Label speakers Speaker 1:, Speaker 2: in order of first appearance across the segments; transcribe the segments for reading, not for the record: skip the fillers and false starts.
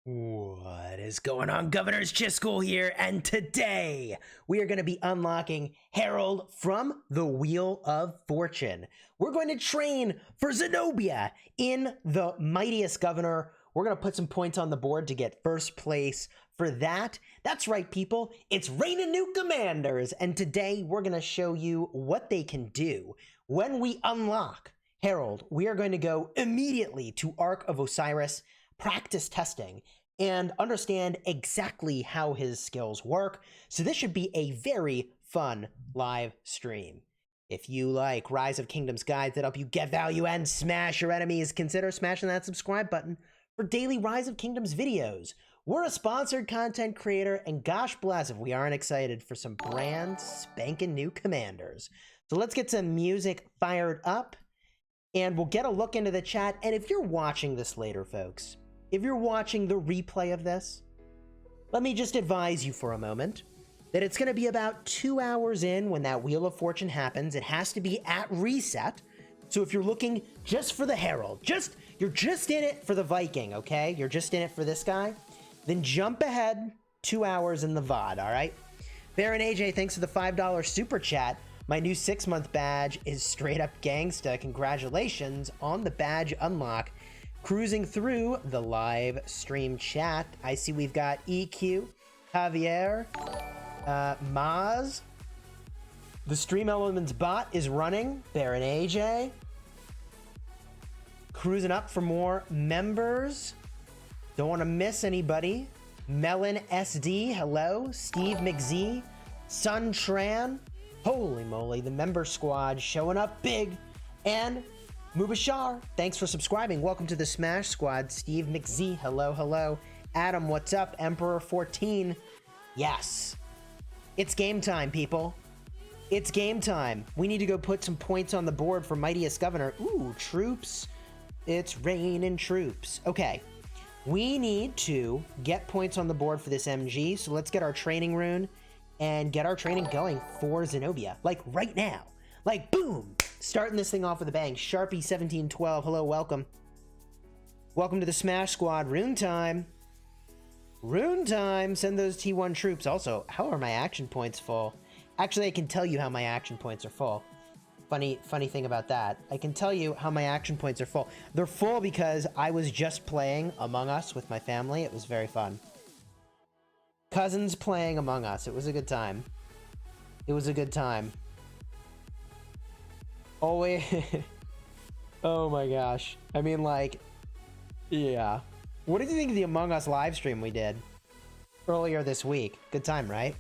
Speaker 1: What is going on, Governors? Chisgule here, and today we are going to be unlocking Harald from the Wheel of Fortune. We're going to train for Zenobia in the Mightiest Governor. We're going to put some points on the board to get first place for that. That's right, people. It's Reigning New Commanders, and today we're going to show you what they can do. When we unlock Harald, we are going to go immediately to Ark of Osiris, practice testing, and understand exactly how his skills work. So this should be a very fun live stream. If you like Rise of Kingdoms guides that help you get value and smash your enemies, consider smashing that subscribe button for daily Rise of Kingdoms videos. We're a sponsored content creator, and gosh bless if we aren't excited for some brand spanking new commanders. So let's get some music fired up, and we'll get a look into the chat. And if you're watching this later, folks, if you're watching the replay of this, let me just advise you for a moment that it's going to be about 2 hours in when that Wheel of Fortune happens. It has to be at reset. So if you're looking just for the Harald, you're just in it for the Viking, okay? You're just in it for this guy, then jump ahead 2 hours in the VOD, all right? Baron AJ, thanks for the $5 super chat. My new 6-month badge is straight up gangsta. Congratulations on the badge unlock. Cruising through the live stream chat, I see we've got EQ, Javier, Maz. The Stream Elements bot is running. Baron AJ. Cruising up for more members. Don't want to miss anybody. Melon SD, hello. Steve McZ, Sun Tran. Holy moly, the member squad showing up big. And Mubashar, thanks for subscribing. Welcome to the Smash Squad. Steve McZ, hello, hello. Adam, what's up? Emperor 14. Yes. It's game time, people. It's game time. We need to go put some points on the board for Mightiest Governor. Ooh, troops. It's raining troops. Okay. We need to get points on the board for this MG, so let's get our training rune and get our training going for Zenobia. Like, right now. Like, boom! Starting this thing off with a bang. Sharpie1712, hello, welcome. Welcome to the Smash Squad. Rune time. Rune time! Send those T1 troops. Also, how are my action points full? Actually, I can tell you how my action points are full. Funny thing about that. I can tell you how my action points are full. They're full because I was just playing Among Us with my family. It was very fun. Cousins playing Among Us. It was a good time. It was a good time. Always. Oh my gosh. I mean, like, yeah. What did you think of the Among Us live stream we did earlier this week? Good time, right?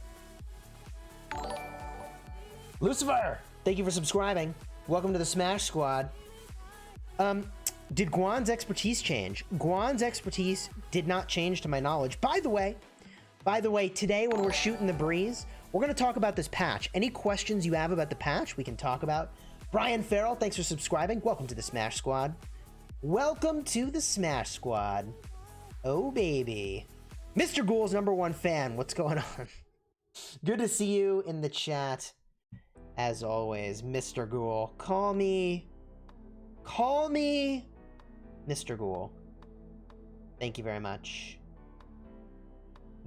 Speaker 1: Lucifer! Thank you for subscribing. Welcome to the Smash Squad. Did Guan's expertise change? Guan's expertise did not change to my knowledge. By the way, today when we're shooting the breeze, we're going to talk about this patch. Any questions you have about the patch, we can talk about. Brian Farrell, thanks for subscribing. Welcome to the Smash Squad. Welcome to the Smash Squad. Oh, baby. Mr. Ghoul's #1 fan. What's going on? Good to see you in the chat. As always, Mr. Ghoul. Call me Mr. Ghoul. Thank you very much.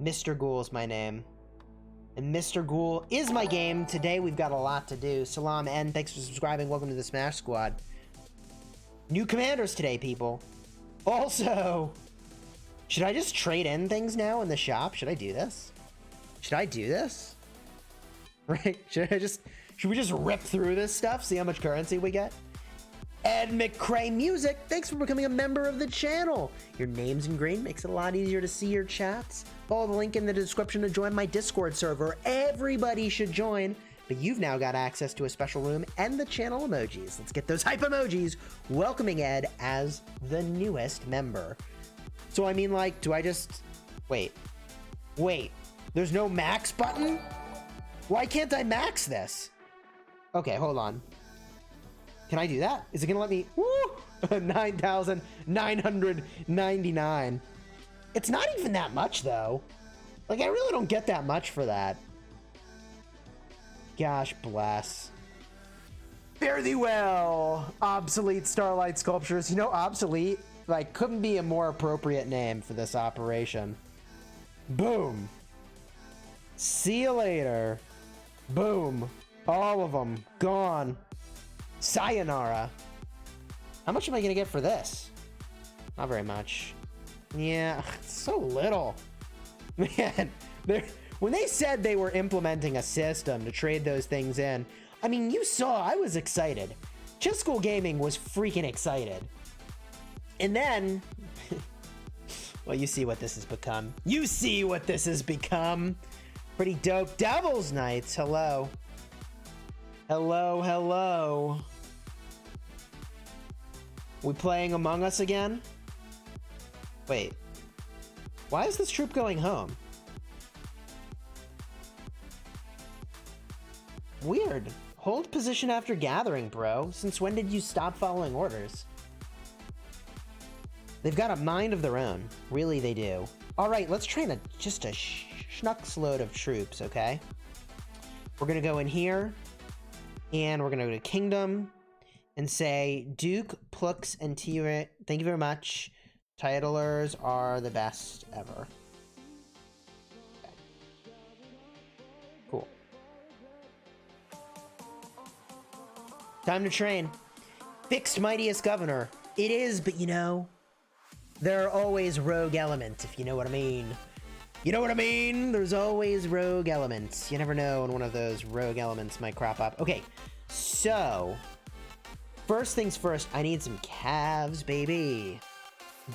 Speaker 1: Mr. Ghoul is my name. And Mr. Ghoul is my game. Today we've got a lot to do. Salam N, thanks for subscribing. Welcome to the Smash Squad. New commanders today, people. Also, should I just trade in things now in the shop? Should I do this? Should I do this? Right? Should we just rip through this stuff, see how much currency we get? Ed McCray Music, thanks for becoming a member of the channel. Your name's in green, makes it a lot easier to see your chats. Follow the link in the description to join my Discord server. Everybody should join, but you've now got access to a special room and the channel emojis. Let's get those hype emojis welcoming Ed as the newest member. So I mean, like, do I just... Wait, there's no max button? Why can't I max this? Okay, hold on. Can I do that? Is it gonna let me? Woo! 9,999. It's not even that much, though. Like, I really don't get that much for that. Gosh bless. Fare thee well, obsolete Starlight Sculptures. You know, obsolete, like, couldn't be a more appropriate name for this operation. Boom. See you later. Boom. All of them gone. Sayonara. How much am I gonna get for this? Not very much. Yeah, it's so little. Man, when they said they were implementing a system to trade those things in, I mean, you saw I was excited. Chisgule Gaming was freaking excited. And then, well, you see what this has become. You see what this has become. Pretty dope. Devil's Knights, hello. Hello, hello. We playing Among Us again? Wait. Why is this troop going home? Weird. Hold position after gathering, bro. Since when did you stop following orders? They've got a mind of their own. Really, they do. All right, let's train just a schnucks load of troops, okay? We're gonna go in here. And we're gonna go to Kingdom and say Duke, Plux, and Tira. Thank you very much. Titlers are the best ever. Okay. Cool. Time to train. Fixed Mightiest Governor. It is, but you know, there are always rogue elements, if you know what I mean. You know what I mean? There's always rogue elements. You never know when one of those rogue elements might crop up. Okay, so first things first, I need some calves, baby.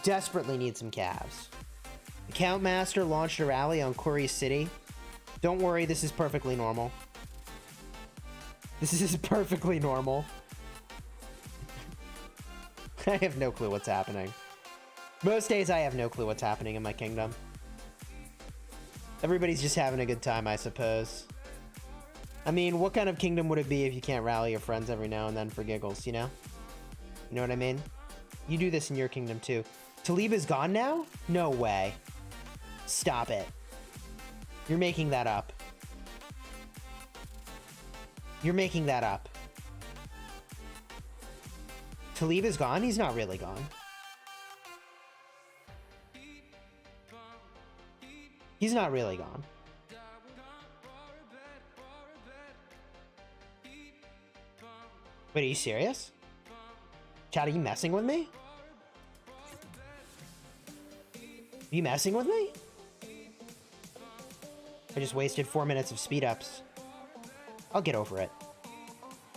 Speaker 1: Desperately need some calves. The Countmaster launched a rally on Quarry City. Don't worry, this is perfectly normal. This is perfectly normal. I have no clue what's happening. Most days I have no clue what's happening in my kingdom. Everybody's just having a good time, I suppose. I mean, what kind of kingdom would it be if you can't rally your friends every now and then for giggles, you know? You know what I mean? You do this in your kingdom too. Talib is gone now? No way. Stop it. You're making that up. You're making that up. Talib is gone? He's not really gone. He's not really gone. Wait, are you serious? Chad, are you messing with me? Are you messing with me? I just wasted 4 minutes of speed ups. I'll get over it.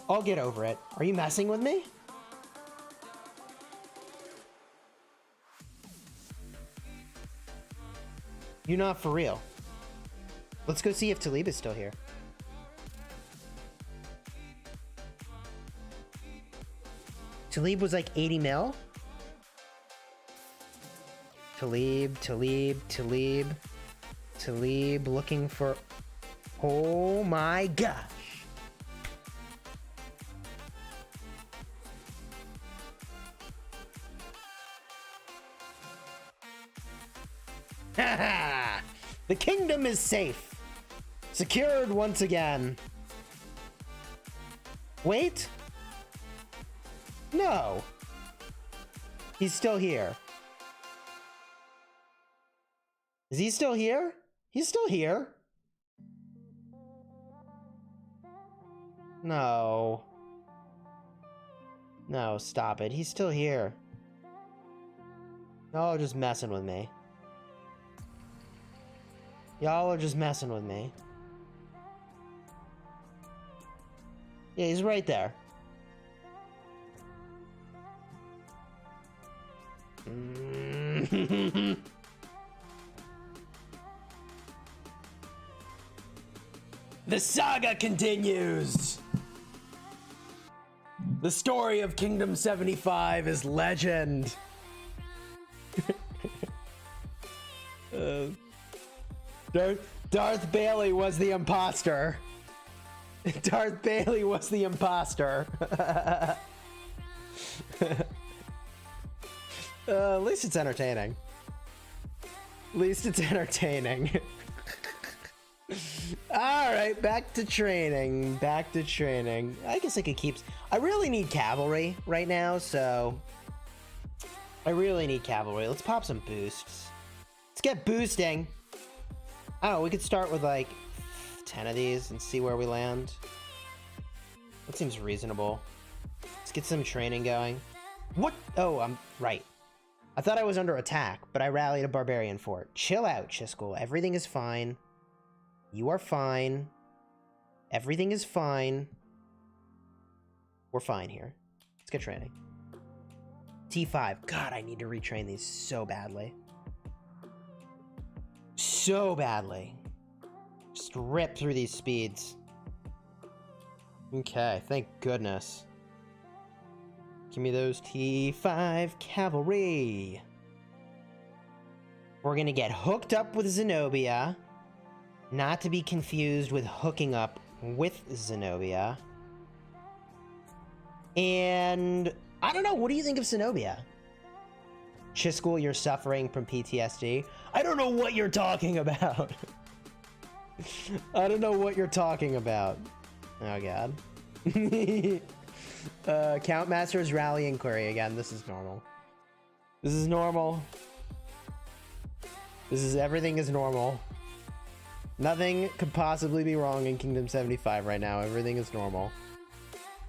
Speaker 1: I'll get over it. Are you messing with me? You're not for real. Let's go see if Talib is still here. Talib was like 80 mil. Talib looking for... Oh my gosh. Haha! The kingdom is safe. Secured once again. Wait. No. He's still here. Is he still here? He's still here. No. No, stop it. He's still here. Y'all are just messing with me. Y'all are just messing with me. Yeah, he's right there. The saga continues. The story of Kingdom 75 is legend. Darth Bailey was the imposter. Darth Bailey was the imposter. At least it's entertaining. At least it's entertaining. Alright, back to training. Back to training. I guess I could keep... I really need cavalry right now, so... I really need cavalry. Let's pop some boosts. Let's get boosting. I don't know, we could start with like 10 of these and see where we land. That seems reasonable. Let's get some training going. What? Oh, I'm right. I thought I was under attack, but I rallied a barbarian fort. Chill out, Chisgule. Everything is fine. You are fine. Everything is fine. We're fine here. Let's get training. T5. God, I need to retrain these so badly. So badly. Just rip through these speeds. Okay, thank goodness. Give me those T5 cavalry. We're gonna get hooked up with Zenobia. Not to be confused with hooking up with Zenobia. And I don't know, what do you think of Zenobia? Chisgule, you're suffering from PTSD. I don't know what you're talking about. I don't know what you're talking about. Oh god. Countmaster's rally inquiry again. This is normal. This is normal. This is everything is normal. Nothing could possibly be wrong in Kingdom 75 right now. Everything is normal.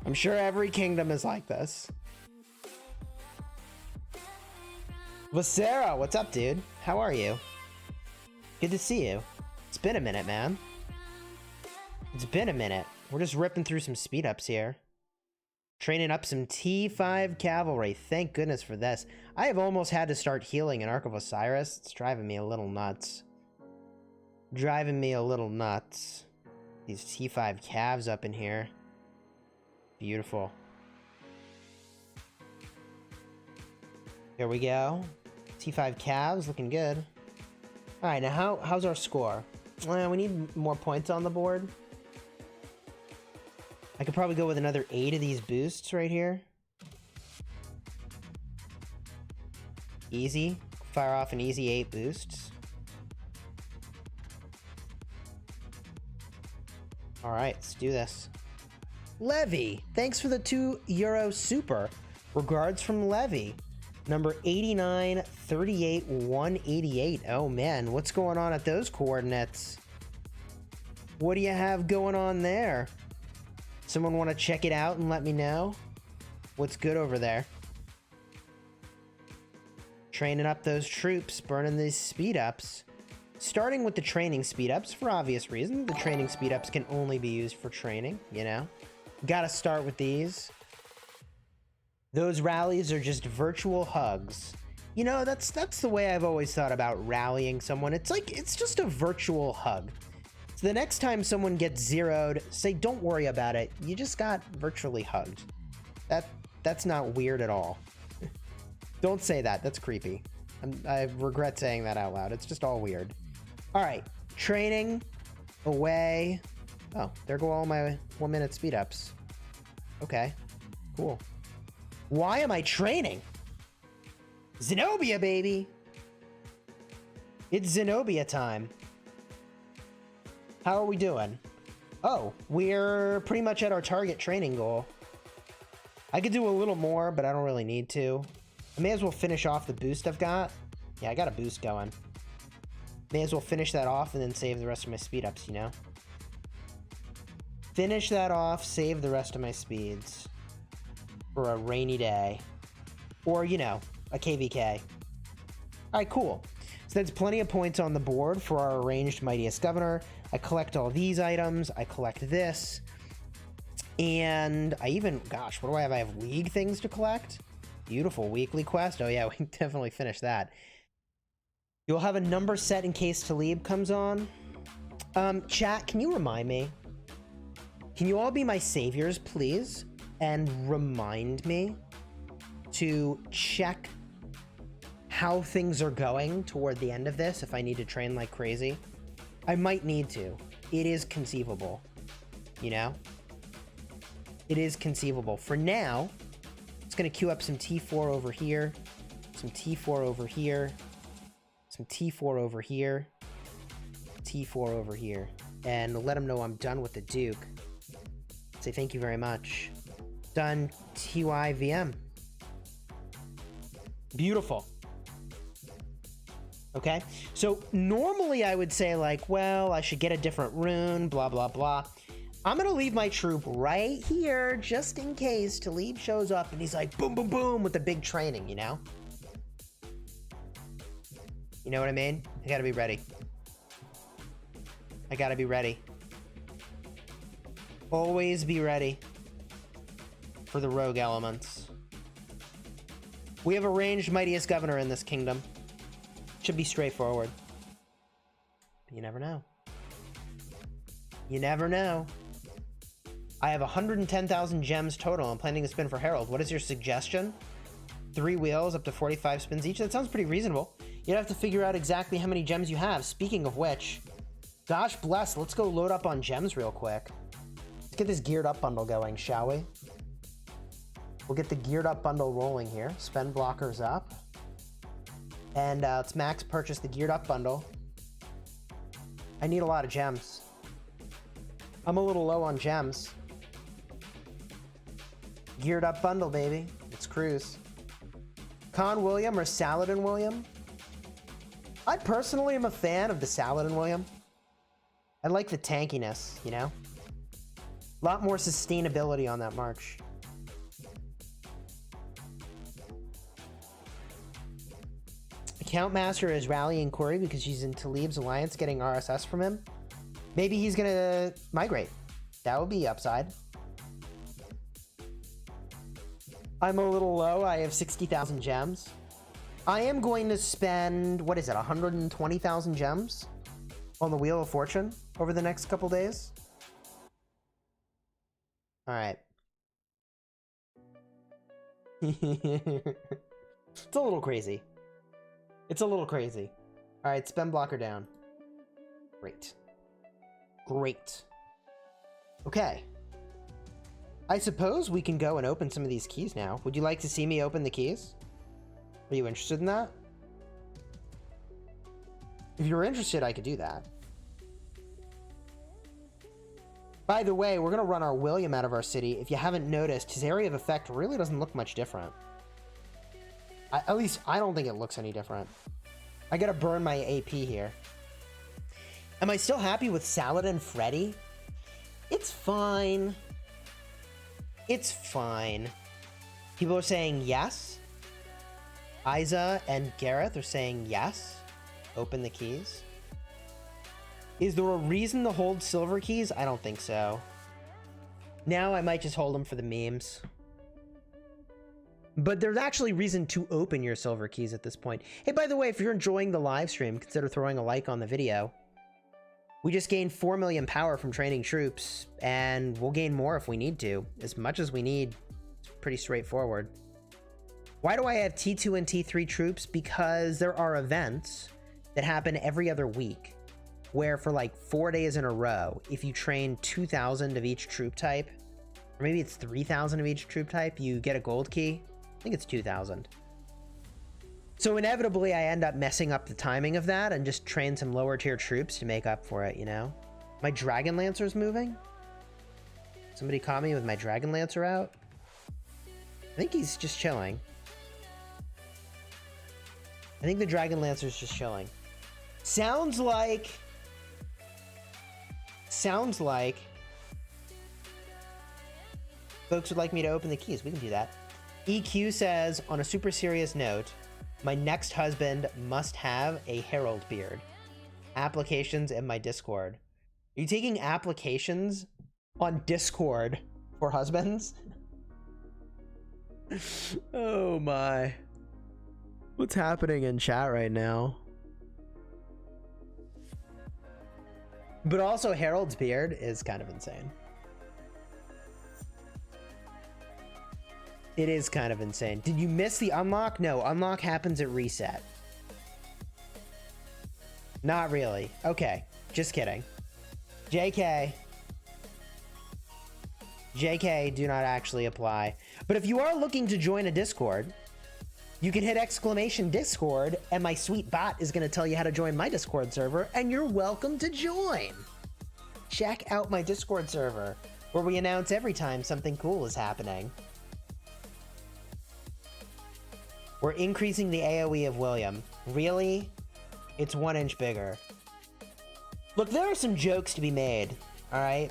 Speaker 1: I'm sure every kingdom is like this. Vasera, what's up, dude? How are you? Good to see you. It's been a minute, man. It's been a minute. We're just ripping through some speed ups here. Training up some T5 cavalry. Thank goodness for this. I have almost had to start healing in Ark of Osiris. It's driving me a little nuts. Driving me a little nuts. These T5 calves up in here. Beautiful. Here we go. T5 calves looking good. Alright, now how's our score? We need more points on the board. I could probably go with another 8 of these boosts right here. Easy. Fire off an easy 8 boosts. Alright, let's do this. Levy, thanks for the €2 super. Regards from Levy. Number 89, 38, 188. Oh man, what's going on at those coordinates? What do you have going on there? Someone want to check it out and let me know? What's good over there? Training up those troops, burning these speed ups. Starting with the training speed ups for obvious reasons. The training speed ups can only be used for training, you know? Gotta start with these. Those rallies are just virtual hugs. You know, that's the way I've always thought about rallying someone. It's like, it's just a virtual hug. So the next time someone gets zeroed, say, don't worry about it. You just got virtually hugged. That's not weird at all. Don't say that. That's creepy. I regret saying that out loud. It's just all weird. All right. Training. Away. Oh, there go all my 1-minute speed ups. Okay. Cool. Why am I training? Zenobia, baby. It's Zenobia time. How are we doing? Oh, we're pretty much at our target training goal. I could do a little more, but I don't really need to. I may as well finish off the boost I've got. Yeah, I got a boost going. May as well finish that off and then save the rest of my speed ups, you know? Finish that off, save the rest of my speeds. For a rainy day. Or, you know, a KVK. Alright, cool. So that's plenty of points on the board for our arranged Mightiest Governor. I collect all these items. I collect this. And I even, gosh, what do I have? I have league things to collect. Beautiful. Weekly quest. Oh yeah, we can definitely finish that. You'll have a number set in case Talib comes on. Chat, can you remind me? Can you all be my saviors, please? And remind me to check how things are going toward the end of this if I need to train like crazy. I might need to. It is conceivable. You know? It is conceivable. For now, it's going to queue up some T4 over here, some T4 over here, some T4 over here, T4 over here, and let them know I'm done with the Duke. Say thank you very much. Done TYVM. Beautiful. Okay, so normally I would say like, well, I should get a different rune, blah, blah, blah. I'm going to leave my troop right here just in case Talib shows up and he's like, boom, boom, boom, with the big training, you know? You know what I mean? I got to be ready. I got to be ready. Always be ready for the rogue elements. We have arranged Mightiest Governor in this kingdom. Should be straightforward. But you never know. You never know. I have 110,000 gems total. I'm planning to spin for Harald. What is your suggestion? 3 wheels, up to 45 spins each. That sounds pretty reasonable. You'd have to figure out exactly how many gems you have. Speaking of which, gosh bless, let's go load up on gems real quick. Let's get this geared up bundle going, shall we? We'll get the geared up bundle rolling here. Spend blockers up. And let's max purchase the geared up bundle. I need a lot of gems. I'm a little low on gems. Geared up bundle, baby. Let's cruise. Con William or Saladin William? I personally am a fan of the Saladin William. I like the tankiness, you know? A lot more sustainability on that march. Account Master is rallying Corey because she's in Talib's alliance getting RSS from him. Maybe he's gonna migrate. That would be upside. I'm a little low. I have 60,000 gems. I am going to spend, what is it, 120,000 gems on the Wheel of Fortune over the next couple days. All right. It's a little crazy. It's a little crazy. All right, spend blocker down. Great. Great. Okay. I suppose we can go and open some of these keys now. Would you like to see me open the keys? Are you interested in that? If you're interested, I could do that. By the way, we're going to run our William out of our city. If you haven't noticed, his area of effect really doesn't look much different. At least, I don't think it looks any different. I got to burn my AP here. Am I still happy with Saladin Freddy? It's fine. It's fine. People are saying yes. Isa and Gareth are saying yes. Open the keys. Is there a reason to hold silver keys? I don't think so. Now I might just hold them for the memes. But there's actually reason to open your silver keys at this point. Hey, by the way, if you're enjoying the live stream, consider throwing a like on the video. We just gained 4 million power from training troops, and we'll gain more if we need to. As much as we need. It's pretty straightforward. Why do I have T2 and T3 troops? Because there are events that happen every other week, where for like 4 days in a row, if you train 2,000 of each troop type, or maybe it's 3,000 of each troop type, you get a gold key. I think it's 2,000. So inevitably, I end up messing up the timing of that and just train some lower tier troops to make up for it, you know? My Dragon Lancer's moving? Somebody caught me with my Dragon Lancer out? I think he's just chilling. I think the Dragon Lancer's just chilling. Sounds like folks would like me to open the keys. We can do that. EQ says, on a super serious note, my next husband must have a Herald beard. Applications in my Discord. Are you taking applications on Discord for husbands? Oh my. What's happening in chat right now? But also, Harold's beard is kind of insane. It is kind of insane. Did you miss the unlock? No, unlock happens at reset. Not really. Okay, just kidding. JK. JK, do not actually apply. But if you are looking to join a Discord, you can hit exclamation Discord, and my sweet bot is going to tell you how to join my Discord server, and you're welcome to join. Check out my Discord server, where we announce every time something cool is happening. We're increasing the AoE of William. Really? It's 1 inch bigger. Look, there are some jokes to be made, all right?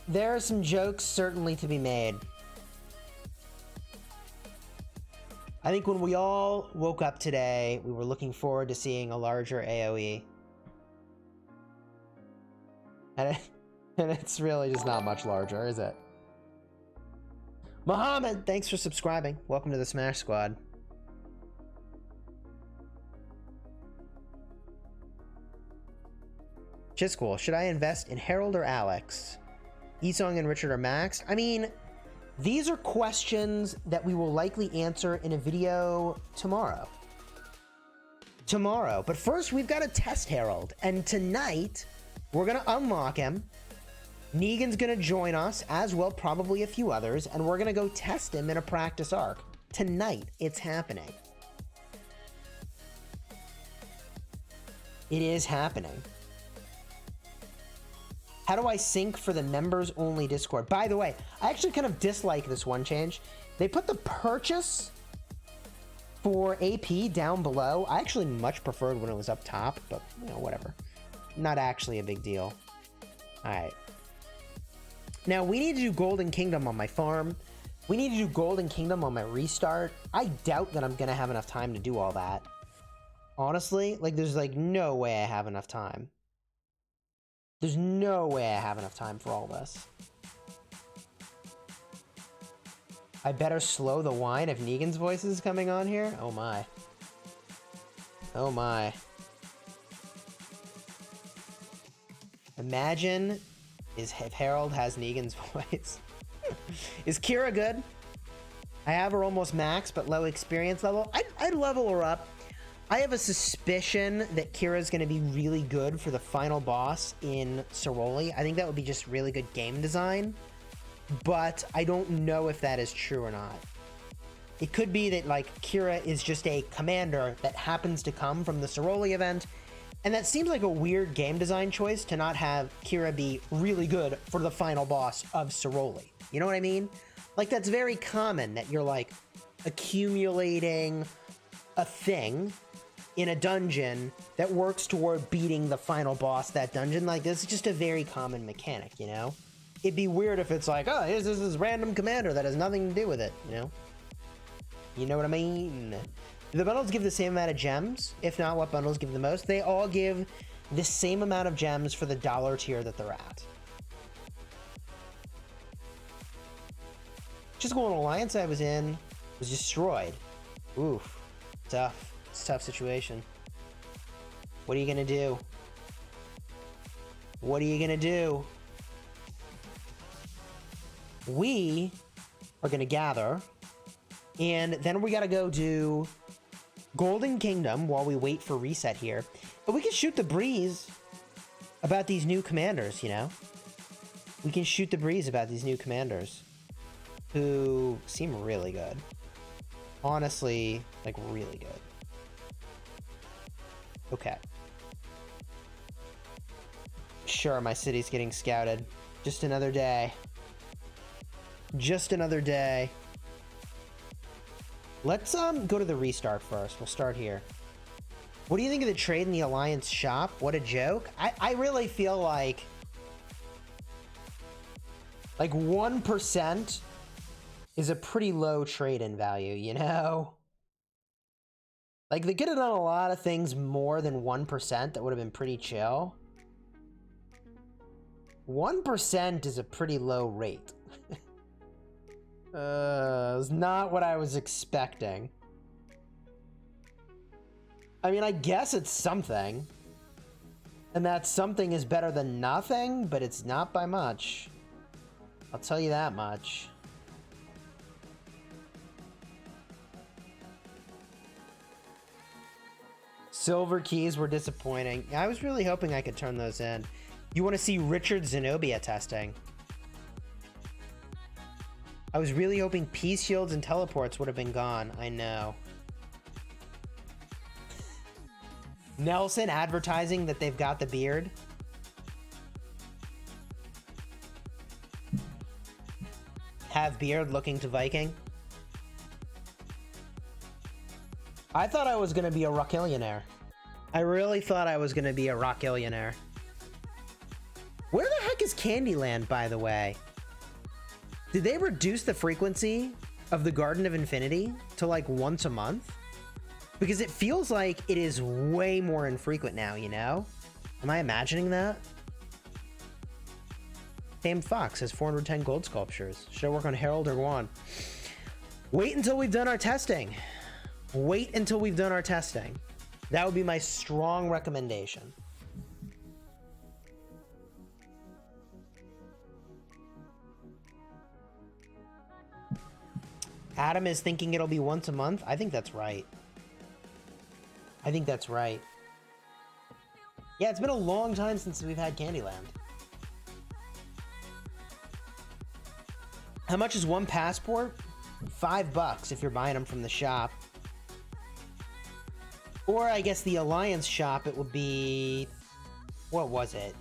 Speaker 1: There are some jokes certainly to be made. I think when we all woke up today, we were looking forward to seeing a larger AoE. And it's really just not much larger, is it? Mohammed, thanks for subscribing. Welcome to the Smash Squad. Chisgule, should I invest in Harold or Alex? Esong and Richard are maxed. I mean, these are questions that we will likely answer in a video tomorrow. But first, we've got to test Harold. And tonight, we're going to unlock him. Negan's going to join us, as well probably a few others, and we're going to go test him in a practice arc. Tonight, it's happening. It is happening. How do I sync for the members-only Discord? By the way, I actually kind of dislike this one change. They put the purchase for AP down below. I actually much preferred when it was up top, but, you know, whatever. Not actually a big deal. All right. Now, we need to do Golden Kingdom on my farm. We need to do Golden Kingdom on my restart. I doubt that I'm going to have enough time to do all that. Honestly, like, there's, like, no way I have enough time. There's no way I have enough time for all this. I better slow the wine if Negan's voice is coming on here? Oh my. Oh my. Imagine if Harold has Negan's voice. Is Kira good? I have her almost max, but low experience level. I'd level her up. I have a suspicion that Kira's going to be really good for the final boss in Ceroli. I think that would be just really good game design, but I don't know if that is true or not. It could be that, like, Kira is just a commander that happens to come from the Ceroli event, And that seems like a weird game design choice to not have Kira be really good for the final boss of Ceroli. You know what I mean? Like, that's very common that you're like accumulating a thing in a dungeon that works toward beating the final boss of that dungeon. Like, this is just a very common mechanic, you know? It'd be weird if it's like, oh, here's this random commander that has nothing to do with it, you know? You know what I mean? The bundles give the same amount of gems. If not, what bundles give the most? They all give the same amount of gems for the dollar tier that they're at. Chisgule, an alliance I was in was destroyed. Oof. Tough. It's a tough situation. What are you gonna do? What are you gonna do? We are gonna gather, and then we gotta go do Golden Kingdom while we wait for reset here. But we can shoot the breeze about these new commanders, you know? We can shoot the breeze about these new commanders who seem really good. Honestly, like, really good. Okay. Sure, my city's getting scouted. Just another day. Just another day. Let's go to the restart first. We'll start here. What do you think of the trade in the Alliance shop? What a joke. I really feel like 1% is a pretty low trade-in value, you know? Like, they could have done a lot of things more than 1% that would have been pretty chill. 1% is a pretty low rate. It's not what I was expecting. I mean, I guess it's something. And that something is better than nothing, but it's not by much. I'll tell you that much. Silver keys were disappointing. I was really hoping I could turn those in. You want to see Richard Zenobia testing? I was really hoping peace shields and teleports would have been gone. I know. Nelson advertising that they've got the beard. Have beard looking to Viking. I thought I was going to be a rockillionaire. I really thought I was going to be a rockillionaire. Where the heck is Candyland, by the way? Did they reduce the frequency of the Garden of Infinity to like once a month? Because it feels like it is way more infrequent now, you know? Am I imagining that? Tamed Fox has 410 gold sculptures. Should I work on Harold or Guan? Wait until we've done our testing. Wait until we've done our testing. That would be my strong recommendation. Adam is thinking it'll be once a month. I think that's right. I think that's right. Yeah, it's been a long time since we've had Candyland. How much is one passport? $5 if you're buying them from the shop. Or I guess the Alliance shop, it would be... What was it?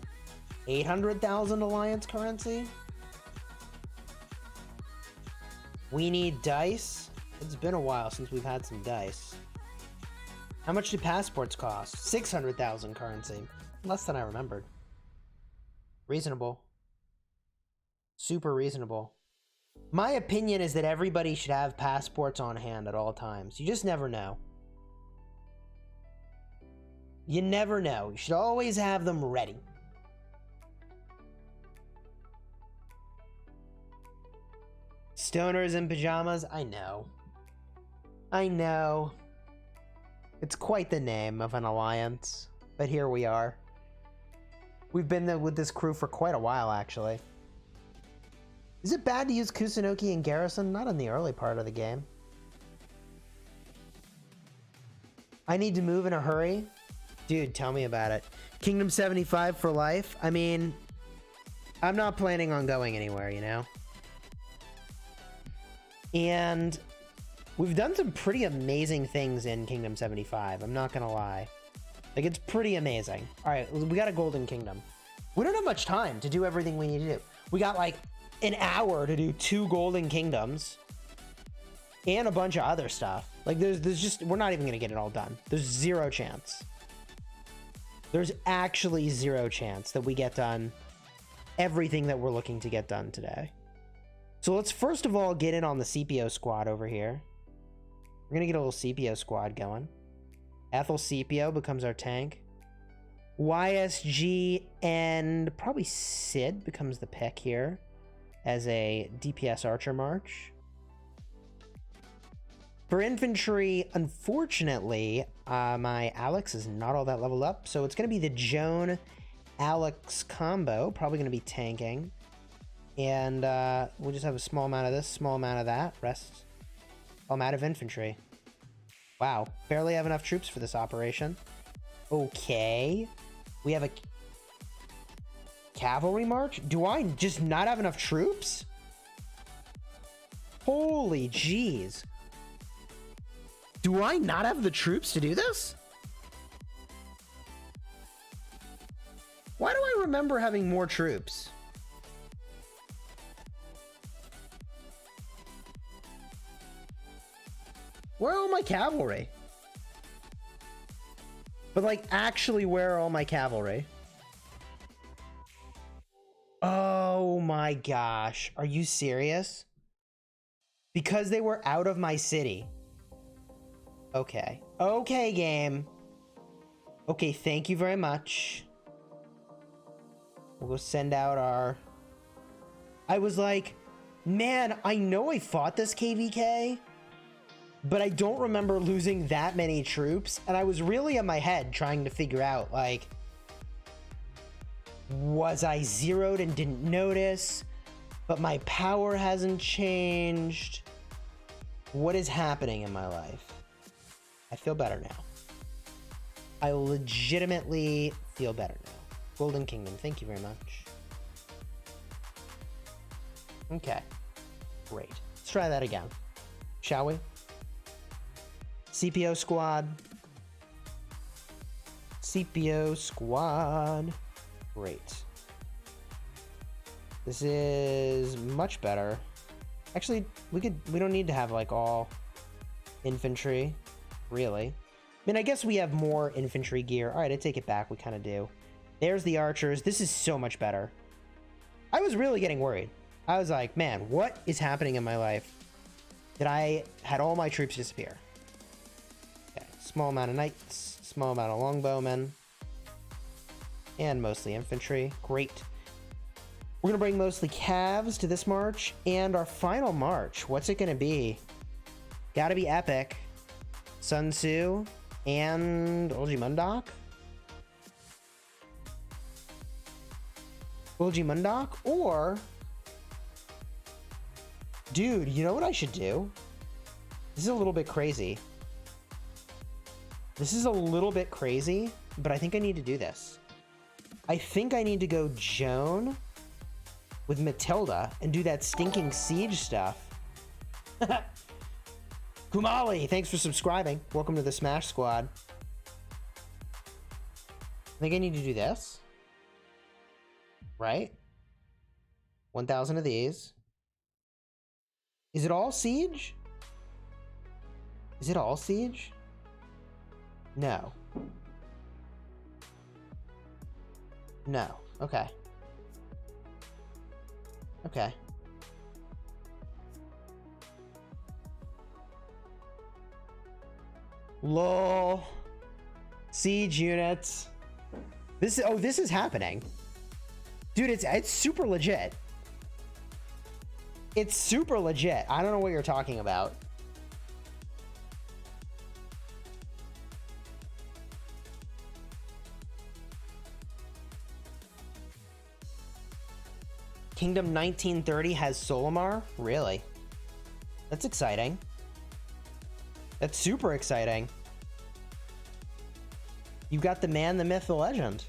Speaker 1: 800,000 Alliance currency? We need dice. It's been a while since we've had some dice. How much do passports cost? 600,000 currency. Less than I remembered. Reasonable. Super reasonable. My opinion is that everybody should have passports on hand at all times. You just never know. You never know. You should always have them ready. Stoners in pajamas? I know. I know. It's quite the name of an alliance. But here we are. We've been with this crew for quite a while, actually. Is it bad to use Kusunoki and Garrison? Not in the early part of the game. I need to move in a hurry? Dude, tell me about it. Kingdom 75 for life? I mean, I'm not planning on going anywhere, you know? And we've done some pretty amazing things in Kingdom 75, I'm not gonna lie. Like, it's pretty amazing. All right, we got a Golden Kingdom. We don't have much time to do everything we need to do. We got like an hour to do 2 Golden Kingdoms and a bunch of other stuff. Like, there's just, we're not even gonna get it all done. There's 0 chance. There's actually 0 chance that we get done everything that we're looking to get done today. So let's first of all get in on the CPO squad over here. We're gonna get a little CPO squad going. Ethel CPO becomes our tank. YSG and probably Sid becomes the pick here as a DPS Archer March. For infantry, unfortunately, my Alex is not all that leveled up, so it's going to be the Joan Alex combo, probably going to be tanking. And we'll just have a small amount of this, small amount of that, rest. I'm out of infantry. Wow, barely have enough troops for this operation. Okay. We have a cavalry march? Do I just not have enough troops? Holy jeez. Do I not have the troops to do this? Why do I remember having more troops? Where are all my cavalry? But like, actually, where are all my cavalry? Oh my gosh. Are you serious? Because they were out of my city. Okay. Okay, game. Okay, thank you very much. We'll go send out our... I was like, man, I know I fought this KVK, but I don't remember losing that many troops. And I was really in my head trying to figure out, like, was I zeroed and didn't notice? But my power hasn't changed. What is happening in my life? I feel better now. I legitimately feel better now. Golden Kingdom, thank you very much. Okay, great. Let's try that again, shall we? CPO squad. CPO squad. Great. This is much better. Actually, we don't need to have like all infantry, really. I mean, I guess we have more infantry gear. All right, I take it back. We kind of do. There's the archers. This is so much better. I was really getting worried. I was like, man, what is happening in my life that I had all my troops disappear? Okay, small amount of knights, small amount of longbowmen, and mostly infantry. Great. We're going to bring mostly calves to this march, and our final march, what's it going to be? Gotta be epic. Sun Tzu and Ulji Mundok? Ulji Mundok? Or... dude, you know what I should do? This is a little bit crazy. This is a little bit crazy, but I think I need to do this. I think I need to go Joan with Matilda and do that stinking siege stuff. Kumali, thanks for subscribing. Welcome to the Smash Squad. I think I need to do this. Right? 1,000 of these. Is it all siege? Is it all siege? No. No. Okay. Okay. LOL. Siege units. This is happening. Dude, it's super legit. It's super legit. I don't know what you're talking about. Kingdom 1930 has Solomar? Really? That's exciting. That's super exciting. You got the man, the myth, the legend.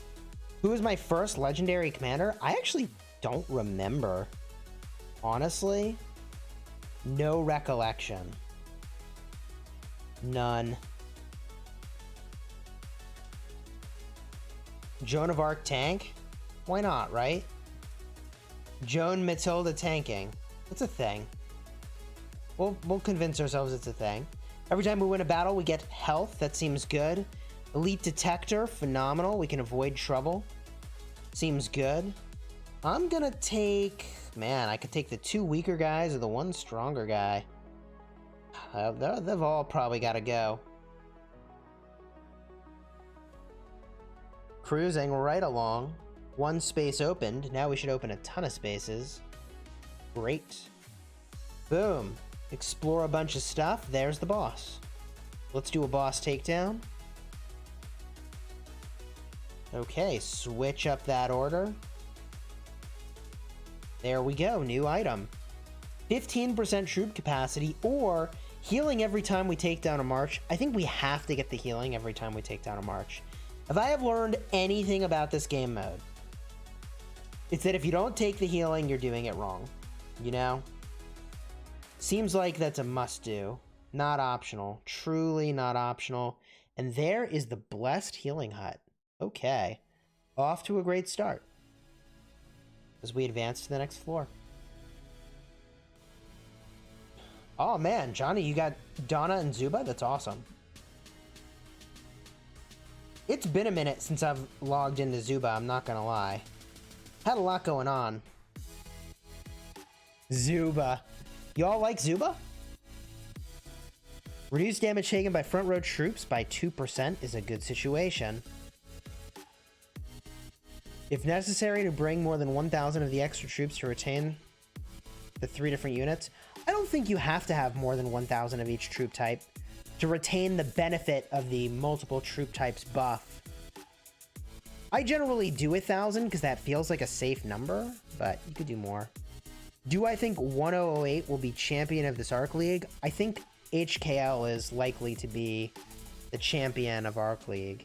Speaker 1: Who was my first legendary commander? I actually don't remember. Honestly, no recollection. None. Joan of Arc tank? Why not, right? Joan Matilda tanking. It's a thing. We'll convince ourselves it's a thing. Every time we win a battle, we get health. That seems good. Elite Detector, phenomenal. We can avoid trouble. Seems good. I'm gonna take... Man, I could take the 2 weaker guys or the 1 stronger guy. They've all probably got to go. Cruising right along. 1 space opened. Now we should open a ton of spaces. Great. Boom. Explore a bunch of stuff. There's the boss. Let's do a boss takedown. Okay, switch up that order. There we go, new item. 15% troop capacity or healing every time we take down a march. I think we have to get the healing every time we take down a march. If I have learned anything about this game mode, it's that if you don't take the healing, you're doing it wrong. You know? Seems like that's a must-do. Not optional. Truly not optional. And there is the Blessed Healing Hut. Okay. Off to a great start as we advance to the next floor. Oh man, Johnny, you got Donna and Zuba? That's awesome. It's been a minute since I've logged into Zuba, I'm not gonna lie. Had a lot going on. Zuba. Y'all like Zuba? Reduce damage taken by front row troops by 2% is a good situation. If necessary to bring more than 1,000 of the extra troops to retain the 3 different units, I don't think you have to have more than 1,000 of each troop type to retain the benefit of the multiple troop types buff. I generally do 1,000 because that feels like a safe number, but you could do more. Do I think 1008 will be champion of this Arc League? I think HKL is likely to be the champion of Arc League.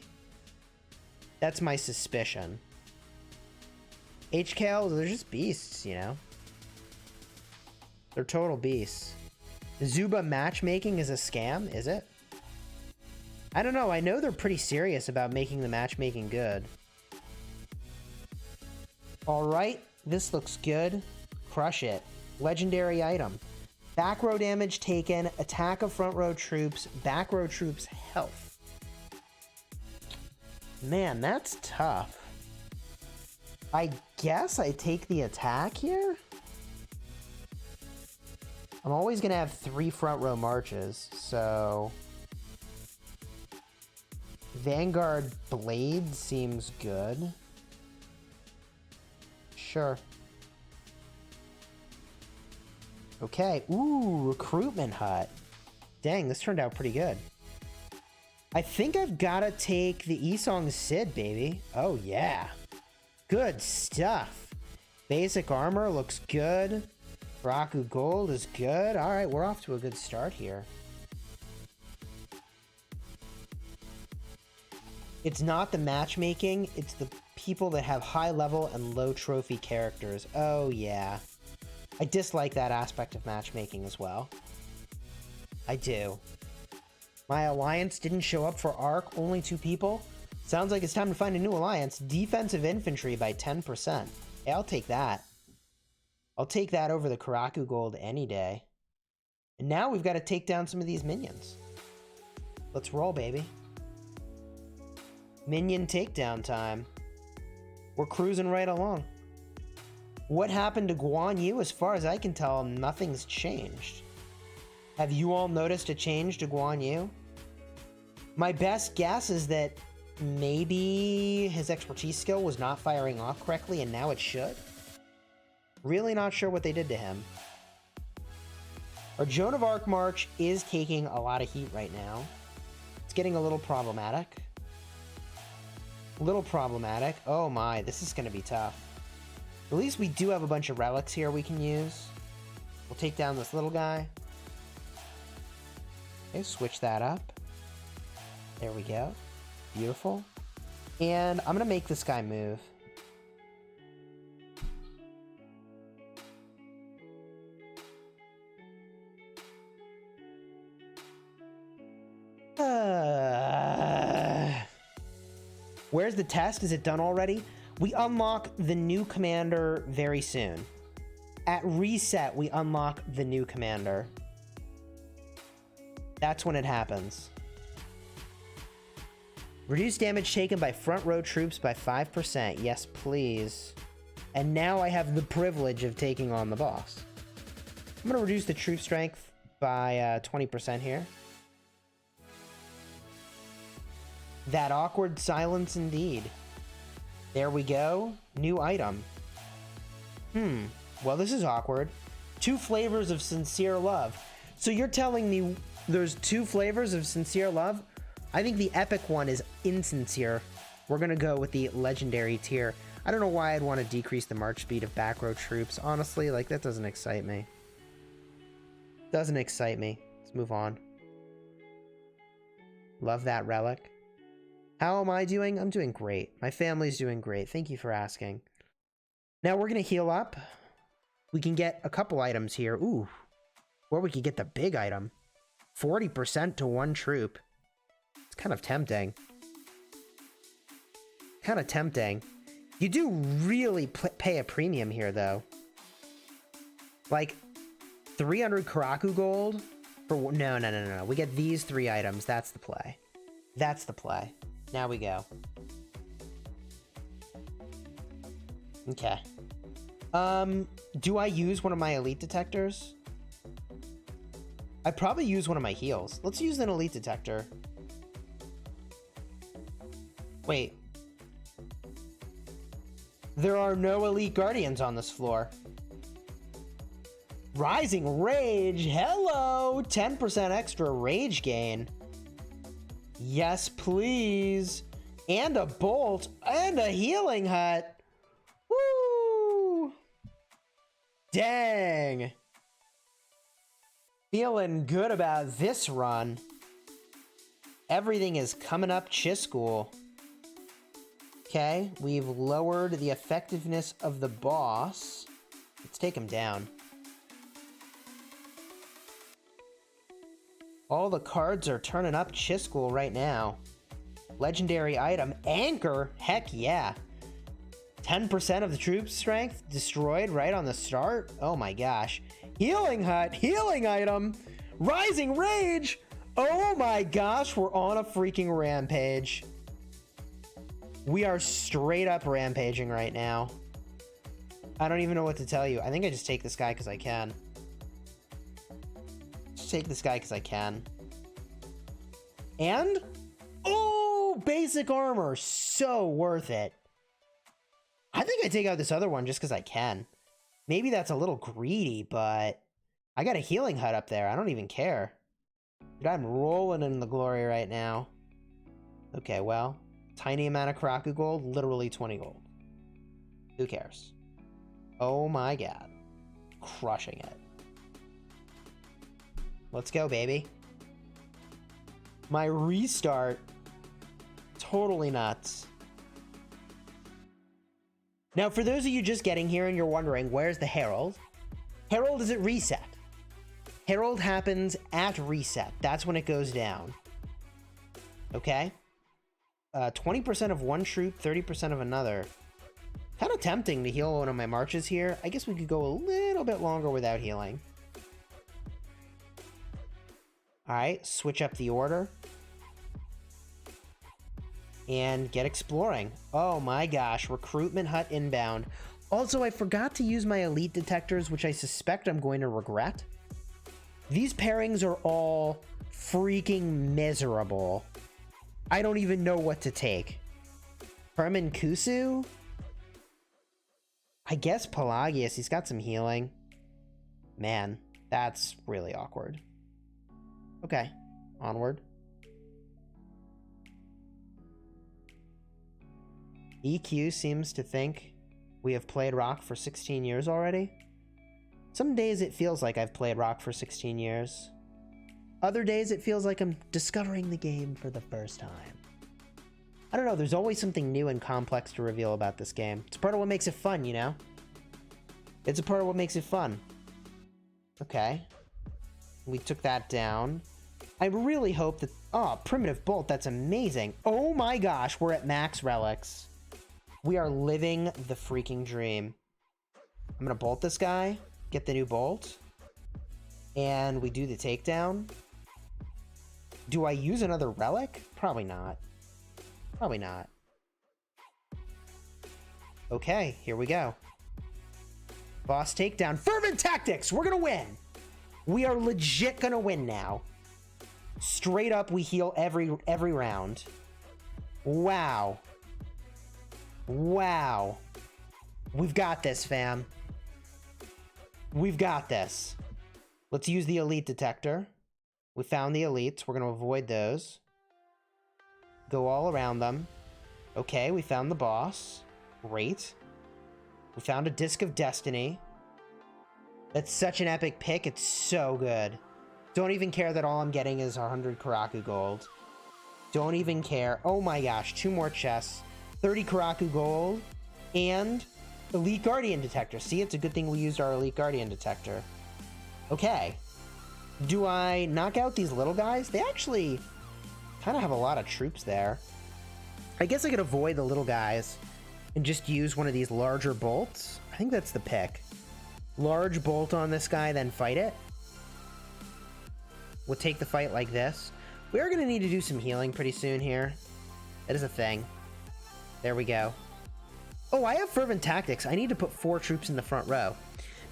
Speaker 1: That's my suspicion. HKL, they're just beasts, you know? They're total beasts. Zuba matchmaking is a scam, is it? I don't know. I know they're pretty serious about making the matchmaking good. Alright, this looks good. Crush it. Legendary item. Back row damage taken, attack of front row troops, back row troops health. Man, that's tough. I guess I take the attack here? I'm always going to have 3 front row marches, so... Vanguard Blade seems good. Sure. Okay. Ooh, Recruitment Hut. Dang, this turned out pretty good. I think I've got to take the Isong Sid, baby. Oh, yeah. Good stuff. Basic armor looks good. Raku Gold is good. All right, we're off to a good start here. It's not the matchmaking, it's the people that have high level and low trophy characters. Oh, yeah. I dislike that aspect of matchmaking as well. I do. My alliance didn't show up for Arc, only 2 people. Sounds like it's time to find a new alliance. Defensive infantry by 10%. Hey, I'll take that. I'll take that over the Karaku Gold any day. And now we've got to take down some of these minions. Let's roll, baby. Minion takedown time. We're cruising right along. What happened to Guan Yu? As far as I can tell, nothing's changed. Have you all noticed a change to Guan Yu? My best guess is that maybe his expertise skill was not firing off correctly and now it should. Really not sure what they did to him. Our Joan of Arc March is taking a lot of heat right now. It's getting a little problematic. Oh my, this is going to be tough. At least we do have a bunch of relics here we can use. We'll take down this little guy. Okay, switch that up. There we go. Beautiful. And I'm going to make this guy move. Where's the test? Is it done already? We unlock the new commander very soon. At reset, we unlock the new commander. That's when it happens. Reduce damage taken by front row troops by 5%. Yes, please. And now I have the privilege of taking on the boss. I'm going to reduce the troop strength by 20% here. That awkward silence indeed. There we go. New item. Well, this is awkward. 2 flavors of sincere love. So you're telling me there's 2 flavors of sincere love? I think the epic one is insincere. We're going to go with the legendary tier. I don't know why I'd want to decrease the march speed of back row troops. Honestly, like, that doesn't excite me. Doesn't excite me. Let's move on. Love that relic. How am I doing? I'm doing great. My family's doing great. Thank you for asking. Now we're going to heal up. We can get a couple items here. Ooh. Or we could get the big item. 40% to 1 troop. It's kind of tempting. Kind of tempting. You do really pay a premium here, though. Like, 300 Karaku gold for... No. We get these 3 items. That's the play. That's the play. Now we go. Okay. Do I use one of my elite detectors? I'd probably use one of my heals. Let's use an elite detector. Wait. There are no elite guardians on this floor. Rising Rage. Hello. 10% extra rage gain. Yes, please. And a bolt and a healing hut. Woo! Dang. Feeling good about this run. Everything is coming up Chisgule. Okay, we've lowered the effectiveness of the boss. Let's take him down. All the cards are turning up Chisgule right now. Legendary item, Anchor. Heck yeah. 10% of the troop strength destroyed right on the start. Oh my gosh. Healing hut, healing item, rising rage. Oh my gosh, we're on a freaking rampage. We are straight up rampaging right now. I don't even know what to tell you. I think I just take this guy because I can. Just take this guy because I can. And, oh, basic armor. So worth it. I think I take out this other one just because I can. Maybe that's a little greedy, but I got a healing hut up there. I don't even care. Dude, I'm rolling in the glory right now. Okay, well, tiny amount of Karaku gold, literally 20 gold. Who cares? Oh my god. Crushing it. Let's go, baby. My restart. Totally nuts. Now, for those of you just getting here and you're wondering, where's the Herald? Herald is at reset. Herald happens at reset. That's when it goes down. Okay? 20% of one troop, 30% of another. Kind of tempting to heal one of my marches here. I guess we could go a little bit longer without healing. Alright, switch up the order. And get exploring. Oh my gosh, recruitment hut inbound. Also, I forgot to use my elite detectors, which I suspect I'm going to regret. These pairings are all freaking miserable. I don't even know what to take. Herman Kusu? I guess Pelagius, he's got some healing. Man, that's really awkward. Okay, onward. EQ seems to think we have played ROK for 16 years already. Some days it feels like I've played ROK for 16 years. Other days it feels like I'm discovering the game for the first time. I don't know, there's always something new and complex to reveal about this game. It's part of what makes it fun, you know? It's a part of what makes it fun. Okay. We took that down. I really hope that... Oh, Primitive Bolt, that's amazing. Oh my gosh, we're at max relics. We are living the freaking dream. I'm gonna bolt this guy, get the new bolt, and we do the takedown. Do I use another relic? Probably not. Probably not. Okay, here we go. Boss takedown. Fervent Tactics! We're gonna win! We are legit gonna win now. Straight up, we heal every round. Wow. Wow. We've got this, fam. We've got this. Let's use the elite detector. We found the elites. We're going to avoid those. Go all around them. Okay, we found the boss. Great. We found a Disc of Destiny. That's such an epic pick. It's so good. Don't even care that all I'm getting is 100 Karaku gold. Don't even care. Oh my gosh, 2 more chests. 30 Karaku gold and Elite Guardian Detector. See, it's a good thing we used our Elite Guardian Detector. Okay. Do I knock out these little guys? They actually kind of have a lot of troops there. I guess I could avoid the little guys and just use one of these larger bolts. I think that's the pick. Large bolt on this guy, then fight it. We'll take the fight like this. We are going to need to do some healing pretty soon here. That is a thing. There we go. Oh, I have Fervent Tactics. I need to put 4 troops in the front row.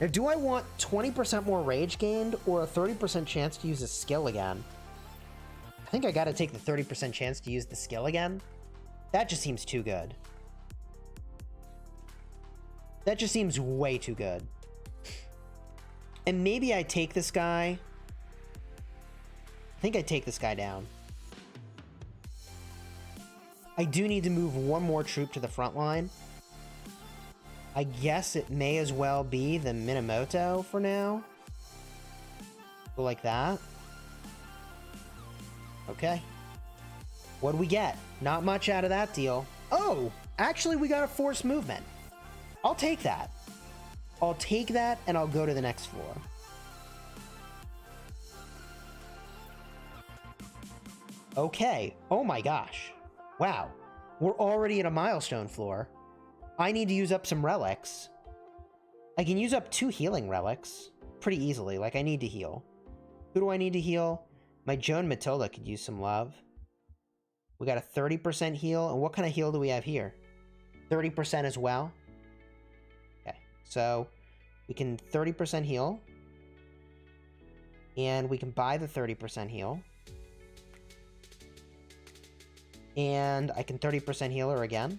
Speaker 1: Now, do I want 20% more rage gained or a 30% chance to use a skill again? I think I got to take the 30% chance to use the skill again. That just seems too good. That just seems way too good. And maybe I take this guy. I think I take this guy down. I do need to move 1 more troop to the front line. I guess it may as well be the Minamoto for now. Go like that. Okay. What do we get? Not much out of that deal. Oh, actually we got a forced movement. I'll take that. I'll take that and I'll go to the next floor. Okay. Oh my gosh. Wow. We're already at a milestone floor. I need to use up some relics. I can use up 2 healing relics pretty easily. Like, I need to heal. Who do I need to heal? My Joan Matilda could use some love. We got a 30% heal. And what kind of heal do we have here? 30% as well. Okay. So we can 30% heal. And we can buy the 30% heal. And I can 30% heal her again.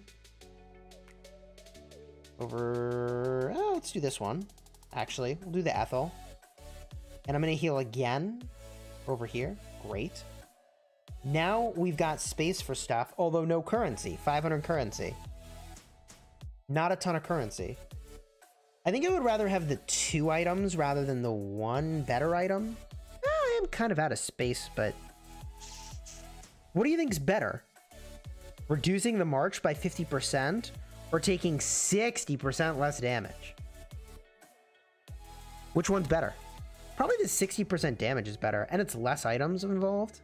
Speaker 1: Over... Oh, let's do this one. Actually, we'll do the Ethel. And I'm going to heal again over here. Great. Now we've got space for stuff, although no currency. 500 currency. Not a ton of currency. I think I would rather have the 2 items rather than the 1 better item. I am kind of out of space, but... What do you think is better? Reducing the march by 50% or taking 60% less damage? Which one's better? Probably the 60% damage is better, and it's less items involved.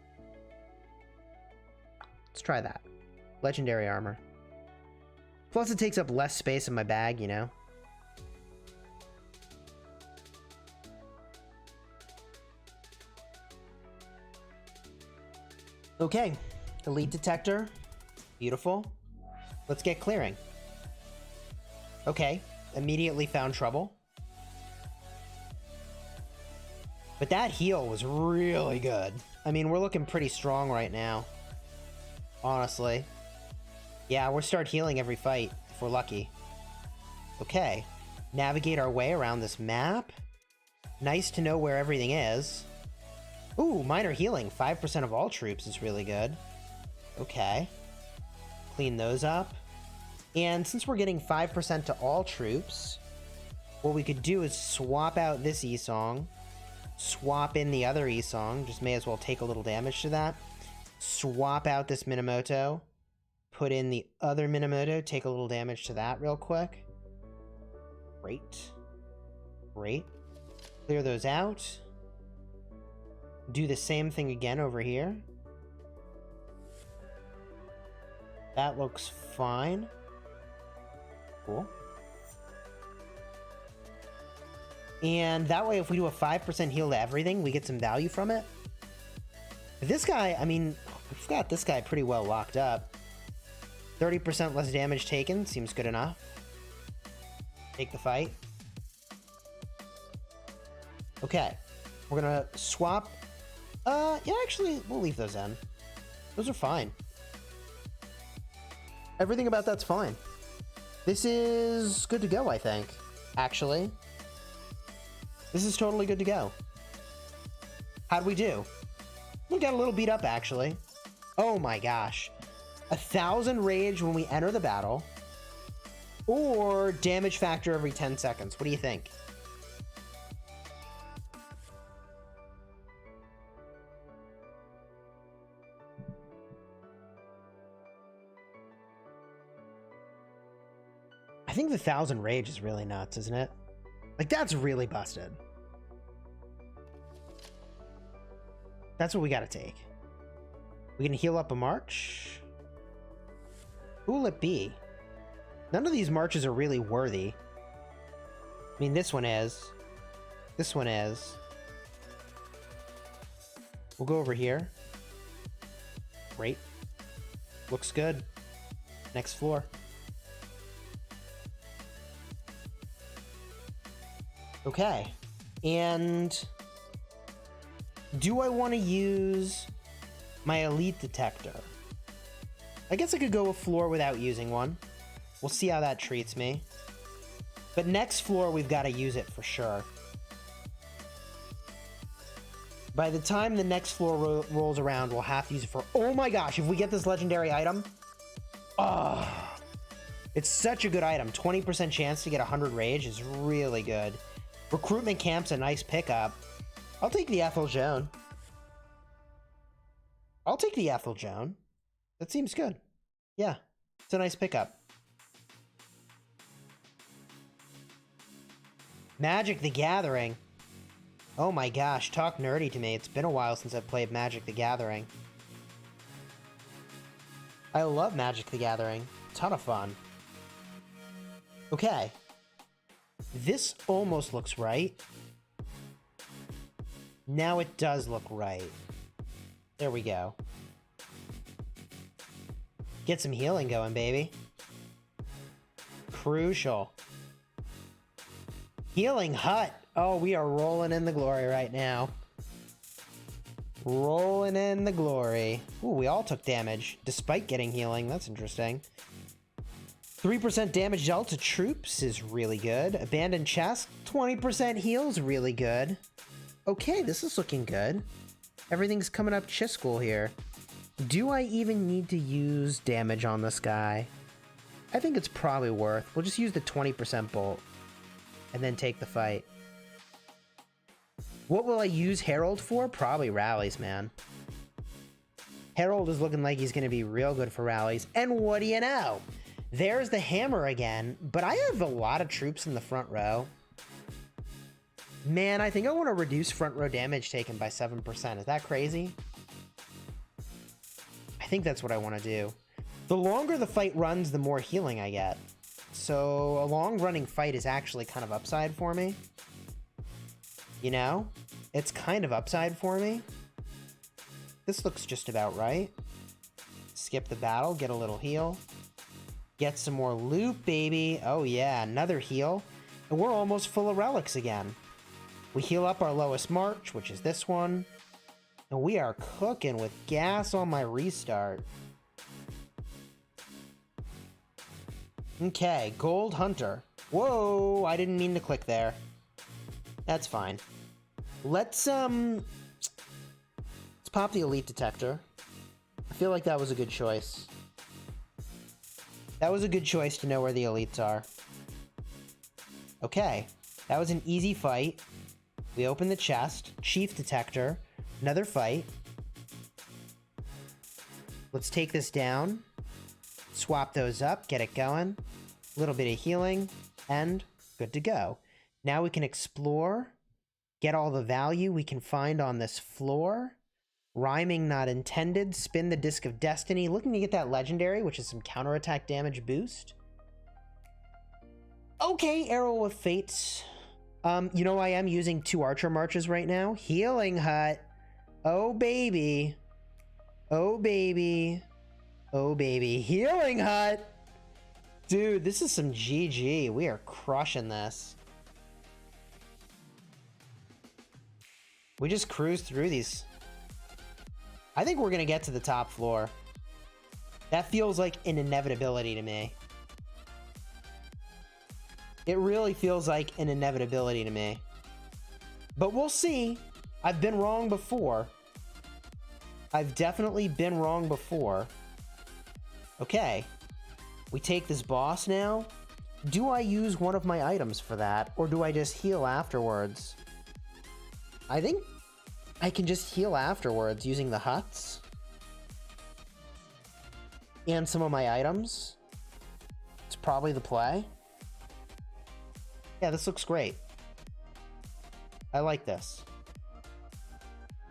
Speaker 1: Let's try that. Legendary armor. Plus it takes up less space in my bag, you know? Okay. Elite detector. Beautiful. Let's get clearing. Okay. Immediately found trouble. But that heal was really good. I mean, we're looking pretty strong right now. Honestly. Yeah, we'll start healing every fight if we're lucky. Okay. Navigate our way around this map. Nice to know where everything is. Ooh, minor healing. 5% of all troops is really good. Okay. Clean those up. And since we're getting 5% to all troops, what we could do is swap out this E-Song. Swap in the other E-Song. Just may as well take a little damage to that. Swap out this Minamoto. Put in the other Minamoto. Take a little damage to that real quick. Great. Great. Clear those out. Do the same thing again over here. That looks fine. Cool. And that way, if we do a 5% heal to everything, we get some value from it. This guy, I mean, we've got this guy pretty well locked up. 30% less damage taken seems good enough. Take the fight. Okay. We're gonna swap. Yeah, actually, we'll leave those in. Those are fine. Everything about that's fine. This is good to go, I think. Actually. This is totally good to go. How'd we do? We got a little beat up, actually. Oh my gosh. 1,000 rage when we enter the battle. Or damage factor every 10 seconds. What do you think? I think the 1,000 rage is really nuts, isn't it? Like, that's really busted. That's what we gotta take. We can heal up a march. Who will it be? None of these marches are really worthy. I mean, this one is. This one is. We'll go over here. Great. Looks good. Next floor. Okay. And do I want to use my elite detector? I guess I could go a floor without using one. We'll see how that treats me. But next floor, we've got to use it for sure. By the time the next floor rolls around, we'll have to use it for... Oh my gosh, if we get this legendary item... Oh, it's such a good item. 20% chance to get 100 rage is really good. Recruitment camp's a nice pickup. I'll take the Ethel Joan. I'll take the Ethel Joan. That seems good. Yeah, it's a nice pickup. Magic the Gathering. Oh my gosh, talk nerdy to me. It's been a while since I've played Magic the Gathering. I love Magic the Gathering. Ton of fun. Okay. This almost looks right. Now it does look right. There we go. Get some healing going, baby. Crucial. Healing Hut. Oh, we are rolling in the glory right now. Rolling in the glory. Ooh, we all took damage, despite getting healing. That's interesting. 3% damage dealt to troops is really good. Abandoned chest, 20% heals, really good. Okay, this is looking good. Everything's coming up Chisgule here. Do I even need to use damage on this guy? I think it's probably worth. We'll just use the 20% bolt and then take the fight. What will I use Harald for? Probably rallies, man. Harald is looking like he's going to be real good for rallies. And what do you know? There's the hammer again, but I have a lot of troops in the front row. Man, I think I want to reduce front row damage taken by 7%. Is that crazy? I think that's what I want to do. The longer the fight runs, the more healing I get. So a long running fight is actually kind of upside for me. You know? It's kind of upside for me. This looks just about right. Skip the battle, get a little heal. Get some more loot, baby. Oh yeah, another heal. And we're almost full of relics again. We heal up our lowest march, which is this one. And we are cooking with gas on my restart. Okay, Gold Hunter. Whoa, I didn't mean to click there. That's fine. Let's pop the elite detector. I feel like that was a good choice. That was a good choice to know where the elites are. Okay, that was an easy fight. We open the chest, chief detector, another fight. Let's take this down, swap those up, get it going. A little bit of healing, and good to go. Now we can explore, get all the value we can find on this floor. Rhyming not intended. Spin the Disc of Destiny. Looking to get that legendary, which is some counterattack damage boost. Okay, Arrow of Fates. You know, I am using 2 Archer Marches right now. Healing Hut. Oh, baby. Oh, baby. Oh, baby. Healing Hut. Dude, this is some GG. We are crushing this. We just cruise through these. I think we're going to get to the top floor. That feels like an inevitability to me. It really feels like an inevitability to me. But we'll see. I've been wrong before. I've definitely been wrong before. Okay. We take this boss now. Do I use one of my items for that? Or do I just heal afterwards? I think I can just heal afterwards using the huts. And some of my items. It's probably the play. Yeah, this looks great. I like this.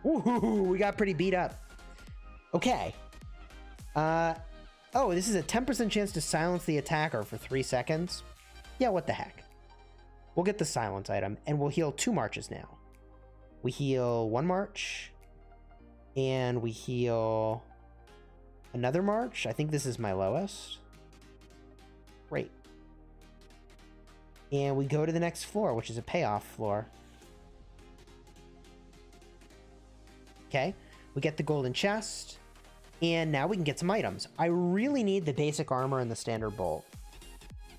Speaker 1: Ooh, we got pretty beat up. Okay. Oh, this is a 10% chance to silence the attacker for 3 seconds. Yeah, what the heck. We'll get the silence item, and we'll heal 2 marches now. We heal 1 march, and we heal another march. I think this is my lowest. Great. And we go to the next floor, which is a payoff floor. Okay, we get the golden chest, and now we can get some items. I really need the basic armor and the standard bolt.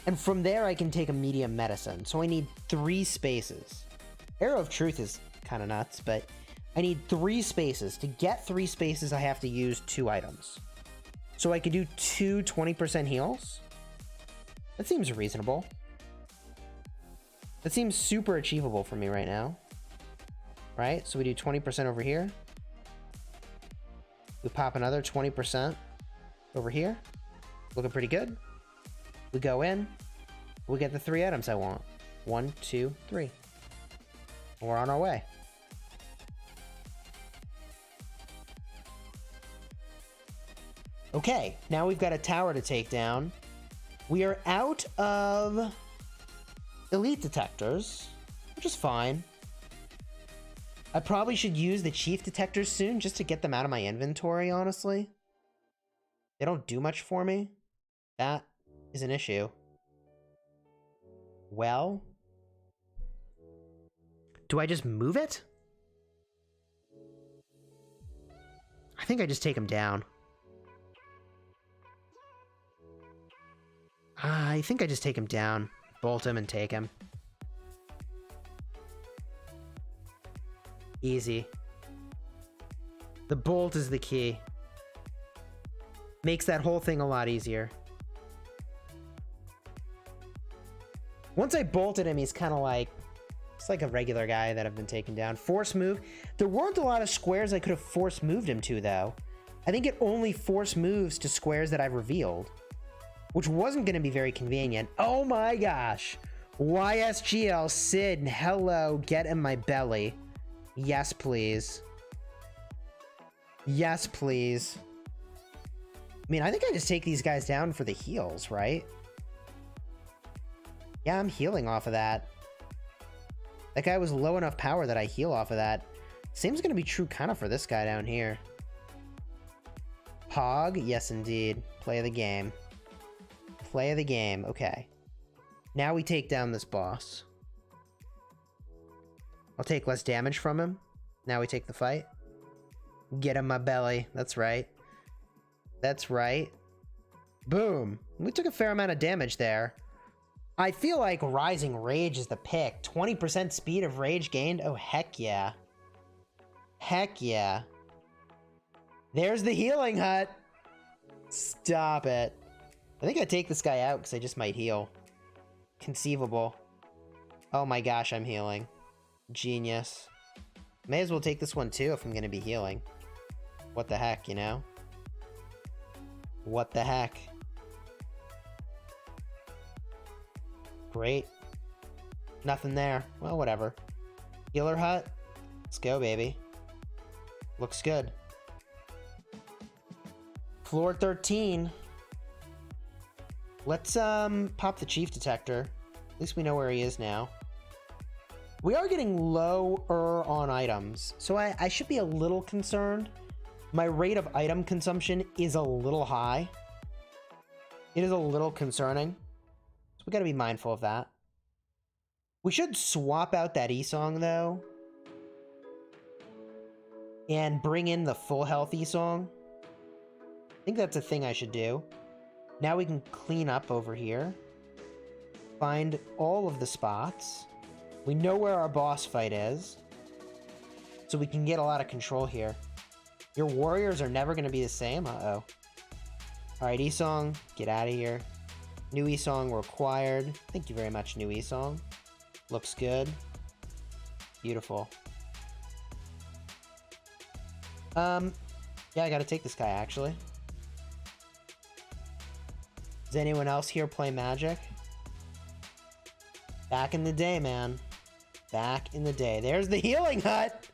Speaker 1: And from there, I can take a medium medicine. So I need 3 spaces. Arrow of Truth is kind of nuts, but I need 3 spaces. To get 3 spaces, I have to use 2 items. So I could do 2 20% heals. That seems reasonable. That seems super achievable for me right now. Right? So we do 20% over here. We pop another 20% over here. Looking pretty good. We go in. We get the 3 items I want. 1, 2, 3. We're on our way. Okay, now we've got a tower to take down. We are out of elite detectors, which is fine. I probably should use the chief detectors soon just to get them out of my inventory, honestly. They don't do much for me. That is an issue. Well, do I just move it? I think I just take him down. I think I just take him down, bolt him, and take him. Easy. The bolt is the key. Makes that whole thing a lot easier. Once I bolted him, he's kind of like... It's like a regular guy that I've been taking down. Force move. There weren't a lot of squares I could have force moved him to, though. I think it only force moves to squares that I've revealed, which wasn't going to be very convenient. Oh my gosh. YSGL Sid, hello, get in my belly. Yes, please. Yes, please. I mean, I think I just take these guys down for the heals, right? Yeah, I'm healing off of that. That guy was low enough power that I heal off of that. Seems going to be true kind of for this guy down here. Hog? Yes, indeed. Play of the game. Play of the game. Okay. Now we take down this boss. I'll take less damage from him. Now we take the fight. Get in my belly. That's right. That's right. Boom. We took a fair amount of damage there. I feel like Rising Rage is the pick. 20% speed of rage gained. Oh, heck yeah. Heck yeah. There's the healing hut. Stop it. I think I take this guy out because I just might heal. Conceivable. Oh my gosh, I'm healing. Genius. May as well take this one too if I'm going to be healing. What the heck, you know? What the heck? Great. Nothing there. Well, whatever. Healer hut. Let's go, baby. Looks good. Floor 13. Let's pop the chief detector. At least we know where he is now. We are getting lower on items, so I should be a little concerned. My rate of item consumption is a little high. It is a little concerning, so we gotta be mindful of that. We should swap out that E-Song, though, and bring in the full health E-Song. I think that's a thing I should do. Now we can clean up over here. Find all of the spots. We know where our boss fight is, so we can get a lot of control here. Your warriors are never going to be the same. Uh-oh. Alright, E-Song, get out of here. New E-Song required. Thank you very much, new E-Song. Looks good. Beautiful. Yeah, I gotta take this guy, actually. Does anyone else here play Magic? Back in the day, man. Back in the day. There's the healing hut!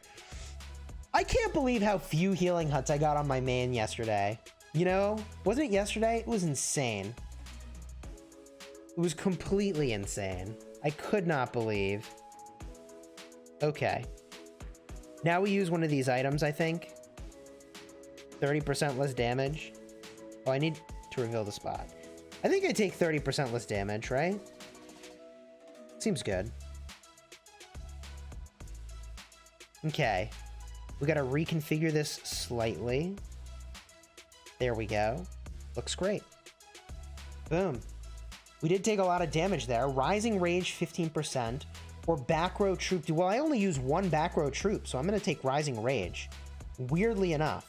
Speaker 1: I can't believe how few healing huts I got on my main yesterday. You know? Wasn't it yesterday? It was insane. It was completely insane. I could not believe. Okay. Now we use one of these items, I think. 30% less damage. Oh, I need to reveal the spot. I think I take 30% less damage, right? Seems good. Okay. We gotta reconfigure this slightly. There we go. Looks great. Boom. We did take a lot of damage there. Rising Rage 15%. Or back row troop. Well, I only use one back row troop, so I'm gonna take Rising Rage. Weirdly enough.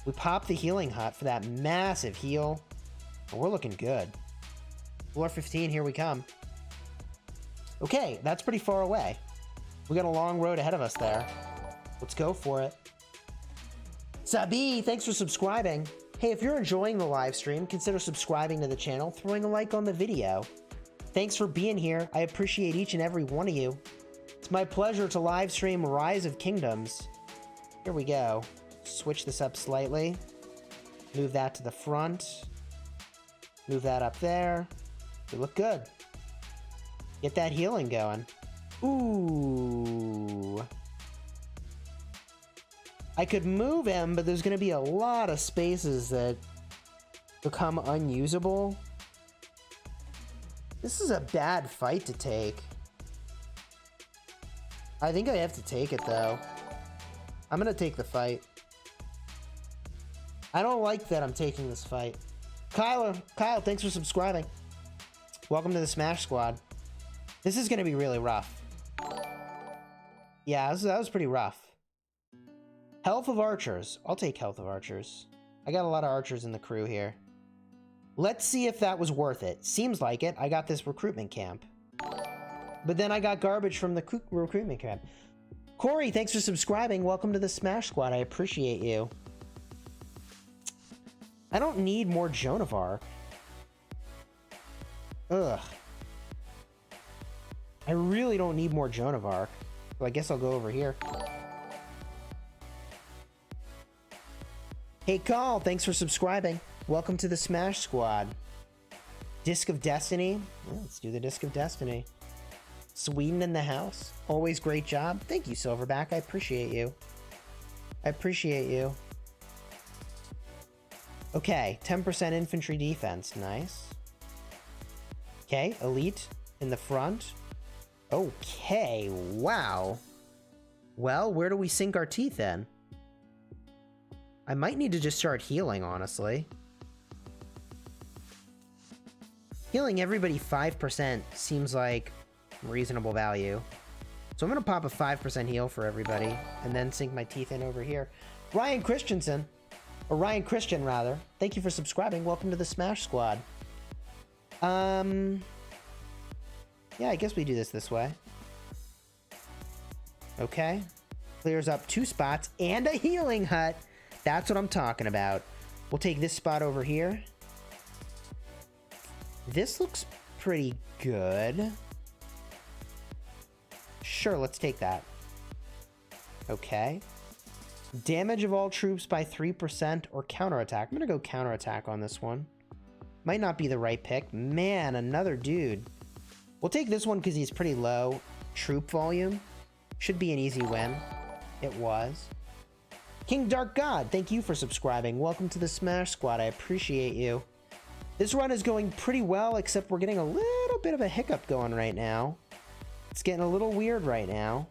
Speaker 1: We pop the healing hut for that massive heal. And we're looking good. Floor 15, here we come. Okay, that's pretty far away. We got a long road ahead of us there. Let's go for it. Sabi, thanks for subscribing. Hey, if you're enjoying the live stream, consider subscribing to the channel, throwing a like on the video. Thanks for being here. I appreciate each and every one of you. It's my pleasure to live stream Rise of Kingdoms. Here we go. Switch this up slightly. Move that to the front. Move that up there. We look good. Get that healing going. Ooh. I could move him, but there's going to be a lot of spaces that become unusable. This is a bad fight to take. I think I have to take it, though. I'm going to take the fight. I don't like that I'm taking this fight. Kyle, thanks for subscribing. Welcome to the Smash Squad. This is going to be really rough. Yeah, that was pretty rough. Health of archers. I'll take health of archers. I got a lot of archers in the crew here. Let's see if that was worth it. Seems like it. I got this recruitment camp. But then I got garbage from the recruitment camp. Corey, thanks for subscribing. Welcome to the Smash Squad. I appreciate you. I don't need more Joan of Arc. Ugh. I really don't need more Joan of Arc. So I guess I'll go over here. Hey, Carl, thanks for subscribing. Welcome to the Smash Squad. Disc of Destiny. Yeah, let's do the Disc of Destiny. Sweden in the house. Always great job. Thank you, Silverback. I appreciate you. I appreciate you. Okay, 10% infantry defense. Nice. Okay, elite in the front. Okay, wow. Well, where do we sink our teeth in? I might need to just start healing, honestly. Healing everybody 5% seems like reasonable value. So I'm going to pop a 5% heal for everybody and then sink my teeth in over here. Ryan Christian, rather. Thank you for subscribing. Welcome to the Smash Squad. Yeah, I guess we do this way. Okay. Clears up 2 spots and a healing hut. That's what I'm talking about. We'll take this spot over here. This looks pretty good. Sure, let's take that. Okay. Damage of all troops by 3% or counterattack. I'm gonna go counterattack on this one. Might not be the right pick. Man, another dude. We'll take this one because he's pretty low troop volume. Should be an easy win. It was. King Dark God, thank you for subscribing. Welcome to the Smash Squad. I appreciate you. This run is going pretty well, except we're getting a little bit of a hiccup going right now. It's getting a little weird right now.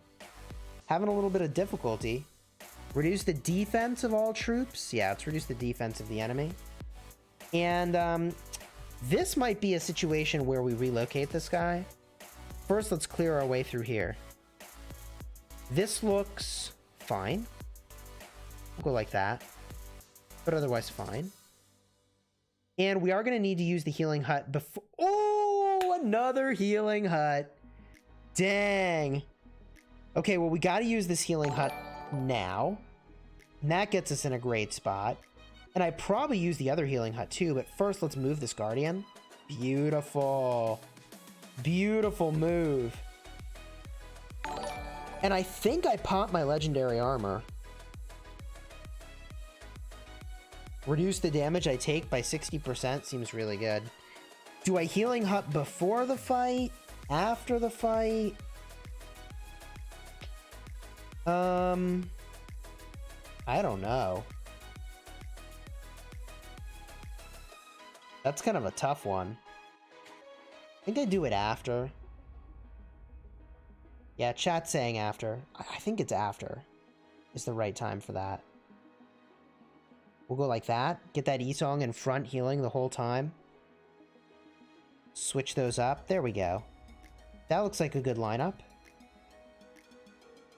Speaker 1: Having a little bit of difficulty. Reduce the defense of all troops. Yeah, let's reduce the defense of the enemy. And this might be a situation where we relocate this guy. First, let's clear our way through here. This looks fine. We'll go like that. But otherwise fine. And we are going to need to use the healing hut before... Oh, another healing hut. Dang. Okay, well, we got to use this healing hut now. And that gets us in a great spot. And I probably use the other healing hut too, but first let's move this guardian. Beautiful. Beautiful move. And I think I popped my legendary armor. Reduce the damage I take by 60%. Seems really good. Do I healing hut before the fight? After the fight? I don't know. That's kind of a tough one. I think I do it after. Yeah, chat's saying after. I think it's after is the right time for that. We'll go like that. Get that E-Song in front healing the whole time. Switch those up. There we go. That looks like a good lineup.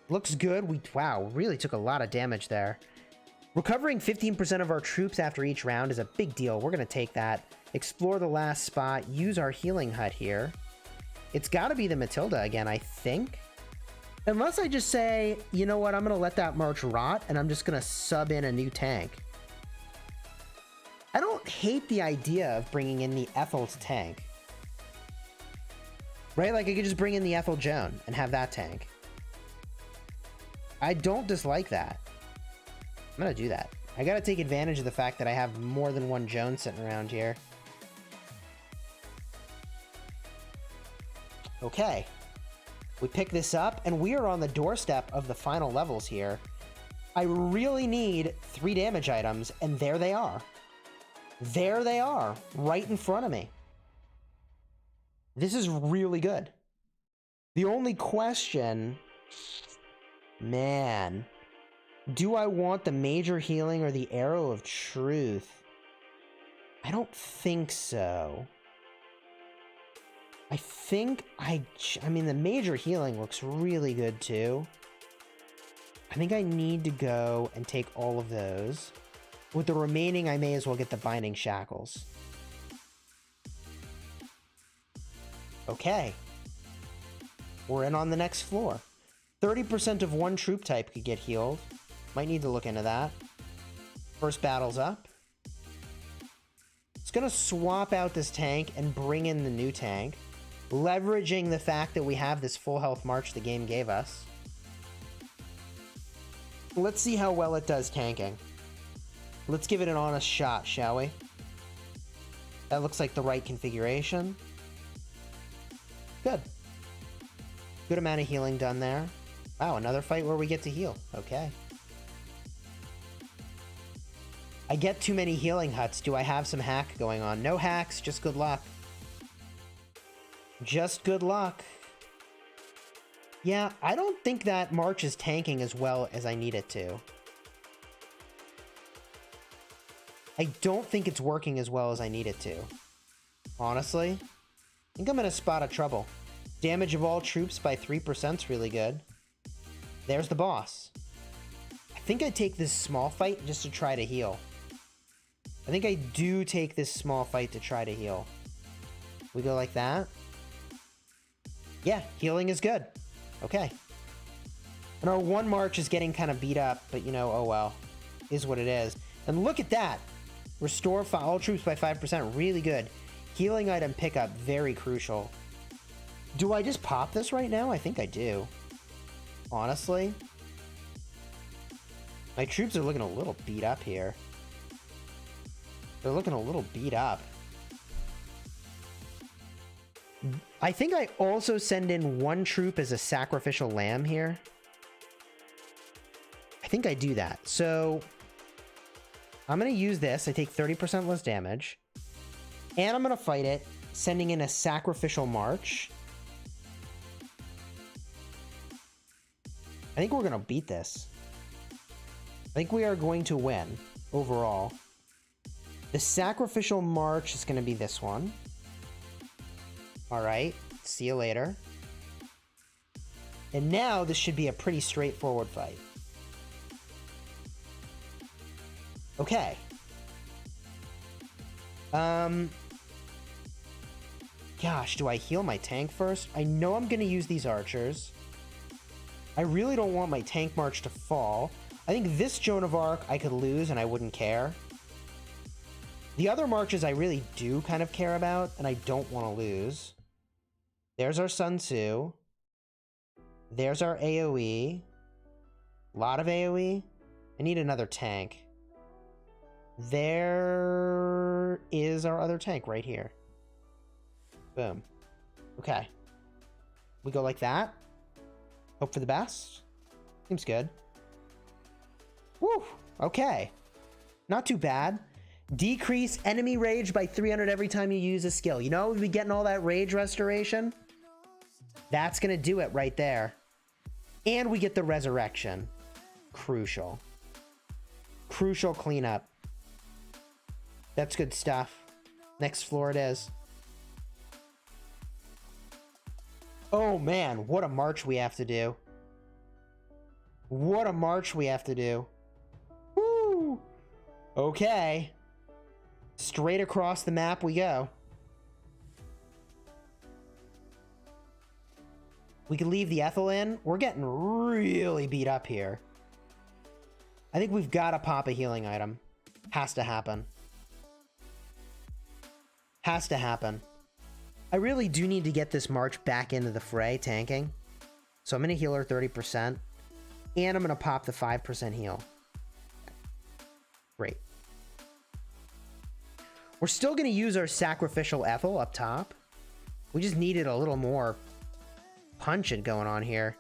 Speaker 1: Looks good. Wow, really took a lot of damage there. Recovering 15% of our troops after each round is a big deal. We're going to take that. Explore the last spot. Use our healing hut here. It's got to be the Matilda again, I think. Unless I just say, you know what, I'm going to let that march rot, and I'm just going to sub in a new tank. I don't hate the idea of bringing in the Ethel's tank. Right? Like, I could just bring in the Ethel Joan and have that tank. I don't dislike that. I'm gonna do that. I gotta take advantage of the fact that I have more than one Joan sitting around here. Okay. We pick this up, and we are on the doorstep of the final levels here. I really need 3 damage items, and there they are. There they are, right in front of me. This is really good. The only question... Man... Do I want the major healing or the arrow of truth? I don't think so. I mean, the major healing looks really good too. I think I need to go and take all of those. With the remaining, I may as well get the binding shackles. Okay. We're in on the next floor. 30% of one troop type could get healed. Might need to look into that. First battle's up. It's gonna swap out this tank and bring in the new tank, leveraging the fact that we have this full health march the game gave us. Let's see how well it does tanking. Let's give it an honest shot, shall we? That looks like the right configuration. Good. Good amount of healing done there. Wow, another fight where we get to heal. Okay. I get too many healing huts. Do I have some hack going on? No hacks, just good luck. Just good luck. Yeah, I don't think that march is tanking as well as I need it to. I don't think it's working as well as I need it to. Honestly, I think I'm gonna spot a trouble. Damage of all troops by 3% is really good. There's the boss. I think I take this small fight just to try to heal. I think I do take this small fight to try to heal. We go like that. Yeah, healing is good. Okay. And our one march is getting kind of beat up, but you know, oh well. Is what it is. And look at that. Restore all troops by 5%. Really good. Healing item pickup. Very crucial. Do I just pop this right now? I think I do. honestly. My troops are looking a little beat up here. They're looking a little beat up. I think I also send in one troop as a sacrificial lamb here. I think I do that. So I'm going to use this. I take 30% less damage. And I'm going to fight it, sending in a sacrificial march. I think we're going to beat this. I think we are going to win overall. The sacrificial march is going to be this one. All right. See you later. And now this should be a pretty straightforward fight. Okay. Gosh, do I heal my tank first? I know I'm going to use these archers. I really don't want my tank march to fall. I think this Joan of Arc I could lose and I wouldn't care. The other marches I really do kind of care about, and I don't want to lose. There's our Sun Tzu. There's our AoE. A lot of AoE. I need another tank. There is our other tank right here. Boom. Okay. We go like that. Hope for the best. Seems good. Woo! Okay. Not too bad. Decrease enemy rage by 300 every time you use a skill. You know, we'll be getting all that rage restoration. That's going to do it right there. And we get the resurrection. Crucial. Crucial cleanup. That's good stuff. Next floor it is. Oh man, what a march we have to do. What a march we have to do. Woo! Okay. Straight across the map we go. We can leave the Ethel in. We're getting really beat up here. I think we've got to pop a healing item. Has to happen. Has to happen. I really do need to get this march back into the fray, tanking. So I'm going to heal her 30%. And I'm going to pop the 5% heal. Great. We're still going to use our sacrificial Ethel up top. We just needed a little more punching going on here.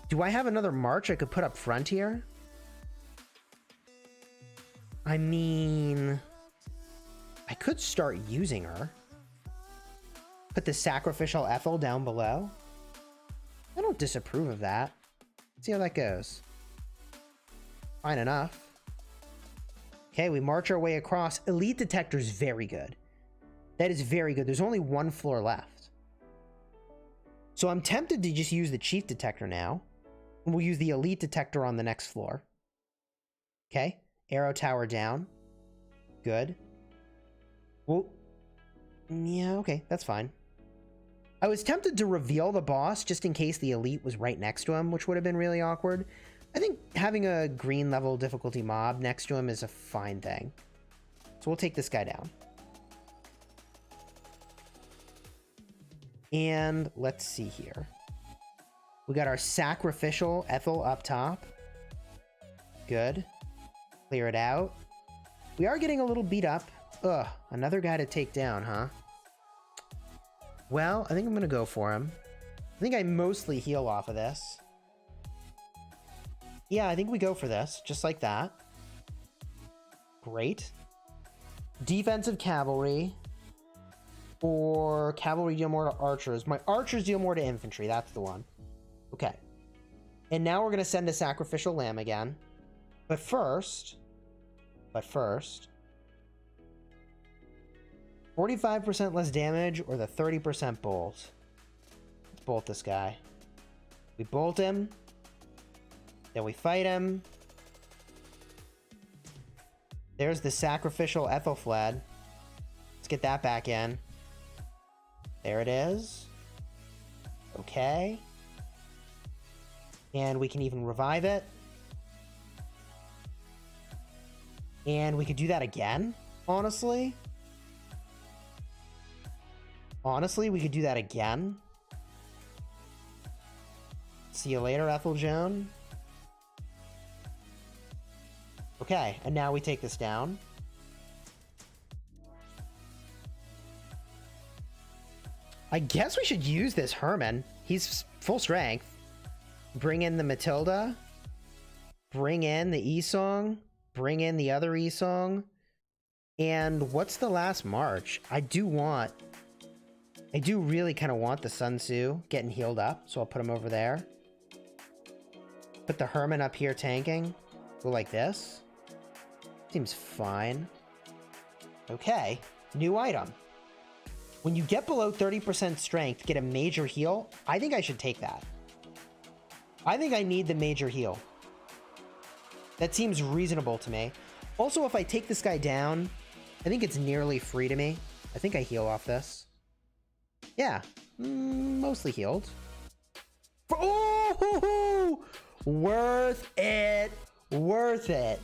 Speaker 1: Do I have another march I could put up front here? I mean, I could start using her. Put the sacrificial Ethel down below. I don't disapprove of that. Let's see how that goes. Fine enough. Okay, we march our way across. Elite Detector is very good. That is very good. There's only one floor left. So I'm tempted to just use the Chief Detector now. And we'll use the Elite Detector on the next floor. Okay, Arrow Tower down. Good. Well, yeah, okay, that's fine. I was tempted to reveal the boss just in case the Elite was right next to him, which would have been really awkward. I think having a green level difficulty mob next to him is a fine thing. So we'll take this guy down. And let's see here. We got our sacrificial Ethel up top. Good. Clear it out. We are getting a little beat up. Ugh, another guy to take down, huh? Well, I think I'm going to go for him. I think I mostly heal off of this. Yeah, I think we go for this, just like that. Great. Defensive cavalry. Or cavalry deal more to archers. My archers deal more to infantry, that's the one. Okay. And now we're going to send a sacrificial lamb again. But first, 45% less damage or the 30% bolt. Let's bolt this guy. We bolt him. Then we fight him. There's the sacrificial Ethelfled. Let's get that back in. There it is. Okay. And we can even revive it. And we could do that again, honestly. Honestly, we could do that again. See you later, Ethel Joan. Okay, and now we take this down. I guess we should use this Herman. He's full strength. Bring in the Matilda. Bring in the E-Song. Bring in the other E-Song. And what's the last march? I do really kind of want the Sun Tzu getting healed up, so I'll put him over there. Put the Herman up here tanking. Go like this. Seems fine. Okay, new item. When you get below 30% strength, get a major heal. I think I should take that. I think I need the major heal. That seems reasonable to me. Also, if I take this guy down, I think it's nearly free to me. I think I heal off this. Yeah, mostly healed. Oh, worth it. Worth it.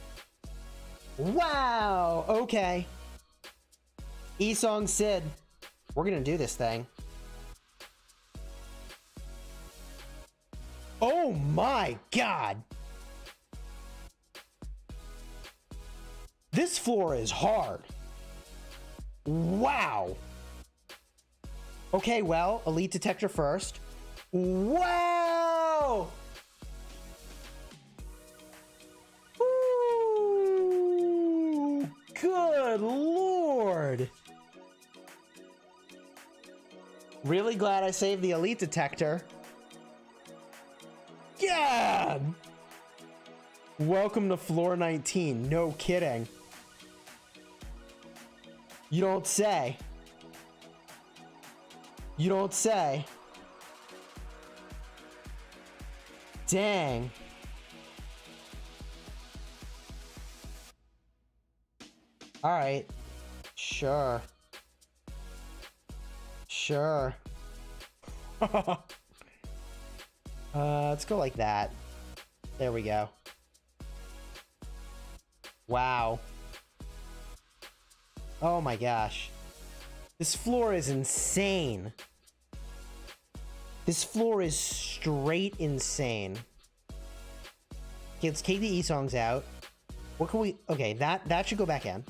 Speaker 1: Wow. Okay. E-Song Sid. We're gonna do this thing. Oh my god. This floor is hard. Wow. Okay, well, Elite Detector first. Wow! Ooh, good lord. Really glad I saved the Elite Detector. Yeah! Welcome to floor 19. No kidding. You don't say. You don't say. Dang. All right. Sure. Sure. Let's go like that. There we go. Wow. Oh my gosh. This floor is insane. This floor is straight insane. Okay, let's take the E-Songs out. What can we... Okay, that should go back in.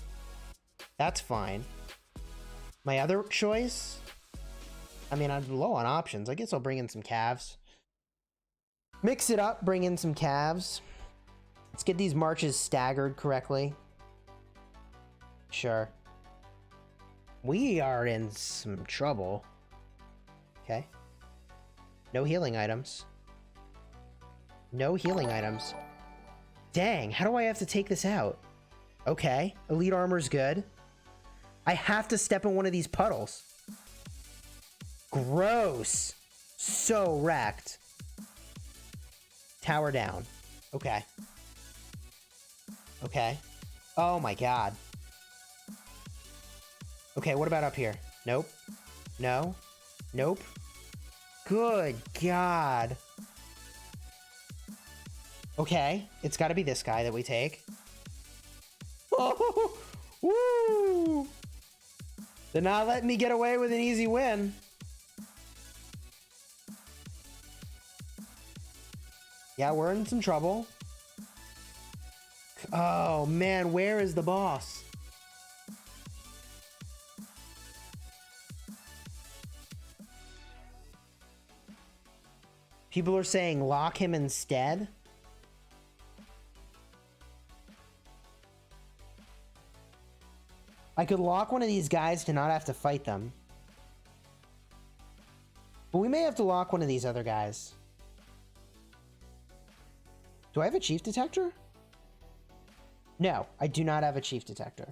Speaker 1: That's fine. My other choice? I mean, I'm low on options. I guess I'll bring in some calves. Mix it up, bring in some calves. Let's get these marches staggered correctly. Sure. We are in some trouble. Okay. No healing items. No healing items. Dang, how do I have to take this out? Okay, elite armor's good. I have to step in one of these puddles. Gross. So wrecked. Tower down. Okay. Okay. Oh my god. Okay, what about up here? Nope. No. Nope. Good god. Okay, it's got to be this guy that we take. Oh, woo! They're not letting me get away with an easy win. Yeah, we're in some trouble. Oh man, where is the boss? People are saying lock him instead. I could lock one of these guys to not have to fight them. But we may have to lock one of these other guys. Do I have a chief detector? No, I do not have a chief detector.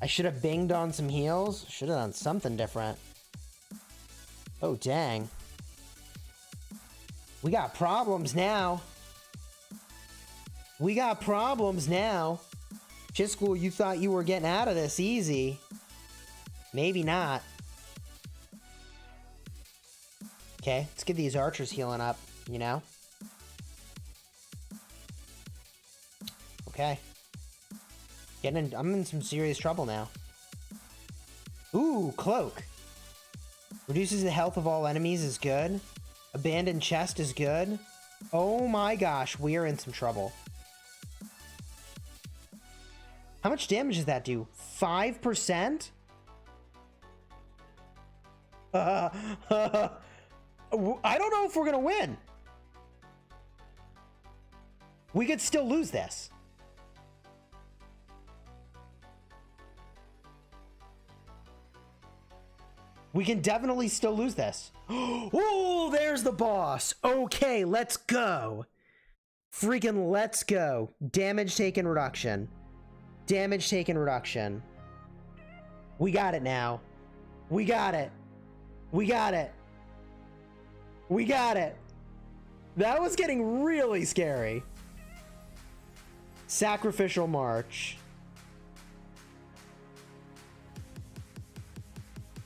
Speaker 1: I should have binged on some heals. Should have done something different. Oh, dang. We got problems now. We got problems now. Chisgule, you thought you were getting out of this easy. Maybe not. Okay, let's get these archers healing up, you know? Okay. I'm in some serious trouble now. Ooh, cloak. Reduces the health of all enemies is good. Abandoned chest is good. Oh my gosh, we are in some trouble. How much damage does that do? 5%? I don't know if we're gonna win. We could still lose this. We can definitely still lose this. Oh, there's the boss. Okay, let's go. Freaking let's go. Damage taken reduction. Damage taken reduction. We got it now. We got it. We got it. We got it. That was getting really scary. Sacrificial March.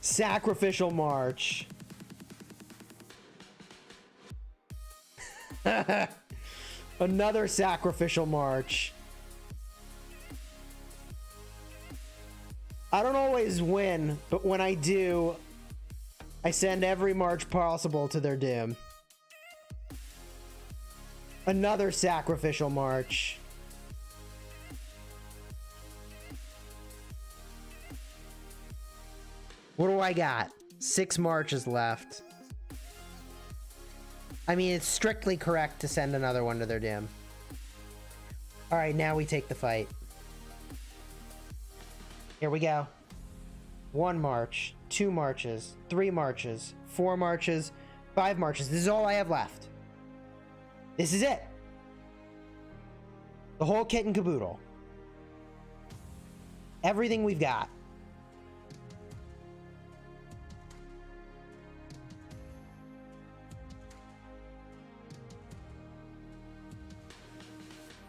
Speaker 1: Sacrificial March. Another Sacrificial March. I don't always win, but when I do, I send every march possible to their doom. Another Sacrificial March. What do I got? 6 marches left. I mean, it's strictly correct to send another one to their doom. Alright, now we take the fight. Here we go. 1 march, 2 marches, 3 marches, 4 marches, 5 marches. This is all I have left. This is it. The whole kit and caboodle. Everything we've got.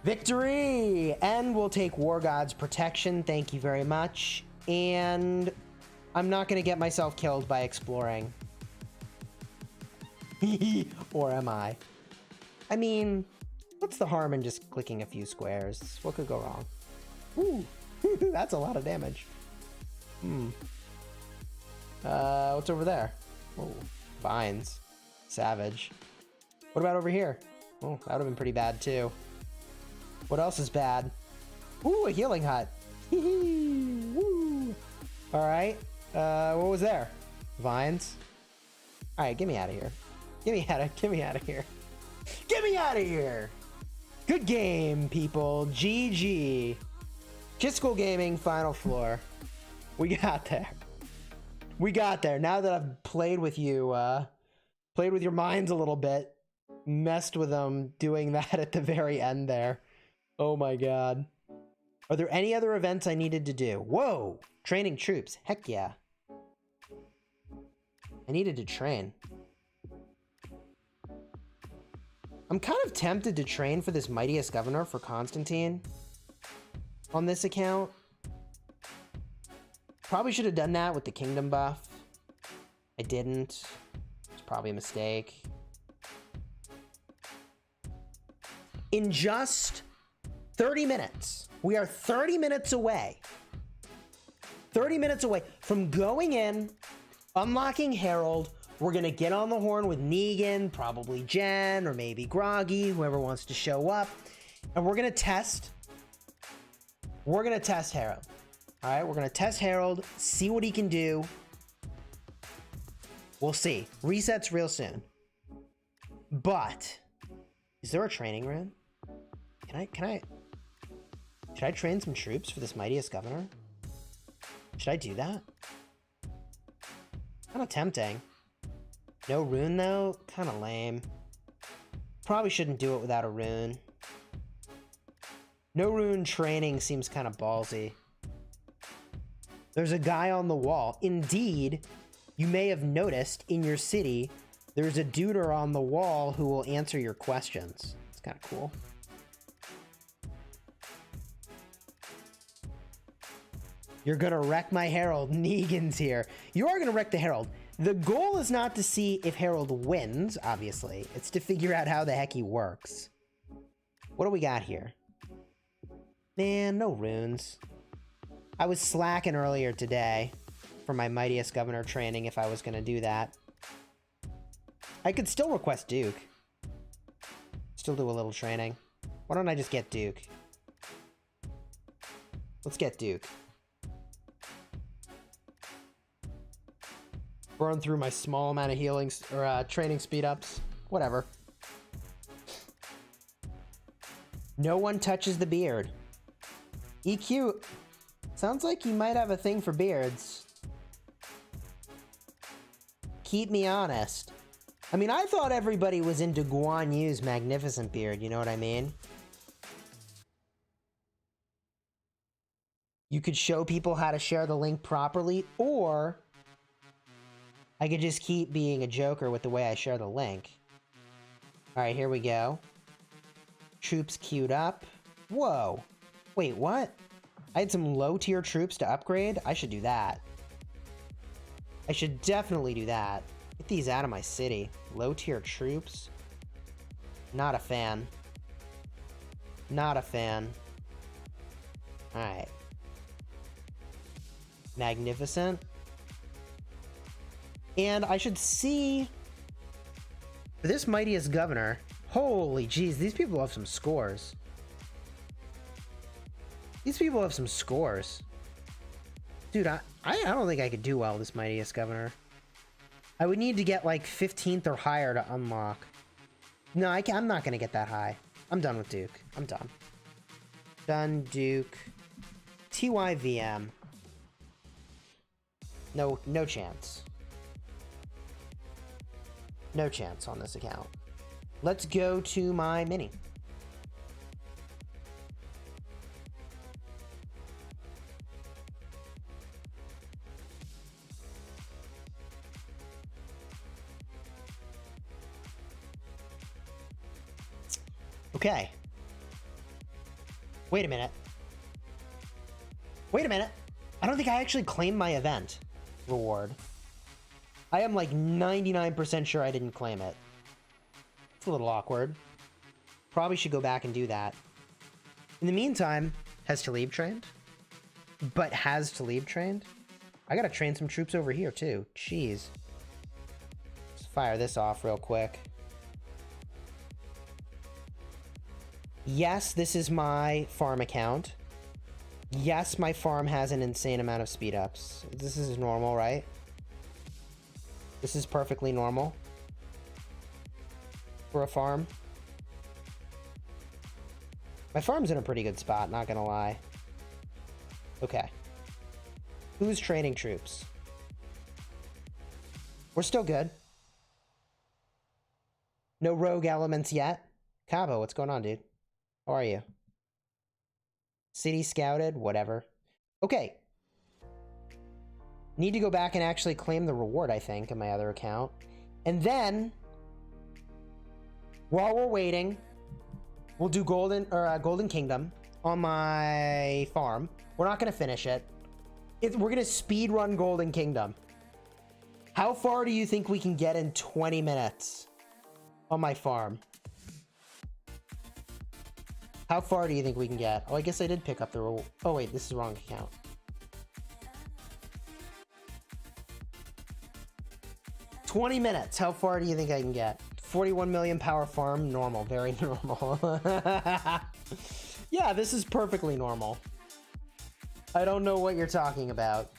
Speaker 1: Victory! And we'll take War God's protection. Thank you very much. And I'm not going to get myself killed by exploring. Or am I? I mean, what's the harm in just clicking a few squares? What could go wrong? Ooh, that's a lot of damage. What's over there? Oh, vines. Savage. What about over here? Oh, that would have been pretty bad too. What else is bad? Ooh, a healing hut. Woo. All right. What was there? Vines. All right, get me out of here. Get me out of here. Get me out of here. Good game, people. GG. Chisgule Gaming, final floor. We got there. We got there. Now that I've played with you, played with your minds a little bit, messed with them, doing that at the very end there. Oh my god. Are there any other events I needed to do? Whoa! Training troops. Heck yeah. I needed to train. I'm kind of tempted to train for this Mightiest Governor for Constantine on this account. Probably should have done that with the kingdom buff. I didn't. It's probably a mistake. In just 30 minutes. We are 30 minutes away. 30 minutes away from going in, unlocking Harald. We're going to get on the horn with Negan, probably Jen, or maybe Groggy, whoever wants to show up. And we're going to test. We're going to test Harald. All right, we're going to test Harald, see what he can do. We'll see. Resets real soon. But is there a training rune? Should I train some troops for this Mightiest Governor? Should I do that? Kind of tempting. No rune though? Kind of lame. Probably shouldn't do it without a rune. No rune training seems kind of ballsy. There's a guy on the wall. Indeed, you may have noticed in your city, there's a duder on the wall who will answer your questions. It's kind of cool. You're gonna wreck my Harald. Negan's here. You are gonna wreck the Harald. The goal is not to see if Harald wins, obviously. It's to figure out how the heck he works. What do we got here? Man, no runes. I was slacking earlier today. for my Mightiest Governor training if I was going to do that. I could still request Duke. Still do a little training. Why don't I just get Duke? Let's get Duke. Burn through my small amount of healing or training speed ups. Whatever. No one touches the beard. EQ. Sounds like you might have a thing for beards. Keep me honest. I mean, I thought everybody was into Guan Yu's magnificent beard, you know what I mean? You could show people how to share the link properly, or I could just keep being a joker with the way I share the link. Alright, here we go. Troops queued up. Whoa. Wait, what? I had some low-tier troops to upgrade? I should do that. I should definitely do that. Get these out of my city. Low-tier troops? Not a fan. Not a fan. Alright. Magnificent. And I should see... For this Mightiest Governor... Holy jeez, these people have some scores. These people have some scores. Dude, I don't think I could do well this Mightiest Governor. I would need to get like 15th or higher to unlock. No, I'm not going to get that high. I'm done with Duke. I'm done. Done, Duke. TYVM. No chance. No chance on this account. Let's go to my mini. Okay. Wait a minute. Wait a minute. I don't think I actually claimed my event reward. I am like 99% sure I didn't claim it. It's a little awkward. Probably should go back and do that. In the meantime, has Talib trained? But has Talib trained? I gotta train some troops over here too. Jeez. Let's fire this off real quick. Yes, this is my farm account. Yes, my farm has an insane amount of speed ups. This is normal, right? This is perfectly normal for a farm. My farm's in a pretty good spot, not gonna lie. Okay. Who's training troops? We're still good. No rogue elements yet. Cabo, what's going on, dude? How are you? City scouted, whatever. Okay. Need to go back and actually claim the reward, I think, in my other account. And then, while we're waiting, we'll do Golden Kingdom on my farm. We're not going to finish it. We're going to speed run Golden Kingdom. How far do you think we can get in 20 minutes on my farm? How far do you think we can get? Oh, I guess I did pick up the reward. Oh, wait, this is the wrong account. $20 minutes. How far do you think I can get? 41 million power farm. Normal. Very normal. Yeah, this is perfectly normal. I don't know what you're talking about.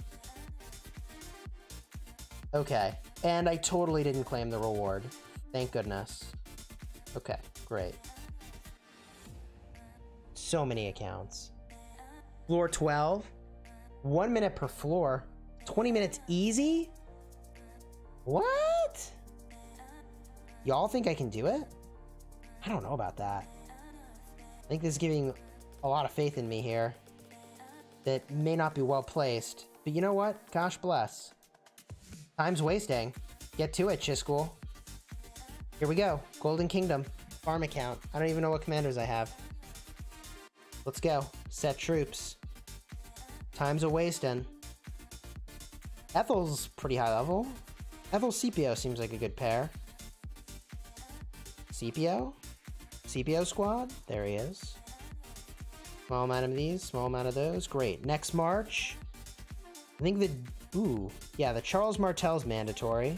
Speaker 1: Okay. And I totally didn't claim the reward. Thank goodness. Okay, great. So many accounts. Floor 12. 1 minute per floor. 20 minutes easy? What? Y'all think I can do it? I don't know about that. I think this is giving a lot of faith in me here. That may not be well placed. But you know what? Gosh bless. Time's wasting. Get to it, Chisgule. Here we go. Golden Kingdom. Farm account. I don't even know what commanders I have. Let's go. Set troops. Time's a wasting. Ethel's pretty high level. Ethel CPO seems like a good pair. CPO? CPO squad? There he is. Small amount of these, small amount of those. Great. Next march. I think the... Ooh. Yeah, the Charles Martel's mandatory.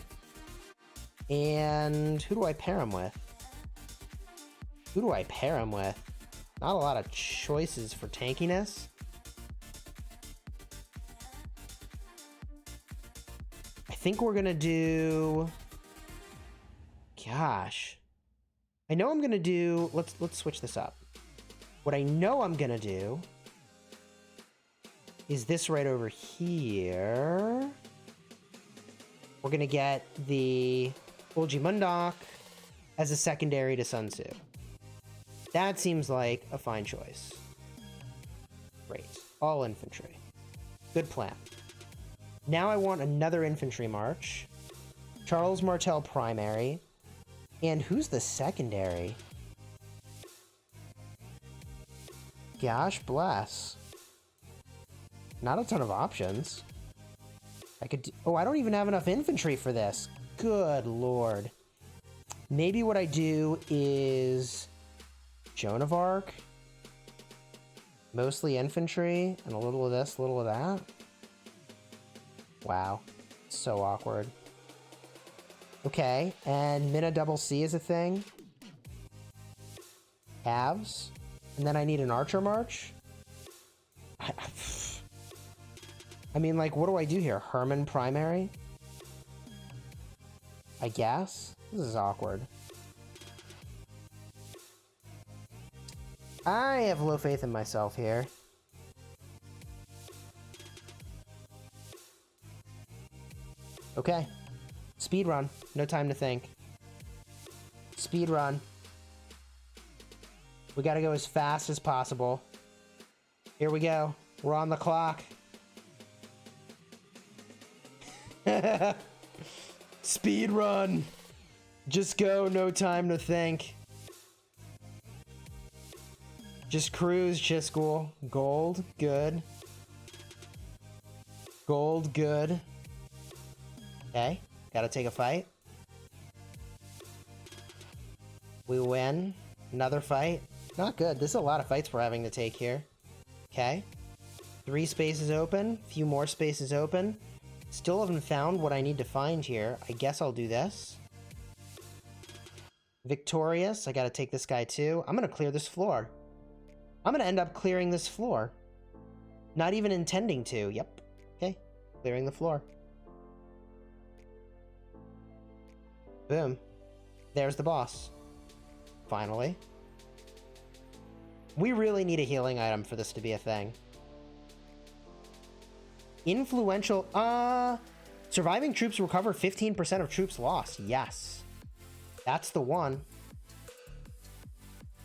Speaker 1: And who do I pair him with? Who do I pair him with? Not a lot of choices for tankiness. I think we're gonna do... Gosh. I know I'm gonna do... Let's switch this up. What I know I'm gonna do is this right over here. We're gonna get the Ulji Mundok as a secondary to Sun Tzu. That seems like a fine choice. Great. All infantry. Good plan. Now I want another infantry march. Charles Martel primary. And who's the secondary? Gosh bless. Not a ton of options. I could do... Oh, I don't even have enough infantry for this. Good lord. Maybe what I do is... Joan of Arc. Mostly infantry. And a little of this, a little of that. Wow. So awkward. Okay, and Mina double C is a thing. Halves. And then I need an archer march. I mean, like, what do I do here? Herman primary? I guess? This is awkward. I have low faith in myself here. Okay. Speed run. No time to think. Speed run. We gotta go as fast as possible. Here we go. We're on the clock. Speed run. Just go. No time to think. Just cruise, Chisgule. Gold. Good. Gold. Good. Okay. Gotta take a fight. We win. Another fight. Not good. This is a lot of fights we're having to take here. Okay. 3 spaces open. Few more spaces open. Still haven't found what I need to find here. I guess I'll do this. Victorious. I gotta take this guy too. I'm gonna clear this floor. I'm gonna end up clearing this floor. Not even intending to. Yep. Okay. Clearing the floor. Boom. There's the boss. Finally. We really need a healing item for this to be a thing. Influential... Surviving troops recover 15% of troops lost. Yes. That's the one.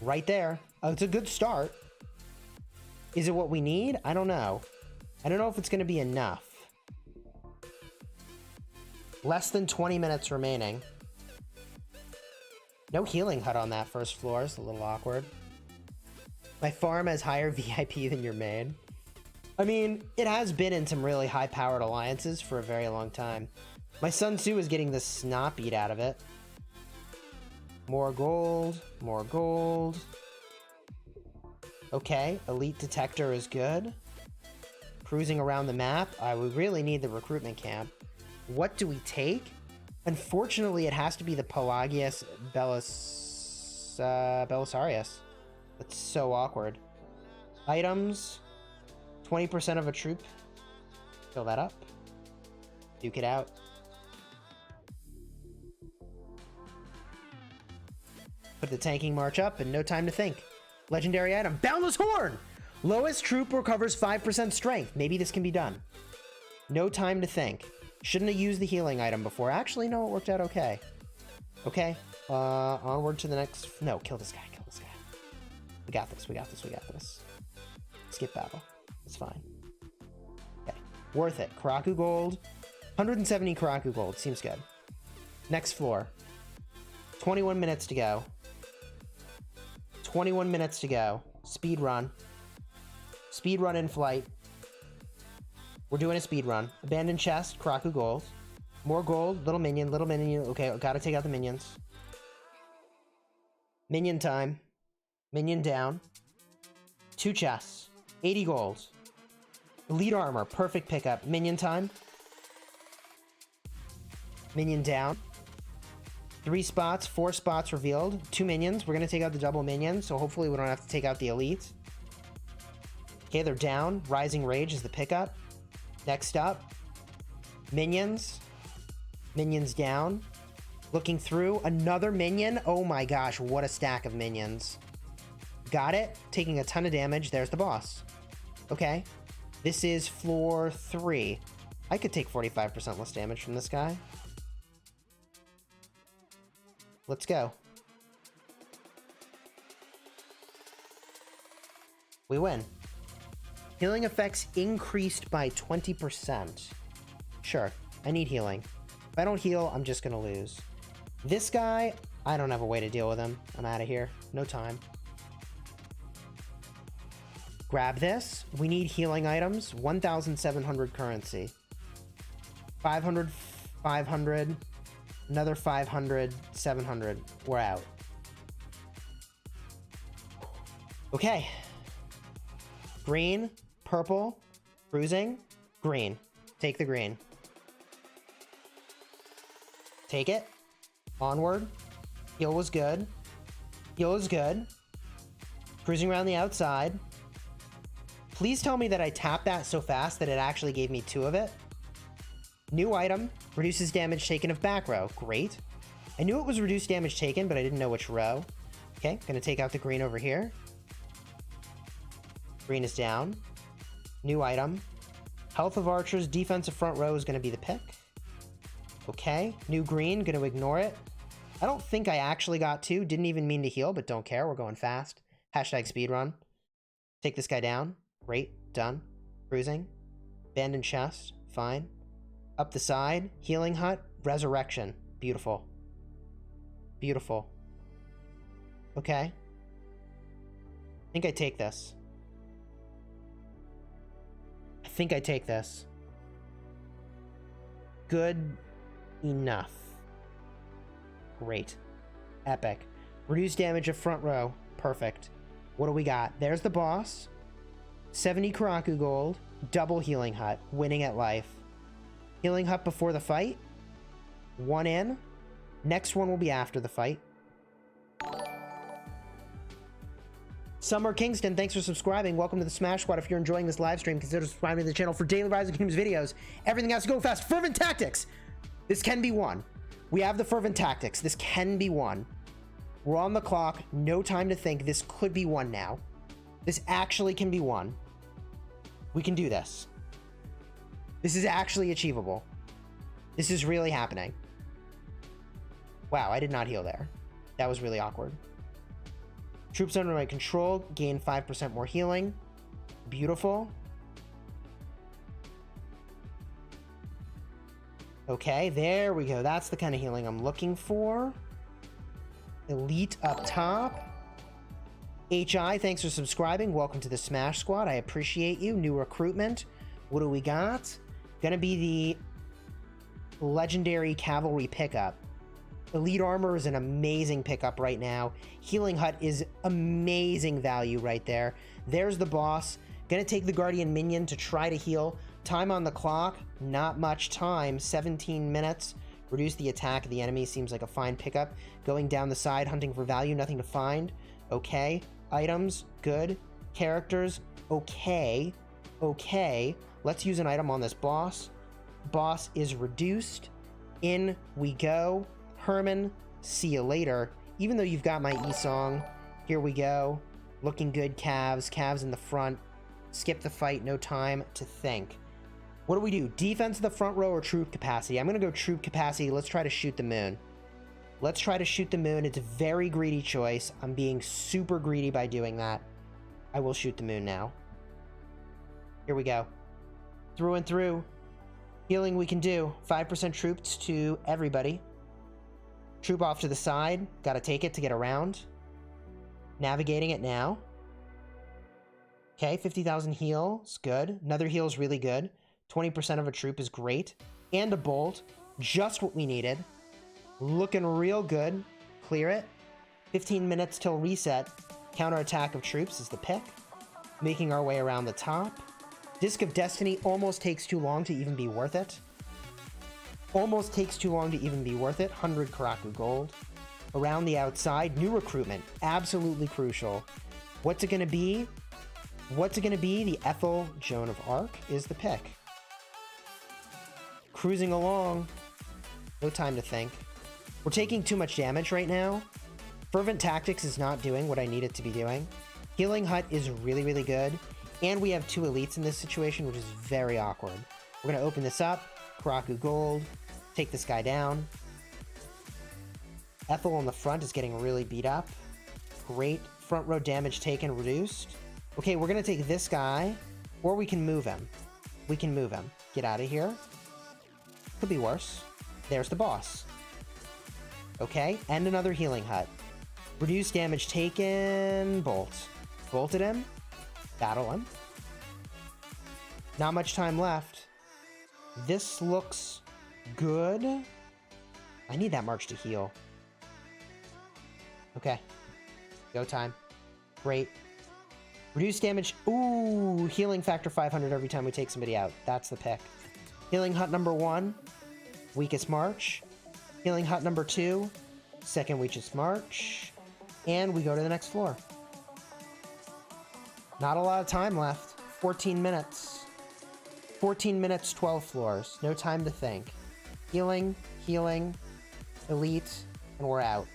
Speaker 1: Right there. It's a good start. Is it what we need? I don't know. I don't know if it's going to be enough. Less than 20 minutes remaining. No healing hut on that first floor. It's a little awkward. My farm has higher VIP than your main. I mean, it has been in some really high-powered alliances for a very long time. My Sun Tzu is getting the snot beat out of it. More gold. More gold. Okay, elite detector is good. Cruising around the map. We really need the recruitment camp. What do we take? Unfortunately, it has to be the Pelagius Belisarius. That's so awkward. Items. 20% of a troop. Fill that up. Duke it out. Put the tanking march up and no time to think. Legendary item. Boundless Horn! Lowest troop recovers 5% strength. Maybe this can be done. No time to think. Shouldn't have used the healing item before. Actually, no, it worked out okay. Okay. Onward to the next... No, kill this guy. Kill this guy. We got this. We got this. We got this. Skip battle. It's fine. Okay. Worth it. Karaku gold. 170 Karaku gold. Seems good. Next floor. 21 minutes to go. 21 minutes to go. Speed run. Speed run in flight. We're doing a speed run. Abandoned chest. Karaku gold. More gold. Little minion. Little minion. Okay, gotta take out the minions. Minion time. Minion down. 2 chests. 80 gold. Elite armor, perfect pickup. Minion time. Minion down. 3 spots, 4 spots revealed. 2 minions. We're going to take out the double minions, so hopefully we don't have to take out the elite. Okay, they're down. Rising Rage is the pickup. Next up, minions. Minions down. Looking through. Another minion. Oh my gosh, what a stack of minions. Got it. Taking a ton of damage. There's the boss. Okay. This is floor 3. I could take 45% less damage from this guy. Let's go. We win. Healing effects increased by 20%. Sure, I need healing. If I don't heal, I'm just gonna lose. This guy, I don't have a way to deal with him. I'm out of here. No time. Grab this. We need healing items. 1,700 currency. 500, 500, another 500, 700. We're out. Okay. Green, purple, cruising, green. Take the green. Take it. Onward. Heal was good. Heal was good. Cruising around the outside. Please tell me that I tapped that so fast that it actually gave me 2 of it. New item. Reduces damage taken of back row. Great. I knew it was reduced damage taken, but I didn't know which row. Okay, gonna take out the green over here. Green is down. New item. Health of archers. Defensive front row is gonna be the pick. Okay. New green. Gonna ignore it. I don't think I actually got 2. Didn't even mean to heal, but don't care. We're going fast. Hashtag speedrun. Take this guy down. Great. Done. Cruising. Abandoned chest. Fine. Up the side. Healing hut. Resurrection. Beautiful. Beautiful. Okay. I think I take this. I think I take this. Good enough. Great. Epic. Reduce damage of front row. Perfect. What do we got? There's the boss. 70 Karaku gold. Double healing hut. Winning at life. Healing hut before the fight. 1 in. Next one will be after the fight. Summer Kingston, thanks for subscribing. Welcome to the Smash Squad. If you're enjoying this live stream, consider subscribing to the channel for daily Rise of Kingdoms videos. Everything has to go fast. Fervent Tactics! This can be won. We have the Fervent Tactics. This can be won. We're on the clock. No time to think. This could be won now. This actually can be won. We can do this. This is actually achievable. This is really happening. Wow, I did not heal there. That was really awkward. Troops under my control gain 5% more healing. Beautiful. Okay, there we go. That's the kind of healing I'm looking for. Elite up top. HI, thanks for subscribing. Welcome to the Smash Squad. I appreciate you. New recruitment. What do we got? Gonna be the legendary cavalry pickup. Elite armor is an amazing pickup right now. Healing hut is amazing value right there. There's the boss. Gonna take the guardian minion to try to heal. Time on the clock, not much time. 17 minutes. Reduce the attack of the enemy seems like a fine pickup. Going down the side, hunting for value, nothing to find. Okay. Items, good. Characters, okay. Okay. Let's use an item on this boss. Boss is reduced. In we go. Herman, see you later. Even though you've got my E-song, here we go. Looking good, calves. Calves in the front. Skip the fight, no time to think. What do we do? Defense of the front row or troop capacity? I'm going to go troop capacity. Let's try to shoot the moon. Let's try to shoot the moon. It's a very greedy choice. I'm being super greedy by doing that. I will shoot the moon now. Here we go. Through and through. Healing we can do. 5% troops to everybody. Troop off to the side. Gotta take it to get around. Navigating it now. Okay, 50,000 heal is good. Another heal is really good. 20% of a troop is great. And a bolt. Just what we needed. Looking real good. Clear it. 15 minutes till reset. Counterattack of troops is the pick. Making our way around the top. Disc of Destiny almost takes too long to even be worth it. Almost takes too long to even be worth it. 100 Karaku Gold. Around the outside, new recruitment. Absolutely crucial. What's it going to be? What's it going to be? The Ethel Joan of Arc is the pick. Cruising along. No time to think. We're taking too much damage right now. Fervent Tactics is not doing what I need it to be doing. Healing Hut is really, really good. And we have 2 elites in this situation, which is very awkward. We're going to open this up. Karaku Gold. Take this guy down. Ethel on the front is getting really beat up. Great. Front row damage taken reduced. Okay, we're going to take this guy. Or we can move him. We can move him. Get out of here. Could be worse. There's the boss. Okay, and another Healing Hut. Reduce damage taken. Bolt. Bolted him. Battle him. Not much time left. This looks good. I need that march to heal. Okay. Go time. Great. Reduce damage. Ooh, healing factor 500 every time we take somebody out. That's the pick. Healing Hut number 1. Weakest march. Healing Hut number 2. Second weakest march. And we go to the next floor. Not a lot of time left. 14 minutes. 14 minutes, 12 floors. No time to think. Healing, healing, elite, and we're out.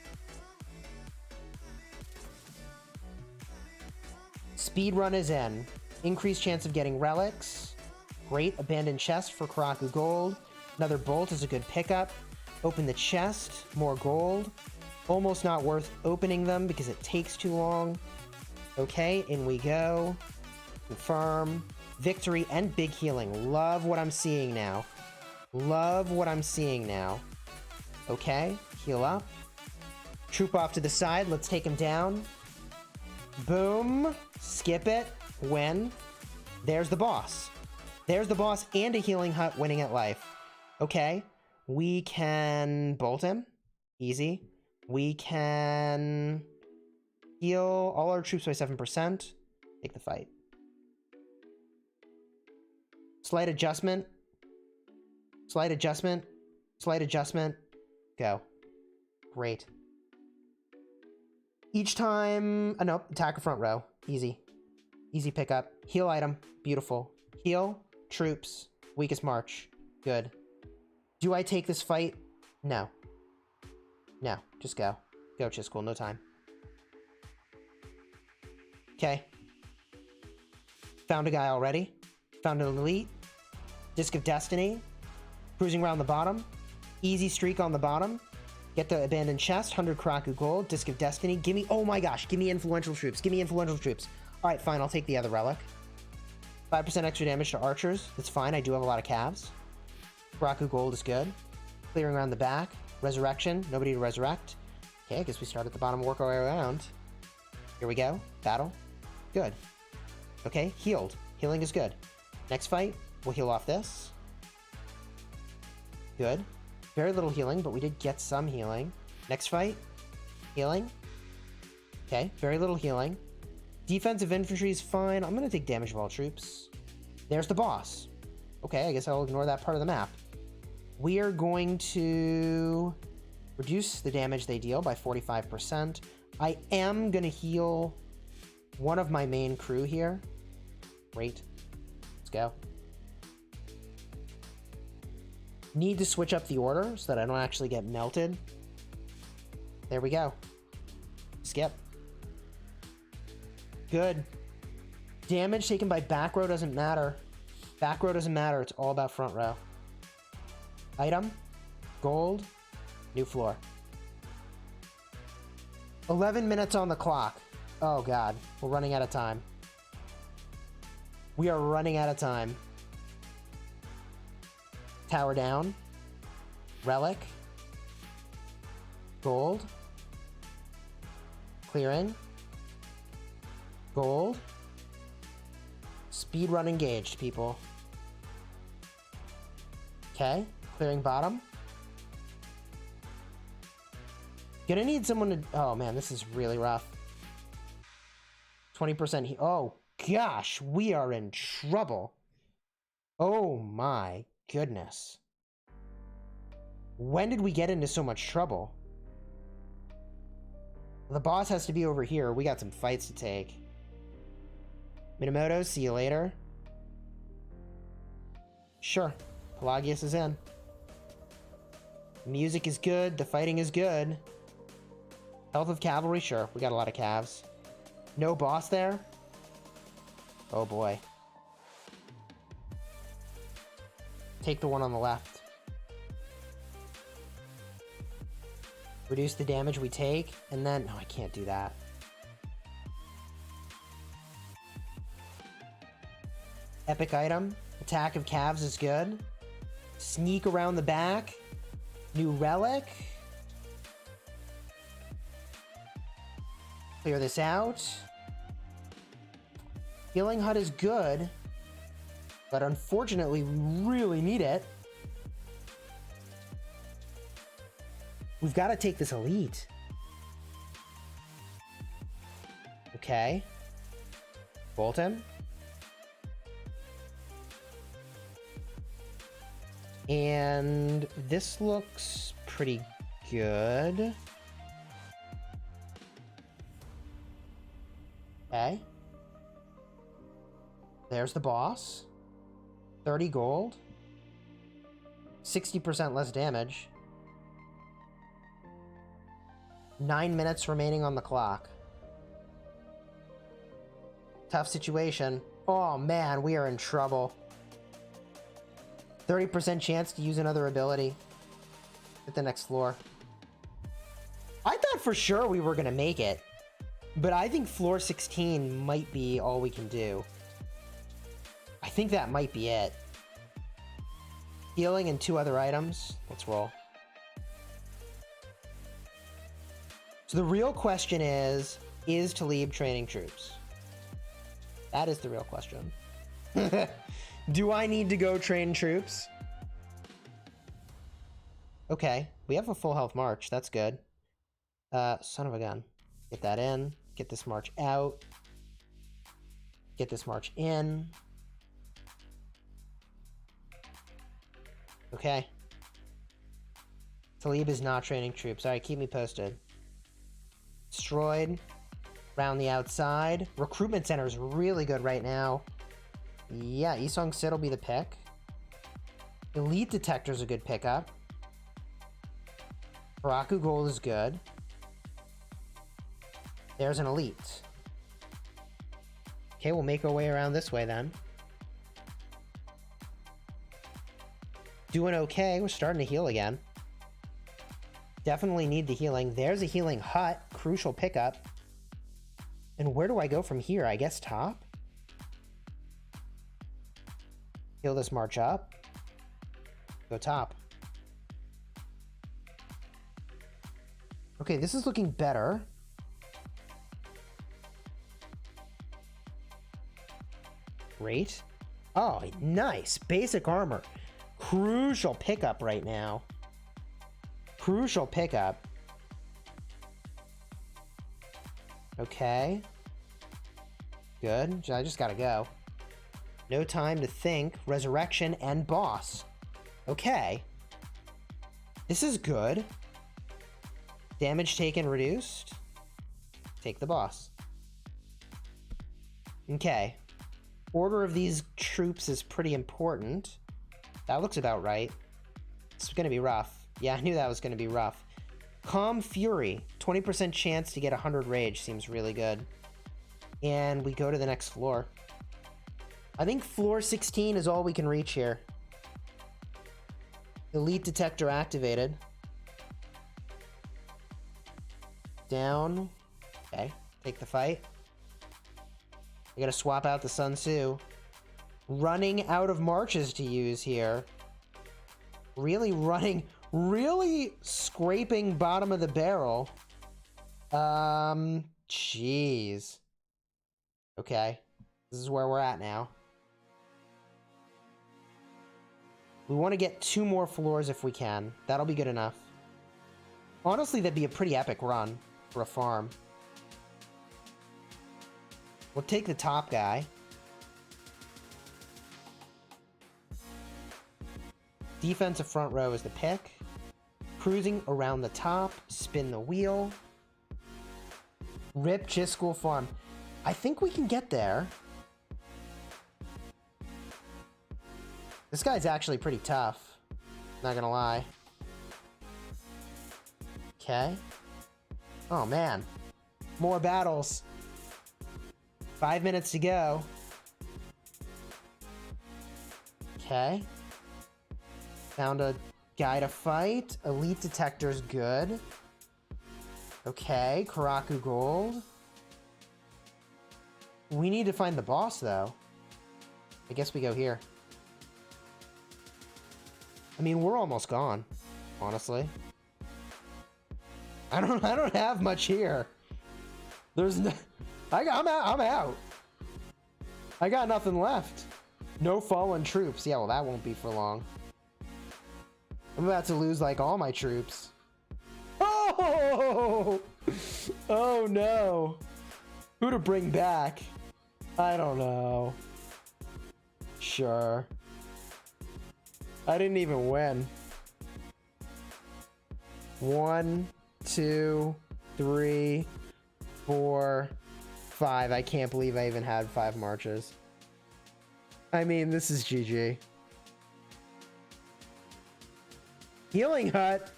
Speaker 1: Speed run is in. Increased chance of getting relics. Great. Abandoned chest for Karaku Gold. Another bolt is a good pickup. Open the chest. More gold. Almost not worth opening them because it takes too long. Okay, in we go. Confirm. Victory and big healing. Love what I'm seeing now. Love what I'm seeing now. Okay, heal up. Troop off to the side. Let's take him down. Boom. Skip it. Win. There's the boss. There's the boss and a Healing Hut winning at life. Okay, we can bolt him. Easy. We can heal all our troops by 7%. Take the fight. Slight adjustment. Slight adjustment. Slight adjustment. Go. Great. Each time... nope. Attack a front row. Easy. Easy pickup. Heal item. Beautiful. Heal. Troops. Weakest march. Good. Do I take this fight? No. No. Just go. Go, Chisgule. No time. Okay. Found a guy already. Found an elite. Disc of Destiny. Cruising around the bottom. Easy streak on the bottom. Get the abandoned chest. 100 Karaku Gold. Disc of Destiny. Give me... oh my gosh. Give me influential troops. Give me influential troops. Alright, fine. I'll take the other relic. 5% extra damage to archers. That's fine. I do have a lot of calves. Karaku Gold is good. Clearing around the back. Resurrection. Nobody to resurrect. Okay, I guess we start at the bottom and work our way around. Here we go. Battle. Good. Okay, healed. Healing is good. Next fight, we'll heal off this. Good. Very little healing, but we did get some healing. Next fight, healing. Okay, very little healing. Defensive infantry is fine. I'm going to take damage of all troops. There's the boss. Okay, I guess I'll ignore that part of the map. We are going to reduce the damage they deal by 45%. I am going to heal one of my main crew here. Great. Let's go. Need to switch up the order so that I don't actually get melted. There we go. Skip. Good. Damage taken by back row doesn't matter. Back row doesn't matter. It's all about front row. Item. Gold. New floor. 11 minutes on the clock. Oh god. We're running out of time. We are running out of time. Tower down. Relic. Gold. Clearing. Gold. Speed run engaged, people. Okay. Clearing bottom. Gonna need someone to... oh man, this is really rough. 20% oh gosh, we are in trouble. Oh my goodness. When did we get into so much trouble? The boss has to be over here. We got some fights to take. Minamoto, see you later. Sure. Pelagius is in. The music is good. The fighting is good. Health of cavalry? Sure. We got a lot of calves. No boss there? Oh boy. Take the one on the left. Reduce the damage we take, and then... No, I can't do that. Epic item. Attack of calves is good. Sneak around the back. New relic. Clear this out. Healing hut is good, but unfortunately we really need it. We've got to take this elite. Okay. Bolton. And this looks pretty good. Okay. There's the boss. 30 gold. 60% less damage. 9 minutes remaining on the clock. Tough situation. Oh man, we are in trouble. 30% chance to use another ability at the next floor. I thought for sure we were going to make it, but I think floor 16 might be all we can do. I think that might be it. Healing and 2 other items. Let's roll. So the real question is Talib training troops? That is the real question. Do I need to go train troops? Okay, we have a full health march. That's good. Son of a gun. Get that in. Get this march out. Get this march in. Okay. Talib is not training troops. Alright, keep me posted. Destroyed. Round the outside. Recruitment center is really good right now. Yeah, Isong Sid will be the pick. Elite detector is a good pickup. Baraku gold is good. There's an elite. Okay, we'll make our way around this way then. Doing okay. We're starting to heal again. Definitely need the healing. There's a healing hut. Crucial pickup. And where do I go from here? I guess top? Heal this march up. Go top. Okay, this is looking better. Great. Oh, nice. Basic armor. Crucial pickup right now. Crucial pickup. Okay. Good. I just gotta go. No time to think. Resurrection and boss. Okay. This is good. Damage taken reduced. Take the boss. Okay. Order of these troops is pretty important. That looks about right. It's gonna be rough. Yeah, I knew that was gonna be rough. Calm Fury. 20% chance to get 100 rage seems really good. And we go to the next floor. I think floor 16 is all we can reach here. Elite detector activated. Down. Okay, take the fight. I gotta swap out the Sun Tzu. Running out of marches to use here. Really running, really scraping bottom of the barrel. Jeez. Okay, this is where we're at now. We want to get 2 more floors if we can. That'll be good enough. Honestly, that'd be a pretty epic run for a farm. We'll take the top guy. Defensive front row is the pick. Cruising around the top. Spin the wheel. Rip Chisgule Farm. I think we can get there. This guy's actually pretty tough. Not gonna lie. Okay. Oh, man. More battles. 5 minutes to go. Okay. Found a guy to fight. Elite detector's good. Okay, Karaku Gold. We need to find the boss, though. I guess we go here. I mean, we're almost gone, honestly. I don't have much here. There's no... I'm out. I got nothing left. No fallen troops. Yeah, well, that won't be for long. I'm about to lose, like, all my troops. Oh! Oh, no. Who to bring back? I don't know. Sure. I didn't even win. 1, 2, 3, 4, 5. I can't believe I even had 5 marches. I mean, this is GG. Healing Hut.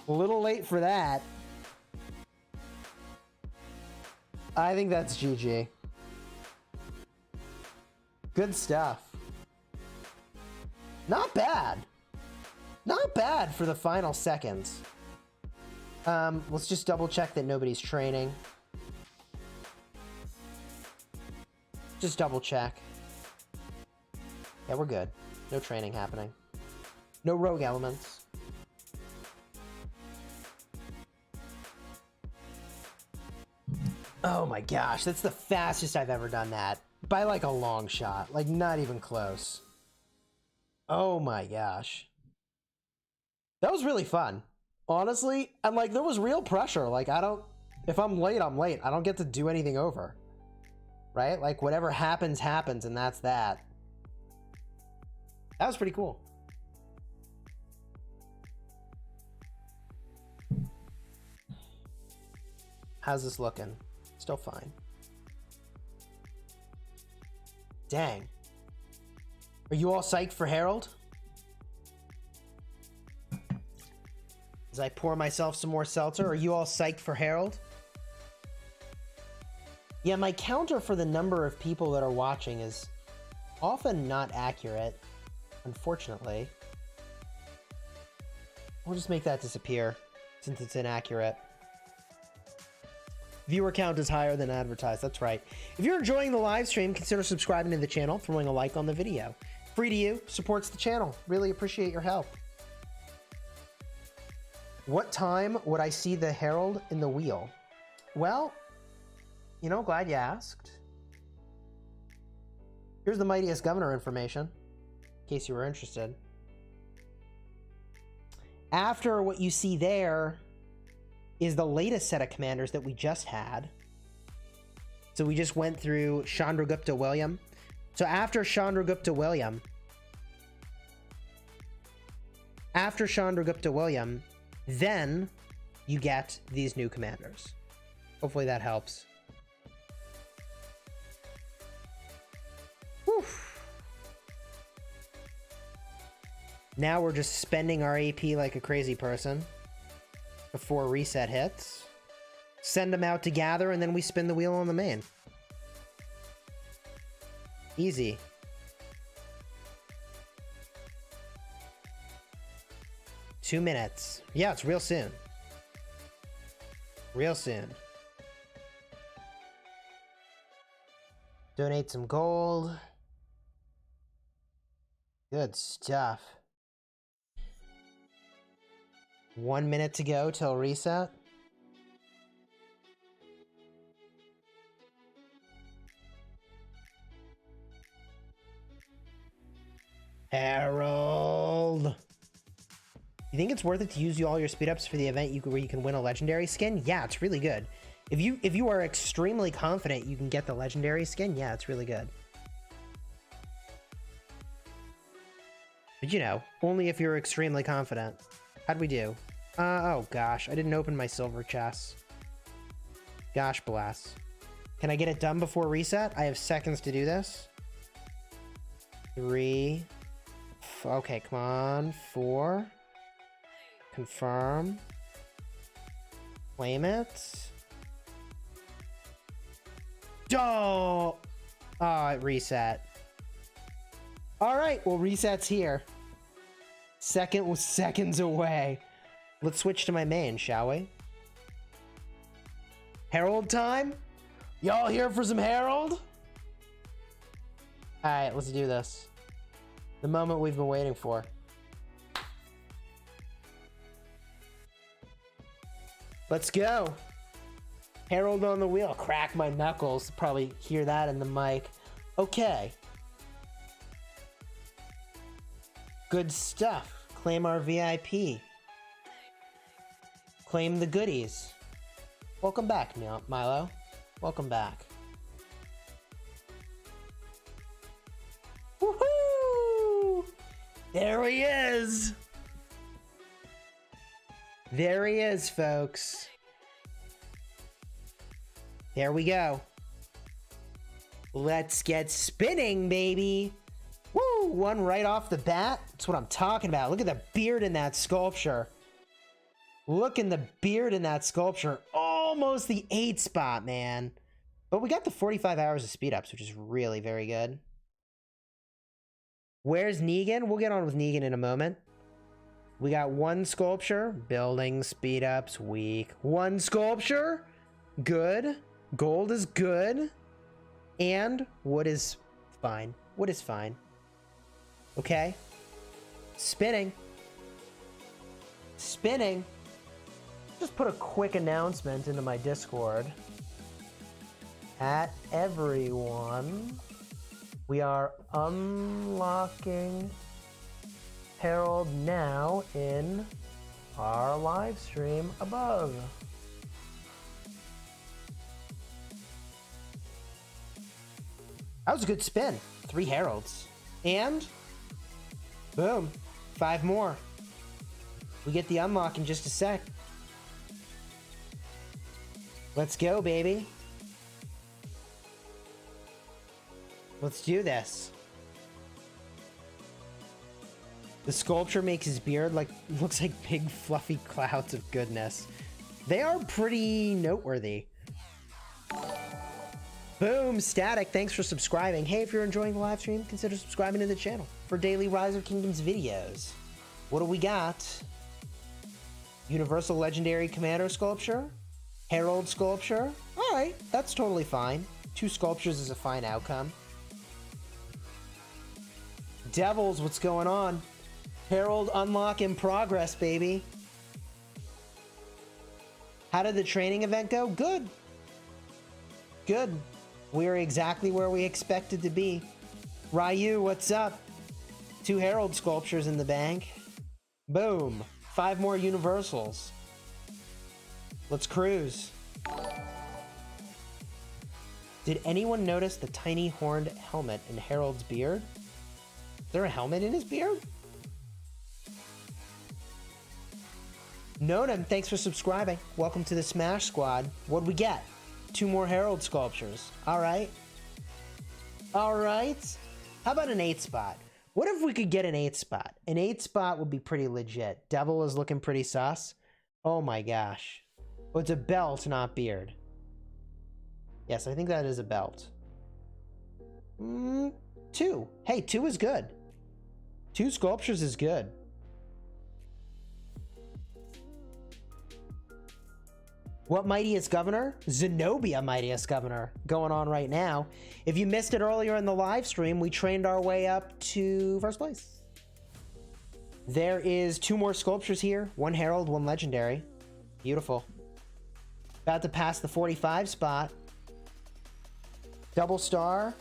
Speaker 1: A little late for that. I think that's GG. Good stuff. Not bad. Not bad for the final seconds. Let's just double check that nobody's training. Just double check. Yeah, we're good. No training happening. No rogue elements. Oh my gosh, that's the fastest I've ever done that. By like a long shot. Like not even close. Oh my gosh. That was really fun. Honestly, and like there was real pressure. Like if I'm late, I'm late. I don't get to do anything over. Right? Like whatever happens, happens, and that's that. That was pretty cool. How's this looking? Still fine. Dang. Are you all psyched for Harald? As I pour myself some more seltzer, are you all psyched for Harald? Yeah, my counter for the number of people that are watching is often not accurate, unfortunately. We'll just make that disappear since it's inaccurate. Viewer count is higher than advertised. That's right. If you're enjoying the live stream, consider subscribing to the channel, throwing a like on the video. Free to you, supports the channel. Really appreciate your help. What time would I see the Harald in the wheel? Well, you know, glad you asked. Here's the Mightiest Governor information, in case you were interested. After what you see there is the latest set of commanders that we just had. So we just went through Chandragupta William. So after Chandragupta William, then you get these new commanders. Hopefully that helps. Whew. Now we're just spending our AP like a crazy person before reset hits. Send them out to gather, and then we spin the wheel on the main. Easy. Two minutes. Yeah, it's real soon. Real soon. Donate some gold. Good stuff. 1 minute to go till reset. Harald. You think it's worth it to use all your speed ups for the event where you can win a legendary skin? Yeah, it's really good. If you are extremely confident you can get the legendary skin, yeah, it's really good. But, you know, only if you're extremely confident. How'd we do? Oh gosh, I didn't open my silver chest. Gosh bless. Can I get it done before reset? I have seconds to do this. 3. Okay, come on. 4. Confirm. Claim it. Oh! Oh, it reset. Alright, well, reset's here. Second was seconds away. Let's switch to my main, shall we? Herald time? Y'all here for some Herald? Alright, let's do this. The moment we've been waiting for. Let's go. Herald on the wheel. Crack my knuckles. Probably hear that in the mic. Okay. Good stuff. Claim our VIP. Claim the goodies. Welcome back, Milo. Welcome back. Woohoo! There he is! There he is, folks. There we go. Let's get spinning, baby. Woo! One right off the bat. That's what I'm talking about. Look at the beard in that sculpture. Look in the beard in that sculpture. Almost the 8 spot, man. But we got the 45 hours of speed ups, which is really very good. Where's Negan? We'll get on with Negan in a moment. We got 1 sculpture. Building speed ups, weak. 1 sculpture. Good. Gold is good. And wood is fine. Wood is fine. Okay. Spinning. Spinning. Just put a quick announcement into my Discord. At everyone, we are unlocking Herald now in our live stream above. That was a good spin. 3 Heralds. And boom, 5 more. We get the unlock in just a sec. Let's go, baby. Let's do this. The sculpture makes his beard looks like big fluffy clouds of goodness. They are pretty noteworthy. Boom, Static, thanks for subscribing. Hey, if you're enjoying the live stream, consider subscribing to the channel for daily Rise of Kingdoms videos. What do we got? Universal Legendary Commander Sculpture? Herald Sculpture? Alright, that's totally fine. 2 sculptures is a fine outcome. Devils, what's going on? Herald unlock in progress, baby. How did the training event go? Good. Good. We're exactly where we expected to be. Ryu, what's up? 2 Herald sculptures in the bank. Boom. 5 more universals. Let's cruise. Did anyone notice the tiny horned helmet in Herald's beard? Is there a helmet in his beard? Nonam, thanks for subscribing. Welcome to the Smash Squad. What'd we get? 2 more Herald sculptures. Alright. Alright. How about an 8 spot? What if we could get an 8 spot? An 8 spot would be pretty legit. Devil is looking pretty sus. Oh my gosh. Oh, it's a belt, not beard. Yes, I think that is a belt. 2. Hey, 2 is good. 2 sculptures is good. What Mightiest Governor? Zenobia Mightiest Governor going on right now. If you missed it earlier in the live stream, we trained our way up to 1st place. There is 2 more sculptures here. 1 Herald, 1 Legendary. Beautiful. About to pass the 45 spot. Double star.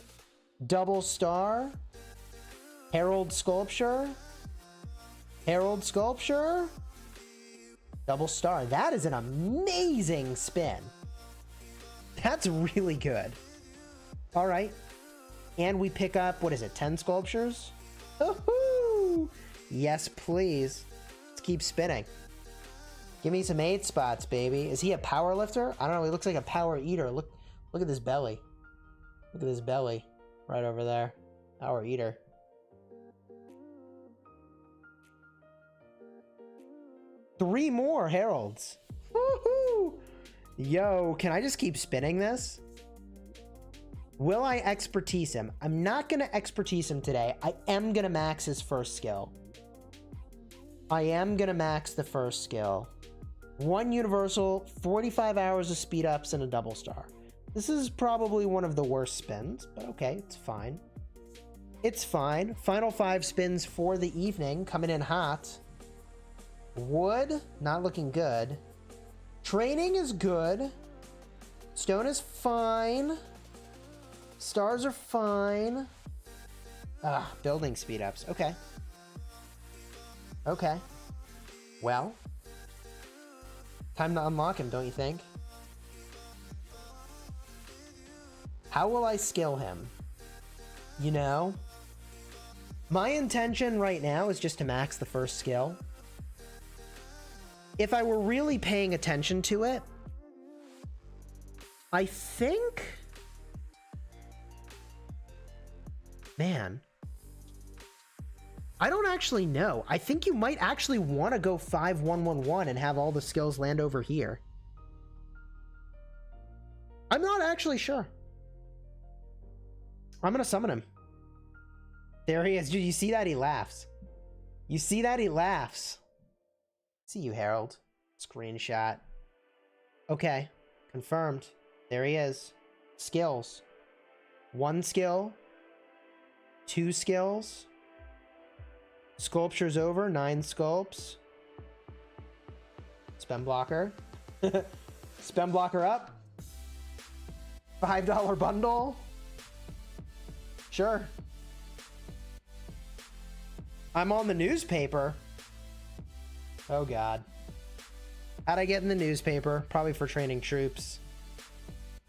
Speaker 1: Double star. Herald Sculpture. Herald Sculpture. Double star. That is an amazing spin. That's really good. All right. And we pick up, what is it, 10 sculptures? Woohoo! Yes, please. Let's keep spinning. Give me some 8 spots, baby. Is he a power lifter? I don't know. He looks like a power eater. Look at this belly. Look at this belly right over there. Power eater. Three more Heralds. Woohoo! Yo, can I just keep spinning this? Will I expertise him? I'm not going to expertise him today. I am going to max his first skill. I am going to max the first skill. 1 universal, 45 hours of speed ups, and a double star. This is probably one of the worst spins, but okay, it's fine. It's fine. Final 5 spins for the evening, coming in hot. Wood, not looking good. Training is good. Stone is fine. Stars are fine. Building speed ups. Okay. Okay. Well, time to unlock him, don't you think? How will I skill him? You know? My intention right now is just to max the first skill. If I were really paying attention to it, I think... Man. I don't actually know. I think you might actually want to go 5-1-1-1 and have all the skills land over here. I'm not actually sure. I'm going to summon him. There he is. Dude, you see that? He laughs. You see that? He laughs. See you, Harold. Screenshot. Okay. Confirmed. There he is. Skills. 1 skill. 2 skills. Sculpture's over. 9 sculpts. Spell blocker. Spell blocker up. $5 bundle. Sure. I'm on the newspaper. Oh god. How'd I get in the newspaper? Probably for training troops.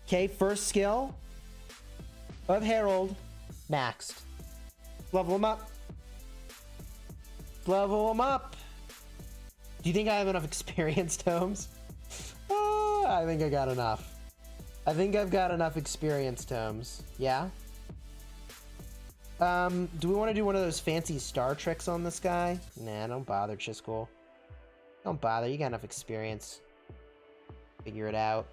Speaker 1: Okay, first skill of Harold maxed. Level him up. Level him up. Do you think I have enough experience tomes? I think I got enough. I think I've got enough experience tomes. Yeah? Do we want to do one of those fancy star tricks on this guy? Nah, don't bother, Chisgule. Don't bother, you got enough experience. Figure it out.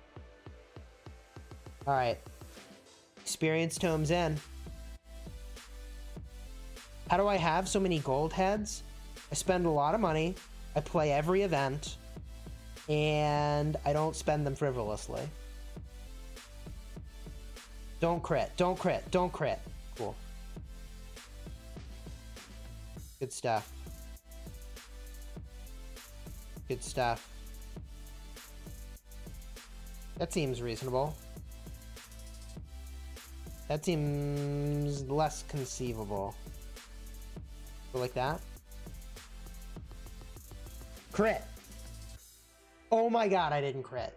Speaker 1: Alright. Experience tomes in. How do I have so many gold heads? I spend a lot of money, I play every event, and I don't spend them frivolously. Don't crit, don't crit, don't crit. Cool. Good stuff. Good stuff. That seems reasonable. That seems less conceivable. Go like that. Crit. Oh my god, I didn't crit.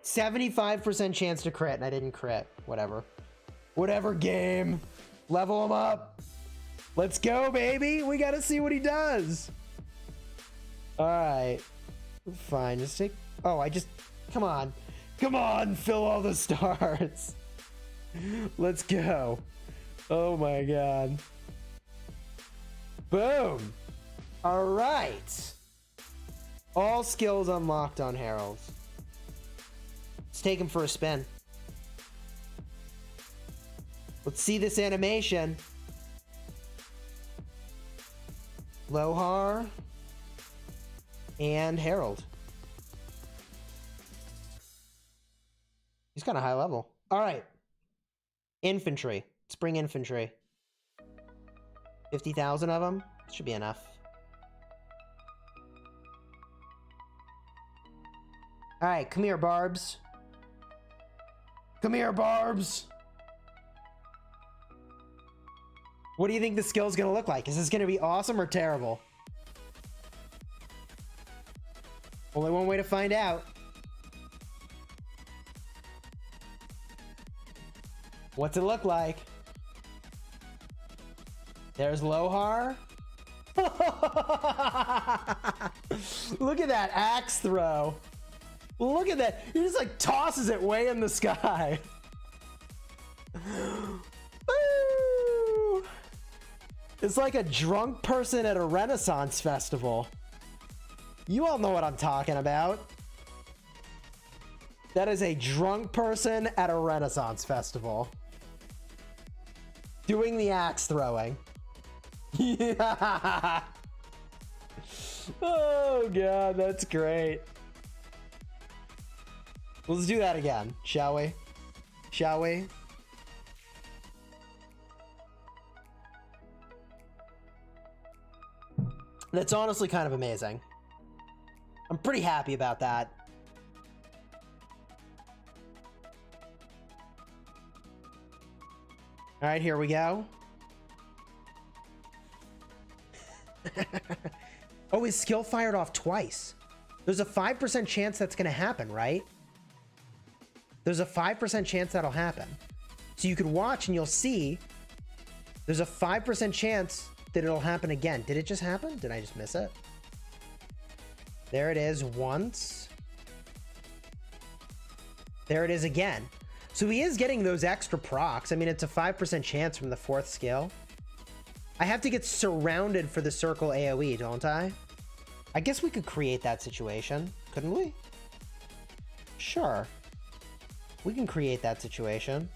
Speaker 1: 75% chance to crit and I didn't crit. Whatever. Whatever, game. Level him up. Let's go, baby. We gotta see what he does. Alright. Fine. Just take... Oh, I just... Come on. Come on, fill all the stars. Let's go. Oh my god. Boom. Alright. All skills unlocked on Harold. Let's take him for a spin. Let's see this animation. Lohar and Harold. He's kind of high level. All right. Infantry. Let's bring infantry. 50,000 of them. Should be enough. All right, come here, Barbs. Come here, Barbs. What do you think the skill's gonna look like? Is this gonna be awesome or terrible? Only one way to find out. What's it look like? There's Lohar. Look at that axe throw. Look at that. He just like tosses it way in the sky. Woo! It's like a drunk person at a Renaissance festival. You all know what I'm talking about. That is a drunk person at a Renaissance festival. Doing the axe throwing. Yeah. Oh god, that's great. Let's do that again, shall we? Shall we? That's honestly kind of amazing. I'm pretty happy about that. All right, here we go. Oh, his skill fired off twice. There's a 5% chance that's going to happen, right? There's a 5% chance that'll happen. So you could watch and you'll see there's a 5% chance that it'll happen again. Did it just happen? Did I just miss it? There it is once. There it is again. So he is getting those extra procs. I mean, it's a 5% chance from the 4th skill. I have to get surrounded for the circle AoE, don't I? I guess we could create that situation, couldn't we? Sure. We can create that situation.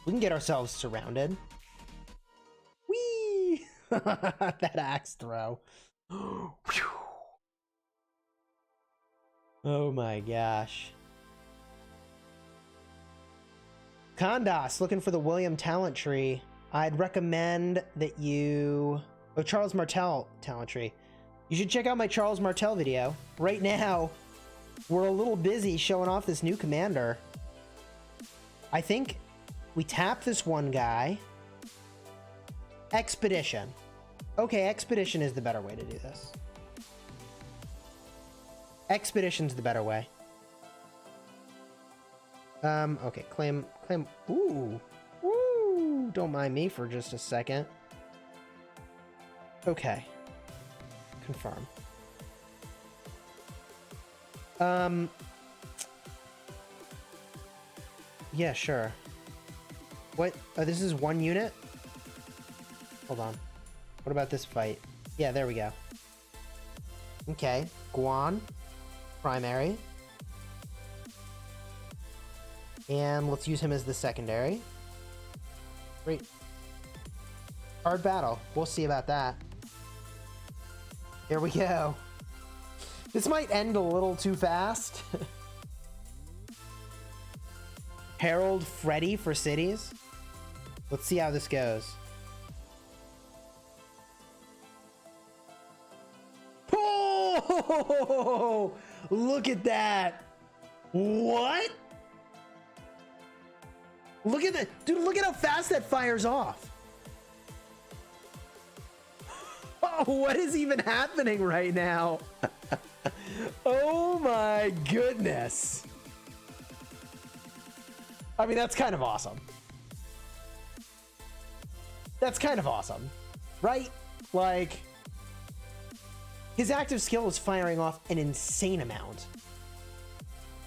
Speaker 1: We can get ourselves surrounded. Whee! That axe throw. Oh my gosh. Condas, looking for the William talent tree. I'd recommend that you... Oh, Charles Martel talent tree. You should check out my Charles Martel video. Right now, we're a little busy showing off this new commander. I think we tap this one guy. Expedition. Okay, Expedition is the better way to do this. Expedition's the better way. Okay, claim, ooh, don't mind me for just a second. Okay. Confirm. Yeah, sure. What? Oh, this is one unit? Hold on. What about this fight? Yeah, there we go. Okay, Guan. Primary. And let's use him as the secondary. Great. Hard battle. We'll see about that. Here we go. This might end a little too fast. Harold Freddy for cities. Let's see how this goes. Oh! Look at that. What? Look at that. Dude, look at how fast that fires off. Oh, what is even happening right now? Oh my goodness. I mean, that's kind of awesome. That's kind of awesome, right? Like, his active skill is firing off an insane amount.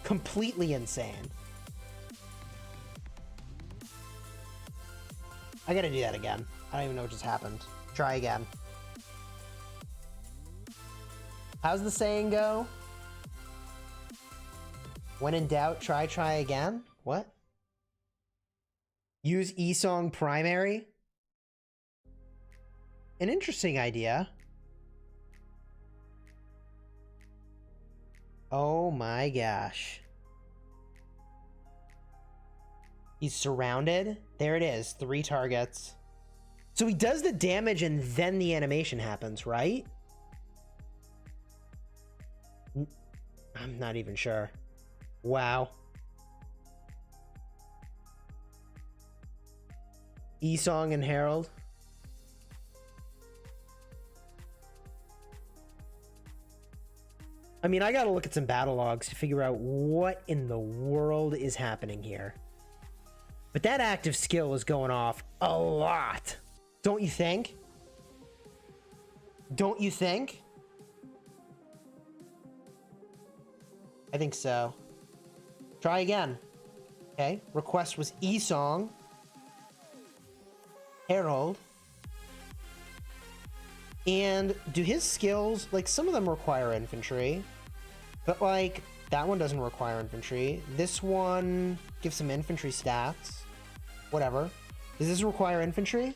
Speaker 1: Completely insane. I gotta do that again. I don't even know what just happened. Try again. How's the saying go? When in doubt, try again? What? Use Esong primary? An interesting idea. Oh my gosh. He's surrounded. There it is. 3 targets. So he does the damage and then the animation happens, right? I'm not even sure. Wow. Esong and Harold. I mean, I gotta look at some battle logs to figure out what in the world is happening here. But that active skill is going off a lot. Don't you think? Don't you think? I think so. Try again. Okay. Request was Esong. Harald. And do his skills, like, some of them require infantry, but like that one doesn't require infantry. This one gives some infantry stats. Whatever. Does this require infantry?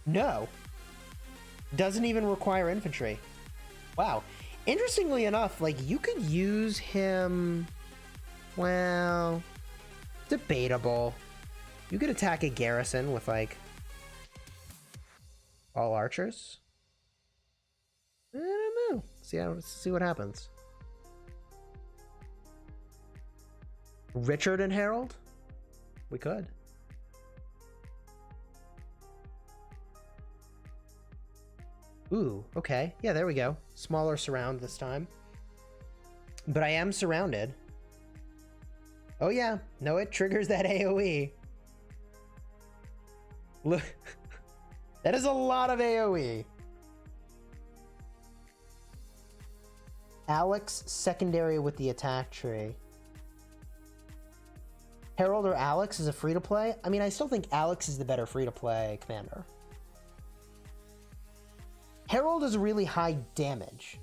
Speaker 1: No. Doesn't even require infantry. Wow. Interestingly enough, like, you could use him, well, debatable. You could attack a garrison with, like, all archers. I don't know. See what happens. Richard and Harold? We could. Ooh, okay. Yeah, there we go. Smaller surround this time. But I am surrounded. Oh yeah. No, it triggers that AoE. Look. That is a lot of AoE. Alex secondary with the attack tree. Harold or Alex is a free-to-play? I mean, I still think Alex is the better free-to-play commander. Harold is really high damage.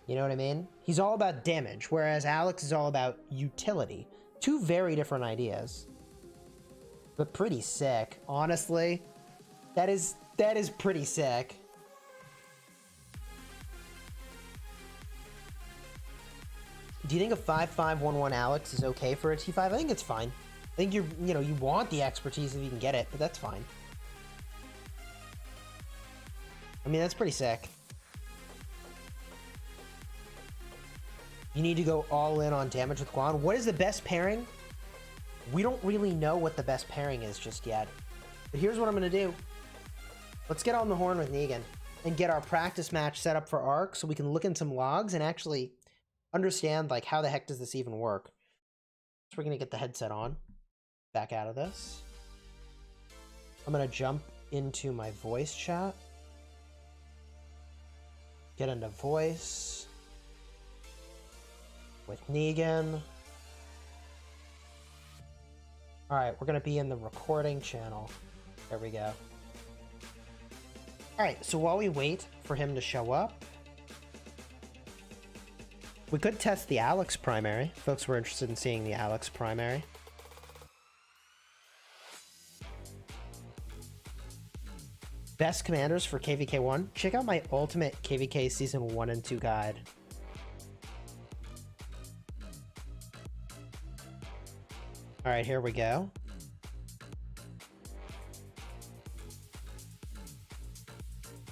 Speaker 1: You know what I mean? He's all about damage, whereas Alex is all about utility. Two very different ideas. But pretty sick. Honestly, that is pretty sick. Do you think a 5-5-1-1 Alex is okay for a T5? I think it's fine. I think you want the expertise if you can get it, but that's fine. I mean, that's pretty sick. You need to go all in on damage with Guan. What is the best pairing? We don't really know what the best pairing is just yet. But here's what I'm going to do. Let's get on the horn with Negan and get our practice match set up for ARC so we can look in some logs and actually understand, like, how the heck does this even work. So we're going to get the headset on. Back out of this. I'm going to jump into my voice chat. Get into voice with Negan. All right, we're going to be in the recording channel. There we go. All right, so while we wait for him to show up, we could test the Alex primary. Folks were interested in seeing the Alex primary. Best commanders for KVK1. Check out my ultimate KVK season 1 and 2 guide. All right, here we go.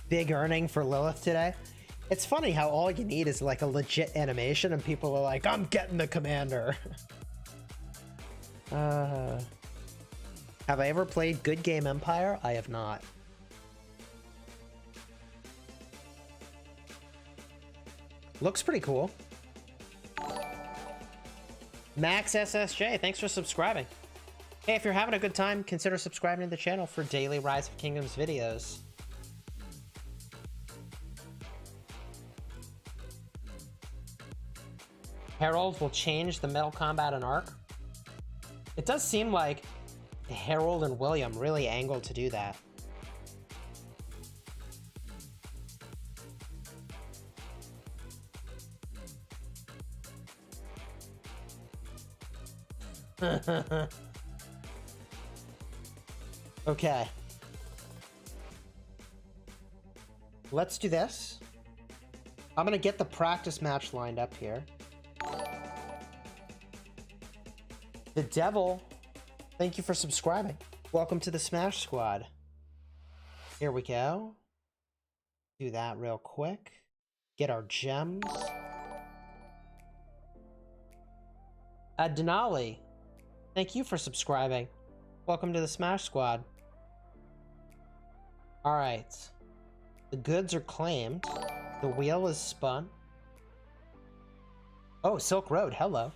Speaker 1: Big earning for Lilith today. It's funny how all you need is like a legit animation and people are like, I'm getting the commander. Have I ever played Good Game Empire? I have not. Looks pretty cool. Max SSJ, thanks for subscribing. Hey, if you're having a good time, consider subscribing to the channel for daily Rise of Kingdoms videos. Harold will change the metal combat in ARC. It does seem like Harold and William really angled to do that. Okay. Let's do this. I'm gonna get the practice match lined up here. The Devil, thank you for subscribing. Welcome to the Smash Squad. Here we go. Do that real quick. Get our gems. Denali, thank you for subscribing. Welcome to the Smash Squad. Alright. The goods are claimed. The wheel is spun. Oh, Silk Road, hello.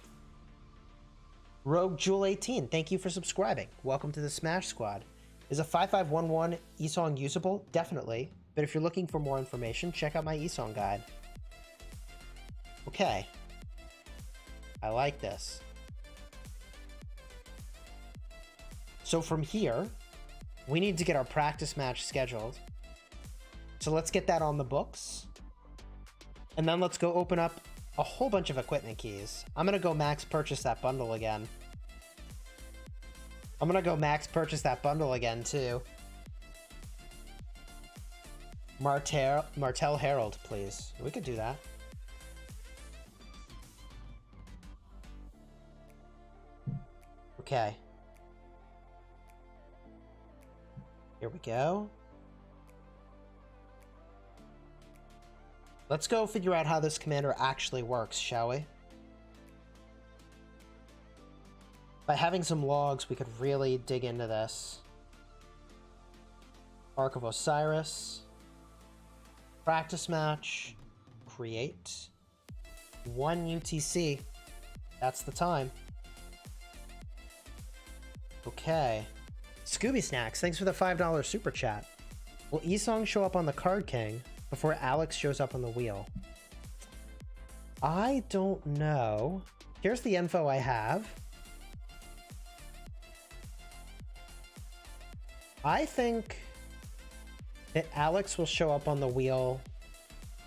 Speaker 1: Rogue Jewel 18, thank you for subscribing. Welcome to the Smash Squad. Is a 5511 ESONG usable? Definitely. But if you're looking for more information, check out my ESONG guide. Okay. I like this. So from here, we need to get our practice match scheduled. So let's get that on the books. And then let's go open up a whole bunch of equipment keys. I'm going to go max purchase that bundle again. I'm going to go max purchase that bundle again, too. Martell Herald, please. We could do that. Okay. Here we go. Let's go figure out how this commander actually works, shall we? By having some logs, we could really dig into this. Ark of Osiris. Practice match. Create. 1 UTC. That's the time. Okay. Scooby Snacks, thanks for the $5 super chat. Will ESONG show up on the Card King before Alex shows up on the wheel? I don't know. Here's the info I have. I think that Alex will show up on the wheel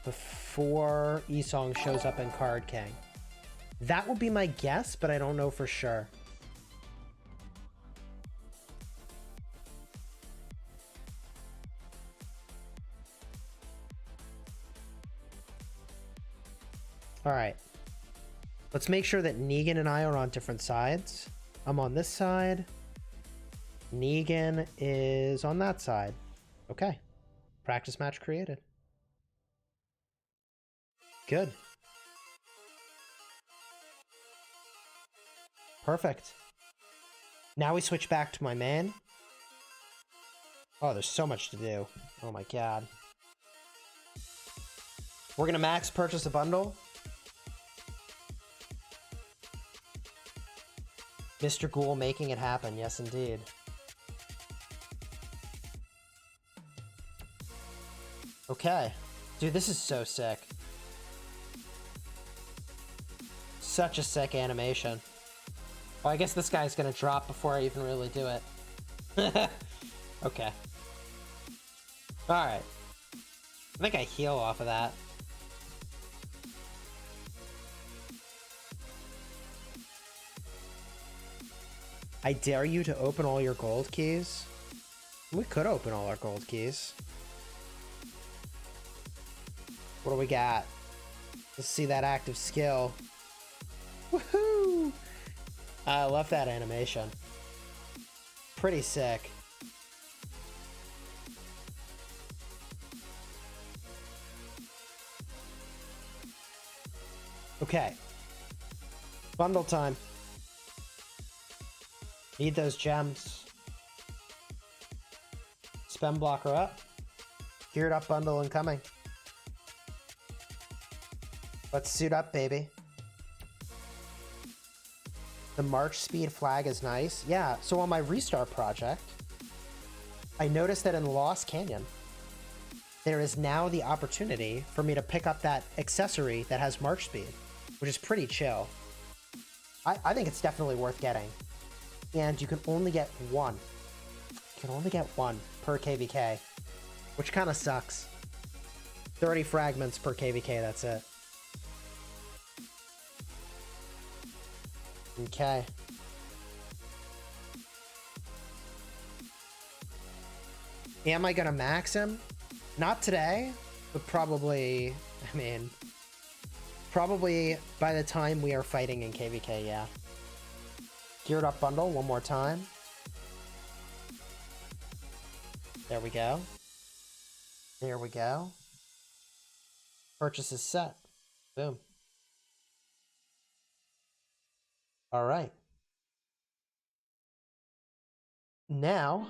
Speaker 1: before ESONG shows up in Card King. That would be my guess, but I don't know for sure. All right, let's make sure that Negan and I are on different sides. I'm on this side. Negan is on that side. Okay, practice match created. Good. Perfect. Now we switch back to my man. Oh, there's so much to do. Oh my God. We're gonna max purchase a bundle. Mr. Ghoul making it happen, yes indeed. Okay. Dude, this is so sick. Such a sick animation. Well, I guess this guy's gonna drop before I even really do it. Okay. Alright. I think I heal off of that. I dare you to open all your gold keys. We could open all our gold keys. What do we got? Let's see that active skill. Woohoo! I love that animation. Pretty sick. Okay. Bundle time. Need those gems. Spell blocker up. Geared up bundle incoming. Let's suit up, baby. The March speed flag is nice. Yeah, so on my restart project, I noticed that in Lost Canyon, there is now the opportunity for me to pick up that accessory that has March speed, which is pretty chill. I think it's definitely worth getting. And you can only get one. You can only get one per KVK, which kind of sucks. 30 fragments per KVK, that's it. Okay. Am I gonna max him? Not today, but probably, I mean, probably by the time we are fighting in KVK, yeah. Geared up bundle one more time. There we go. There we go. Purchase is set. Boom. All right. Now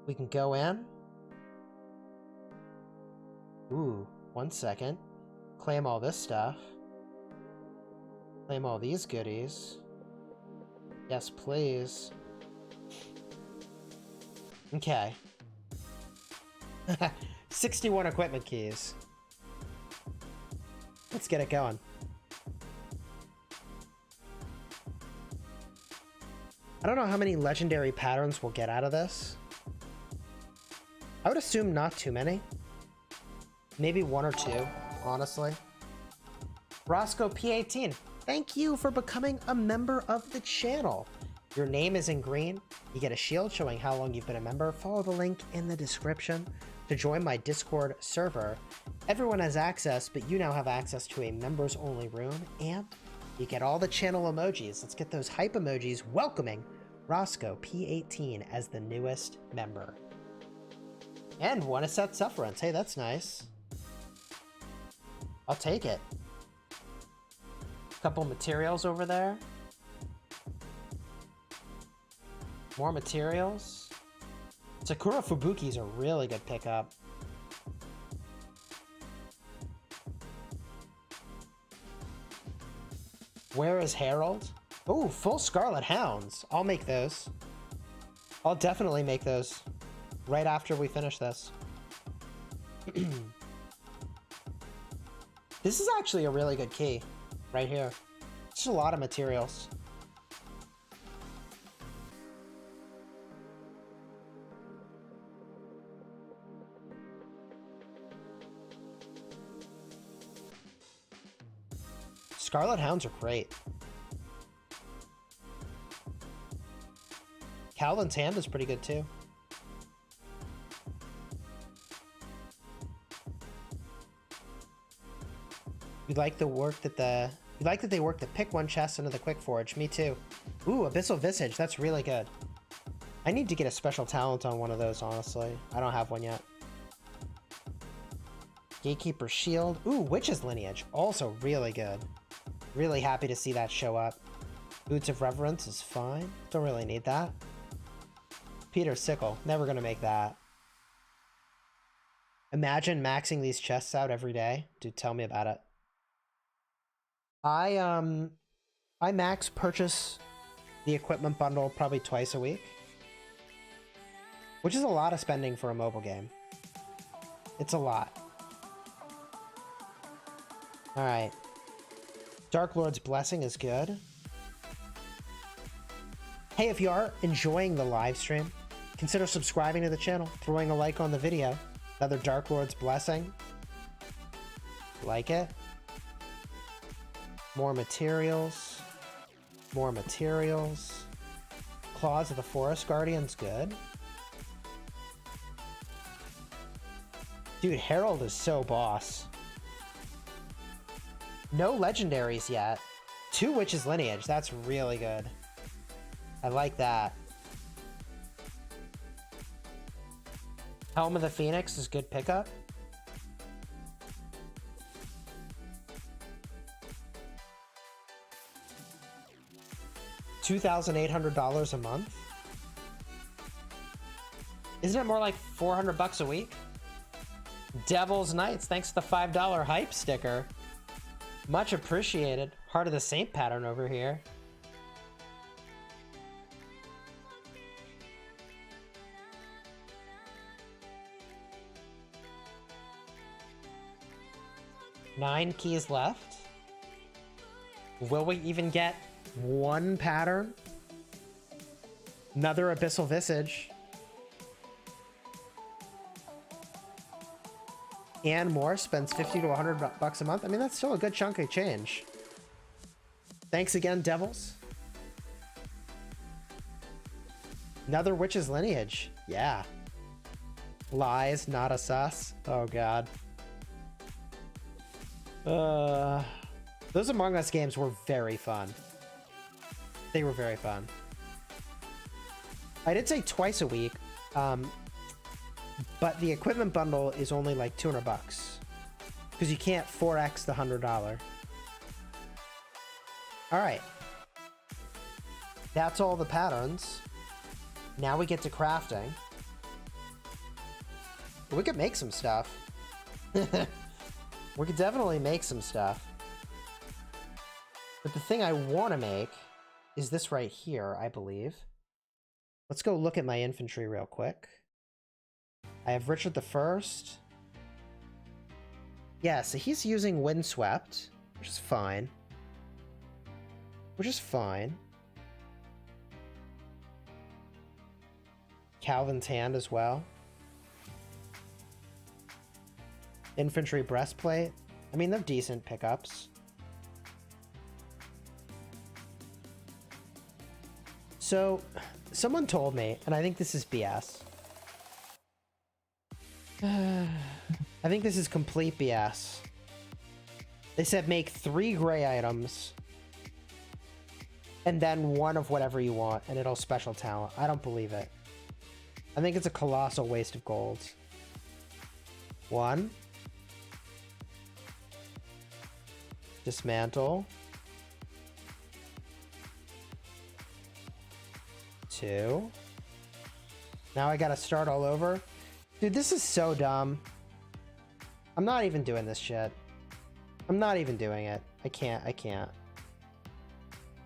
Speaker 1: we can go in. Ooh, 1 second. Claim all this stuff. Claim all these goodies. Yes, please. Okay. 61 equipment keys. Let's get it going. I don't know how many legendary patterns we'll get out of this. I would assume not too many. Maybe 1 or 2, honestly. Roscoe P18, thank you for becoming a member of the channel. Your name is in green. You get a shield showing how long you've been a member. Follow the link in the description to join my Discord server. Everyone has access, but you now have access to a members only room, and you get all the channel emojis. Let's get those hype emojis welcoming Roscoe P18 as the newest member. And one is set sufferance. Hey, that's nice. I'll take it. Couple materials over there. More materials. Sakura Fubuki's a really good pickup. Where is Harald? Oh, full Scarlet Hounds. I'll make those. I'll definitely make those right after we finish this. This is actually a really good key right here. It's a lot of materials. Scarlet Hounds are great. Calvin's Hand is pretty good too. You like the work that you like that they work the pick one chest into the quick forge. Me too. Ooh, Abyssal Visage, that's really good. I need to get a special talent on one of those, honestly. I don't have one yet. Gatekeeper Shield. Ooh, Witch's Lineage, also really good. Really happy to see that show up. Boots of Reverence is fine. Don't really need that. Peter Sickle. Never gonna make that. Imagine maxing these chests out every day. Dude, tell me about it. I max purchase the equipment bundle probably twice a week. Which is a lot of spending for a mobile game. It's a lot. Alright. Dark Lord's Blessing is good. Hey, if you are enjoying the live stream, consider subscribing to the channel, throwing a like on the video. Another Dark Lord's Blessing. Like it. More materials. More materials. Claws of the Forest Guardian's good. Dude, Harald is so boss. No legendaries yet. 2 Witch's Lineage. That's really good. I like that. Helm of the Phoenix is good pickup. $2,800 a month. Isn't it more like 400 bucks a week? Devil's Knights, thanks to the $5 hype sticker. Much appreciated. Heart of the Saint pattern over here. Nine keys left. Will we even get one pattern? Another Abyssal Visage. And more spends 50 to 100 bucks a month. I mean, that's still a good chunk of change. Thanks again, Devils. Another Witch's Lineage. Yeah. Lies, not a sus. Oh, God. Those Among Us games were very fun. They were very fun. I did say twice a week. But the equipment bundle is only like 200 bucks. Because you can't 4x the $100. Alright. That's all the patterns. Now we get to crafting. We could make some stuff. We could definitely make some stuff. But the thing I want to make is this right here, I believe. Let's go look at my infantry real quick. I have Richard the First. Yeah, so he's using Windswept, which is fine. Which is fine. Calvin's Hand as well. Infantry Breastplate. I mean, they're decent pickups. So, someone told me, and I think this is BS. I think this is complete BS. They said make 3 gray items and then 1 of whatever you want and it'll special talent. I don't believe it. I think it's a colossal waste of gold. 1. Dismantle. 2. Now I gotta start all over. Dude, this is so dumb. I'm not even doing this shit. I'm not even doing it. I can't. I can't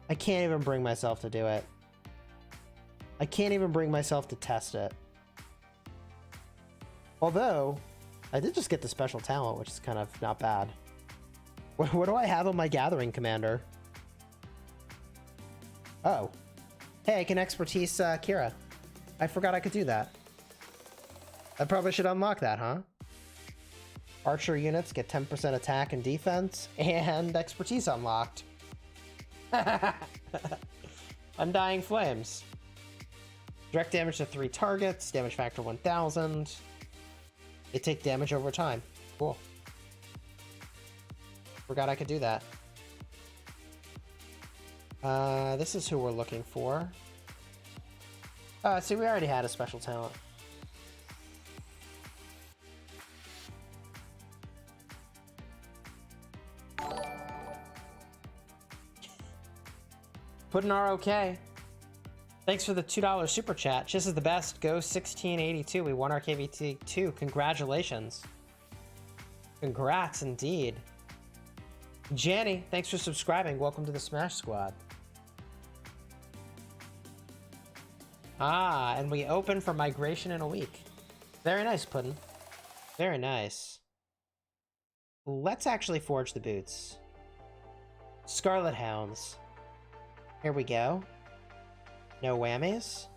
Speaker 1: even bring myself to do it. I can't even bring myself to test it. Although, I did just get the special talent, which is kind of not bad. What do I have on my gathering commander? Oh. Hey, I can expertise Kira. I forgot I could do that. I probably should unlock that, huh? Archer units get 10% attack and defense, and expertise unlocked. Undying Flames. Direct damage to 3 targets, damage factor 1000. They take damage over time. Cool. Forgot I could do that. This is who we're looking for. See, we already had a special talent. Put an ROK. Thanks for the $2 super chat. This is the best. Go 1682. We won our KVT2. Congratulations. Congrats indeed. Janny, thanks for subscribing. Welcome to the Smash Squad. Ah, and we open for migration in a week. Very nice, Puddin'. Very nice. Let's actually forge the boots. Scarlet Hounds. Here we go. No whammies.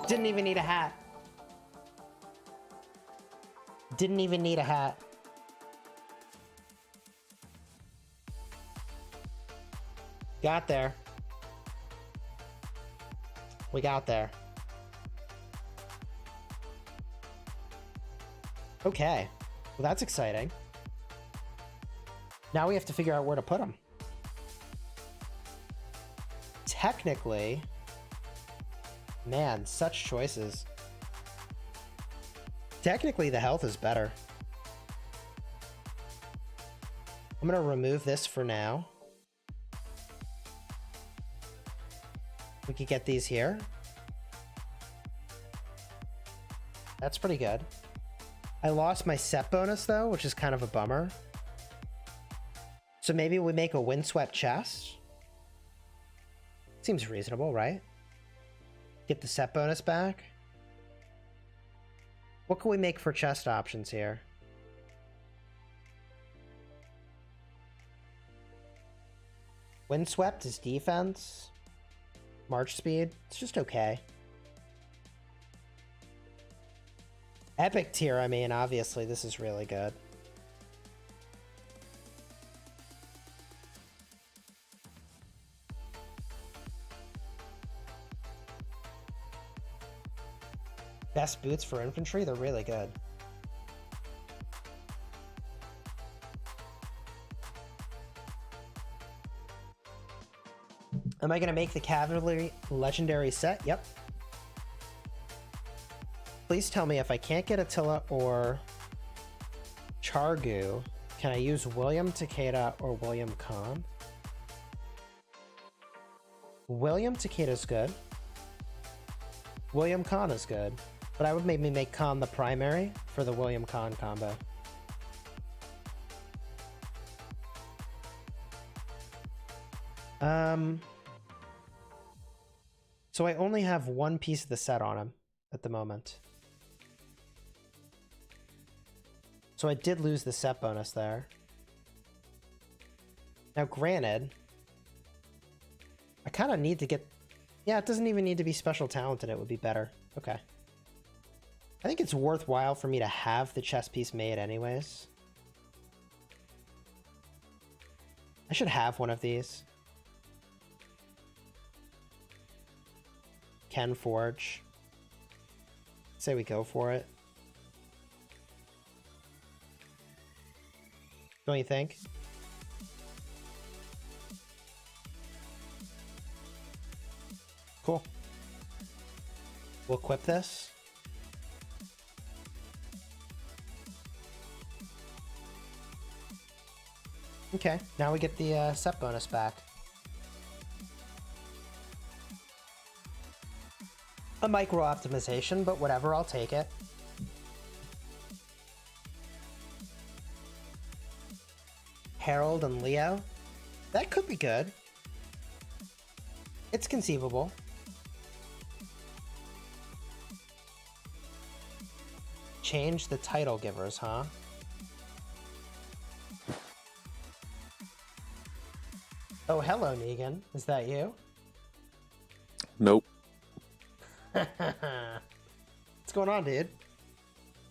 Speaker 1: Didn't even need a hat. Didn't even need a hat. Got there. We got there. Okay. Well, that's exciting. Now we have to figure out where to put them. Technically, man, such choices. Technically, the health is better. I'm gonna remove this for now. We could get these here. That's pretty good. I lost my set bonus though, which is kind of a bummer. So maybe we make a windswept chest. Seems reasonable, right? Get the set bonus back. What can we make for chest options here? Windswept is defense. March speed, it's just okay. Epic tier, I mean, obviously this is really good. Best boots for infantry, they're really good. Am I gonna make the cavalry legendary set? Yep. Please tell me if I can't get Attila or Chisgule, can I use William Takeda or William Khan? William Takeda's good. William Khan is good. But I would maybe make Khan the primary for the William Khan combo. So I only have one piece of the set on him at the moment. So I did lose the set bonus there. Now, granted, I kind of need to get... Yeah, it doesn't even need to be special talented. It would be better. Okay. I think it's worthwhile for me to have the chess piece made anyways. I should have one of these. Can forge. Say we go for it. Don't you think? Cool. We'll equip this. Okay, now we get the set bonus back. A micro optimization, but whatever, I'll take it. Harold and Leo. That could be good. It's conceivable. Change the title givers, huh? Oh, hello, Negan. Is that you?
Speaker 2: Nope.
Speaker 1: What's going on, dude?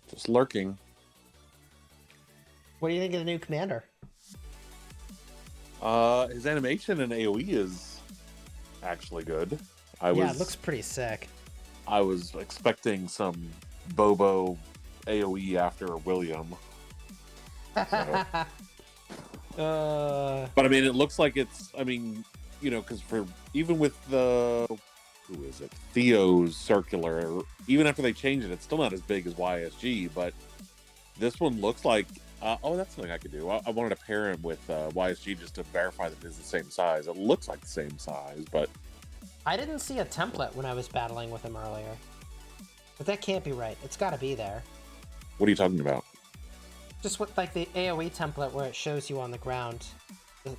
Speaker 2: Just lurking.
Speaker 1: What do you think of the new commander?
Speaker 2: His animation in AoE is actually good.
Speaker 1: Yeah, it looks pretty sick.
Speaker 2: I was expecting some Bobo AoE after William. So. But I mean, it looks like it's, I mean, you know, because for even with the, who is it? Theo's circular, even after they change it, it's still not as big as YSG, but this one looks like, oh, that's something I could do. I wanted to pair him with YSG just to verify that it's the same size. It looks like the same size, but...
Speaker 1: I didn't see a template when I was battling with him earlier. But that can't be right. It's got to be there.
Speaker 2: What are you talking about?
Speaker 1: Just with, like, the AoE template where it shows you on the ground.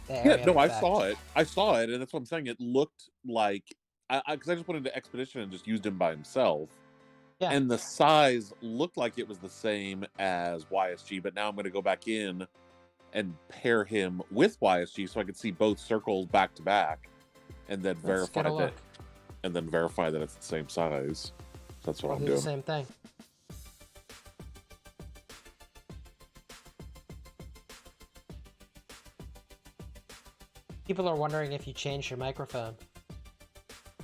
Speaker 2: Yeah, no, I saw it. I saw it, and that's what I'm saying. It looked like... Because I just went into Expedition and just used him by himself. Yeah. And the size looked like it was the same as YSG, but now I'm going to go back in and pair him with YSG so I could see both circles back to back, and then verify that, and then verify that it's the same size. That's what I'm doing.
Speaker 1: The same thing. People are wondering if you changed your microphone.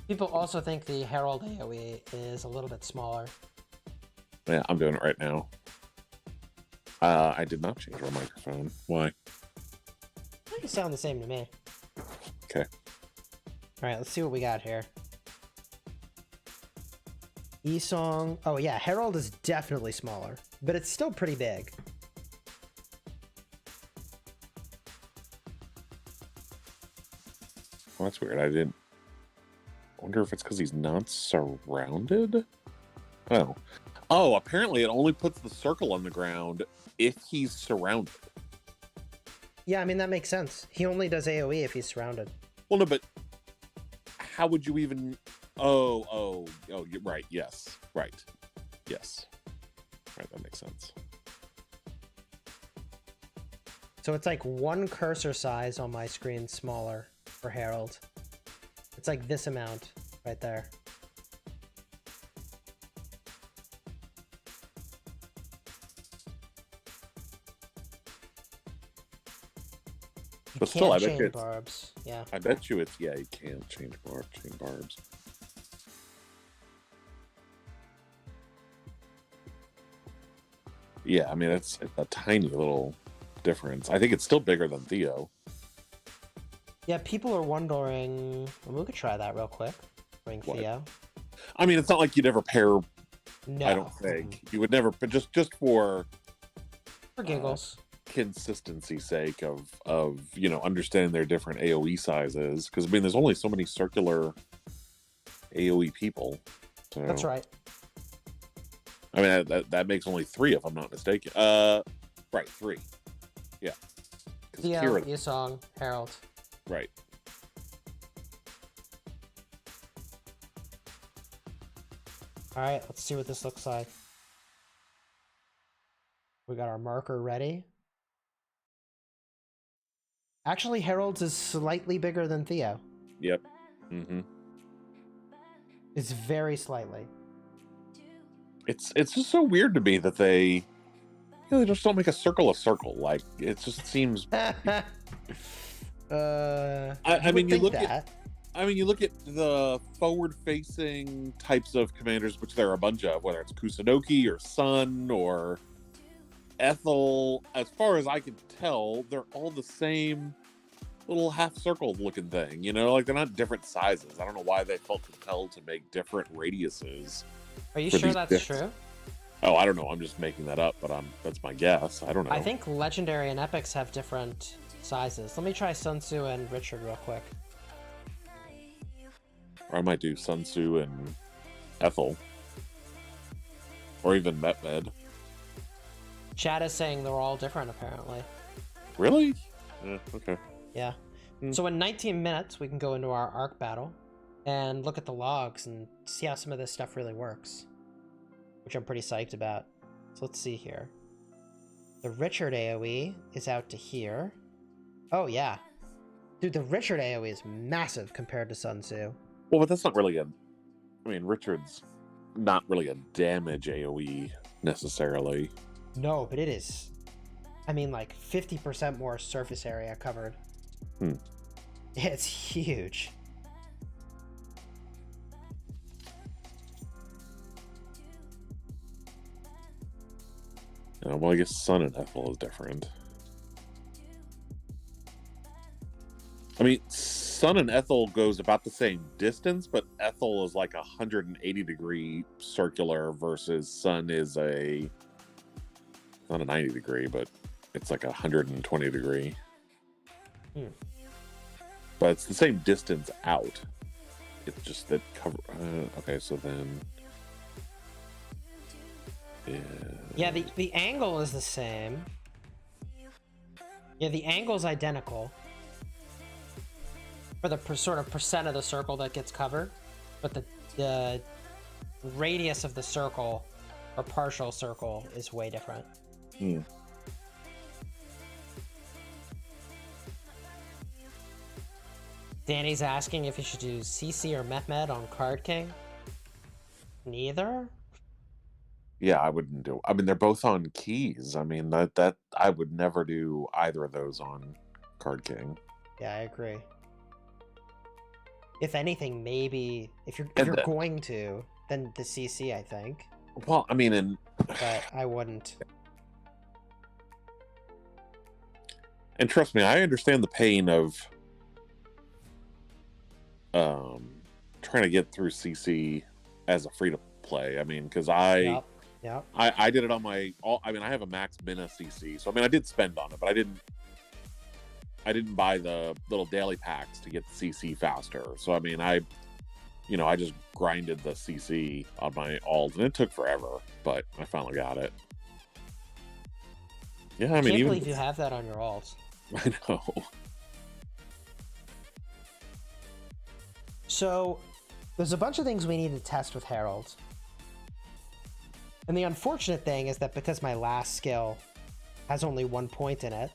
Speaker 1: People also think the Harald AoE is a little bit smaller.
Speaker 2: Yeah, I'm doing it right now. I did not change my microphone. Why?
Speaker 1: You sound the same to me.
Speaker 2: Okay.
Speaker 1: Alright, let's see what we got here. E-Song. Oh yeah, Harald is definitely smaller, but it's still pretty big.
Speaker 2: Well, that's weird. I didn't... I wonder if it's because he's not surrounded? Oh. Oh, apparently it only puts the circle on the ground if he's surrounded.
Speaker 1: Yeah, I mean, that makes sense. He only does AoE if he's surrounded.
Speaker 2: Well, no, but how would you even... Oh, you're right, yes. Right. Yes. Right, that makes sense.
Speaker 1: So it's like one cursor size on my screen smaller for Harald. It's like this amount right there.
Speaker 2: But still, I bet
Speaker 1: you barbs. Yeah.
Speaker 2: I bet you it's, yeah, you can't change barbs. Yeah, I mean, it's a tiny little difference. I think it's still bigger than Theo.
Speaker 1: Yeah, people are wondering. Well, we could try that real quick. Bring Theo.
Speaker 2: I mean, it's not like you'd ever pair.
Speaker 1: No,
Speaker 2: I don't think you would never. But just for
Speaker 1: giggles,
Speaker 2: consistency's sake of you know, understanding their different AoE sizes. Because I mean, there's only so many circular AoE people. So.
Speaker 1: That's right.
Speaker 2: I mean, that makes only 3 if I'm not mistaken. Right, 3. Yeah.
Speaker 1: Theo, E-Song, Harald.
Speaker 2: Right.
Speaker 1: All right, let's see what this looks like. We got our marker ready. Actually, Harold's is slightly bigger than Theo.
Speaker 2: Yep. Mm-hmm.
Speaker 1: It's very slightly.
Speaker 2: It's just so weird to me that they just don't make a circle. Like, it just seems.
Speaker 1: I
Speaker 2: mean, you look at the forward-facing types of commanders, which there are a bunch of, whether it's Kusunoki or Sun or Ethel. As far as I can tell, they're all the same little half-circle looking thing. You know, like they're not different sizes. I don't know why they felt compelled to make different radiuses.
Speaker 1: Are you sure that's true?
Speaker 2: Oh, I don't know. I'm just making that up, but that's my guess. I don't know.
Speaker 1: I think Legendary and Epics have different sizes. Let me try Sun Tzu and Richard real quick.
Speaker 2: Or I might do Sun Tzu and Ethel. Or even Metmed.
Speaker 1: Chat is saying they're all different, apparently.
Speaker 2: Really? Okay.
Speaker 1: Yeah. So in 19 minutes, we can go into our arc battle and look at the logs and see how some of this stuff really works, which I'm pretty psyched about. So let's see here. The Richard AoE is out to here. Oh, yeah. Dude, the Richard AoE is massive compared to Sun Tzu.
Speaker 2: Well, but that's not really Richard's not really a damage AoE necessarily.
Speaker 1: No, but it is. I mean, like 50% more surface area covered. It's huge.
Speaker 2: Well, I guess Sun and Ethel is different. I mean, Sun and Ethel goes about the same distance, but Ethel is like 180-degree circular versus Sun is not a 90-degree, but it's like 120-degree. But it's the same distance out. It's just that cover. Okay, so then.
Speaker 1: Yeah, the angle is the same. Yeah, the angle's identical for the sort of percent of the circle that gets covered, but the radius of the circle or partial circle is way different. Danny's asking if you should do CC or Mehmed on Card King. Neither?
Speaker 2: Yeah, I wouldn't do. I mean, they're both on keys. I mean, that I would never do either of those on Card King.
Speaker 1: Yeah, I agree. If anything, maybe if you're going to, then the CC, I think.
Speaker 2: Well, I mean,
Speaker 1: but I wouldn't.
Speaker 2: And trust me, I understand the pain of trying to get through CC as a free to play. I mean, because I did it on I mean, I have a max Mina CC, so I mean, I did spend on it, but I didn't buy the little daily packs to get the CC faster. So I mean, I just grinded the CC on my alt, and it took forever, but I finally got it. Yeah, I mean,
Speaker 1: can't believe you have that on your alt.
Speaker 2: I know.
Speaker 1: So, there's a bunch of things we need to test with Harald. And the unfortunate thing is that because my last skill has only 1 point in it,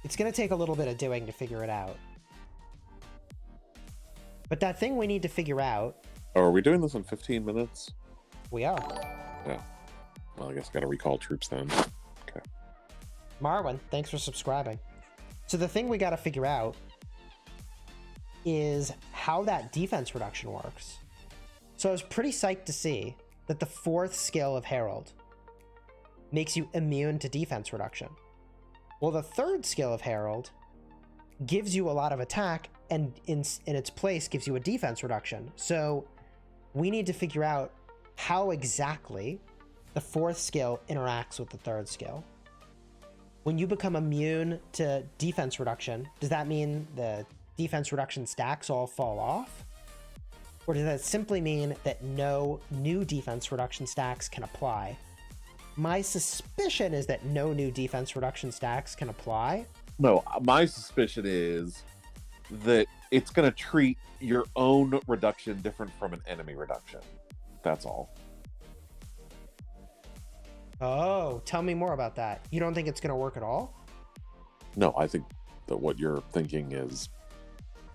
Speaker 1: it's going to take a little bit of doing to figure it out. But that thing we need to figure out...
Speaker 2: Oh, are we doing this in 15 minutes?
Speaker 1: We are.
Speaker 2: Yeah. Well, I guess I got to recall troops then. Okay.
Speaker 1: Marwin, thanks for subscribing. So the thing we got to figure out is how that defense reduction works. So I was pretty psyched to see that the 4th skill of Harald makes you immune to defense reduction. Well, the 3rd skill of Harald gives you a lot of attack and in its place gives you a defense reduction. So we need to figure out how exactly the 4th skill interacts with the 3rd skill. When you become immune to defense reduction, does that mean the defense reduction stacks all fall off? Or does that simply mean that no new defense reduction stacks can apply? My suspicion is that no new defense reduction stacks can apply.
Speaker 2: No, my suspicion is that it's going to treat your own reduction different from an enemy reduction. That's all.
Speaker 1: Oh, tell me more about that. You don't think it's going to work at all?
Speaker 2: No, I think that what you're thinking is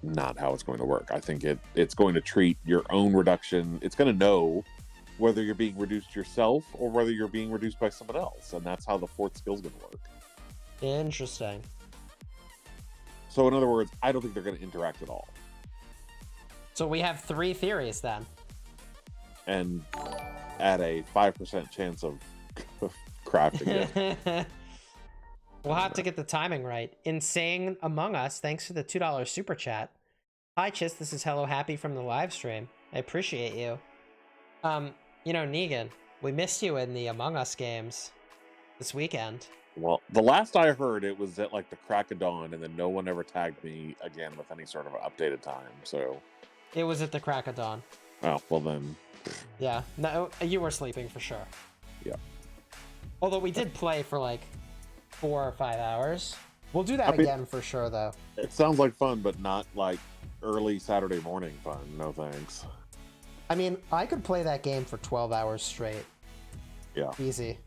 Speaker 2: not how it's going to work. I think it's going to treat your own reduction. It's going to know whether you're being reduced yourself or whether you're being reduced by someone else. And that's how the fourth skill is going to work.
Speaker 1: Interesting.
Speaker 2: So in other words, I don't think they're going to interact at all.
Speaker 1: So we have 3 theories then.
Speaker 2: And at a 5% chance of crafting it.
Speaker 1: We'll have to get the timing right. Insane Among Us, thanks for the $2 super chat. Hi, Chis, this is Hello Happy from the live stream. I appreciate you. You know, Negan, we missed you in the Among Us games this weekend.
Speaker 2: Well, the last I heard, it was at like the crack of dawn, and then no one ever tagged me again with any sort of updated time, so...
Speaker 1: It was at the crack of dawn.
Speaker 2: Oh, well then...
Speaker 1: Yeah, no, you were sleeping for sure.
Speaker 2: Yeah.
Speaker 1: Although we did play for like 4 or 5 hours. We'll do that again for sure, though.
Speaker 2: It sounds like fun, but not like early Saturday morning fun. No thanks.
Speaker 1: I mean, I could play that game for 12 hours straight.
Speaker 2: Yeah.
Speaker 1: Easy.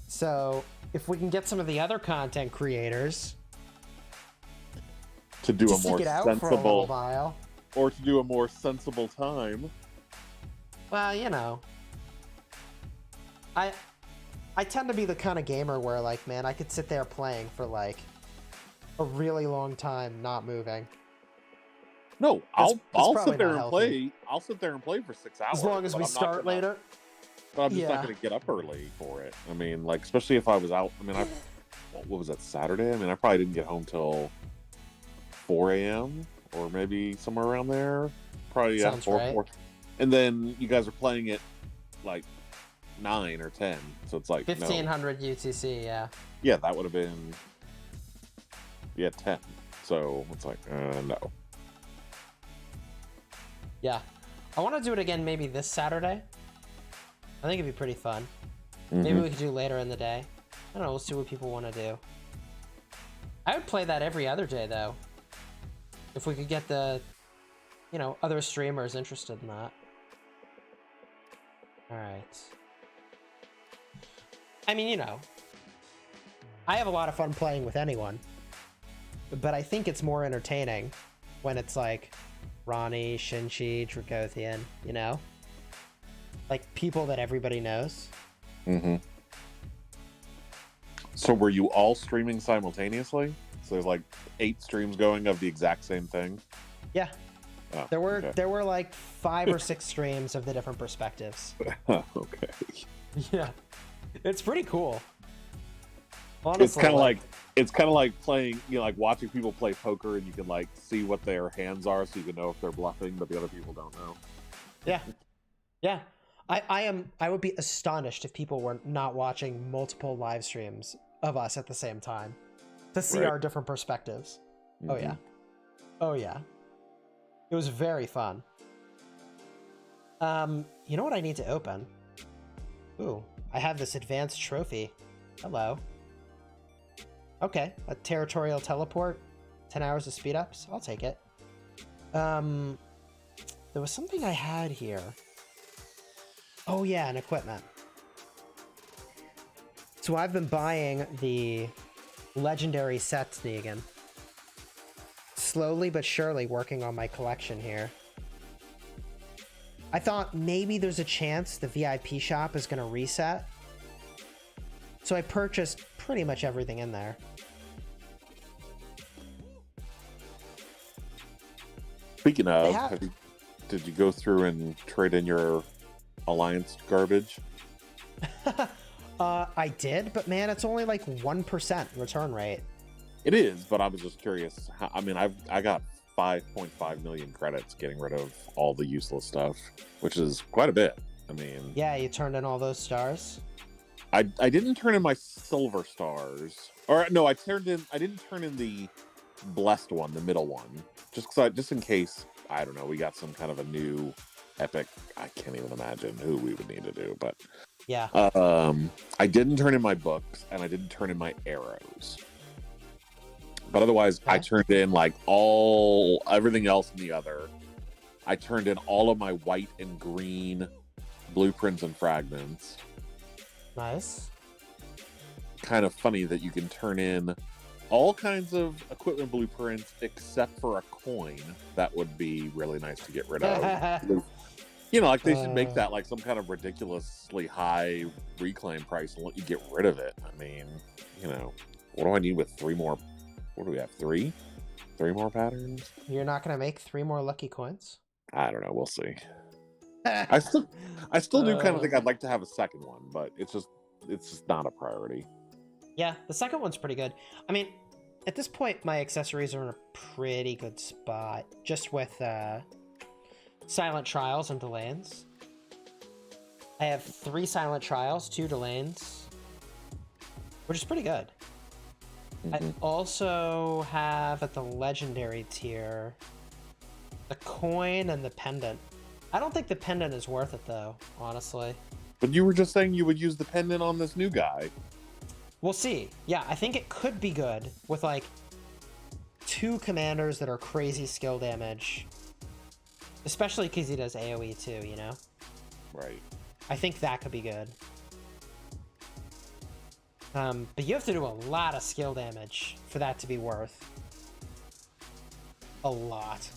Speaker 1: So, if we can get some of the other content creators
Speaker 2: to do a more sensible
Speaker 1: while,
Speaker 2: or to do a more sensible time.
Speaker 1: Well, you know, I tend to be the kind of gamer where, like, man, I could sit there playing for like a really long time, not moving.
Speaker 2: No, I'll sit there and play. I'll sit there and play for 6 hours
Speaker 1: as long as we start later.
Speaker 2: But I'm just not going to get up early for it. I mean, like, especially if I was out. I mean, what was that, Saturday? I mean, I probably didn't get home till 4 a.m. or maybe somewhere around there. Probably, yeah, 4. And then you guys are playing it like 9 or 10, so it's like
Speaker 1: 1500 UTC, yeah.
Speaker 2: Yeah, that would have been 10. So it's like no.
Speaker 1: Yeah, I want to do it again maybe this Saturday. I think it'd be pretty fun. Maybe we could do later in the day. I don't know. We'll see what people want to do. I would play that every other day though, if we could get the, other streamers interested in that. All right. I mean, I have a lot of fun playing with anyone, but I think it's more entertaining when it's like Ronnie, Shinchi, Dracothian, like people that everybody knows.
Speaker 2: So were you all streaming simultaneously? So there's like 8 streams going of the exact same thing?
Speaker 1: Yeah.
Speaker 2: Oh,
Speaker 1: there were like 5 or 6 streams of the different perspectives.
Speaker 2: Okay.
Speaker 1: Yeah. It's pretty cool. Honestly,
Speaker 2: it's kind of like playing, like watching people play poker, and you can like see what their hands are, so you can know if they're bluffing, but the other people don't know.
Speaker 1: Yeah. Yeah. I would be astonished if people were not watching multiple live streams of us at the same time to see our different perspectives. Oh yeah. Oh yeah. It was very fun. You know what I need to open? Ooh, I have this advanced trophy. Hello. Okay, a territorial teleport, 10 hours of speed ups. I'll take it. There was something I had here. Oh yeah, an equipment. So I've been buying the legendary sets, Negan. Slowly but surely working on my collection here. I thought maybe there's a chance the VIP shop is going to reset. So I purchased pretty much everything in there.
Speaker 2: Speaking of, did you go through and trade in your Alliance garbage?
Speaker 1: I did, but man, it's only like 1% return rate.
Speaker 2: It is, but I was just curious. I mean, I got 5.5 million credits getting rid of all the useless stuff, which is quite a bit. I mean,
Speaker 1: yeah, you turned in all those stars.
Speaker 2: I didn't turn in my silver stars, or no, I didn't turn in the blessed one, the middle one, just in case. I don't know. We got some kind of a new epic. I can't even imagine who we would need to do, but
Speaker 1: yeah.
Speaker 2: I didn't turn in my books, and I didn't turn in my arrows. But otherwise, I turned in like everything else in the other. I turned in all of my white and green blueprints and fragments.
Speaker 1: Nice.
Speaker 2: Kind of funny that you can turn in all kinds of equipment blueprints except for a coin. That would be really nice to get rid of. You know, like they should make that like some kind of ridiculously high reclaim price and let you get rid of it. I mean, you know, what do I need with 3 more? What do we have? 3 more patterns?
Speaker 1: You're not going to make 3 more lucky coins?
Speaker 2: I don't know. We'll see. I still do kind of think I'd like to have a second one, but it's just not a priority.
Speaker 1: Yeah, the second one's pretty good. I mean, at this point, my accessories are in a pretty good spot, just with Silent Trials and Delanes. I have 3 Silent Trials, 2 Delanes, which is pretty good. I also have at the Legendary tier the coin and the pendant. I don't think the pendant is worth it, though, honestly.
Speaker 2: But you were just saying you would use the pendant on this new guy.
Speaker 1: We'll see. Yeah, I think it could be good with, like, 2 commanders that are crazy skill damage. Especially because he does AoE too, you know?
Speaker 2: Right.
Speaker 1: I think that could be good. But you have to do a lot of skill damage for that to be worth. A lot.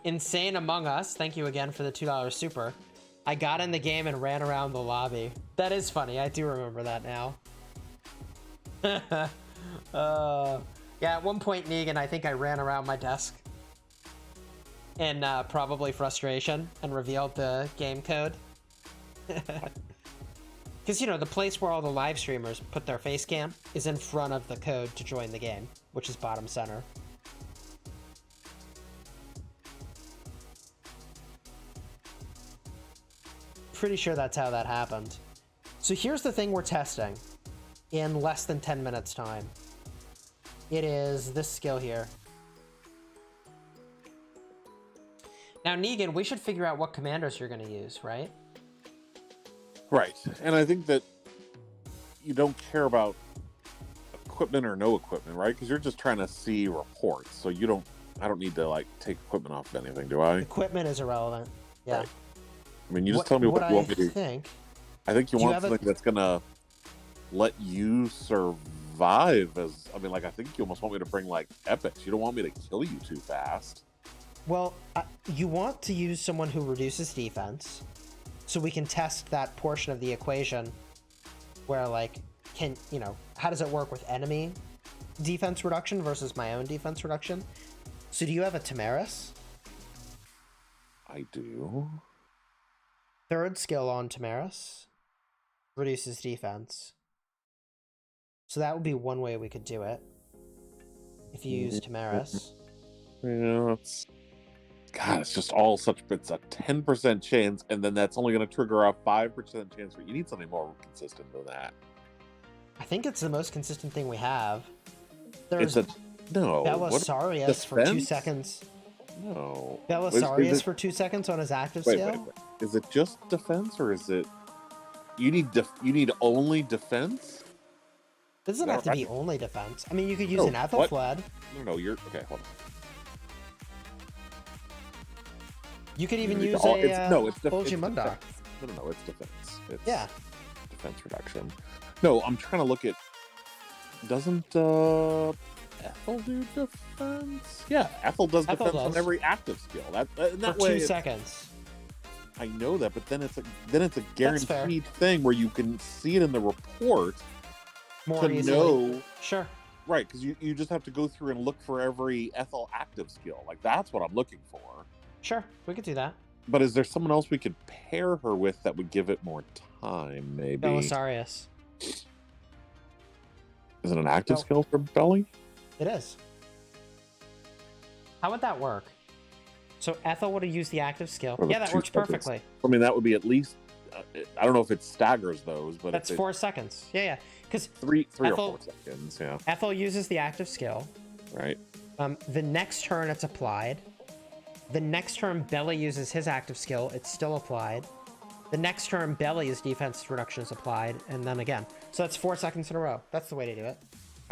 Speaker 1: Insane Among Us, thank you again for the $2 super. I got in the game and ran around the lobby. That is funny, I do remember that now. Yeah, at one point, Negan, I think I ran around my desk in probably frustration and revealed the game code. Because, you know, the place where all the live streamers put their face cam is in front of the code to join the game, which is bottom center. Pretty sure that's how that happened. So here's the thing we're testing in less than 10 minutes time. It is this skill here. Now, Negan, we should figure out what commanders you're going to use, right?
Speaker 2: Right. And I think that you don't care about equipment or no equipment, right? Because you're just trying to see reports. So you don't, I don't need to like take equipment off of anything, do I?
Speaker 1: Equipment is irrelevant. Yeah.
Speaker 2: Right. I mean, you just tell me what you want me to do. I think you want something that's going to let you survive as, I mean, like, I think you almost want me to bring like epics. You don't want me to kill you too fast.
Speaker 1: Well, you want to use someone who reduces defense, so we can test that portion of the equation where, like, you know, how does it work with enemy defense reduction versus my own defense reduction? So do you have a Tamaris?
Speaker 2: I do.
Speaker 1: 3rd skill on Tamaris reduces defense. So that would be one way we could do it. If you use Tamaris.
Speaker 2: Yeah, God, it's just all such, it's a 10% chance, and then that's only going to trigger a 5% chance. You need something more consistent than that.
Speaker 1: I think it's the most consistent thing we have. There's
Speaker 2: no
Speaker 1: Belisarius for 2 seconds.
Speaker 2: No.
Speaker 1: Belisarius for 2 seconds on his active skill?
Speaker 2: Wait. Is it just defense, or is it... You need only defense?
Speaker 1: It doesn't have to be only defense. I mean, you could use an Ethelfled.
Speaker 2: No, you're... Okay, hold on.
Speaker 1: You could even use
Speaker 2: Bulgy
Speaker 1: Mundok.
Speaker 2: No, it's defense. It's defense reduction. No, I'm trying to look at... Doesn't Ethel do defense? Yeah, Ethel does defense on every active skill. That
Speaker 1: for
Speaker 2: way
Speaker 1: 2 seconds.
Speaker 2: I know that, but then it's a guaranteed thing where you can see it in the report
Speaker 1: more
Speaker 2: to
Speaker 1: easily.
Speaker 2: Know.
Speaker 1: Sure.
Speaker 2: Right, because you just have to go through and look for every Ethel active skill. Like, that's what I'm looking for.
Speaker 1: Sure, we could do that.
Speaker 2: But is there someone else we could pair her with that would give it more time, maybe?
Speaker 1: Belisarius.
Speaker 2: Is it an active skill for Belly?
Speaker 1: It is. How would that work? So Ethel would have used the active skill. Yeah, that works perfectly.
Speaker 2: I mean, that would be at least... I don't know if it staggers those, but...
Speaker 1: That's 4 seconds. Yeah. Because
Speaker 2: three or 4 seconds, yeah.
Speaker 1: Ethel uses the active skill.
Speaker 2: Right.
Speaker 1: The next turn, it's applied. The next turn, Belly uses his active skill. It's still applied. The next turn, Belly's defense reduction is applied, and then again. So that's 4 seconds in a row. That's the way to do it.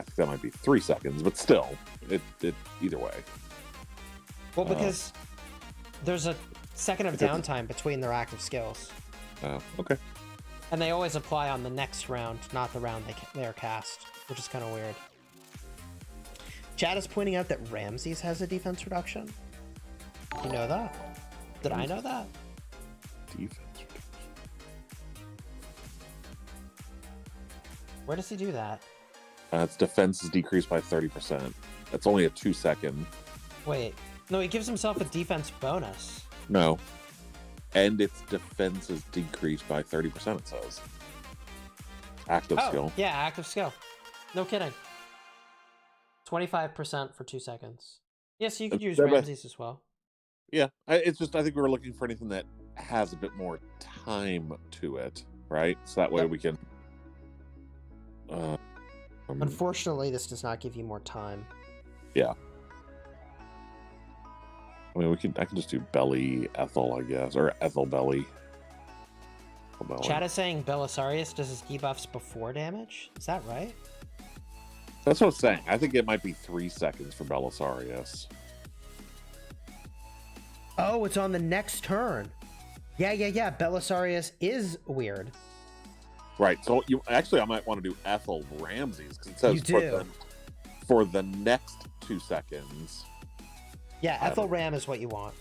Speaker 2: I think that might be 3 seconds, but still, it either way.
Speaker 1: Well, because there's a second of downtime between their active skills.
Speaker 2: Okay.
Speaker 1: And they always apply on the next round, not the round they're cast, which is kind of weird. Chad is pointing out that Ramses has a defense reduction. You know that? Did I know that?
Speaker 2: Defense.
Speaker 1: Where does he do that?
Speaker 2: Its defense is decreased by 30%. That's only a 2 second.
Speaker 1: Wait. No, he gives himself a defense bonus.
Speaker 2: No. And its defense is decreased by 30%, it says. Active skill.
Speaker 1: Yeah, active skill. No kidding. 25% for 2 seconds. Yes, you could use Ramses as well.
Speaker 2: Yeah, it's just, I think we were looking for anything that has a bit more time to it, right? So that way we can...
Speaker 1: Unfortunately, this does not give you more time.
Speaker 2: Yeah. I mean, I can just do Belly Ethel, I guess, or Ethel Belly.
Speaker 1: Chad is saying Belisarius does his debuffs before damage. Is that right?
Speaker 2: That's what I'm saying. I think it might be 3 seconds for Belisarius.
Speaker 1: Oh, it's on the next turn. Yeah. Belisarius is weird.
Speaker 2: Right. So I might want to do Ethel Ramses because it says for the next 2 seconds.
Speaker 1: Yeah, Ethel Ram is what you want.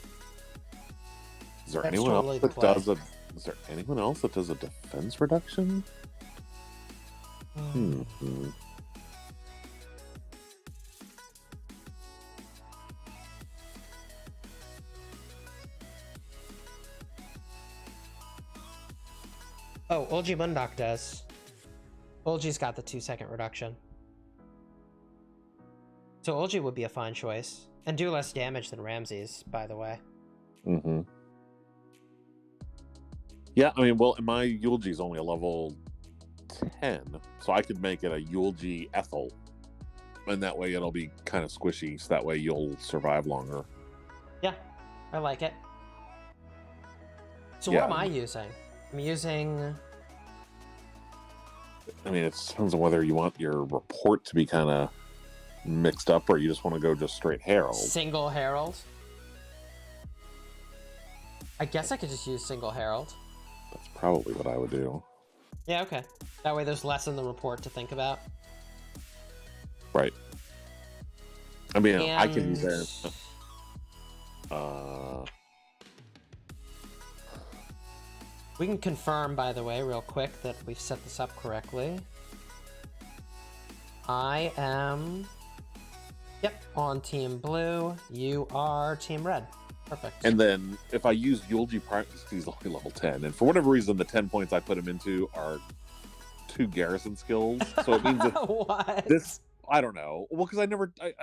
Speaker 2: Is there anyone else that does a? Is there anyone else that does a defense reduction?
Speaker 1: Oh, Olgi Mundok does. Olgi's got the 2 second reduction. So Olgi would be a fine choice. And do less damage than Ramses, by the way.
Speaker 2: Mm-hmm. Yeah, I mean, well, my Eulogy is only a level 10, so I could make it a Eulogy Ethel. And that way it'll be kind of squishy, so that way you'll survive longer.
Speaker 1: Yeah, I like it. So what am I using? I'm using...
Speaker 2: I mean, it depends on whether you want your report to be kind of mixed up or you just want to go just straight Herald.
Speaker 1: Single Herald? I guess I could just use single Herald.
Speaker 2: That's probably what I would do.
Speaker 1: Yeah, okay. That way there's less in the report to think about.
Speaker 2: Right. I mean, I can use that.
Speaker 1: We can confirm, by the way, real quick, that we've set this up correctly. I am... Yep, on Team Blue. You are Team Red. Perfect.
Speaker 2: And then if I use Eulogy Prime, he's only level 10. And for whatever reason, the 10 points I put him into are 2 garrison skills. So it means that
Speaker 1: what?
Speaker 2: This, I don't know. Well, because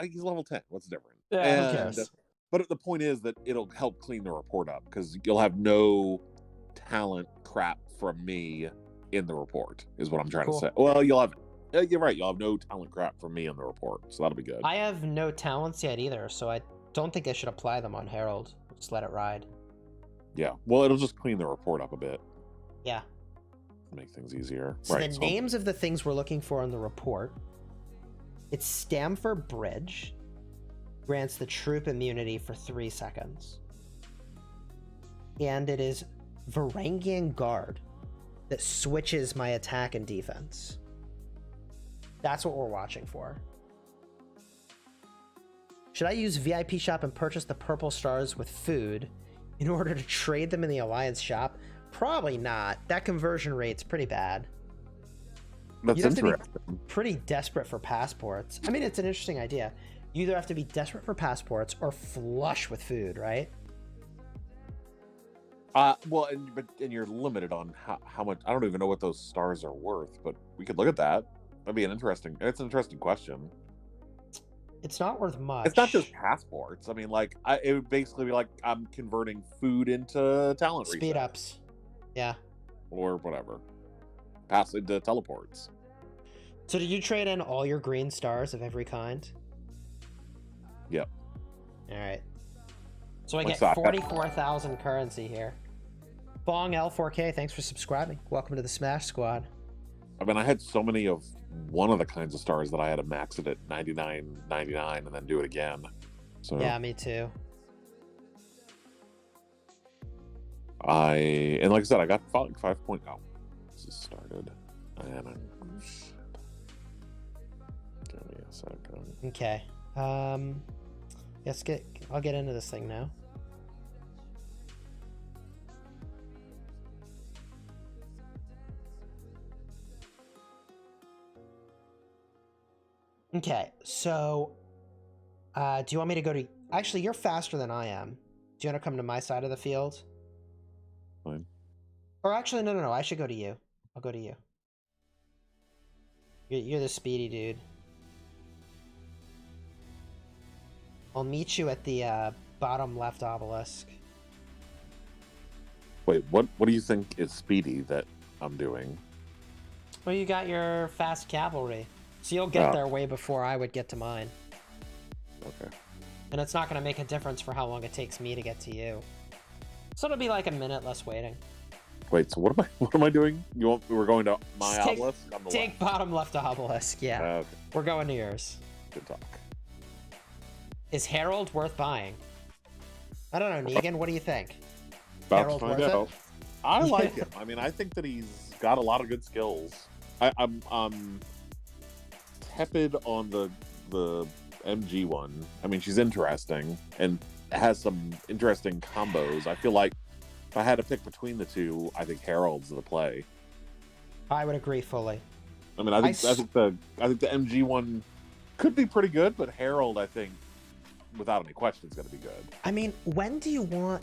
Speaker 2: he's level 10. What's different?
Speaker 1: Yeah, who cares?
Speaker 2: But the point is that it'll help clean the report up because you'll have no talent crap from me in the report, is what I'm trying to say. Well, you're right. You'll have no talent crap from me in the report, so that'll be good.
Speaker 1: I have no talents yet either, so I don't think I should apply them on Herald. Just let it ride.
Speaker 2: Yeah, well, it'll just clean the report up a bit.
Speaker 1: Yeah.
Speaker 2: Make things easier.
Speaker 1: So the names of the things we're looking for in the report. It's Stamford Bridge. Grants the troop immunity for 3 seconds. And it is Varangian Guard that switches my attack and defense. That's what we're watching for. Should I use VIP shop and purchase the purple stars with food in order to trade them in the Alliance shop? Probably not. That conversion rate's pretty bad.
Speaker 2: That's interesting.
Speaker 1: To be pretty desperate for passports. I mean, it's an interesting idea. You either have to be desperate for passports or flush with food, right?
Speaker 2: Well, and you're limited on how much. I don't even know what those stars are worth, but we could look at that. That'd be it's an interesting question.
Speaker 1: It's not worth much.
Speaker 2: It's not just passports. I mean, it would basically be like I'm converting food into talent
Speaker 1: speed ups. Yeah.
Speaker 2: Or whatever. Pass into teleports.
Speaker 1: So did you trade in all your green stars of every kind?
Speaker 2: Yep.
Speaker 1: All right. So I get 44,000 currency here. Bong L4K, thanks for subscribing. Welcome to the Smash Squad.
Speaker 2: I mean, I had so many of one of the kinds of stars that I had to max it at 99.99 and then do it again. So
Speaker 1: yeah, me too.
Speaker 2: And like I said, I got 5 point. Oh, this has started, and I'm shit. Give me a second.
Speaker 1: Okay. I'll get into this thing now. Okay, so do you want me to go to... Actually, you're faster than I am. Do you want to come to my side of the field?
Speaker 2: Fine.
Speaker 1: Or actually, no. I should go to you. I'll go to you. You're the speedy dude. I'll meet you at the bottom left obelisk.
Speaker 2: Wait, what do you think is speedy that I'm doing?
Speaker 1: Well, you got your fast cavalry. So you'll get there way before I would get to mine.
Speaker 2: Okay.
Speaker 1: And it's not going to make a difference for how long it takes me to get to you. So it'll be like a minute less waiting.
Speaker 2: Wait, so what am I doing? We're going to my obelisk on the
Speaker 1: take
Speaker 2: left?
Speaker 1: Bottom left obelisk, yeah.
Speaker 2: Okay.
Speaker 1: We're going to yours.
Speaker 2: Good talk.
Speaker 1: Is Harald worth buying? I don't know, Negan, what do you think?
Speaker 2: About
Speaker 1: Harald
Speaker 2: to find
Speaker 1: worth
Speaker 2: out.
Speaker 1: it?
Speaker 2: I like him. I mean, I think that he's got a lot of good skills. I'm tepid on the MG one. I mean, she's interesting and has some interesting combos. I feel like if I had to pick between the two, I think Harald's the play.
Speaker 1: I would agree fully.
Speaker 2: I mean, I think the MG one could be pretty good, but Harald, I think, without any question, is going to be good.
Speaker 1: I mean, when do you want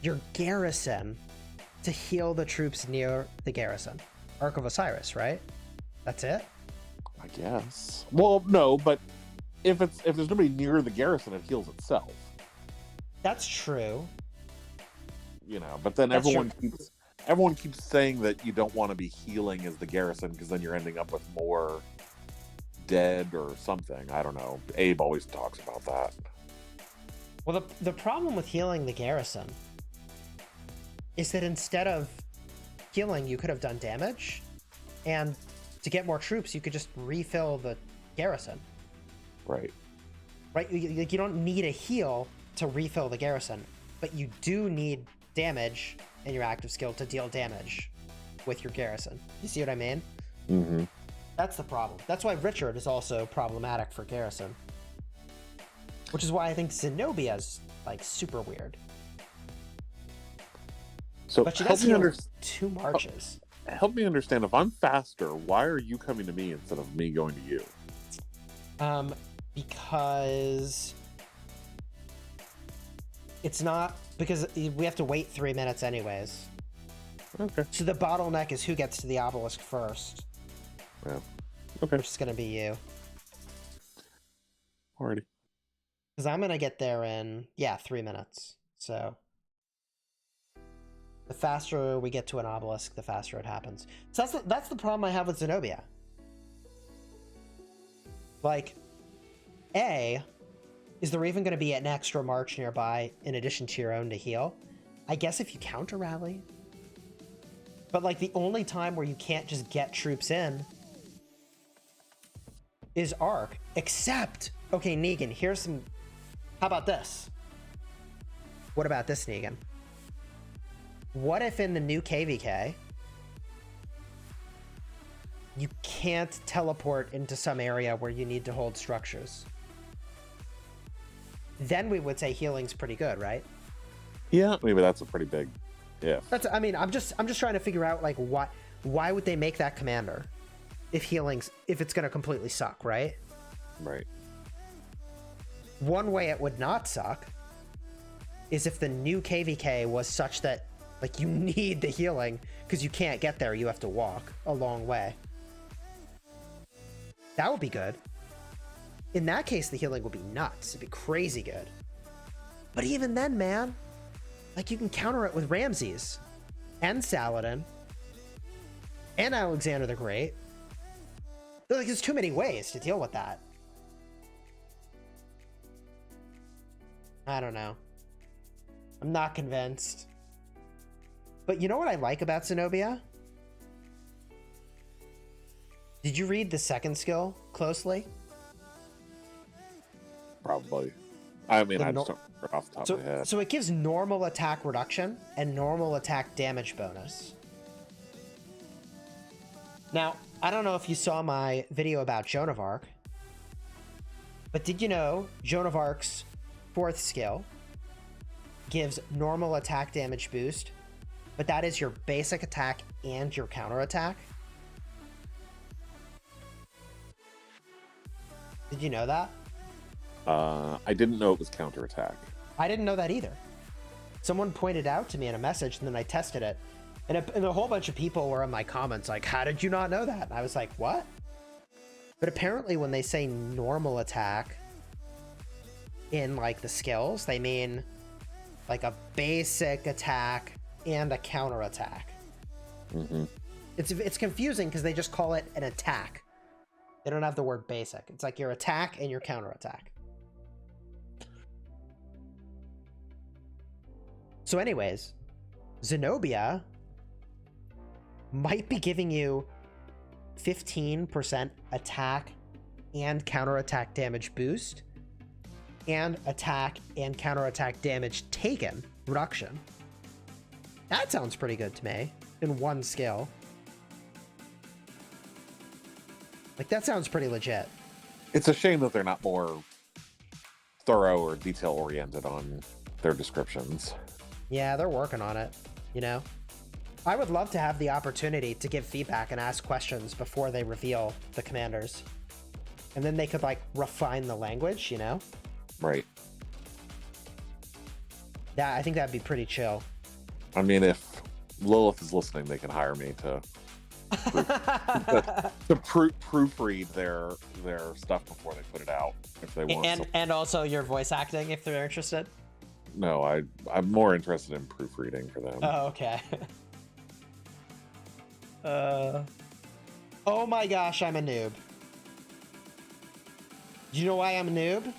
Speaker 1: your garrison to heal the troops near the garrison? Ark of Osiris, right? That's it?
Speaker 2: I guess. Well, no, but if there's nobody near the garrison, it heals itself.
Speaker 1: That's true.
Speaker 2: You know, but then everyone keeps saying that you don't want to be healing as the garrison because then you're ending up with more dead or something. I don't know. Abe always talks about that.
Speaker 1: Well, the problem with healing the garrison is that instead of healing, you could have done damage, and to get more troops, you could just refill the garrison.
Speaker 2: Right.
Speaker 1: Right? You don't need a heal to refill the garrison, but you do need damage in your active skill to deal damage with your garrison. You see what I mean?
Speaker 2: Mm-hmm.
Speaker 1: That's the problem. That's why Richard is also problematic for garrison. Which is why I think Zenobia's like super weird.
Speaker 2: So
Speaker 1: but she does heal 2 marches.
Speaker 2: Help me understand, if I'm faster, why are you coming to me instead of me going to you?
Speaker 1: Because it's not, because we have to wait 3 minutes anyways.
Speaker 2: Okay.
Speaker 1: So the bottleneck is who gets to the obelisk first.
Speaker 2: Yeah. Okay.
Speaker 1: Which is going to be you.
Speaker 2: Alrighty.
Speaker 1: Because I'm going to get there in, 3 minutes. So the faster we get to an obelisk, the faster it happens. So that's the problem I have with Zenobia. Like, is there even going to be an extra march nearby in addition to your own to heal? I guess if you counter rally. But like the only time where you can't just get troops in is Ark. Except, okay, Negan, here's some... How about this? What about this, Negan? What if in the new KVK, you can't teleport into some area where you need to hold structures? Then we would say healing's pretty good, right?
Speaker 2: Yeah, maybe that's a pretty big if.
Speaker 1: I mean, I'm just trying to figure out like why would they make that commander if it's gonna completely suck, right?
Speaker 2: Right.
Speaker 1: One way it would not suck is if the new KVK was such that like you need the healing because you can't get there, you have to walk a long way. That would be good. In that case, the healing would be nuts. It'd be crazy good. But even then, man, like you can counter it with Ramses and Saladin and Alexander the Great. Like, there's too many ways to deal with that. I don't know. I'm not convinced. But you know what I like about Zenobia? Did you read the second skill closely?
Speaker 2: Probably. I mean, I just don't remember off the top of my head.
Speaker 1: So it gives normal attack reduction and normal attack damage bonus. Now, I don't know if you saw my video about Joan of Arc, but did you know Joan of Arc's fourth skill gives normal attack damage boost, but that is your basic attack and your counter attack? Did you know that?
Speaker 2: I didn't know it was counterattack.
Speaker 1: I didn't know that either. Someone pointed out to me in a message, and then I tested it. And a whole bunch of people were in my comments like, how did you not know that? And I was like, what? But apparently when they say normal attack in like the skills, they mean like a basic attack and a counter attack.
Speaker 2: Mm-hmm.
Speaker 1: It's confusing because they just call it an attack. They don't have the word basic. It's like your attack and your counter attack. So anyways, Zenobia might be giving you 15% attack and counterattack damage boost and attack and counterattack damage taken reduction. That sounds pretty good to me in one skill. Like, that sounds pretty legit.
Speaker 2: It's a shame that they're not more thorough or detail-oriented on their descriptions.
Speaker 1: Yeah, they're working on it, you know? I would love to have the opportunity to give feedback and ask questions before they reveal the commanders. And then they could, like, refine the language, you know?
Speaker 2: Right.
Speaker 1: Yeah, I think that'd be pretty chill.
Speaker 2: I mean, if Lilith is listening, they can hire me to proofread their stuff before they put it out, if they want.
Speaker 1: And also your voice acting, if they're interested?
Speaker 2: No, I'm more interested in proofreading for them.
Speaker 1: Oh, okay. Oh my gosh, I'm a noob. Do you know why I'm a noob?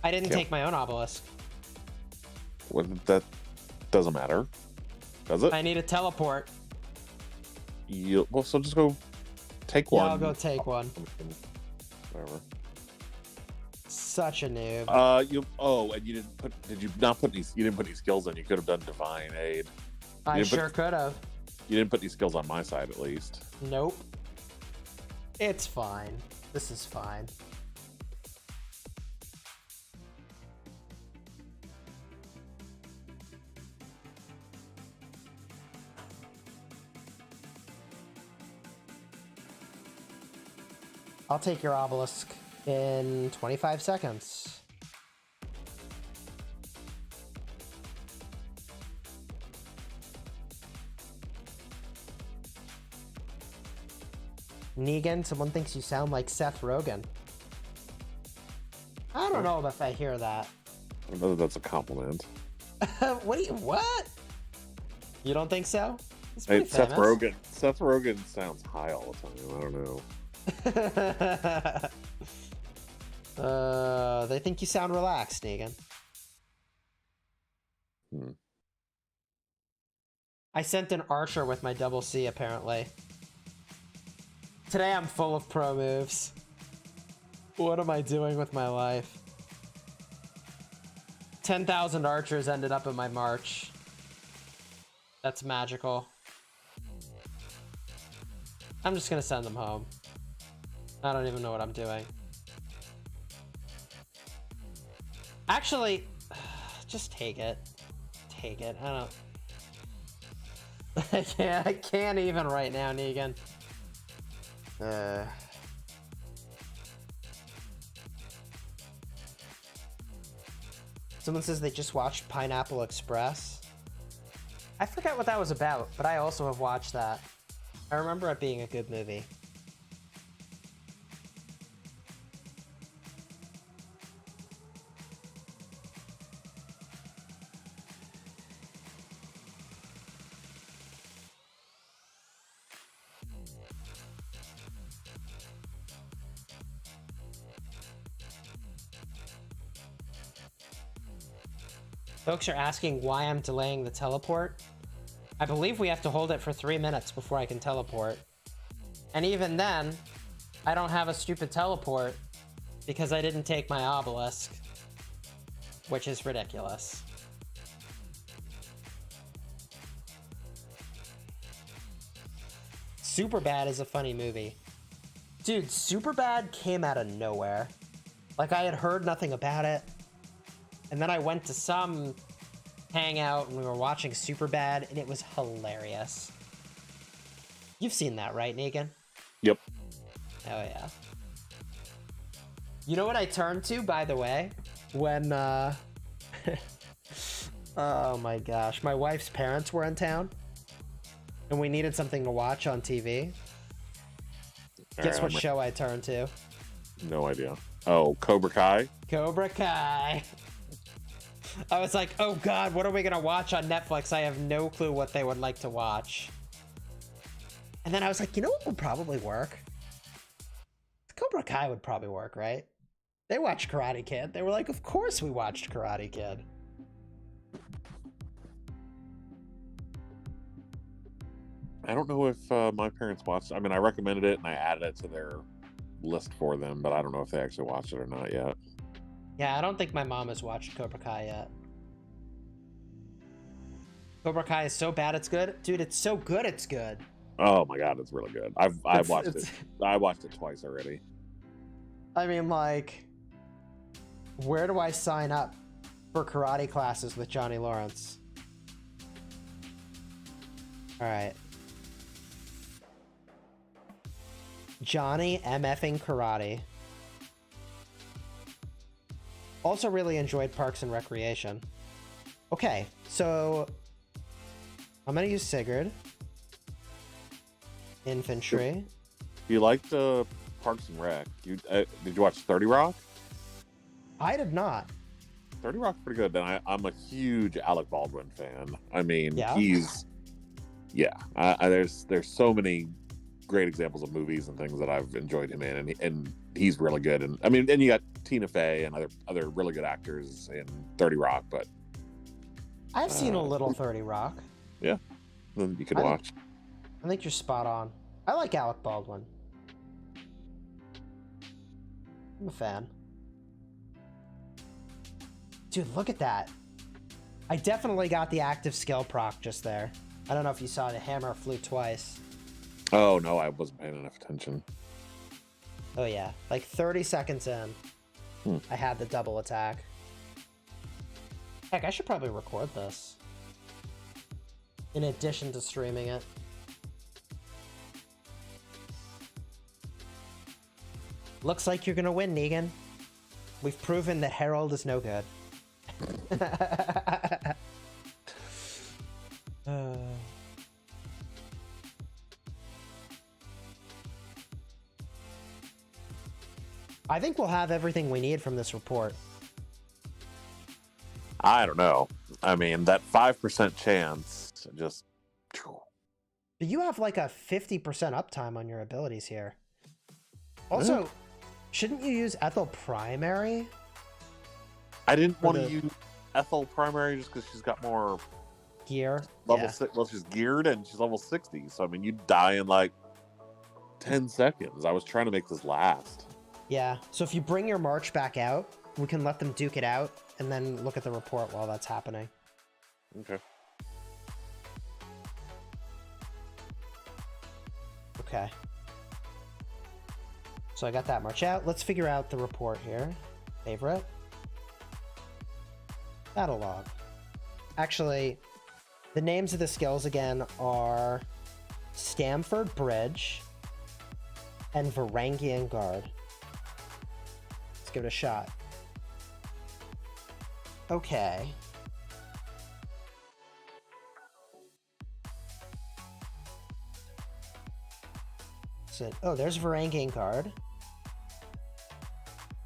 Speaker 1: I didn't take my own obelisk.
Speaker 2: Well, that doesn't matter, does it?
Speaker 1: I need a teleport.
Speaker 2: Well, so just go take one.
Speaker 1: Yeah, I'll go take one.
Speaker 2: Whatever.
Speaker 1: Such a noob.
Speaker 2: And you didn't put? Did you not put any? You didn't put any skills in. You could have done divine aid.
Speaker 1: I sure could have.
Speaker 2: You didn't put any skills on my side, at least.
Speaker 1: Nope. It's fine. This is fine. I'll take your obelisk in 25 seconds. Negan, someone thinks you sound like Seth Rogen. I don't know if I hear that.
Speaker 2: I don't know that that's a compliment.
Speaker 1: What? You don't think so?
Speaker 2: Hey, Seth Rogen sounds high all the time. I don't know.
Speaker 1: They think you sound relaxed, Negan. I sent an archer with my double C, apparently. Today I'm full of pro moves. What am I doing with my life? 10,000 archers ended up in my march. That's magical. I'm just gonna send them home. I don't even know what I'm doing. Actually, just take it. Take it. I don't... I can't even right now, Negan. Someone says they just watched Pineapple Express. I forget what that was about, but I also have watched that. I remember it being a good movie. Folks are asking why I'm delaying the teleport. I believe we have to hold it for 3 minutes before I can teleport. And even then, I don't have a stupid teleport because I didn't take my obelisk, which is ridiculous. Superbad is a funny movie. Dude, Superbad came out of nowhere. Like, I had heard nothing about it. And then I went to some hangout and we were watching Superbad, and it was hilarious. You've seen that, right, Negan?
Speaker 2: Yep.
Speaker 1: Oh, yeah. You know what I turned to, by the way? When, oh my gosh. My wife's parents were in town, and we needed something to watch on TV. Guess what show I turned to?
Speaker 2: No idea. Oh, Cobra Kai?
Speaker 1: Cobra Kai. I was like, oh god, what are we gonna watch on Netflix? I have no clue what they would like to watch. And then I was like, you know what would probably work? Cobra Kai would probably work, right? They watched Karate Kid. They were like, of course we watched Karate Kid.
Speaker 2: I don't know if my parents watched. I mean, I recommended it and I added it to their list for them, but I don't know if they actually watched it or not yet.
Speaker 1: Yeah, I don't think my mom has watched Cobra Kai yet. Cobra Kai is so bad it's good. Dude, it's so good it's good.
Speaker 2: Oh my god, it's really good. I watched it. I watched it twice already.
Speaker 1: I mean, like, where do I sign up for karate classes with Johnny Lawrence? All right. Johnny MFing Karate. Also really enjoyed Parks and Recreation. Okay, so I'm gonna use Sigurd. Infantry.
Speaker 2: You liked Parks and Rec? Did you watch 30 Rock?
Speaker 1: I did not.
Speaker 2: 30 Rock's pretty good. And I'm a huge Alec Baldwin fan. I mean,
Speaker 1: yeah.
Speaker 2: There's so many great examples of movies and things that I've enjoyed him in, and he's really good. And I mean, then you got Tina Fey and other really good actors in 30 Rock. But
Speaker 1: I've seen a little 30 Rock.
Speaker 2: Yeah, then you could watch.
Speaker 1: I think you're spot on. I like Alec Baldwin. I'm a fan. Dude, look at that. I definitely got the active skill proc just there. I don't know if you saw the hammer flew twice.
Speaker 2: Oh, no, I wasn't paying enough attention.
Speaker 1: Oh, yeah. Like 30 seconds in, I had the double attack. Heck, I should probably record this in addition to streaming it. Looks like you're gonna win, Negan. We've proven that Harald is no good. I think we'll have everything we need from this report.
Speaker 2: I don't know. I mean, that 5% chance just...
Speaker 1: But you have like a 50% uptime on your abilities here. Also, shouldn't you use Ethel Primary?
Speaker 2: I didn't want to use Ethel Primary just because she's got more
Speaker 1: gear.
Speaker 2: Level 6. Well, she's geared and she's level 60. So, I mean, you'd die in like 10 seconds. I was trying to make this last.
Speaker 1: Yeah. So if you bring your march back out, we can let them duke it out and then look at the report while that's happening.
Speaker 2: Okay.
Speaker 1: Okay. So I got that march out. Let's figure out the report here. Favorite. Battle log. Actually, the names of the skills again are Stamford Bridge and Varangian Guard. Let's give it a shot. Okay. So, oh, there's Varangian Guard.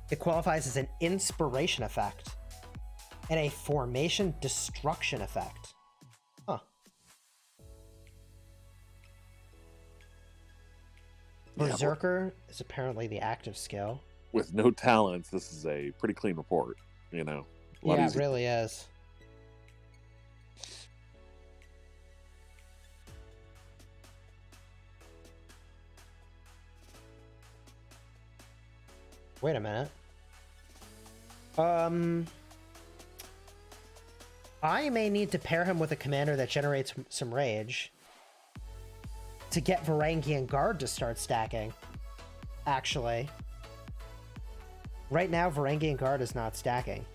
Speaker 1: It qualifies as an inspiration effect and a formation destruction effect. Huh. Berserker is apparently the active skill.
Speaker 2: With no talents, this is a pretty clean report, you know.
Speaker 1: Yeah, it really is. Wait a minute. I may need to pair him with a commander that generates some rage to get Varangian Guard to start stacking. Actually. Right now, Varangian Guard is not stacking.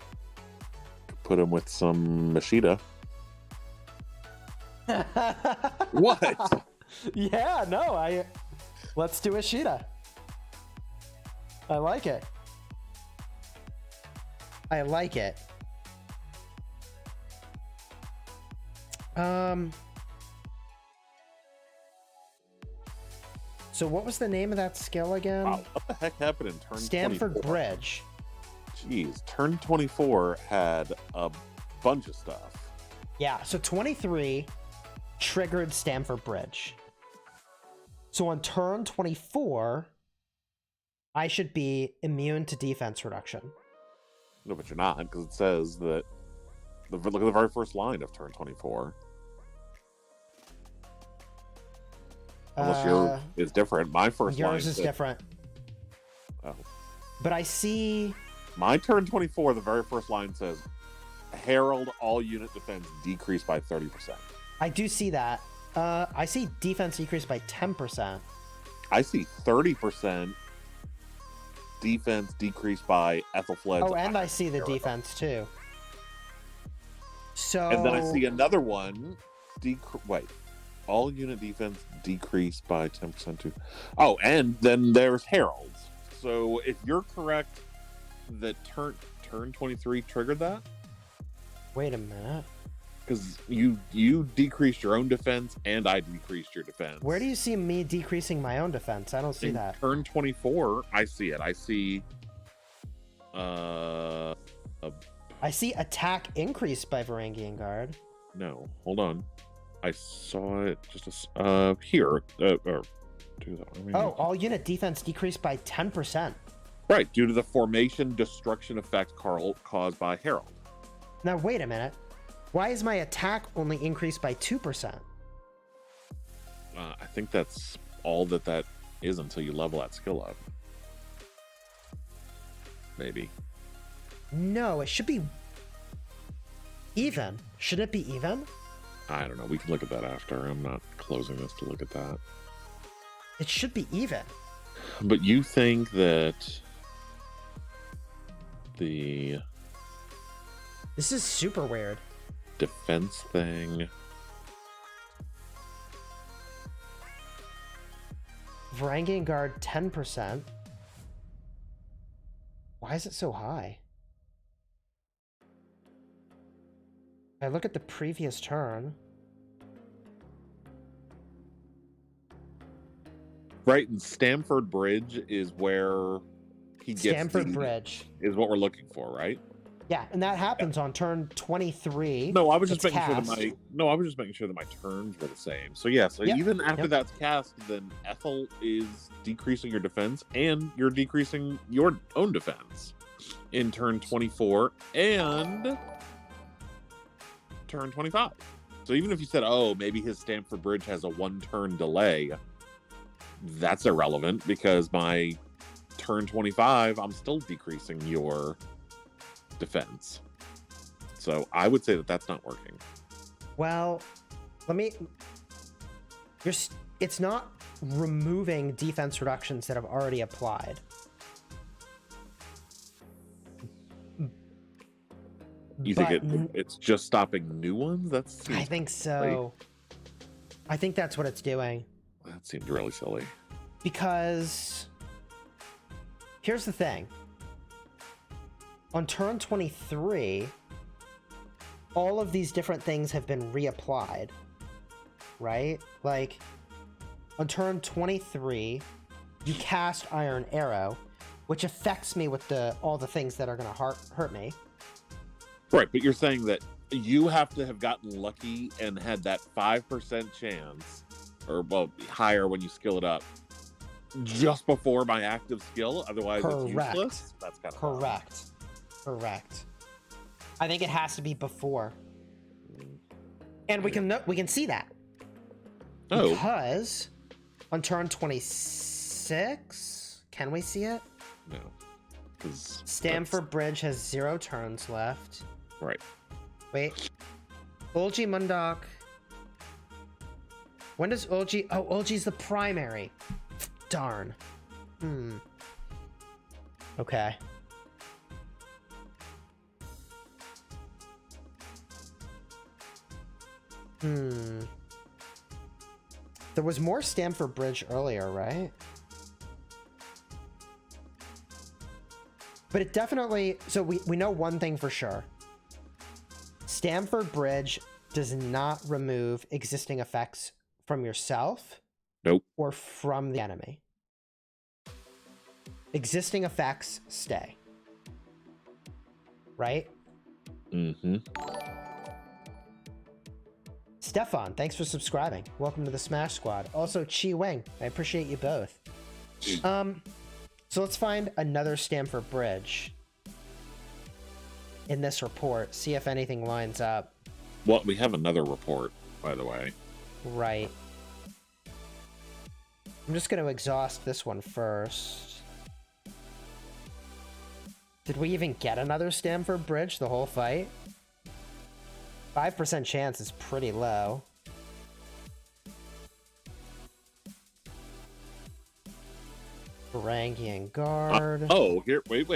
Speaker 2: Put him with some Mashida. What?
Speaker 1: Yeah, no, let's do Ashita. I like it. I like it. So what was the name of that skill again?
Speaker 2: Wow, what the heck happened in turn
Speaker 1: Stamford
Speaker 2: 24?
Speaker 1: Bridge.
Speaker 2: Jeez, turn 24 had a bunch of stuff.
Speaker 1: Yeah, so 23 triggered Stamford Bridge. So on turn 24, I should be immune to defense reduction.
Speaker 2: No, but you're not, because it says that. Look at the very first line of turn 24. Unless yours is different. My first line
Speaker 1: yours is different.
Speaker 2: Oh.
Speaker 1: But I see...
Speaker 2: My turn 24, the very first line says, Herald, all unit defense decreased by 30%.
Speaker 1: I do see that. I see defense decreased by 10%.
Speaker 2: I see 30% defense decreased by Ethelflaed's.
Speaker 1: Oh, and I see the defense too. So...
Speaker 2: And then I see another one. Wait. All unit defense decreased by 10% too. Oh, and then there's Heralds. So if you're correct that turn 23 triggered that?
Speaker 1: Wait a minute.
Speaker 2: Because you decreased your own defense and I decreased your defense.
Speaker 1: Where do you see me decreasing my own defense? I don't see that.
Speaker 2: Turn 24, I see it. I see
Speaker 1: I see attack increased by Varangian Guard.
Speaker 2: No, hold on. I saw it just here.
Speaker 1: All unit defense decreased by 10%.
Speaker 2: Right, due to the formation destruction effect caused by Herald.
Speaker 1: Now, wait a minute. Why is my attack only increased by 2%?
Speaker 2: I think that's all that is until you level that skill up. Maybe.
Speaker 1: No, it should be even. Should it be even?
Speaker 2: I don't know. We can look at that after. I'm not closing this to look at that.
Speaker 1: It should be even.
Speaker 2: But you think that the...
Speaker 1: This is super weird.
Speaker 2: Defense thing...
Speaker 1: Varangian Guard 10%. Why is it so high? I look at the previous turn.
Speaker 2: Right, and Stamford Bridge is where he gets
Speaker 1: Stamford Bridge
Speaker 2: is what we're looking for, right?
Speaker 1: Yeah, and that happens on turn 23.
Speaker 2: No, I was just making
Speaker 1: cast.
Speaker 2: sure that my turns were the same. So yeah, so even after that's cast, then Ethel is decreasing your defense and you're decreasing your own defense in turn 24 and turn 25. So even if you said, oh, maybe his Stamford Bridge has a 1-turn delay, that's irrelevant because my turn 25, I'm still decreasing your defense. So I would say that that's not working.
Speaker 1: Well, it's not removing defense reductions that have already applied.
Speaker 2: You think it's just stopping new ones?
Speaker 1: I think so. I think that's what it's doing.
Speaker 2: That seems really silly.
Speaker 1: Because here's the thing. On turn 23, all of these different things have been reapplied, right? Like, on turn 23, you cast Iron Arrow, which affects me with all the things that are going to hurt me.
Speaker 2: Right, but you're saying that you have to have gotten lucky and had that 5% chance, or, well, higher when you skill it up, just before my active skill, otherwise it's useless? That's kind of
Speaker 1: correct. Correct. I think it has to be before. And we can see that.
Speaker 2: Oh.
Speaker 1: Because on turn 26, can we see it?
Speaker 2: No.
Speaker 1: Stamford Bridge has 0 turns left.
Speaker 2: Right.
Speaker 1: Wait. Olgi Mundok. When does Olgi... Oh, Olgi's the primary. Darn. Okay. There was more Stamford Bridge earlier, right? But it definitely... So we know one thing for sure. Stamford Bridge does not remove existing effects from yourself.
Speaker 2: Nope.
Speaker 1: Or from the enemy. Existing effects stay. Right?
Speaker 2: Mm-hmm.
Speaker 1: Stefan, thanks for subscribing. Welcome to the Smash Squad. Also, Chi Weng, I appreciate you both. So let's find another Stamford Bridge in this report. See if anything lines up.
Speaker 2: Well, we have another report, by the way.
Speaker 1: Right. I'm just going to exhaust this one first. Did we even get another Stamford Bridge the whole fight? 5% chance is pretty low. Varangian Guard.
Speaker 2: Here. Wait.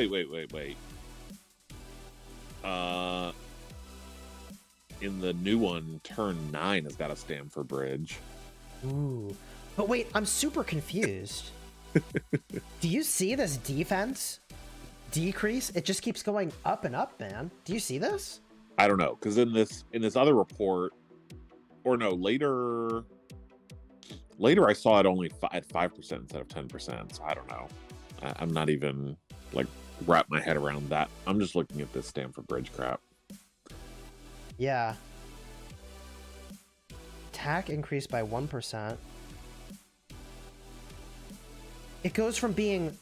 Speaker 2: In the new one, turn 9 has got a Stamford Bridge.
Speaker 1: Ooh. But wait, I'm super confused. Do you see this defense decrease? It just keeps going up and up, man. Do you see this?
Speaker 2: I don't know, because in this other report, or no, later I saw it only at 5% instead of 10%. So I don't know. I'm not even like wrap my head around that. I'm just looking at this Stamford Bridge crap.
Speaker 1: Yeah. Attack increased by 1%. It goes from being...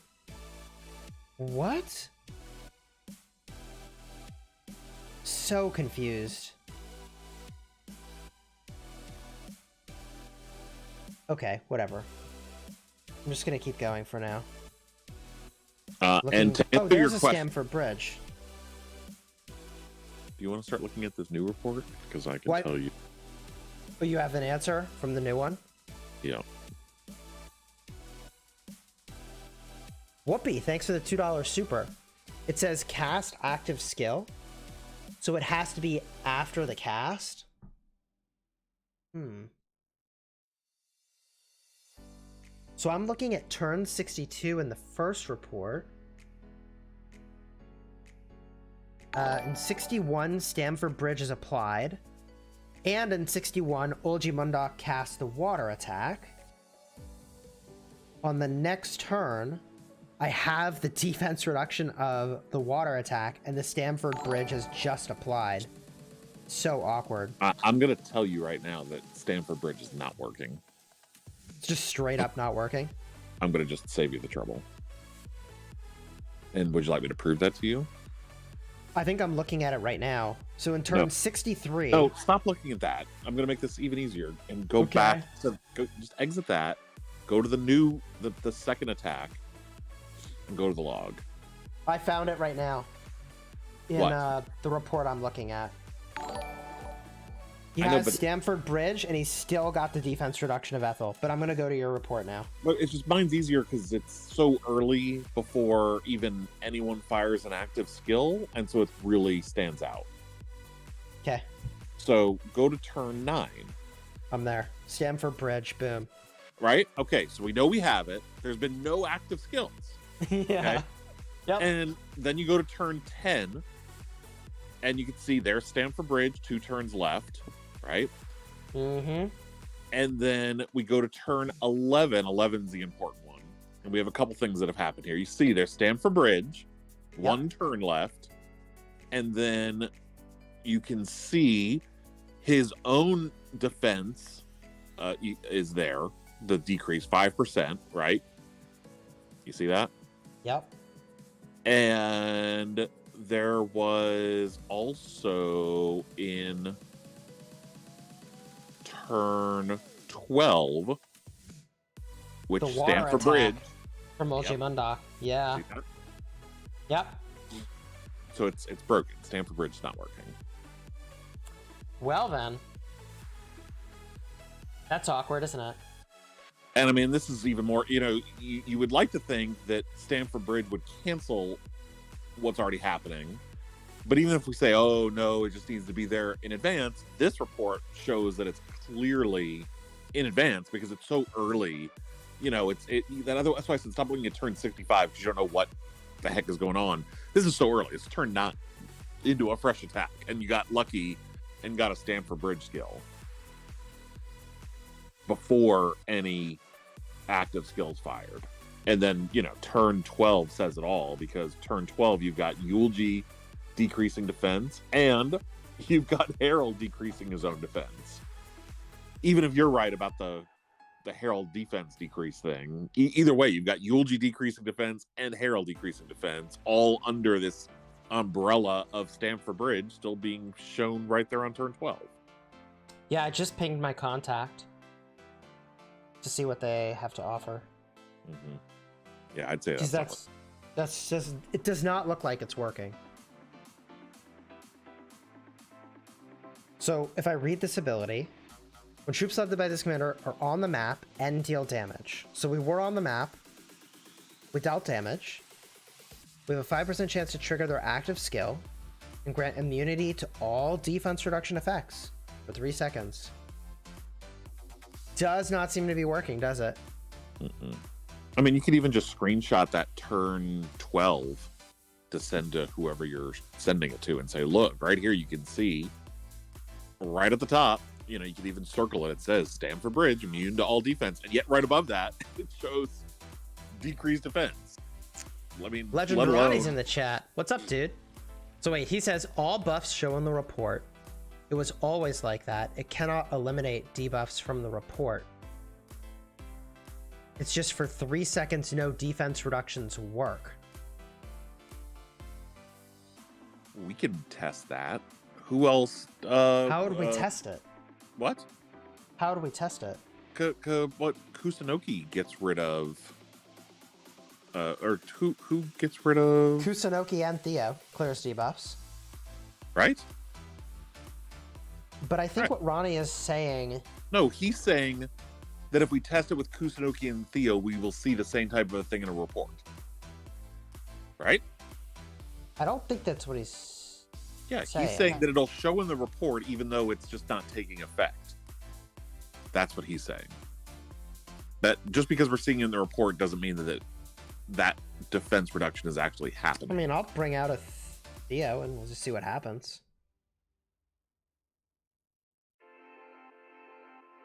Speaker 1: What? So confused. Okay, whatever. I'm just gonna keep going for now.
Speaker 2: And to answer your
Speaker 1: there's a
Speaker 2: question,
Speaker 1: Stamford Bridge.
Speaker 2: Do you want to start looking at this new report? Because I can tell you.
Speaker 1: Oh, you have an answer from the new one?
Speaker 2: Yeah.
Speaker 1: Whoopee, thanks for the $2 super. It says cast active skill. So it has to be after the cast? So I'm looking at turn 62 in the first report. In 61, Stamford Bridge is applied. And in 61, Olgi Mundok casts the water attack. On the next turn, I have the defense reduction of the water attack, and the Stamford Bridge is just applied. So awkward.
Speaker 2: I'm going to tell you right now that Stamford Bridge is not working.
Speaker 1: It's just straight up not working.
Speaker 2: I'm going to just save you the trouble. And would you like me to prove that to you?
Speaker 1: I think I'm looking at it right now. So in turn 63...
Speaker 2: No, stop looking at that. I'm going to make this even easier. And go back to... just exit that. Go to the new... the second attack. And go to the log.
Speaker 1: I found it right now. In the report I'm looking at. He has Stamford Bridge, and he's still got the defense reduction of Ethel. But I'm going to go to your report now.
Speaker 2: But it's just mine's easier because it's so early before even anyone fires an active skill, and so it really stands out.
Speaker 1: Okay.
Speaker 2: So go to turn 9.
Speaker 1: I'm there. Stamford Bridge, boom.
Speaker 2: Right? Okay, so we know we have it. There's been no active skills.
Speaker 1: Yeah.
Speaker 2: Okay?
Speaker 1: Yep.
Speaker 2: And then you go to turn 10, and you can see there's Stamford Bridge, 2 turns left. Right?
Speaker 1: Mm-hmm.
Speaker 2: And then we go to turn 11. 11's the important one. And we have a couple things that have happened here. You see there's Stamford Bridge, 1 turn left. And then you can see his own defense is there. The decrease, 5%, right? You see that?
Speaker 1: Yep.
Speaker 2: And there was also in... turn 12, which Stamford Bridge
Speaker 1: from Olgi Mundok. Yeah. Yep.
Speaker 2: So it's broken. Stamford Bridge is not working.
Speaker 1: Well then. That's awkward, isn't it?
Speaker 2: And I mean, this is even more, you would like to think that Stamford Bridge would cancel what's already happening. But even if we say, oh, no, it just needs to be there in advance, this report shows that it's clearly in advance because it's so early. That's why I said stop looking at turn 65 because you don't know what the heck is going on. This is so early. It's turn 9 into a fresh attack. And you got lucky and got a Stamford Bridge skill before any active skills fired. And then, turn 12 says it all because turn 12, you've got Yulji decreasing defense and you've got Harald decreasing his own defense. Even if you're right about the Harald defense decrease thing, either way, you've got Yulji decreasing defense and Harald decreasing defense all under this umbrella of Stamford Bridge still being shown right there on turn 12.
Speaker 1: Yeah, I just pinged my contact to see what they have to offer.
Speaker 2: Mm-hmm. Yeah, I'd say
Speaker 1: that's just, it does not look like it's working. So if I read this ability, when troops led by this commander are on the map and deal damage. So we were on the map, we dealt damage, we have a 5% chance to trigger their active skill and grant immunity to all defense reduction effects for 3 seconds. Does not seem to be working, does it?
Speaker 2: Mm-mm. I mean, you could even just screenshot that turn 12 to send to whoever you're sending it to and say, look, right here you can see right at the top, you could even circle it. It says Stamford Bridge, immune to all defense. And yet right above that, it shows decreased defense. I mean,
Speaker 1: Legend Ronnie's in the chat. What's up, dude? So wait, he says all buffs show in the report. It was always like that. It cannot eliminate debuffs from the report. It's just for 3 seconds, no defense reductions work.
Speaker 2: We can test that. Who else?
Speaker 1: How would we test it?
Speaker 2: What?
Speaker 1: How do we test it?
Speaker 2: What Kusunoki gets rid of? Or who gets rid of?
Speaker 1: Kusunoki and Theo clears debuffs.
Speaker 2: Right?
Speaker 1: But I think what Ronnie is saying...
Speaker 2: No, he's saying that if we test it with Kusunoki and Theo, we will see the same type of a thing in a report. Right?
Speaker 1: I don't think that's what he's saying.
Speaker 2: He's saying that it'll show in the report even though it's just not taking effect. That's what he's saying. That just because we're seeing it in the report doesn't mean that defense reduction is actually happening.
Speaker 1: I mean, I'll bring out a Theo and we'll just see what happens.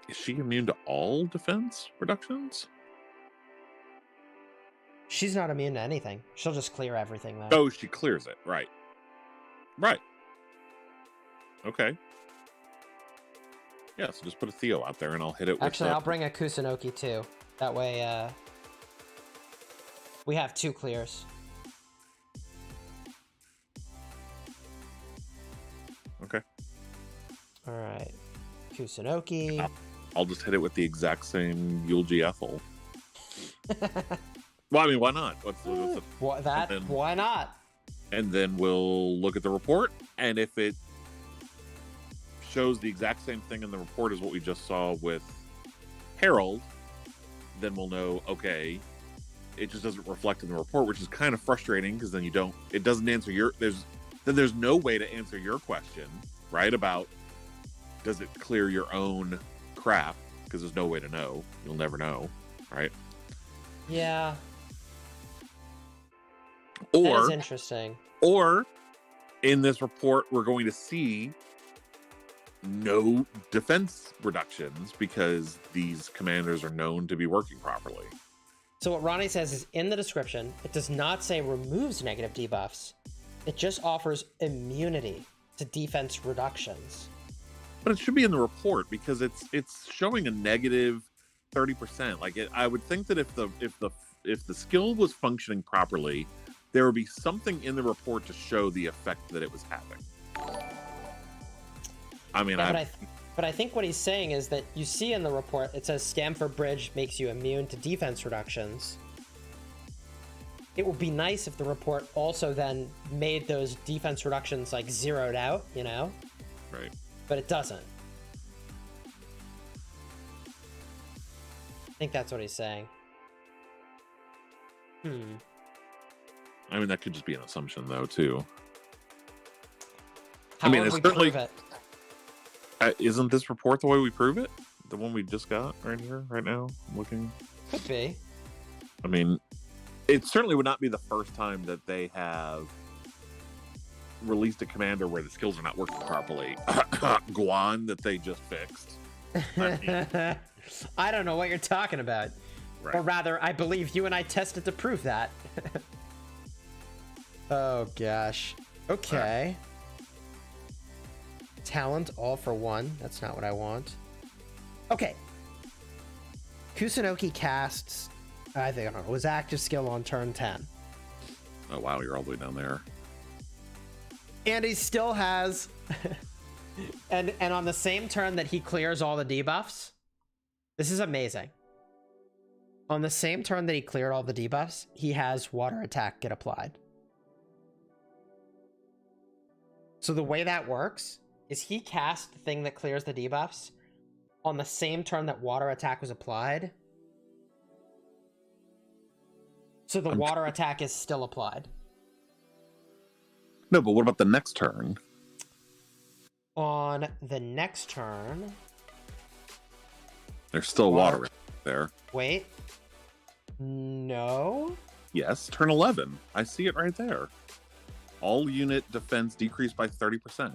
Speaker 2: Is she immune to all defense reductions?
Speaker 1: She's not immune to anything. She'll just clear everything, though.
Speaker 2: Oh, she clears it. Right. Right. Okay. Yeah, so just put a Theo out there and I'll hit it with...
Speaker 1: Actually, I'll bring a Kusunoki, too. That way, we have 2 clears.
Speaker 2: Okay.
Speaker 1: Alright. Kusunoki.
Speaker 2: I'll just hit it with the exact same Yulji Ethel. Well, I mean, why not?
Speaker 1: Why not?
Speaker 2: And then we'll look at the report, and if it shows the exact same thing in the report as what we just saw with Harald, then we'll know, okay, it just doesn't reflect in the report, which is kind of frustrating because then it doesn't answer there's no way to answer your question, right? About does it clear your own crap? Because there's no way to know. You'll never know, right?
Speaker 1: Yeah.
Speaker 2: Or
Speaker 1: that is interesting.
Speaker 2: Or in this report, we're going to see no defense reductions because these commanders are known to be working properly.
Speaker 1: So what Ronnie says is in the description, it does not say removes negative debuffs. It just offers immunity to defense reductions.
Speaker 2: But it should be in the report because it's showing a negative 30%. Like I would think that if the skill was functioning properly, there would be something in the report to show the effect that it was having. I mean,
Speaker 1: but I think what he's saying is that you see in the report it says Stamford Bridge makes you immune to defense reductions. it would be nice if the report also then made those defense reductions like zeroed out, you know?
Speaker 2: Right.
Speaker 1: But it doesn't. I think that's what he's saying.
Speaker 2: I mean, that could just be an assumption, though, too.
Speaker 1: How would we prove it?
Speaker 2: Isn't this report the way we prove it? The one we just got right here, right now? I'm looking.
Speaker 1: Could be.
Speaker 2: I mean, it certainly would not be the first time that they have released a commander where the skills are not working properly. Guan that they just fixed.
Speaker 1: I don't know what you're talking about. Right. Or rather, I believe you and I tested to prove that. Oh, gosh. Okay. Right. Talent, all for one. That's not what I want. Okay. Kusunoki casts, I don't know, was active skill on turn 10.
Speaker 2: Oh, wow, you're all the way down there.
Speaker 1: And he still has... and on the same turn that he clears all the debuffs, this is amazing. On the same turn that he cleared all the debuffs, he has water attack get applied. So the way that works is he cast the thing that clears the debuffs on the same turn that water attack was applied. So the water attack is still applied.
Speaker 2: No, but what about the next turn?
Speaker 1: On the next turn...
Speaker 2: There's still water there.
Speaker 1: Wait. No?
Speaker 2: Yes, turn 11. I see it right there. All unit defense decreased by 30%.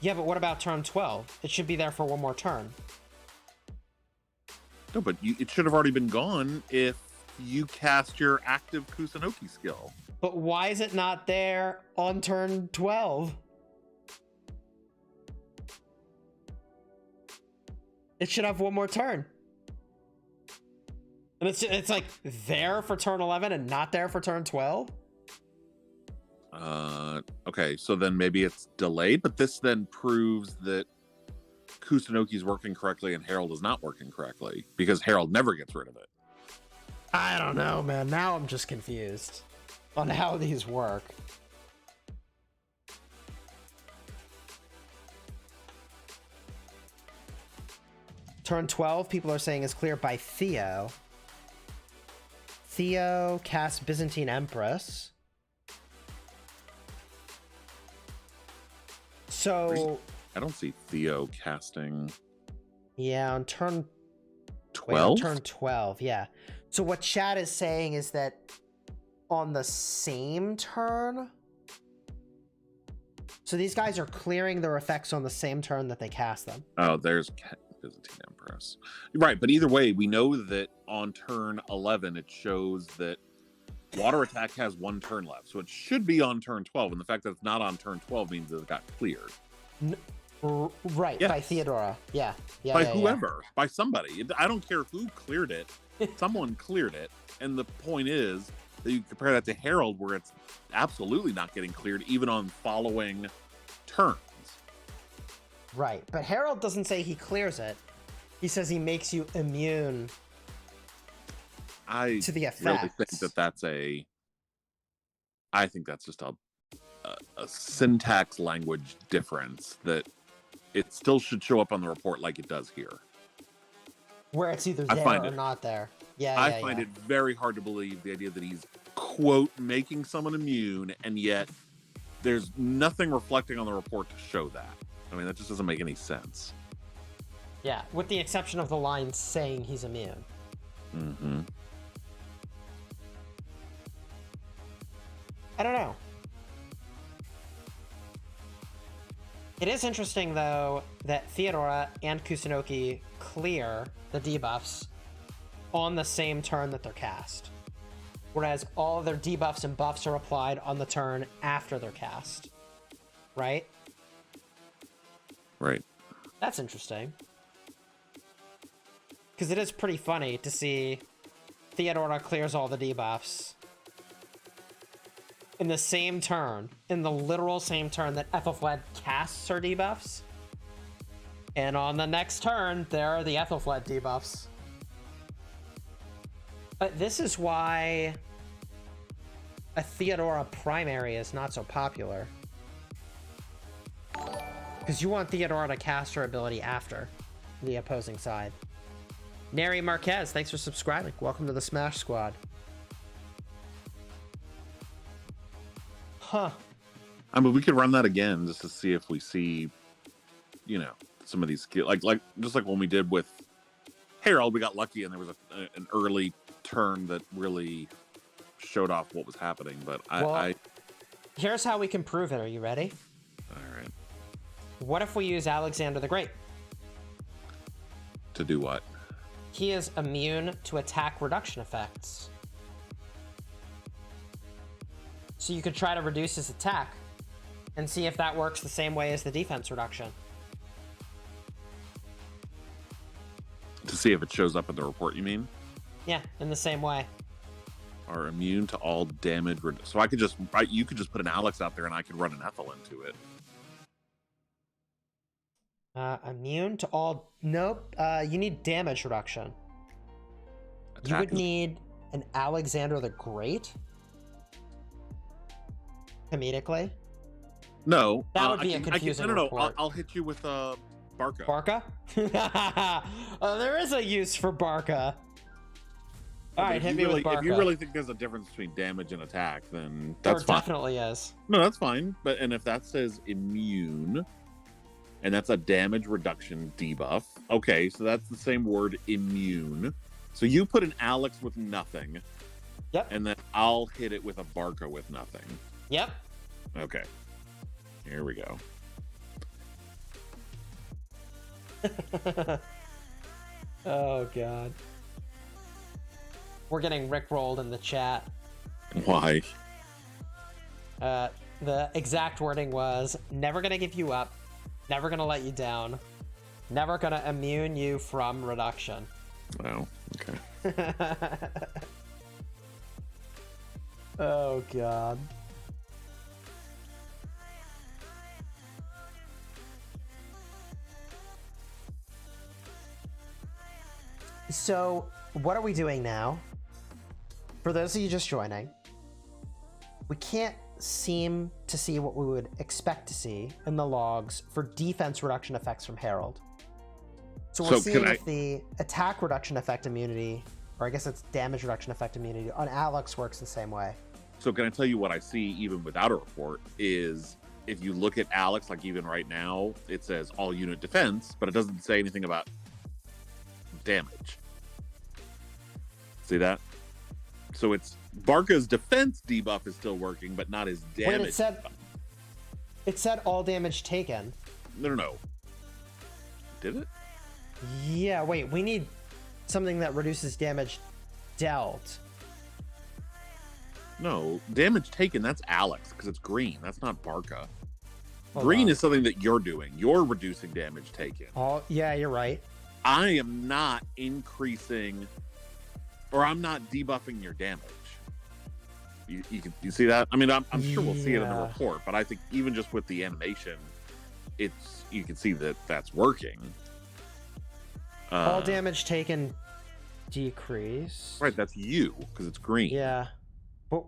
Speaker 1: Yeah, but what about turn 12? It should be there for one more turn.
Speaker 2: No, but it should have already been gone if you cast your active Kusunoki skill.
Speaker 1: But why is it not there on turn 12? It should have one more turn. And it's like there for turn 11 and not there for turn 12?
Speaker 2: Okay, so then maybe it's delayed, but this then proves that Kusunoki is working correctly and Harald is not working correctly because Harald never gets rid of it.
Speaker 1: I don't know, man. Now I'm just confused on how these work. Turn 12, people are saying is cleared by Theo. Theo casts Byzantine Empress. So...
Speaker 2: I don't see Theo casting...
Speaker 1: Yeah, on turn...
Speaker 2: 12?
Speaker 1: Turn 12, yeah. So what chat is saying is that on the same turn... So these guys are clearing their effects on the same turn that they cast them.
Speaker 2: Oh, there's Byzantine Empress. Right, but either way, we know that on turn 11, it shows that water attack has one turn left. So it should be on turn 12, and the fact that it's not on turn 12 means that it got cleared.
Speaker 1: Right, yes. By Theodora. Yeah.
Speaker 2: By whoever. By somebody. I don't care who cleared it. Someone cleared it. And the point is that you compare that to Harald, where it's absolutely not getting cleared, even on following turns.
Speaker 1: Right, but Harald doesn't say he clears it. He says he makes you immune to the effects.
Speaker 2: I really think that that's I think that's just a syntax language difference that it still should show up on the report like it does here.
Speaker 1: Where it's either there or not there.
Speaker 2: I find it very hard to believe the idea that he's, quote, making someone immune, and yet there's nothing reflecting on the report to show that. I mean, that just doesn't make any sense.
Speaker 1: Yeah, with the exception of the line saying he's immune.
Speaker 2: Mm-hmm.
Speaker 1: I don't know. It is interesting, though, that Theodora and Kusunoki clear the debuffs on the same turn that they're cast. Whereas all of their debuffs and buffs are applied on the turn after they're cast. Right?
Speaker 2: Right.
Speaker 1: That's interesting. Because it is pretty funny to see Theodora clears all the debuffs in the same turn, in the literal same turn that Ethelfled casts her debuffs. And on the next turn, there are the Ethelfled debuffs. But this is why a Theodora primary is not so popular. Because you want Theodora to cast her ability after the opposing side. Neri Marquez, thanks for subscribing. Welcome to the Smash Squad. Huh.
Speaker 2: I mean, we could run that again just to see if we see, you know, some of these skills. Like just like when we did with Harald, we got lucky and there was an early turn that really showed off what was happening. But
Speaker 1: here's how we can prove it. Are you ready?
Speaker 2: All right.
Speaker 1: What if we use Alexander the Great?
Speaker 2: To do what?
Speaker 1: He is immune to attack reduction effects. So you could try to reduce his attack and see if that works the same way as the defense reduction.
Speaker 2: To see if it shows up in the report, you mean?
Speaker 1: Yeah, in the same way.
Speaker 2: Are immune to all damage. So I could just, you could just put an Alex out there and I could run an Ethel into it.
Speaker 1: Immune to all... Nope. You need damage reduction. You would need an Alexander the Great? Comedically?
Speaker 2: No.
Speaker 1: That would be a confusing report.
Speaker 2: No. I'll hit you with Barca.
Speaker 1: Barca? There is a use for Barca. All right, hit me with Barca.
Speaker 2: If you really think there's a difference between damage and attack, then that's fine.
Speaker 1: There definitely is.
Speaker 2: No, that's fine. And if that says immune, and that's a damage reduction debuff, okay, so that's the same word, immune. So you put an Alex with nothing.
Speaker 1: Yep.
Speaker 2: And then I'll hit it with a Barca with nothing.
Speaker 1: Yep.
Speaker 2: Okay. Here we go.
Speaker 1: Oh, God. We're getting rickrolled in the chat.
Speaker 2: Why?
Speaker 1: The exact wording was, never gonna give you up, never gonna let you down, never gonna immune you from reduction.
Speaker 2: Oh, okay.
Speaker 1: Oh, God. So, what are we doing now? For those of you just joining, we can't seem to see what we would expect to see in the logs for defense reduction effects from Harald. So we're seeing if the attack reduction effect immunity, or I guess it's damage reduction effect immunity, on Alex works the same way.
Speaker 2: So can I tell you what I see even without a report is if you look at Alex, like even right now, it says all unit defense, but it doesn't say anything about damage. See that? So it's Barca's defense debuff is still working, but not his damage.
Speaker 1: Wait, it said all damage taken.
Speaker 2: No. Did it?
Speaker 1: Yeah, wait, we need something that reduces damage dealt.
Speaker 2: No, damage taken, that's Alex, because it's green. That's not Barca. Green is something that you're doing. You're reducing damage taken.
Speaker 1: Oh, yeah, you're right.
Speaker 2: I am not increasing, or I'm not debuffing your damage. You see that? I mean, I'm sure we'll see it in the report, but I think even just with the animation, you can see that that's working.
Speaker 1: All damage taken decrease.
Speaker 2: Right, that's you, because it's green.
Speaker 1: Yeah. But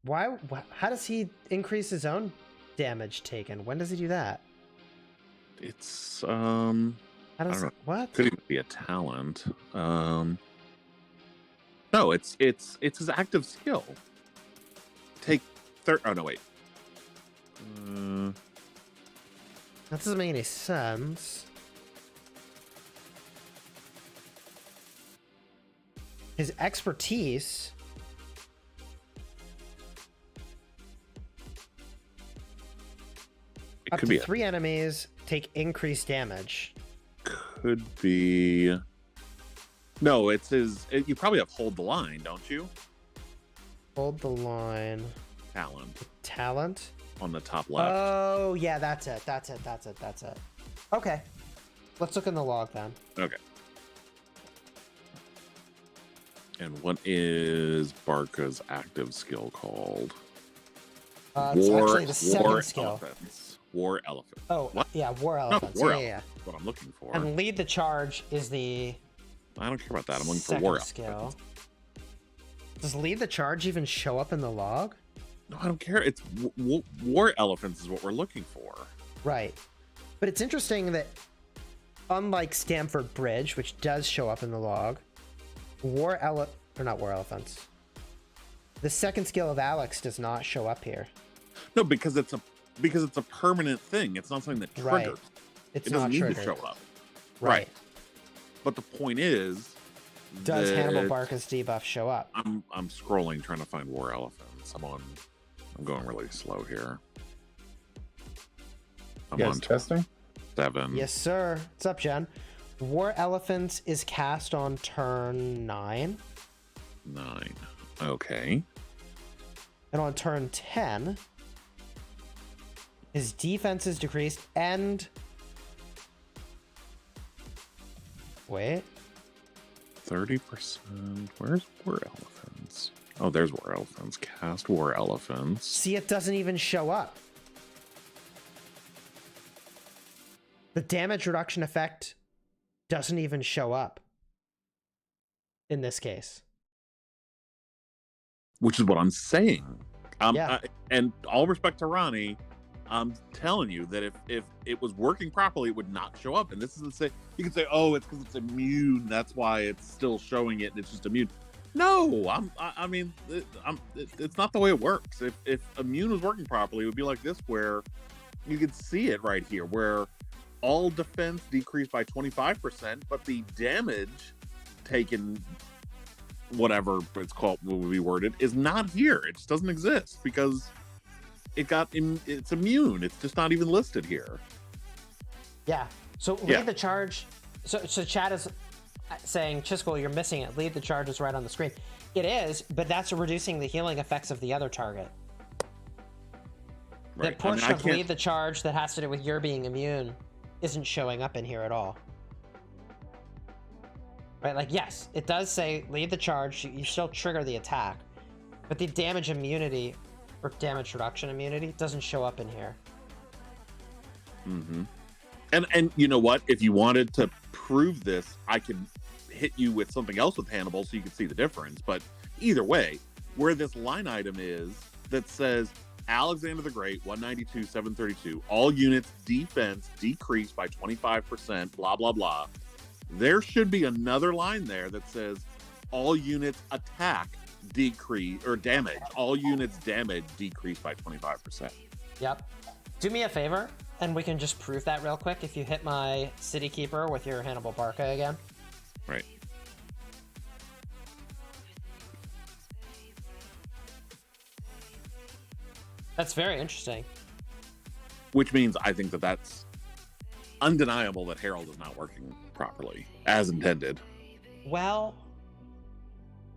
Speaker 1: why? How does he increase his own damage taken? When does he do that?
Speaker 2: It's,
Speaker 1: How does, what?
Speaker 2: Could even be a talent. No, it's his active skill. Take oh no, wait.
Speaker 1: That doesn't make any sense. His expertise. Up to 3 enemies take increased damage.
Speaker 2: Could be. No, it's his. You probably have hold the line, don't you?
Speaker 1: Hold the line.
Speaker 2: Talent. On the top left.
Speaker 1: Oh, yeah, that's it. Okay. Let's look in the log then.
Speaker 2: Okay. And what is Barca's active skill called?
Speaker 1: It's actually the second skill.
Speaker 2: Elephants. War Elephant.
Speaker 1: Oh,
Speaker 2: what?
Speaker 1: Yeah, War Elephants.
Speaker 2: No,
Speaker 1: Yeah.
Speaker 2: That's what I'm looking for.
Speaker 1: And Lead the Charge is the
Speaker 2: I don't care about that. I'm looking for War
Speaker 1: skill. Does lead the charge even show up in the log?
Speaker 2: No, I don't care. It's war elephants is what we're looking for.
Speaker 1: Right. But it's interesting that unlike Stamford Bridge, which does show up in the log, not war elephants. The second skill of Alex does not show up here.
Speaker 2: No, because it's a permanent thing. It's not something that triggers.
Speaker 1: Right. It doesn't need to
Speaker 2: show up.
Speaker 1: Right.
Speaker 2: But the point is,
Speaker 1: does Hannibal Barca's debuff show up?
Speaker 2: I'm scrolling trying to find war elephants. I'm going really slow here. I'm on
Speaker 3: testing
Speaker 2: 7.
Speaker 1: Yes, sir. What's up, Jen? War Elephants is cast on turn 9.
Speaker 2: 9. Okay.
Speaker 1: And on turn 10, his defense is decreased and... Wait.
Speaker 2: 30%. Where's war elephants? Oh, there's war elephants. Cast war elephants.
Speaker 1: See, it doesn't even show up. The damage reduction effect doesn't even show up in this case.
Speaker 2: Which is what I'm saying.
Speaker 1: Yeah.
Speaker 2: And all respect to Ronnie, I'm telling you that if it was working properly, it would not show up. And this is the same. You can say, oh, it's because it's immune. That's why it's still showing it. And it's just immune. No, it's not the way it works. If immune was working properly, it would be like this, where you could see it right here, where all defense decreased by 25%, but the damage taken, whatever it's called, will be worded, is not here. It just doesn't exist because it's immune. It's just not even listed here.
Speaker 1: Yeah. So lead the charge. So chat is saying, Chisgule, you're missing it. Lead the charge is right on the screen. It is, but that's reducing the healing effects of the other target.
Speaker 2: Right.
Speaker 1: The portion of lead the charge that has to do with your being immune isn't showing up in here at all. Right? Like, yes, it does say lead the charge. You still trigger the attack, but the damage immunity or damage reduction immunity doesn't show up in here.
Speaker 2: Mm-hmm. And you know what? If you wanted to prove this, I could hit you with something else with Hannibal so you can see the difference. But either way, where this line item is that says Alexander the Great, 192, 732, all units defense decreased by 25%, blah, blah, blah. There should be another line there that says all units attack decrease or damage. All units damage decreased by 25%.
Speaker 1: Yep. Do me a favor, and we can just prove that real quick. If you hit my City Keeper with your Hannibal Barca again.
Speaker 2: Right.
Speaker 1: That's very interesting.
Speaker 2: Which means I think that's undeniable that Harald is not working properly as intended.
Speaker 1: Well,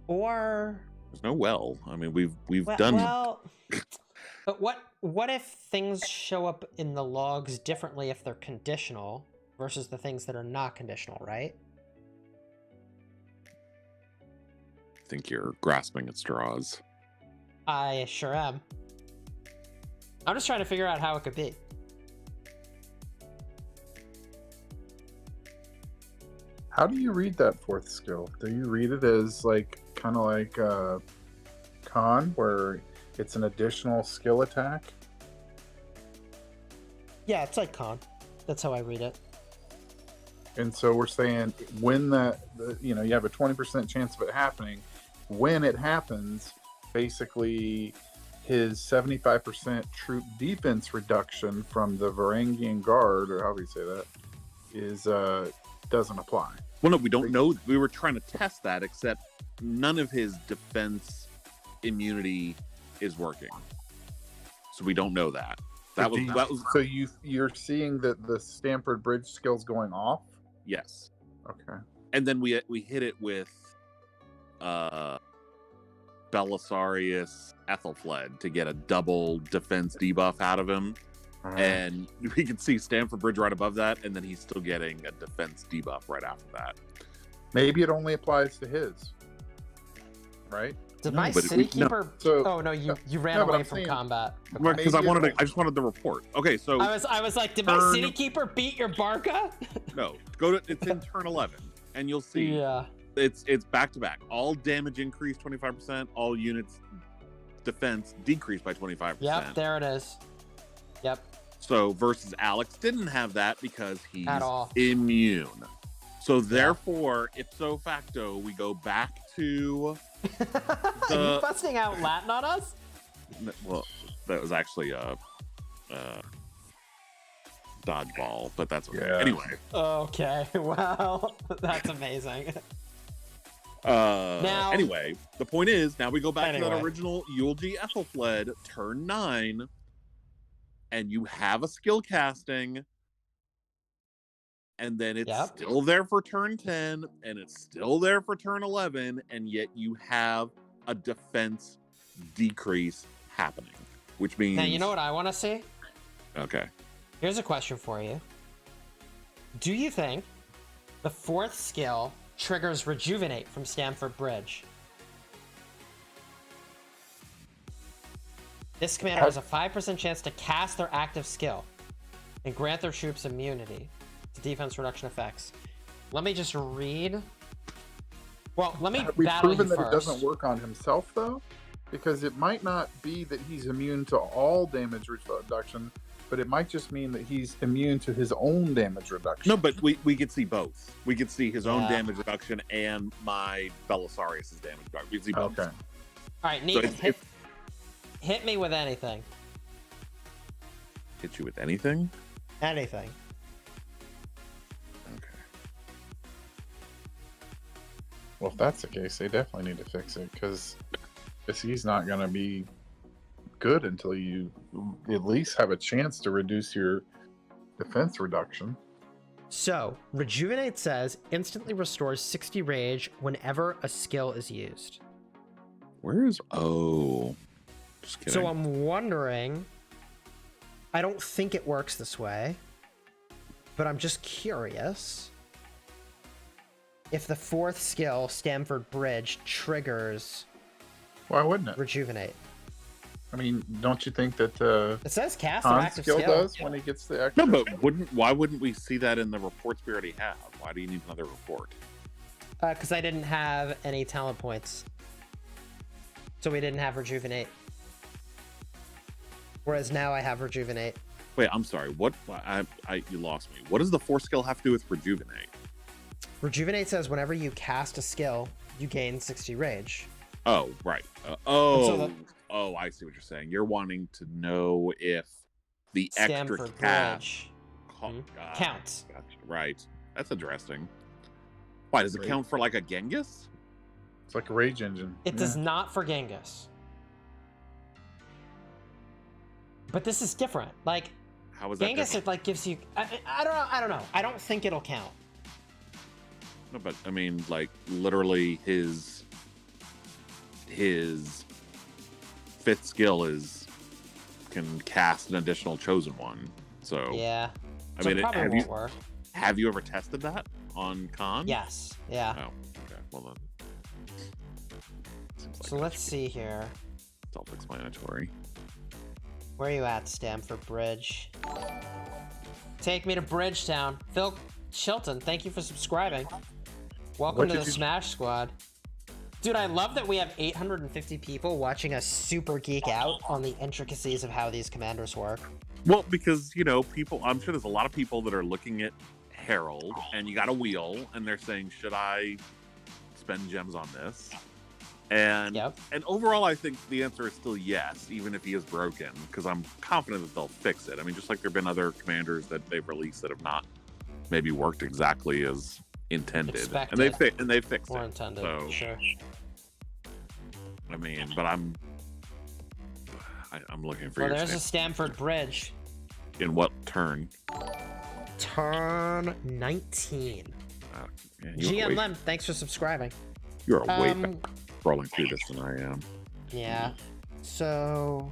Speaker 1: or
Speaker 2: there's no well. I mean, we've done.
Speaker 1: Well, but what if things show up in the logs differently if they're conditional versus the things that are not conditional, right?
Speaker 2: I think you're grasping at straws.
Speaker 1: I sure am. I'm just trying to figure out how it could be.
Speaker 3: How do you read that fourth skill? Do you read it as like kind of like con, where it's an additional skill attack?
Speaker 1: Yeah, it's like con. That's how I read it.
Speaker 3: And so we're saying when you have a 20% chance of it happening. When it happens, basically his 75% troop defense reduction from the Varangian Guard, or however you say that, is doesn't apply.
Speaker 2: Well, no, we don't know. We were trying to test that, except none of his defense immunity is working, so we don't know that. That was.
Speaker 3: So you're seeing that the Stamford Bridge skill's going off?
Speaker 2: Yes.
Speaker 3: Okay.
Speaker 2: And then we hit it with Belisarius Ethelfled to get a double defense debuff out of him. And we can see Stamford Bridge right above that, and then he's still getting a defense debuff right after that.
Speaker 3: Maybe it only applies to his, right?
Speaker 1: Did my City Keeper? No. Oh no, you ran away from combat.
Speaker 2: Okay. Because I just wanted the report. Okay, so
Speaker 1: I was like, did my City Keeper beat your Barca?
Speaker 2: No, it's in turn 11, and you'll see.
Speaker 1: Yeah.
Speaker 2: It's back to back. All damage increased 25%. All units defense decreased by 25%.
Speaker 1: Yep, there it is. Yep.
Speaker 2: So versus Alex didn't have that because he's
Speaker 1: At all.
Speaker 2: immune. So therefore, ipso facto, we go back to.
Speaker 1: Are you busting out Latin on us?
Speaker 2: Well, that was actually a dodgeball, but that's okay.
Speaker 3: Yeah.
Speaker 2: Anyway.
Speaker 1: Okay. Wow, that's amazing.
Speaker 2: Now, anyway, the point is, now we go back to that original Eulogy Ethelfled, turn 9, and you have a skill casting, and then it's still there for turn 10, and it's still there for turn 11, and yet you have a defense decrease happening, which means...
Speaker 1: Now, you know what I want to see?
Speaker 2: Okay.
Speaker 1: Here's a question for you. Do you think the 4th skill triggers Rejuvenate from Stamford Bridge? This commander has a 5% chance to cast their active skill and grant their troops immunity to defense reduction effects. Let me just read. Well, let me
Speaker 3: Have we
Speaker 1: battle
Speaker 3: proven
Speaker 1: you
Speaker 3: that
Speaker 1: first.
Speaker 3: it doesn't work on himself, though? Because it might not be that he's immune to all damage reduction, but it might just mean that he's immune to his own damage reduction.
Speaker 2: No, but we could see both. We could see his own damage reduction and my Belisarius' damage reduction. We could see both.
Speaker 3: Okay.
Speaker 1: All right, Neat, hit me with anything.
Speaker 2: Hit you with anything?
Speaker 1: Anything.
Speaker 2: Okay.
Speaker 3: Well, if that's the case, they definitely need to fix it, because he's not going to be good until you at least have a chance to reduce your defense reduction.
Speaker 1: So, Rejuvenate says instantly restores 60 rage whenever a skill is used.
Speaker 2: Where is... Oh. Just kidding.
Speaker 1: So I'm wondering... I don't think it works this way, but I'm just curious if the 4th skill, Stamford Bridge, triggers...
Speaker 3: Why wouldn't it?
Speaker 1: Rejuvenate.
Speaker 3: I mean, don't you think that
Speaker 1: it says cast an
Speaker 3: Khan's
Speaker 1: active
Speaker 3: skill
Speaker 1: skill
Speaker 3: does when he gets the extra?
Speaker 2: No, but why wouldn't we see that in the reports we already have? Why do you need another report?
Speaker 1: Because I didn't have any talent points, so we didn't have Rejuvenate. Whereas now I have Rejuvenate.
Speaker 2: Wait, I'm sorry. What? You lost me. What does the 4th skill have to do with Rejuvenate?
Speaker 1: Rejuvenate says whenever you cast a skill, you gain 60 rage.
Speaker 2: Oh, right. I see what you're saying. You're wanting to know if the extra cast
Speaker 1: counts.
Speaker 2: Gotcha. Right. That's interesting. Why, does it count for like a Genghis?
Speaker 3: It's like a rage engine.
Speaker 1: It does not for Genghis. But this is different. Like,
Speaker 2: how is that
Speaker 1: Genghis,
Speaker 2: different?
Speaker 1: it like gives you... I don't know. I don't think it'll count.
Speaker 2: No, but I mean, like, literally his 5th skill can cast an additional chosen one. So
Speaker 1: yeah,
Speaker 2: I
Speaker 1: so
Speaker 2: mean,
Speaker 1: it probably won't work.
Speaker 2: Have you ever tested that on Khan?
Speaker 1: Yes. Yeah.
Speaker 2: Oh, okay. Well then.
Speaker 1: So let's see here.
Speaker 2: Self-explanatory.
Speaker 1: Where are you at, Stamford Bridge? Take me to Bridgetown. Phil Chilton, thank you for subscribing. Welcome to the Smash Squad. Dude, I love that we have 850 people watching us super geek out on the intricacies of how these commanders work.
Speaker 2: Well, because, you know, I'm sure there's a lot of people that are looking at Harald, and you got a wheel, and they're saying, should I spend gems on this? And overall, I think the answer is still yes, even if he is broken, because I'm confident that they'll fix it. I mean, just like there have been other commanders that they've released that have not maybe worked exactly as intended, and they fixed
Speaker 1: or
Speaker 2: it.
Speaker 1: Intended,
Speaker 2: so,
Speaker 1: sure.
Speaker 2: I mean, but I'm looking for.
Speaker 1: Well, there's a Stamford Bridge.
Speaker 2: In what turn?
Speaker 1: Turn 19. GM Lem, thanks for subscribing.
Speaker 2: You're way better scrolling through this than I am.
Speaker 1: Yeah. So,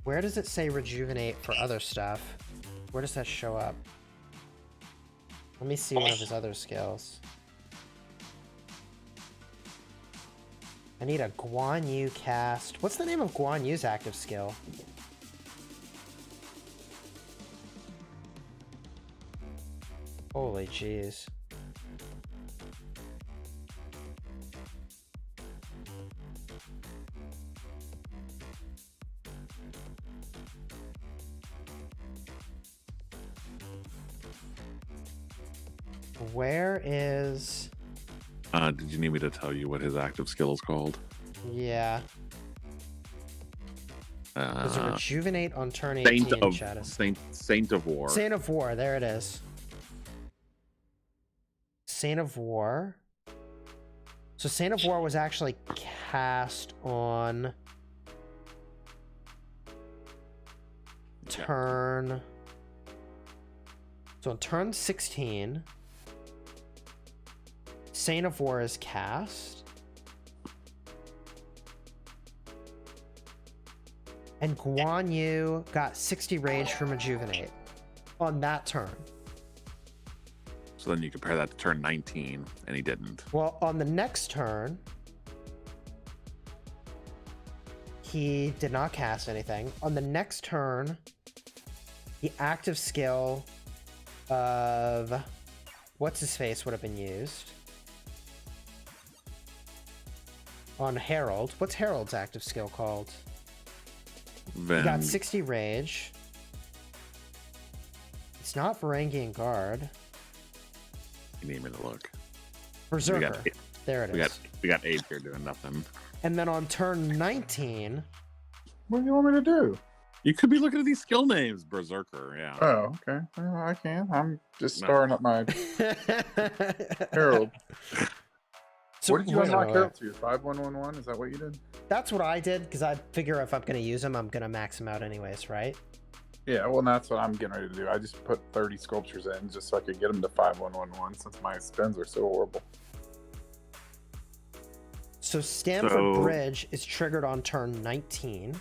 Speaker 1: where does it say Rejuvenate for other stuff? Where does that show up? Let me see one of his other skills. I need a Guan Yu cast. What's the name of Guan Yu's active skill? Holy jeez. Where is...
Speaker 2: Did you need me to tell you what his active skill is called?
Speaker 1: Yeah. Does it rejuvenate on turn 18?
Speaker 2: Saint of War.
Speaker 1: Saint of War, there it is. Saint of War. So Saint of War was actually cast on turn... So on turn 16, Saint of War is cast. And Guan Yu got 60 rage from Rejuvenate on that turn.
Speaker 2: So then you compare that to turn 19, and he didn't.
Speaker 1: Well, on the next turn, he did not cast anything. On the next turn, the active skill of what's-his-face would have been used. On Harald. What's Harald's active skill called? He got 60 rage. It's not Varangian Guard.
Speaker 2: You need me to look.
Speaker 1: Berserker. There it is.
Speaker 2: We got Abe here doing nothing.
Speaker 1: And then on turn 19...
Speaker 3: What do you want me to do?
Speaker 2: You could be looking at these skill names. Berserker, yeah.
Speaker 3: Oh, okay. I can. I'm just starting up my Herald. So what did you unlock Herald to? 5111? Is that what you did?
Speaker 1: That's what I did, because I figure if I'm going to use him, I'm going to max him out anyways, right?
Speaker 3: Yeah, well, that's what I'm getting ready to do. I just put 30 sculptures in just so I could get them to 5111 since my spins are so horrible.
Speaker 1: So Stamford Bridge is triggered on turn 19.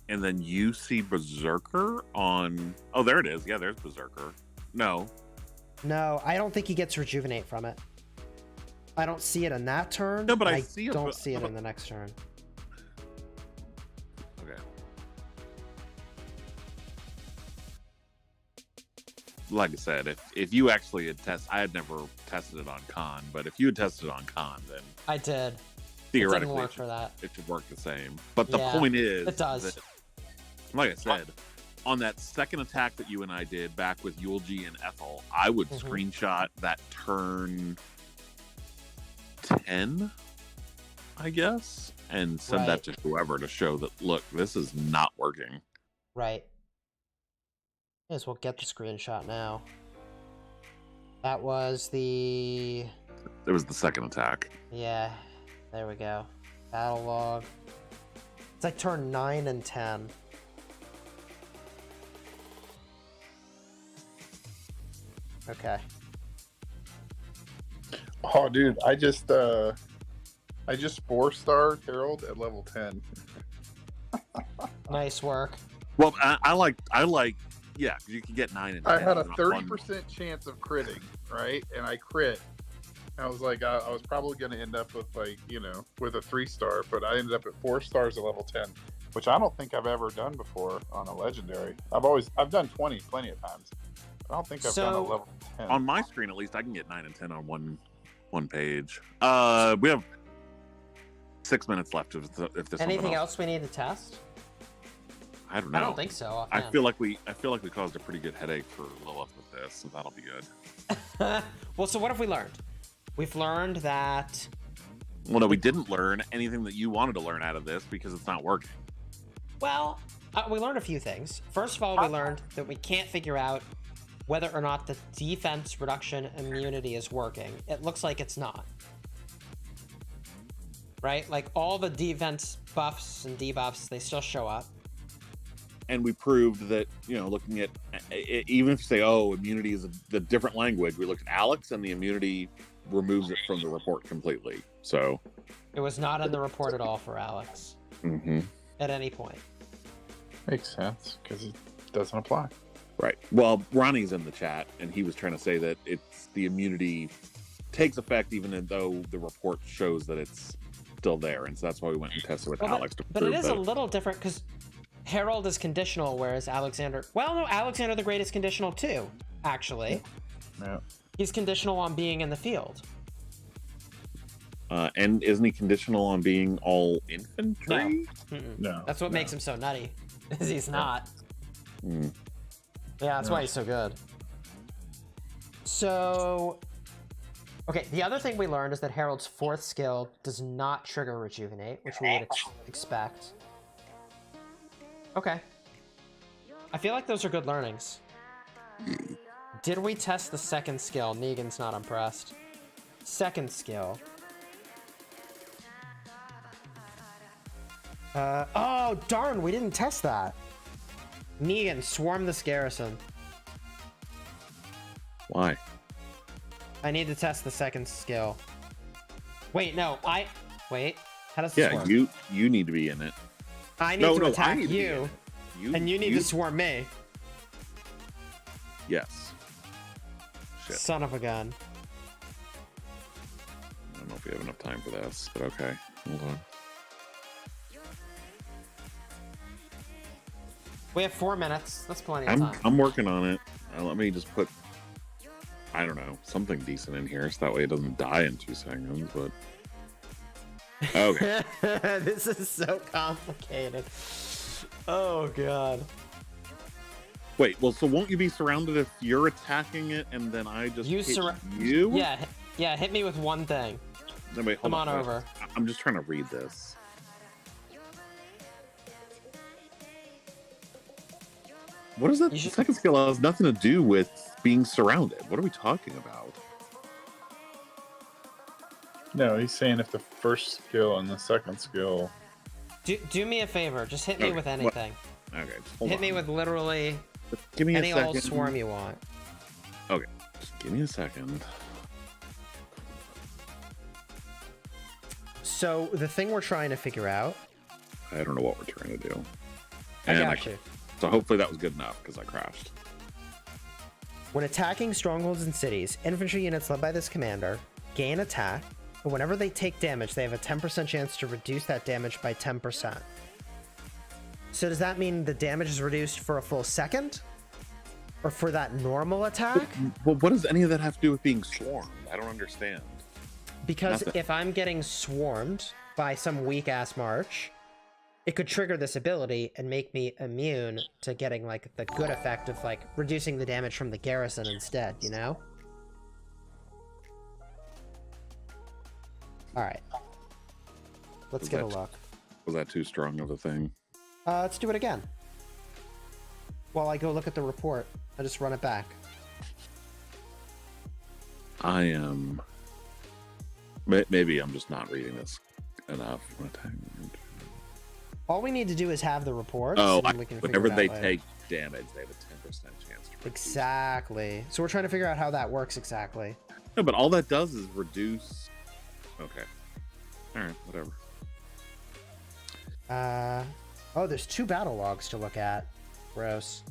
Speaker 2: And then you see Berserker on... Oh, there it is. Yeah, there's Berserker. No,
Speaker 1: I don't think he gets Rejuvenate from it. I don't see it in that turn.
Speaker 2: No, but I
Speaker 1: don't see it in the next turn.
Speaker 2: Okay. Like I said, if you actually had I had never tested it on Con, but if you had tested it on Con, then...
Speaker 1: I did.
Speaker 2: Theoretically,
Speaker 1: it
Speaker 2: should work the same. But the point is...
Speaker 1: It does.
Speaker 2: That, like I said, on that second attack that you and I did back with Yulji and Ethel, I would screenshot that turn 10, I guess, and send that to whoever to show that, look, this is not working.
Speaker 1: Right. May as well get the screenshot now. That was the...
Speaker 2: It was the second attack.
Speaker 1: Yeah, there we go. Battle log. It's like turn 9 and 10. Okay.
Speaker 3: Oh, dude, I just 4-starred Herald at level 10.
Speaker 1: Nice work.
Speaker 2: Well, I like, yeah, you can get 9 and 10.
Speaker 3: I had a 30% chance of critting, right? And I crit. I was like, I was probably going to end up with with a 3-star, but I ended up at 4 stars at level 10, which I don't think I've ever done before on a legendary. I've done 20 plenty of times. I don't think I've done a level 10.
Speaker 2: On my screen, at least, I can get 9 and 10 on one page. We have 6 minutes left. If there's
Speaker 1: anything else we need to test?
Speaker 2: I don't know.
Speaker 1: I don't think so.
Speaker 2: I feel like we caused a pretty good headache for Lilith with this, so that'll be good.
Speaker 1: Well, so what have we learned? We've learned that...
Speaker 2: Well, no, we didn't learn anything that you wanted to learn out of this because it's not working.
Speaker 1: Well, we learned a few things. First of all, we learned that we can't figure out whether or not the defense reduction immunity is working. It looks like it's not. Right? Like, all the defense buffs and debuffs, they still show up.
Speaker 2: And we proved that, looking at, even if you say, oh, immunity is a different language, we looked at Alex and the immunity removes it from the report completely. So
Speaker 1: it was not in the report at all for Alex. At any point.
Speaker 3: Makes sense, because it doesn't apply.
Speaker 2: Right. Well, Ronnie's in the chat, and he was trying to say that the immunity takes effect even though the report shows that it's still there, and so that's why we went and tested with Alex.
Speaker 1: But it is a little different, because Herald is conditional, whereas Alexander... Well, no, Alexander the Great is conditional too, actually.
Speaker 3: Yeah.
Speaker 1: He's conditional on being in the field.
Speaker 2: And isn't he conditional on being all infantry?
Speaker 3: No.
Speaker 1: That's what makes him so nutty, is he's not. Yeah, that's why he's so good. So, Okay, the other thing we learned is that Harold's 4th skill does not trigger Rejuvenate, which we would expect. Okay. I feel like those are good learnings. Did we test the 2nd skill? Negan's not impressed. 2nd skill. Oh, darn, we didn't test that. Negan, swarm this garrison.
Speaker 2: Why?
Speaker 1: I need to test the 2nd skill. Wait, no, wait. How does this
Speaker 2: Yeah,
Speaker 1: work?
Speaker 2: you need to be in it.
Speaker 1: I need to attack you, and you need to swarm me.
Speaker 2: Yes. Shit.
Speaker 1: Son of a gun.
Speaker 2: I don't know if we have enough time for this, but okay. Hold on.
Speaker 1: We have 4 minutes. That's plenty of time.
Speaker 2: I'm working on it. Let me just put, I don't know, something decent in here, so that way it doesn't die in 2 seconds, but... Okay.
Speaker 1: This is so complicated. Oh, God.
Speaker 2: Wait, well, so won't you be surrounded if you're attacking it, and then I just hit you?
Speaker 1: Yeah, hit me with one thing.
Speaker 2: No, wait, hold
Speaker 1: on over.
Speaker 2: I'm just trying to read this. What is that? The 2nd skill has nothing to do with being surrounded. What are we talking about?
Speaker 3: No, he's saying if the 1st skill and the 2nd skill.
Speaker 1: Do me a favor. Just hit me with anything.
Speaker 2: Okay.
Speaker 1: Hit me with literally
Speaker 2: give me
Speaker 1: any
Speaker 2: a second.
Speaker 1: old swarm you want.
Speaker 2: Okay. Just give me a second.
Speaker 1: So the thing we're trying to figure out.
Speaker 2: I don't know what we're trying to do.
Speaker 1: I got you.
Speaker 2: So hopefully that was good enough because I crashed.
Speaker 1: When attacking strongholds and cities, infantry units led by this commander gain attack, but whenever they take damage, they have a 10% chance to reduce that damage by 10%. So does that mean the damage is reduced for a full second? Or for that normal attack?
Speaker 2: Well, what does any of that have to do with being swarmed? I don't understand.
Speaker 1: Because if I'm getting swarmed by some weak-ass march, it could trigger this ability and make me immune to getting, like, the good effect of, like, reducing the damage from the garrison instead, you know? Alright. Let's get a look.
Speaker 2: Was that too strong of a thing?
Speaker 1: Let's do it again. While I go look at the report, I just run it back.
Speaker 2: I am... Maybe I'm just not reading this enough.
Speaker 1: All we need to do is have the reports.
Speaker 2: Oh,
Speaker 1: and we can
Speaker 2: whenever they
Speaker 1: later.
Speaker 2: take damage, they have a 10% chance to
Speaker 1: Exactly. So we're trying to figure out how that works exactly.
Speaker 2: No, but all that does is reduce... Okay. Alright, whatever.
Speaker 1: Oh, there's 2 battle logs to look at. Gross.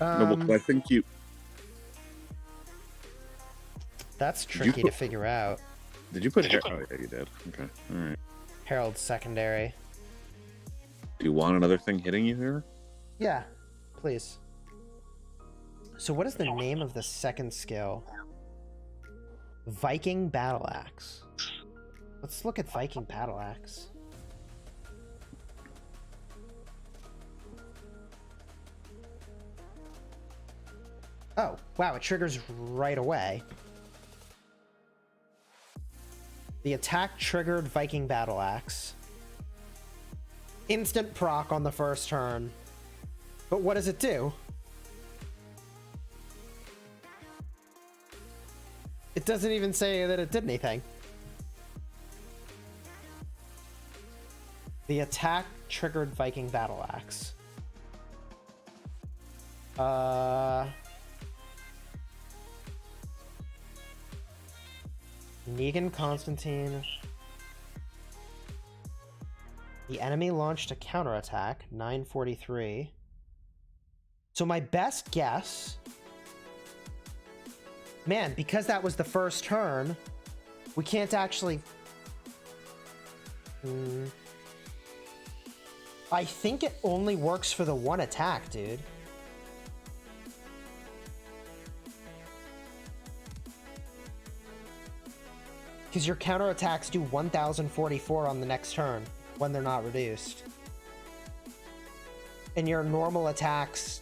Speaker 2: No, but I think you...
Speaker 1: That's tricky to figure out.
Speaker 2: Did you put... Oh, yeah, you did. Okay, alright.
Speaker 1: Harold's secondary.
Speaker 2: Do you want another thing hitting you here?
Speaker 1: Yeah, please. So what is the name of the 2nd skill? Viking Battle Axe. Let's look at Viking Battle Axe. Oh, wow, it triggers right away. The attack triggered Viking Battle Axe. Instant proc on the 1st turn. But what does it do? It doesn't even say that it did anything. The attack triggered Viking Battle Axe. Negan Constantine. The enemy launched a counterattack, 943. So my best guess... Man, because that was the 1st turn, we can't actually... I think it only works for the 1 attack, dude. Because your counterattacks do 1044 on the next turn when they're not reduced. And your normal attacks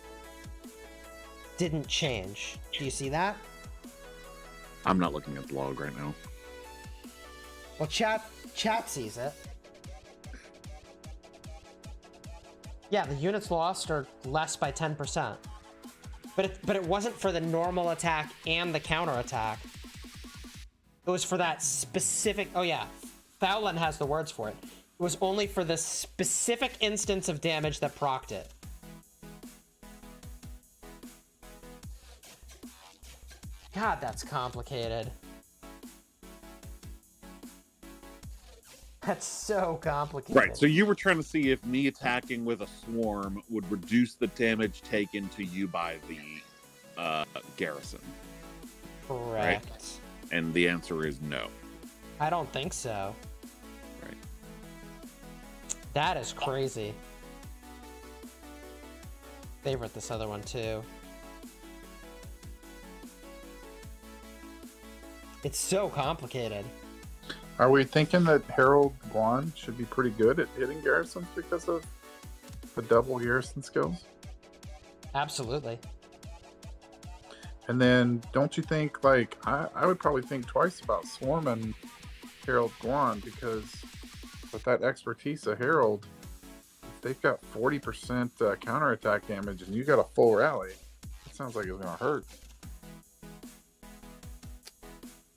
Speaker 1: didn't change. Do you see that?
Speaker 2: I'm not looking at the log right now.
Speaker 1: Well, chat sees it. Yeah, the units lost are less by 10%. But it wasn't for the normal attack and the counter attack. It was for that specific... Oh, yeah. Fowlin has the words for it. It was only for the specific instance of damage that procced it. God, that's complicated. That's so complicated.
Speaker 2: Right, so you were trying to see if me attacking with a swarm would reduce the damage taken to you by the garrison.
Speaker 1: Correct.
Speaker 2: Right? And the answer is no.
Speaker 1: I don't think so.
Speaker 2: Right.
Speaker 1: That is crazy. Favorite this other one too. It's so complicated.
Speaker 3: Are we thinking that Harald Guan should be pretty good at hitting garrisons because of the double garrison skills?
Speaker 1: Absolutely.
Speaker 3: And then, don't you think, like, I would probably think twice about swarming Harald Guan, because with that expertise of Harald, if they've got 40% counterattack damage and you got a full rally, it sounds like it's going to hurt.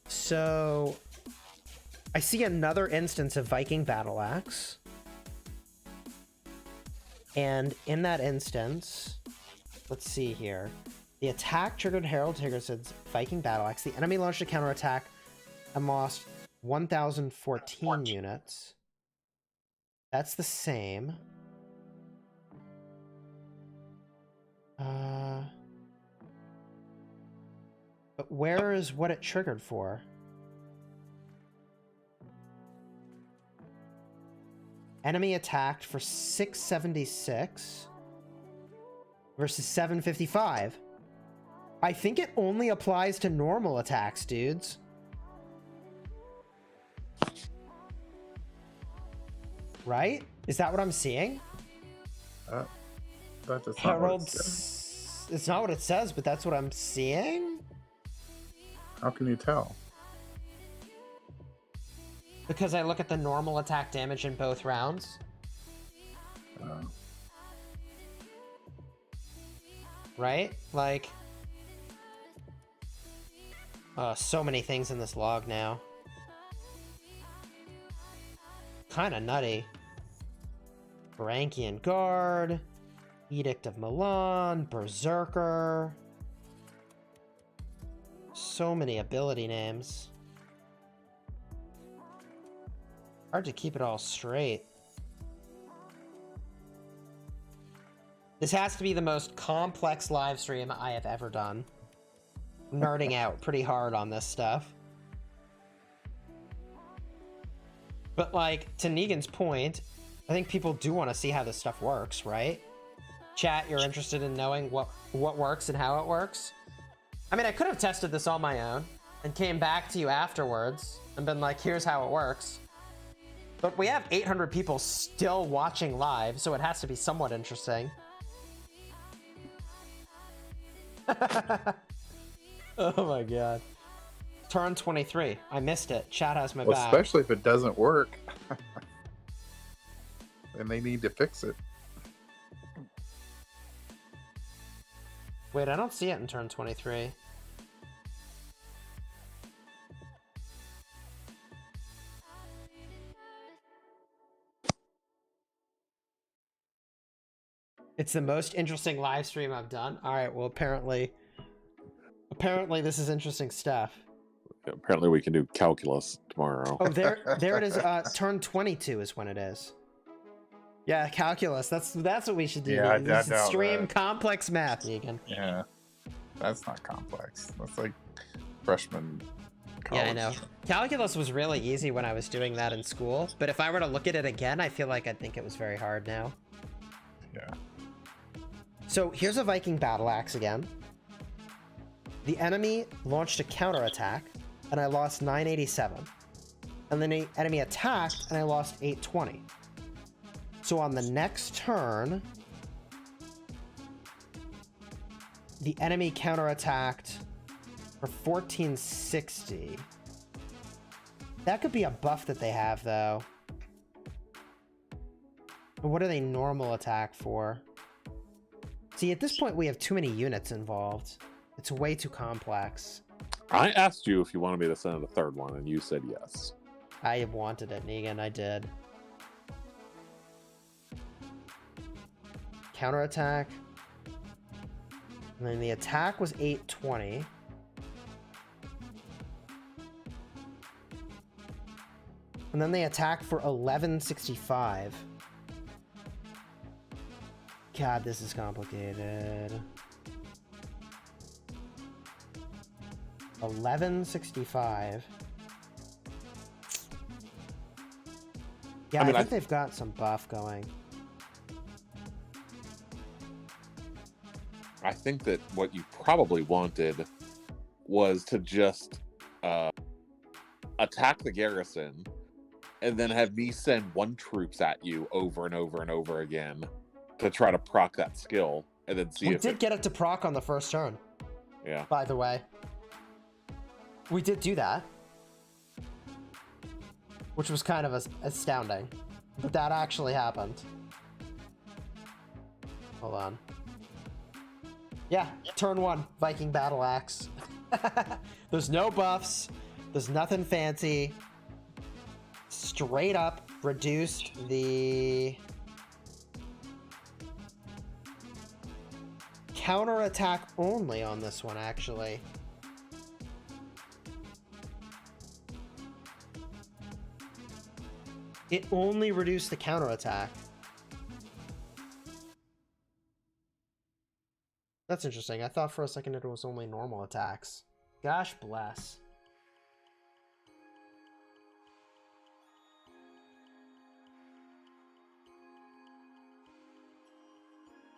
Speaker 1: So, I see another instance of Viking Battle Axe. And in that instance, let's see here. The attack triggered Harald Sigurdsson's Viking Battle Axe. The enemy launched a counterattack and lost 1,014 units. That's the same. But where is what it triggered for? Enemy attacked for 676 versus 755. I think it only applies to normal attacks, dudes. Right? Is that what I'm seeing?
Speaker 3: That does not
Speaker 1: Harold's... It's not what it says, but that's what I'm seeing?
Speaker 3: How can you tell?
Speaker 1: Because I look at the normal attack damage in both rounds. Right? Like... so many things in this log now. Kinda nutty. Varankian Guard, Edict of Milan, Berserker. So many ability names. Hard to keep it all straight. This has to be the most complex live stream I have ever done. Nerding out pretty hard on this stuff. But like, to Negan's point, I think people do want to see how this stuff works, right? Chat, you're interested in knowing what works and how it works? I mean, I could have tested this on my own and came back to you afterwards and been like, here's how it works. But we have 800 people still watching live, so it has to be somewhat interesting. Oh my god. Turn 23. I missed it. Chat has my back.
Speaker 3: Especially if it doesn't work. Then they need to fix it.
Speaker 1: Wait, I don't see it in turn 23. It's the most interesting live stream I've done. All right, well, apparently this is interesting stuff.
Speaker 2: Apparently we can do calculus tomorrow.
Speaker 1: Oh, there it is. Turn 22 is when it is. Yeah, calculus. That's what we should do.
Speaker 3: Yeah,
Speaker 1: This is stream complex math, Negan.
Speaker 3: Yeah, that's not complex. That's like freshman college.
Speaker 1: Yeah, I know. Calculus was really easy when I was doing that in school, but if I were to look at it again, I feel like I'd think it was very hard now.
Speaker 3: Yeah.
Speaker 1: So here's a Viking Battle Axe again. The enemy launched a counterattack, and I lost 987. And then the enemy attacked, and I lost 820. So on the next turn, the enemy counterattacked For 1460. That could be a buff that they have, though. But what are they normal attack for? See, at this point, we have too many units involved. It's way too complex.
Speaker 2: I asked you if you wanted me to send a third one, and you said yes.
Speaker 1: I wanted it, Negan. I did. Counterattack. And then the attack was 820. And then they attack for 1165. God, this is complicated. 1165. Yeah, I think they've got some buff going.
Speaker 2: I think that what you probably wanted was to just attack the garrison and then have me send one troops at you over and over and over again to try to proc that skill and then see if
Speaker 1: we did get it to proc on the first turn.
Speaker 2: Yeah.
Speaker 1: By the way. We did do that. Which was kind of astounding. But that actually happened. Hold on. Yeah, turn 1, Viking Battle Axe. There's no buffs. There's nothing fancy. Straight up reduced the counterattack only on this one, actually. It only reduced the counterattack. That's interesting. I thought for a second it was only normal attacks. Gosh bless.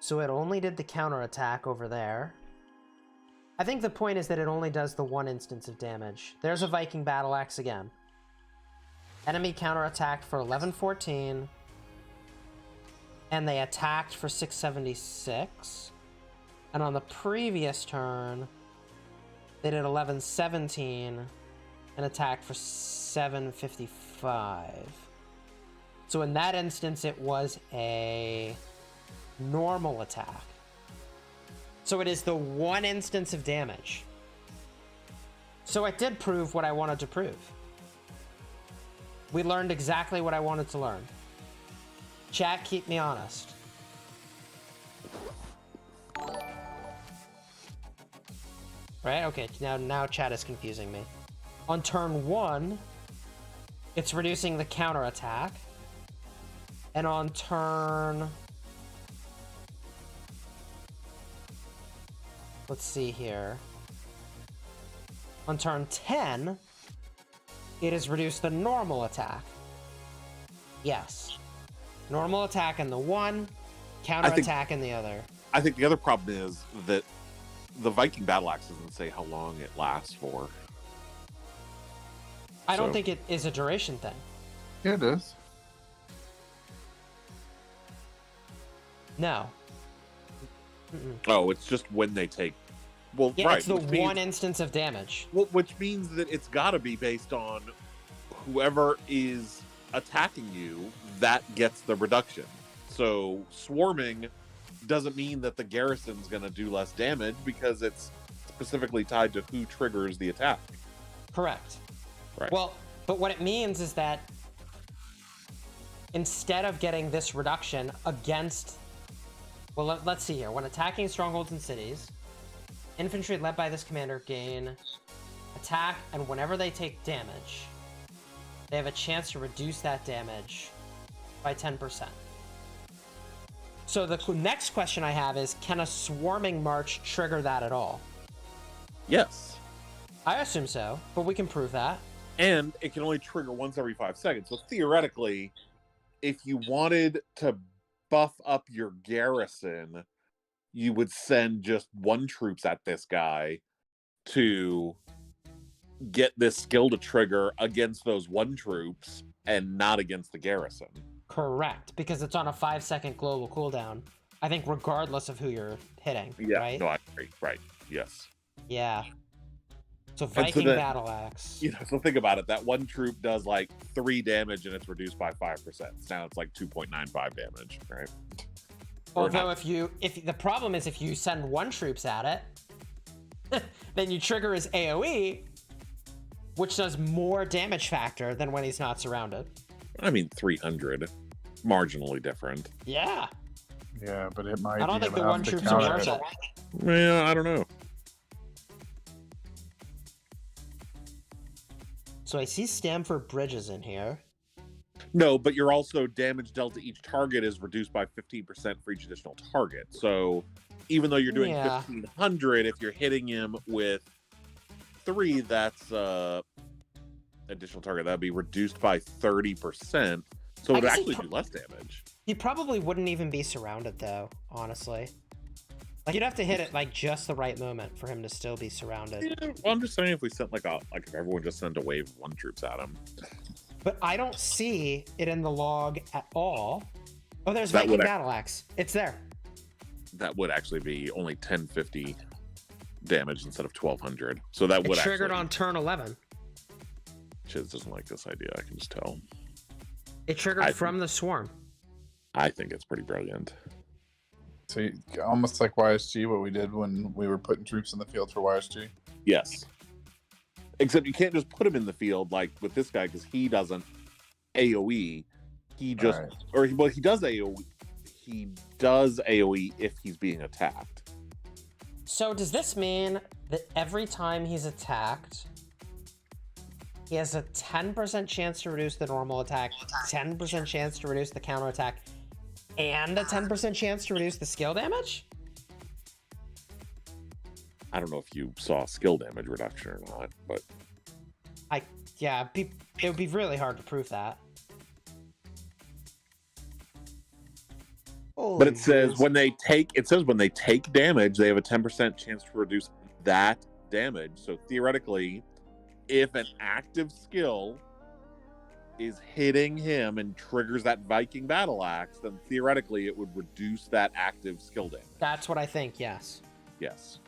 Speaker 1: So it only did the counterattack over there. I think the point is that it only does the 1 instance of damage. There's a Viking Battle Axe again. Enemy counterattacked for 1114. And they attacked for 676. And on the previous turn, they did 1117 and attacked for 755. So in that instance, it was a normal attack. So it is the 1 instance of damage. So it did prove what I wanted to prove. We learned exactly what I wanted to learn. Chat, keep me honest. Right? Okay, now chat is confusing me. On turn 1, it's reducing the counterattack. And on turn... Let's see here. On turn 10, it has reduced the normal attack. Yes. Normal attack in the one, counterattack in the other.
Speaker 2: I think the other problem is that the Viking Battle Axe doesn't say how long it lasts for.
Speaker 1: I don't think it is a duration thing.
Speaker 3: Yeah, it is.
Speaker 1: No.
Speaker 2: Oh, it's just when they take... Well,
Speaker 1: yeah,
Speaker 2: right.
Speaker 1: It's the one instance of damage.
Speaker 2: Well, which means that it's got to be based on whoever is attacking you, that gets the reduction. So swarming doesn't mean that the garrison's going to do less damage because it's specifically tied to who triggers the attack.
Speaker 1: Correct.
Speaker 2: Right.
Speaker 1: Well, but what it means is that instead of getting this reduction against... Well, let's see here. When attacking strongholds and cities, infantry led by this commander gain attack, and whenever they take damage, they have a chance to reduce that damage by 10%. So the next question I have is, can a swarming march trigger that at all?
Speaker 2: Yes.
Speaker 1: I assume so, but we can prove that.
Speaker 2: And it can only trigger once every 5 seconds. So theoretically, if you wanted to buff up your garrison, you would send just one troops at this guy to get this skill to trigger against those one troops and not against the garrison.
Speaker 1: Correct, because it's on a 5-second global cooldown. I think regardless of who you're hitting,
Speaker 2: yeah,
Speaker 1: right?
Speaker 2: No, I agree. Right, yes.
Speaker 1: Yeah. So Viking Battle Axe.
Speaker 2: So think about it. That one troop does like 3 damage and it's reduced by 5%. Now it's like 2.95 damage, right?
Speaker 1: Although if the problem is if you send 1 troops at it, then you trigger his AoE, which does more damage factor than when he's not surrounded.
Speaker 2: I mean, 300, marginally different.
Speaker 1: Yeah.
Speaker 3: Yeah, but it might.
Speaker 1: I don't think the 1 troops are worth it.
Speaker 2: Yeah, I don't know.
Speaker 1: So I see Stamford Bridges in here.
Speaker 2: No, but you're also damage dealt to each target is reduced by 15% for each additional target. So even though you're doing 1,500, if you're hitting him with 3, that's additional target. That'd be reduced by 30%. So it would actually do less damage.
Speaker 1: He probably wouldn't even be surrounded, though, honestly. Like, you'd have to hit it, like, just the right moment for him to still be surrounded.
Speaker 2: Yeah, well, I'm just saying if we sent, if everyone just sent a wave of 1 troops at him.
Speaker 1: But I don't see it in the log at all. Oh, there's Viking Battle Axe. It's there.
Speaker 2: That would actually be only 1050 damage instead of 1200. So that would actually...
Speaker 1: triggered on turn 11.
Speaker 2: Chiz doesn't like this idea, I can just tell.
Speaker 1: It triggered from the swarm.
Speaker 2: I think it's pretty brilliant.
Speaker 3: So almost like YSG, what we did when we were putting troops in the field for YSG.
Speaker 2: Yes. Except you can't just put him in the field like with this guy because he doesn't AoE. He just he does AoE. He does AoE if he's being attacked.
Speaker 1: So does this mean that every time he's attacked, he has a 10% chance to reduce the normal attack, 10% chance to reduce the counter attack, and a 10% chance to reduce the skill damage?
Speaker 2: I don't know if you saw skill damage reduction or not, but
Speaker 1: it would be really hard to prove that.
Speaker 2: But it says when they take damage, they have a 10% chance to reduce that damage. So theoretically, if an active skill is hitting him and triggers that Viking Battle Axe, then theoretically it would reduce that active skill damage.
Speaker 1: That's what I think, yes.
Speaker 2: Yes.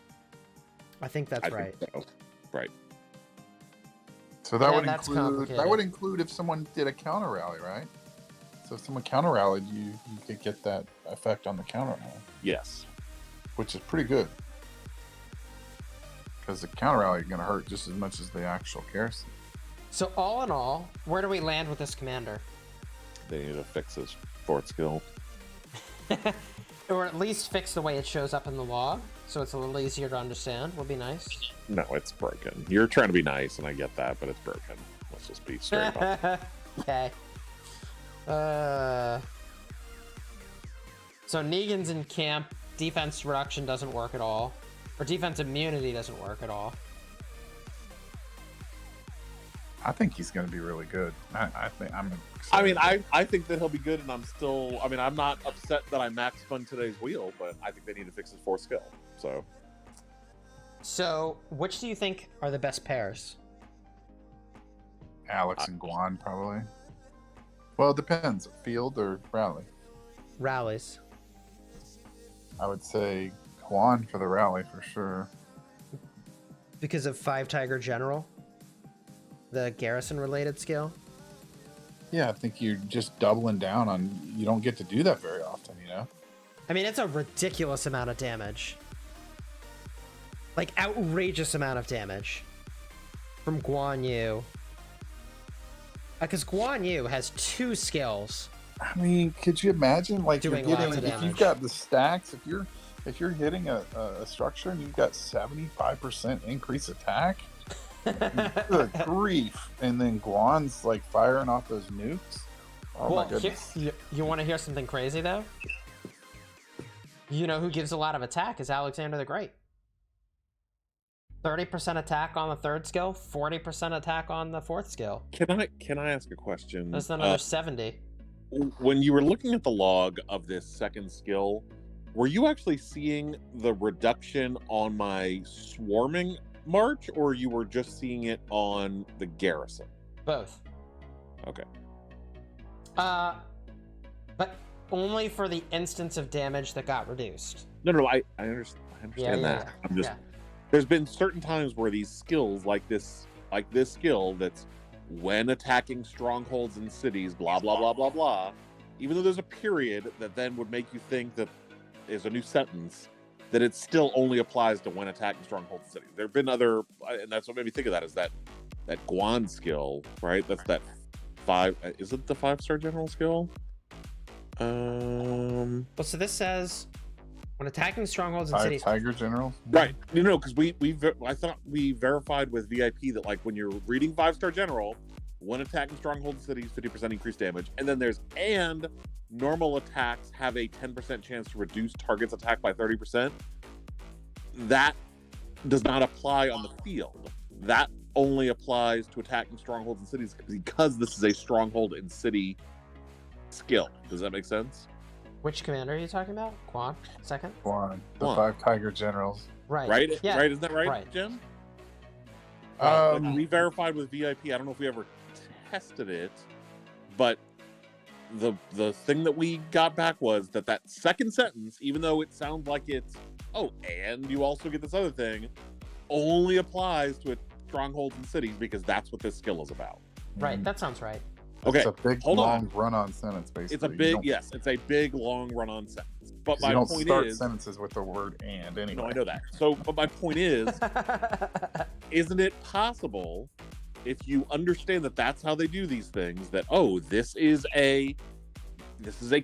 Speaker 1: I think that's right.
Speaker 2: Think so. Right.
Speaker 3: So that would include if someone did a counter rally, right? So if someone counter rallied, you could get that effect on the counter rally.
Speaker 2: Yes.
Speaker 3: Which is pretty good. Because the counter rally is going to hurt just as much as the actual garrison.
Speaker 1: So all in all, where do we land with this commander?
Speaker 2: They need to fix his 4th skill.
Speaker 1: Or at least fix the way it shows up in the log, so it's a little easier to understand. Would be nice.
Speaker 2: No, it's broken. You're trying to be nice, and I get that, but it's broken. Let's just be straight up.
Speaker 1: Okay. So Negan's in camp. Defense reduction doesn't work at all. Or defense immunity doesn't work at all.
Speaker 3: I think he's going to be really good. I think
Speaker 2: I think that he'll be good, and I'm not upset that I max spun today's wheel, but I think they need to fix his 4th skill.
Speaker 1: So, which do you think are the best pairs?
Speaker 3: Alex and Guan, probably. Well, it depends. Field or rally?
Speaker 1: Rallies.
Speaker 3: I would say Guan for the rally for sure.
Speaker 1: Because of 5 Tiger General? The garrison-related skill?
Speaker 3: Yeah, I think you're just doubling down on... You don't get to do that very often, you know?
Speaker 1: I mean, it's a ridiculous amount of damage. Like, outrageous amount of damage. From Guan Yu. Because Guan Yu has 2 skills.
Speaker 3: I mean, could you imagine? Like,
Speaker 1: doing
Speaker 3: you're getting...
Speaker 1: lots of
Speaker 3: If
Speaker 1: damage.
Speaker 3: you've got the stacks, if you're hitting a structure and you've got 75% increase attack... Good grief. And then Guan's like firing off those nukes. Oh my goodness.
Speaker 1: You want to hear something crazy though? You know who gives a lot of attack is Alexander the Great. 30% attack on the 3rd skill, 40% attack on the 4th skill.
Speaker 2: Can I ask a question?
Speaker 1: That's another 70.
Speaker 2: When you were looking at the log of this 2nd skill, were you actually seeing the reduction on my swarming march, or you were just seeing it on the garrison?
Speaker 1: Both.
Speaker 2: Okay.
Speaker 1: But only for the instance of damage that got reduced.
Speaker 2: No, I understand that.
Speaker 1: Yeah.
Speaker 2: I'm just there's been certain times where these skills like this skill that's when attacking strongholds in cities, blah blah blah blah blah, even though there's a period that then would make you think that is a new sentence, that it still only applies to when attacking strongholds in cities. There have been other, and that's what made me think of that, is that Guan skill, right? That's that 5. Is it the 5-star general skill?
Speaker 1: Well, so this says when attacking strongholds in
Speaker 3: 5
Speaker 1: cities.
Speaker 3: Tiger generals.
Speaker 2: Right. Because I thought we verified with VIP that, like, when you're reading 5-star general, when attacking strongholds in cities, 50% increased damage, and then there's normal attacks have a 10% chance to reduce target's attack by 30%. That does not apply on the field. That only applies to attacking strongholds in cities because this is a stronghold in city skill. Does that make sense?
Speaker 1: Which commander are you talking about? Quan? Second?
Speaker 3: Quan. The 5 Tiger generals.
Speaker 1: Right.
Speaker 2: Right?
Speaker 1: Yeah.
Speaker 2: Right? Isn't that right, Jim? We verified with VIP. I don't know if we ever tested it, but the thing that we got back was that second sentence, even though it sounds like it's, oh, and you also get this other thing, only applies to strongholds in cities because that's what this skill is about.
Speaker 1: Right. That sounds right.
Speaker 2: Okay.
Speaker 3: It's a big, long run-on sentence, basically.
Speaker 2: It's a big, it's a big, long run-on sentence. But my
Speaker 3: you don't
Speaker 2: point
Speaker 3: start sentences with the word "and" anyway.
Speaker 2: No, I know that. So, but my point is, isn't it possible, if you understand that that's how they do these things, that, oh, this is a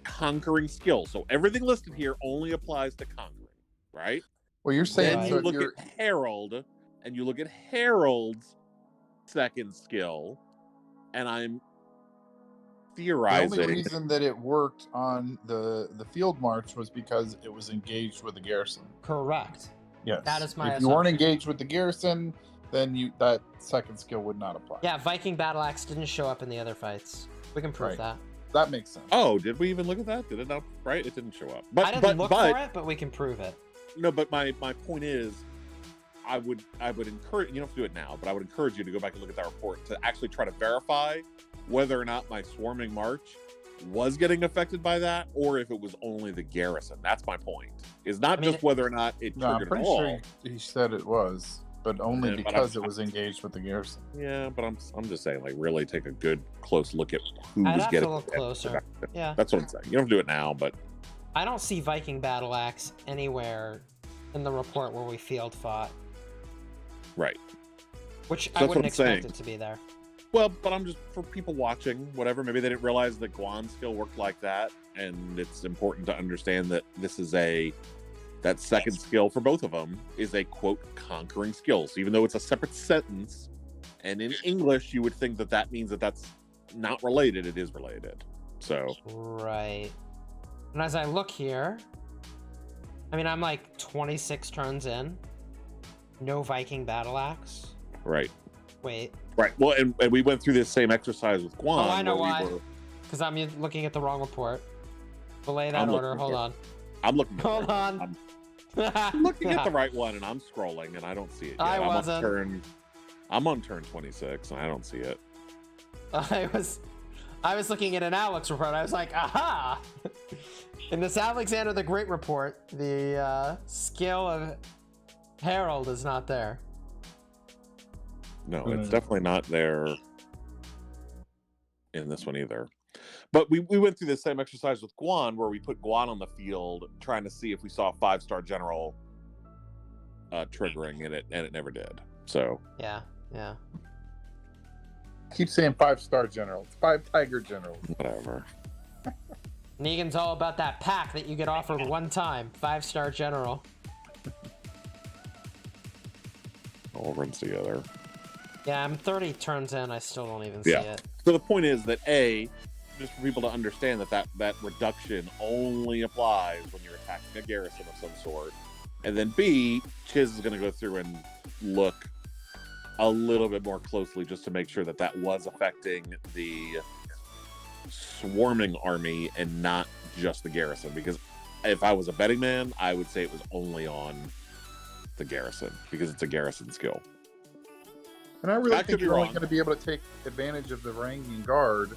Speaker 2: conquering skill. So everything listed here only applies to conquering, right?
Speaker 3: Well, you're saying
Speaker 2: then you look at Herald, and you look at Herald's second skill, and I'm theorizing.
Speaker 3: The only reason that it worked on the field march was because it was engaged with the garrison.
Speaker 1: Correct.
Speaker 3: Yes.
Speaker 1: That is my
Speaker 3: If
Speaker 1: assumption.
Speaker 3: you weren't engaged with the garrison, then that second skill would not apply.
Speaker 1: Yeah, Viking Battle Axe didn't show up in the other fights. We can prove that.
Speaker 3: That makes sense.
Speaker 2: Oh, did we even look at that? Did it not? Right? It didn't show up.
Speaker 1: I didn't look for it, but we can prove it.
Speaker 2: No, but my point is, I would encourage, you don't have to do it now, but I would encourage you to go back and look at that report to actually try to verify whether or not my swarming march was getting affected by that, or if it was only the garrison. That's my point. Is not just whether or not it triggered
Speaker 3: I'm pretty
Speaker 2: at all.
Speaker 3: sure he said it was, but only because it was engaged with the garrison.
Speaker 2: Yeah, but I'm just saying, like, really take a good close look at who was
Speaker 1: I'd
Speaker 2: getting.
Speaker 1: have to look closer. Yeah,
Speaker 2: that's what I'm saying. You don't have to do it now, but
Speaker 1: I don't see Viking Battle Axe anywhere in the report where we field fought.
Speaker 2: Right.
Speaker 1: Which I wouldn't expect it to be there.
Speaker 2: Well, but I'm just, for people watching, whatever, maybe they didn't realize that Guan skill worked like that, and it's important to understand that this is that second skill for both of them is a, quote, conquering skill. So even though it's a separate sentence, and in English you would think that means that that's not related, it is related. So.
Speaker 1: Right. And as I look here, I mean, I'm like 26 turns in. No Viking Battle Axe.
Speaker 2: Right.
Speaker 1: Wait.
Speaker 2: Right. Well, and we went through this same exercise with Guan.
Speaker 1: Oh, I know why. Because I'm looking at the wrong report. Belay that order. Hold on.
Speaker 2: I'm looking.
Speaker 1: Hold on.
Speaker 2: I'm looking at the right one, and I'm scrolling, and I don't see it yet. I'm on turn 26, and I don't see it.
Speaker 1: I was looking at an Alex report. I was like, aha! In this Alexander the Great report, the skill of Herald is not there.
Speaker 2: No, it's definitely not there in this one either. But we went through the same exercise with Guan, where we put Guan on the field trying to see if we saw a 5-star general triggering, and it never did. So
Speaker 1: yeah.
Speaker 3: Keep saying 5-star generals, 5 Tiger generals.
Speaker 2: Whatever.
Speaker 1: Negan's all about that pack that you get offered one time. 5-star general.
Speaker 2: All runs together.
Speaker 1: Yeah, I'm 30 turns in. I still don't even see it.
Speaker 2: So the point is that A, just for people to understand that reduction only applies when you're attacking a garrison of some sort. And then B, Chiz is going to go through and look a little bit more closely just to make sure that was affecting the swarming army and not just the garrison. Because if I was a betting man, I would say it was only on the garrison because it's a garrison skill.
Speaker 3: And I really think you're only going to be able to take advantage of the Varangian Guard,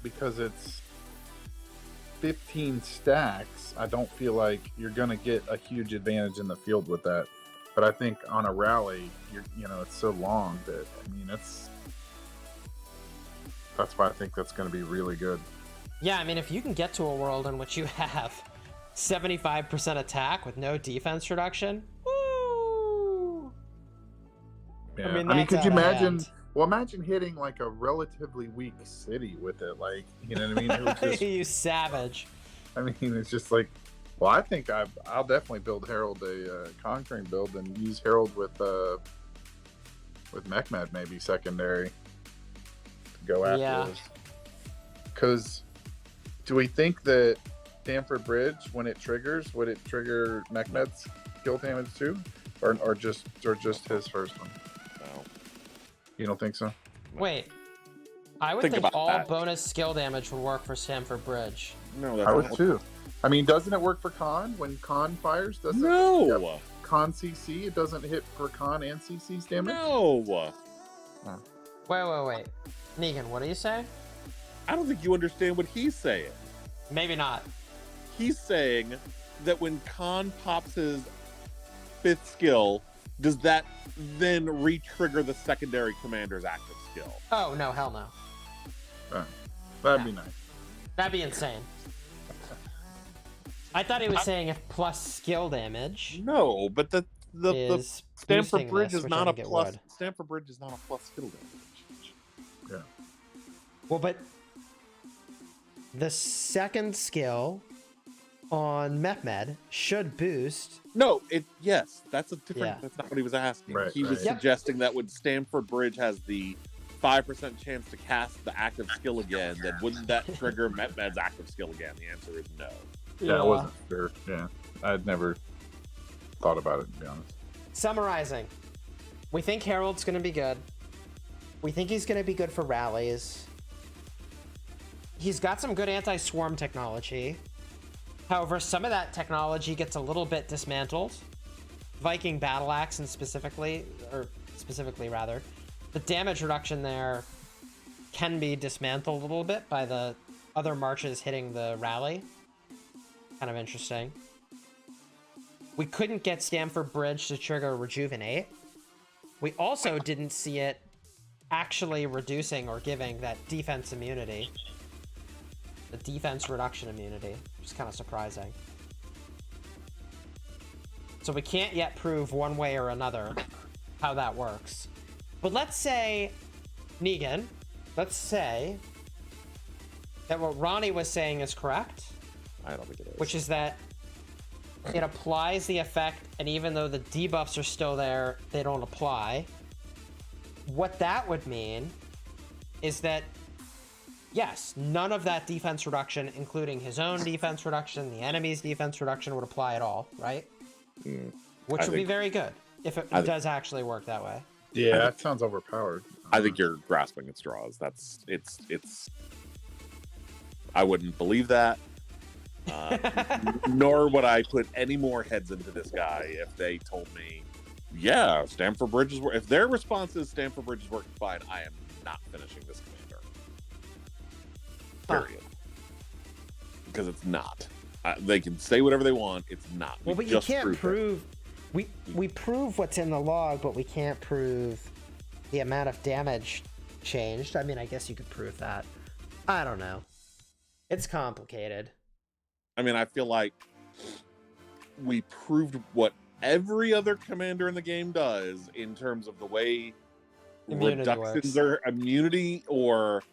Speaker 3: because it's 15 stacks. I don't feel like you're going to get a huge advantage in the field with that. But I think on a rally, it's so long that that's why I think that's going to be really good.
Speaker 4: Yeah, I mean, if you can get to a world in which you have 75% attack with no defense reduction, woo!
Speaker 3: Yeah. I mean, could you imagine? Well, imagine hitting like a relatively weak city with it. Like, you know what I mean? It was just,
Speaker 4: you savage.
Speaker 3: I mean, it's just like, well, I think I'll definitely build Harold a conquering build and use Harold with Mechmed maybe secondary to go after.
Speaker 4: Yeah.
Speaker 3: Because do we think that Stamford Bridge, when it triggers, would it trigger Mechmed's skill damage too, or just his first one?
Speaker 2: No.
Speaker 3: You don't think so?
Speaker 4: Wait, I would think all bonus skill damage would work for Stamford Bridge.
Speaker 2: No,
Speaker 3: I would too. I mean, doesn't it work for Khan when Khan fires? Doesn't
Speaker 2: no.
Speaker 3: Khan CC, it doesn't hit for Khan and CC's damage?
Speaker 2: No.
Speaker 4: Wait. Negan, what are you saying?
Speaker 2: I don't think you understand what he's saying.
Speaker 4: Maybe not.
Speaker 2: He's saying that when Khan pops his 5th skill, does that then re-trigger the secondary commander's active skill?
Speaker 4: Oh, no, hell no.
Speaker 3: That'd be nice.
Speaker 4: That'd be insane. I thought he was saying if plus skill damage.
Speaker 2: No, but the Stamford Bridge is not a plus.
Speaker 4: Wood.
Speaker 2: Stamford Bridge is not a plus skill damage.
Speaker 3: Yeah.
Speaker 1: Well, but the second skill on Mechmed should boost.
Speaker 2: No, yes, that's a different. Yeah. That's not what he was asking.
Speaker 3: Right,
Speaker 2: he was suggesting that when Stamford Bridge has the 5% chance to cast the active skill again, then wouldn't that trigger Mechmed's active skill again? The answer is no.
Speaker 3: Yeah, I wasn't sure. Yeah, I'd never thought about it, to be honest.
Speaker 4: Summarizing, we think Harold's going to be good.
Speaker 1: We think he's going to be good for rallies.
Speaker 4: He's got some good anti-swarm technology. However, some of that technology gets a little bit dismantled. Viking Battle Axe and specifically rather, the damage reduction there can be dismantled a little bit by the other marches hitting the rally. Kind of interesting. We couldn't get Stamford Bridge to trigger Rejuvenate. We also didn't see it actually reducing or giving that defense immunity. The defense reduction immunity, which is kind of surprising. So we can't yet prove one way or another how that works. But let's say, Negan, let's say that what Ronnie was saying is correct.
Speaker 2: I don't think it is.
Speaker 4: Which is that it applies the effect, and even though the debuffs are still there, they don't apply. What that would mean is that, yes, none of that defense reduction, including his own defense reduction, the enemy's defense reduction, would apply at all, right? Which would be very good if it does actually work that way.
Speaker 3: Yeah, that sounds overpowered.
Speaker 2: I think you're grasping at straws. It's. I wouldn't believe that. Nor would I put any more heads into this guy if they told me, yeah, Stamford Bridge is if their response is Stamford Bridge is working fine, I am not finishing this commander. Period. Because it's not. They can say whatever they want. It's not.
Speaker 1: Well, but you can't prove. We prove what's in the log, but we can't prove the amount of damage changed. I mean, I guess you could prove that. I don't know. It's complicated.
Speaker 2: I mean, I feel like we proved what every other commander in the game does in terms of the way reductions are immunity or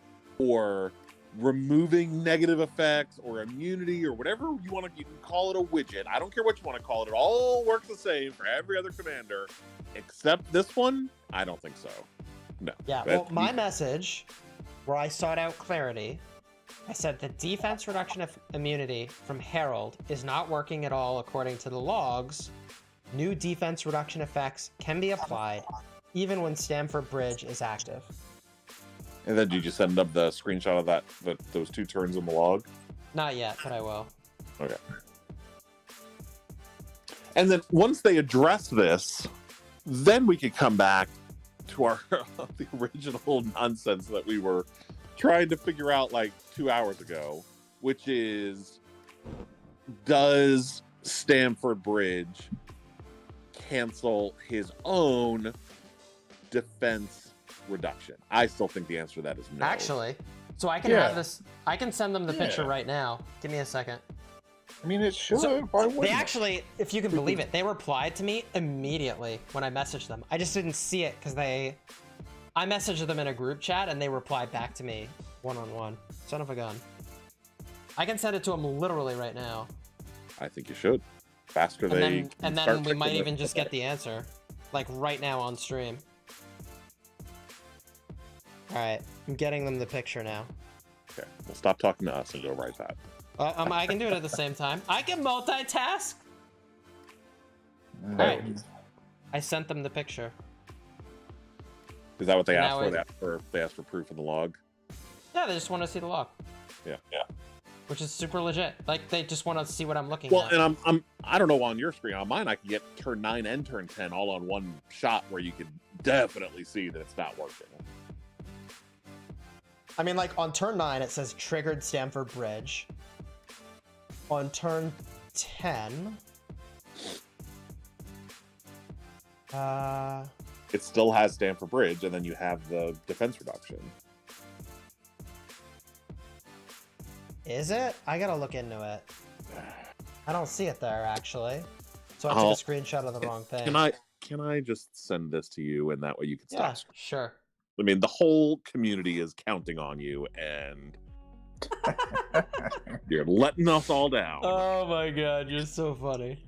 Speaker 2: removing negative effects or immunity or whatever you want to. You can call it a widget. I don't care what you want to call it. It all works the same for every other commander except this one. I don't think so. No.
Speaker 4: Yeah. Well, my message, where I sought out clarity, I said the defense reduction of immunity from Harold is not working at all according to the logs. New defense reduction effects can be applied even when Stamford Bridge is active.
Speaker 2: And then did you send up the screenshot of those 2 turns in the log?
Speaker 4: Not yet, but I will.
Speaker 2: Okay. And then once they address this, then we could come back to our the original nonsense that we were trying to figure out like 2 hours ago, which is, does Stamford Bridge cancel his own defense reduction? I still think the answer to that is no.
Speaker 4: Actually, so I can have this. I can send them the picture right now. Give me a second.
Speaker 3: I mean, it should.
Speaker 4: So,
Speaker 3: Why wouldn't
Speaker 4: they
Speaker 3: it?
Speaker 4: actually, if you can believe it, they replied to me immediately when I messaged them. I just didn't see it because I messaged them in a group chat and they replied back to me one-on-one. Son of a gun. I can send it to them literally right now.
Speaker 2: I think you should. Faster
Speaker 4: and then we might even just get the answer, like right now on stream. All right, I'm getting them the picture now.
Speaker 2: Okay, well, stop talking to us and go write that.
Speaker 4: I can do it at the same time. I can multitask.
Speaker 3: No.
Speaker 4: All right, I sent them the picture.
Speaker 2: Is that what they asked for? They asked for proof of the log.
Speaker 4: Yeah, they just want to see the log.
Speaker 2: Yeah.
Speaker 4: Which is super legit. Like they just want to see what I'm looking
Speaker 2: Well,
Speaker 4: at.
Speaker 2: and I don't know on your screen. On mine, I can get turn 9 and turn 10 all on one shot, where you can definitely see that it's not working.
Speaker 4: I mean, like on turn 9, it says triggered Stamford Bridge. On turn 10,
Speaker 2: it still has Stamford Bridge, and then you have the defense reduction.
Speaker 4: is it? I gotta look into it. I don't see it there actually. So I took a screenshot of the wrong thing.
Speaker 2: Can I just send this to you, and that way you can stop?
Speaker 4: Yeah, sure.
Speaker 2: I mean, the whole community is counting on you, and you're letting us all down.
Speaker 4: Oh my god, you're so funny.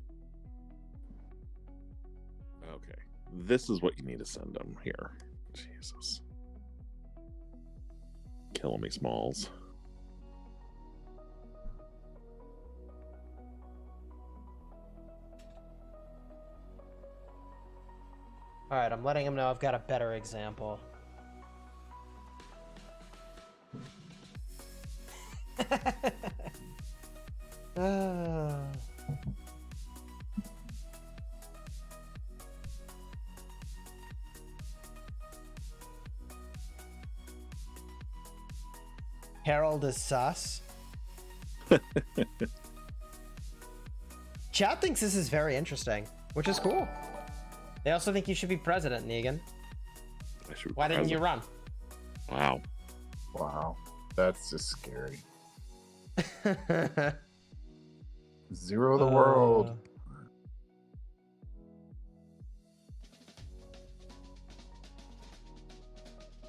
Speaker 2: Okay, this is what you need to send them here. Jesus, killing me, Smalls.
Speaker 4: All right, I'm letting him know I've got a better example. Harold is sus. Chat thinks this is very interesting, which is cool. They also think you should be president, Negan. Why didn't you run?
Speaker 2: Wow.
Speaker 3: Wow. That's just scary. Zero the world.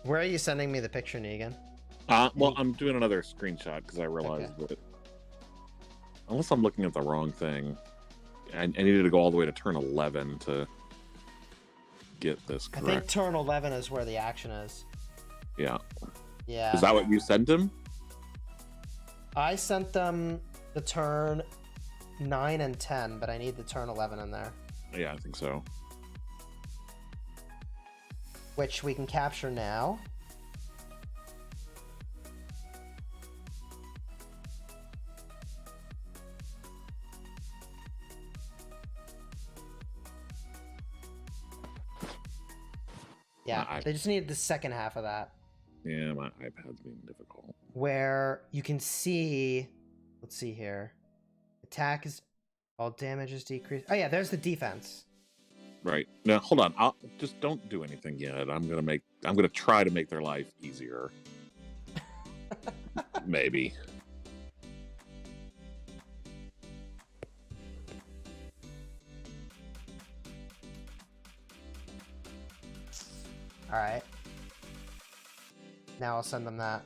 Speaker 4: Where are you sending me the picture, Negan?
Speaker 2: Well, I'm doing another screenshot because I realized that unless I'm looking at the wrong thing, I needed to go all the way to turn 11 to get this correct.
Speaker 4: I think turn 11 is where the action is.
Speaker 2: Yeah.
Speaker 4: Yeah.
Speaker 2: Is that what you sent him?
Speaker 4: I sent them the turn 9 and 10, but I need the turn 11 in there.
Speaker 2: Yeah, I think so.
Speaker 4: Which we can capture now. Yeah, they just needed the second half of that.
Speaker 2: Yeah, my iPad's being difficult.
Speaker 4: Where you can see, let's see here. Attack is, all damage is decreased. Oh yeah, there's the defense.
Speaker 2: Right. Now, hold on. I'll just don't do anything yet. I'm gonna try to make their life easier. Maybe.
Speaker 4: All right. Now I'll send them that.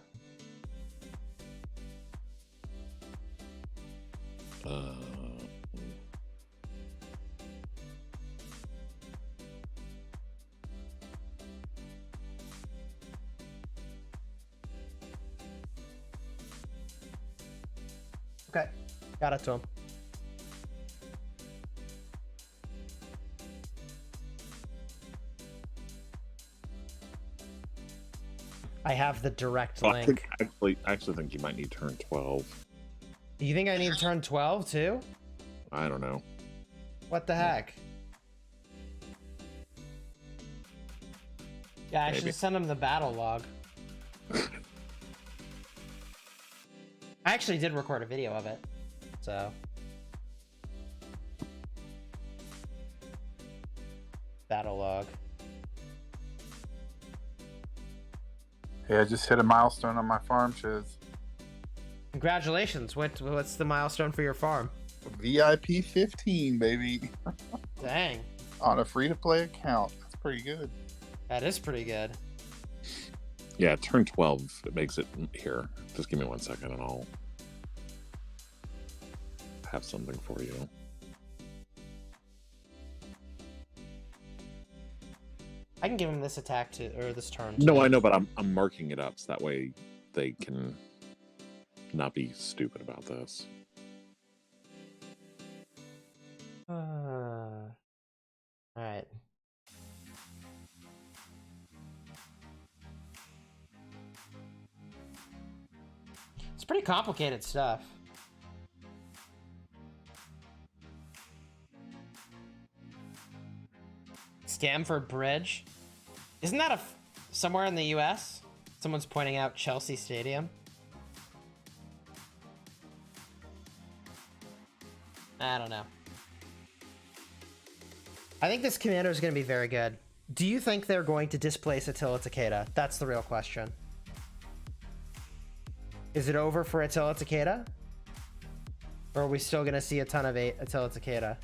Speaker 4: Okay, got it to him. I have the direct link.
Speaker 2: I actually think you might need turn 12.
Speaker 4: You think I need turn 12 too?
Speaker 2: I don't know.
Speaker 4: What the heck? Yeah, I should send him the battle log. I actually did record a video of it, so. battle log.
Speaker 3: Yeah, I just hit a milestone on my farm, Chiz.
Speaker 4: Congratulations. What's the milestone for your farm?
Speaker 3: VIP 15, baby.
Speaker 4: Dang.
Speaker 3: On a free-to-play account. That's pretty good.
Speaker 4: That is pretty good.
Speaker 2: Yeah, turn 12. It makes it here. Just give me 1 second and I'll have something for you.
Speaker 4: I can give him this attack or this turn.
Speaker 2: No, I know, but I'm marking it up so that way they can not be stupid about this.
Speaker 4: All right. It's pretty complicated stuff. Stamford Bridge. Isn't that somewhere in the US? Someone's pointing out Chelsea Stadium. I don't know. I think this commander is going to be very good. Do you think they're going to displace Attila Takeda? That's the real question. Is it over for Attila Takeda? Or are we still going to see a ton of Attila Takeda?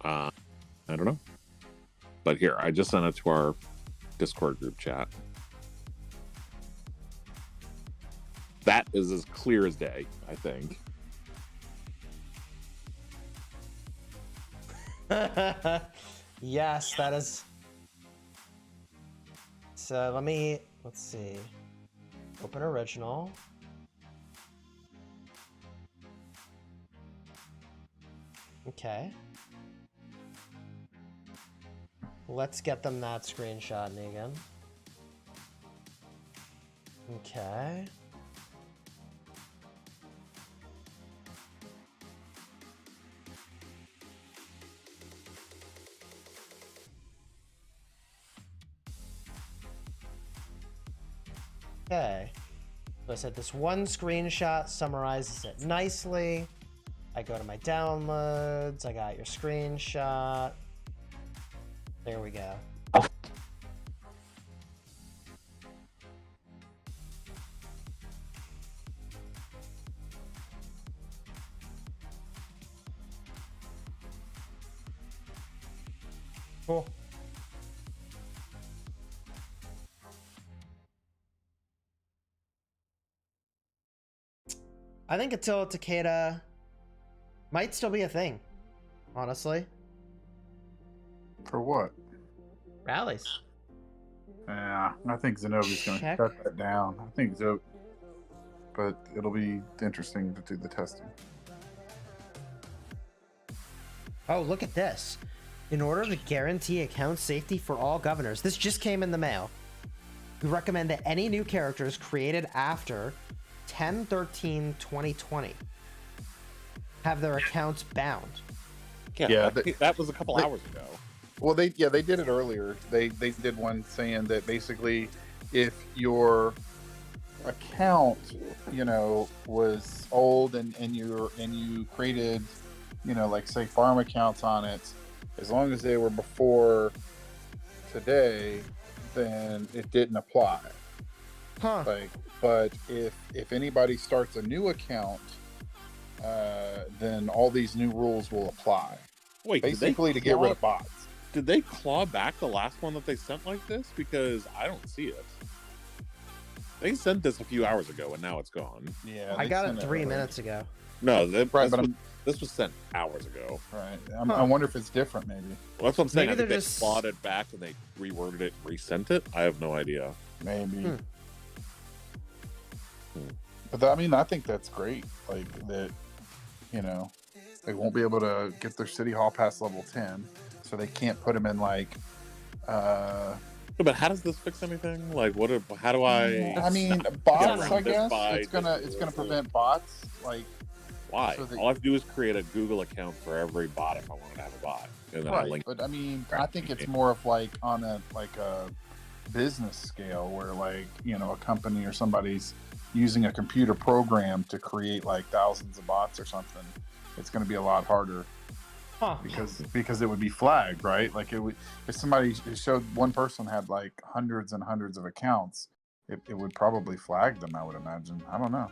Speaker 2: I don't know. But here, I just sent it to our Discord group chat. That is as clear as day, I think.
Speaker 4: Yes, that is. So let's see. Open original. Okay. Let's get them that screenshot, Negan. Okay. Okay. So I said this one screenshot summarizes it nicely. I go to my downloads. I got your screenshot. There we go. Cool. I think Attila Takeda might still be a thing, honestly.
Speaker 3: For what?
Speaker 4: Rallies.
Speaker 3: Yeah, I think Zenobia's going to cut that down. I think but it'll be interesting to do the testing.
Speaker 4: Oh, look at this. In order to guarantee account safety for all governors, this just came in the mail. We recommend that any new characters created after 10/13/2020 have their accounts bound.
Speaker 2: Yeah, that was a couple hours ago.
Speaker 3: Well, they did it earlier. They did one saying that basically, if your account, was old and you created, like say farm accounts on it, as long as they were before today, then it didn't apply.
Speaker 4: Huh.
Speaker 3: But if anybody starts a new account, then all these new rules will apply.
Speaker 2: Wait,
Speaker 3: basically to get rid of bots.
Speaker 2: Did they claw back the last one that they sent like this? Because I don't see it. They sent this a few hours ago and now it's gone.
Speaker 3: Yeah,
Speaker 4: I got it 3 minutes ago.
Speaker 2: No, this was sent hours ago.
Speaker 3: Right. I wonder if it's different, maybe.
Speaker 2: Well, that's what I'm saying.
Speaker 4: Maybe
Speaker 2: I think they clawed it back and they reworded it, resent it. I have no idea.
Speaker 3: Maybe. But I think that's great. Like that, they won't be able to get their city hall past level 10, so they can't put them in like.
Speaker 2: But how does this fix anything? Like, how do I?
Speaker 3: I mean, bots. I guess it's gonna prevent bots. Like,
Speaker 2: why? So all I have to do is create a Google account for every bot if I wanted to have a bot, and then I link.
Speaker 3: But I think it's more of like on a business scale where like, you know, a company or somebody's using a computer program to create like thousands of bots or something, it's going to be a lot harder.
Speaker 4: Huh.
Speaker 3: Because it would be flagged, right? Like it would, if somebody showed one person had like hundreds and hundreds of accounts, it would probably flag them, I would imagine. I don't know.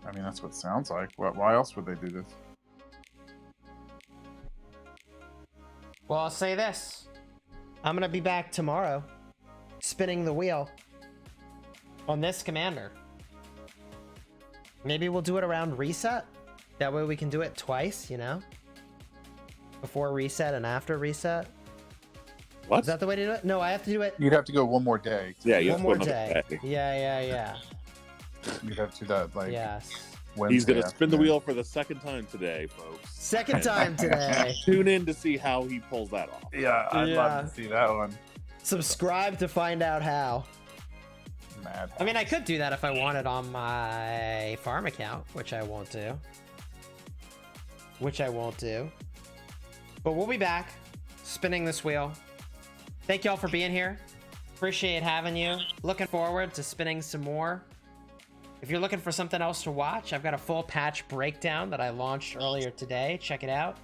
Speaker 3: I mean, that's what it sounds like. Why else would they do this?
Speaker 4: Well, I'll say this.
Speaker 1: I'm gonna be back tomorrow, spinning the wheel
Speaker 4: On this commander.
Speaker 1: Maybe we'll do it around reset. That way we can do it twice, you know? Before reset and after reset.
Speaker 2: What?
Speaker 1: Is that the way to do it? No, I have to do it
Speaker 3: You'd have to go one more day.
Speaker 2: Yeah, you
Speaker 1: one
Speaker 2: have to
Speaker 1: more
Speaker 2: go another
Speaker 1: day.
Speaker 2: day.
Speaker 1: Yeah.
Speaker 3: You'd have to do that like
Speaker 1: Yes.
Speaker 3: Wednesday
Speaker 2: He's gonna spin the
Speaker 3: afternoon.
Speaker 2: wheel for the second time today, folks.
Speaker 1: Second time today.
Speaker 2: Tune in to see how he pulls that off.
Speaker 3: Yeah, I'd
Speaker 1: Yeah.
Speaker 3: love to see that one.
Speaker 1: Subscribe to find out how.
Speaker 3: Mad.
Speaker 4: I mean, I could do that if I wanted on my farm account, which I won't do. But we'll be back, spinning this wheel. Thank y'all for being here. Appreciate having you. Looking forward to spinning some more. If you're looking for something else to watch, I've got a full patch breakdown that I launched earlier today. Check it out.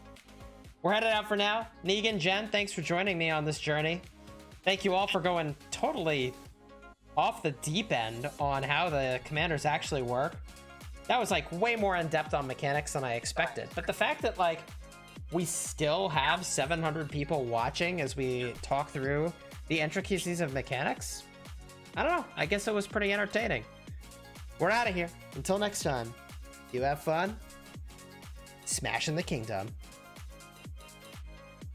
Speaker 4: We're headed out for now. Negan, Jen, thanks for joining me on this journey. Thank you all for going totally off the deep end on how the commanders actually work. That was like way more in depth on mechanics than I expected. But the fact that like we still have 700 people watching as we talk through the intricacies of mechanics, I don't know. I guess it was pretty entertaining. We're out of here.
Speaker 1: Until next time, you have fun smashing the kingdom.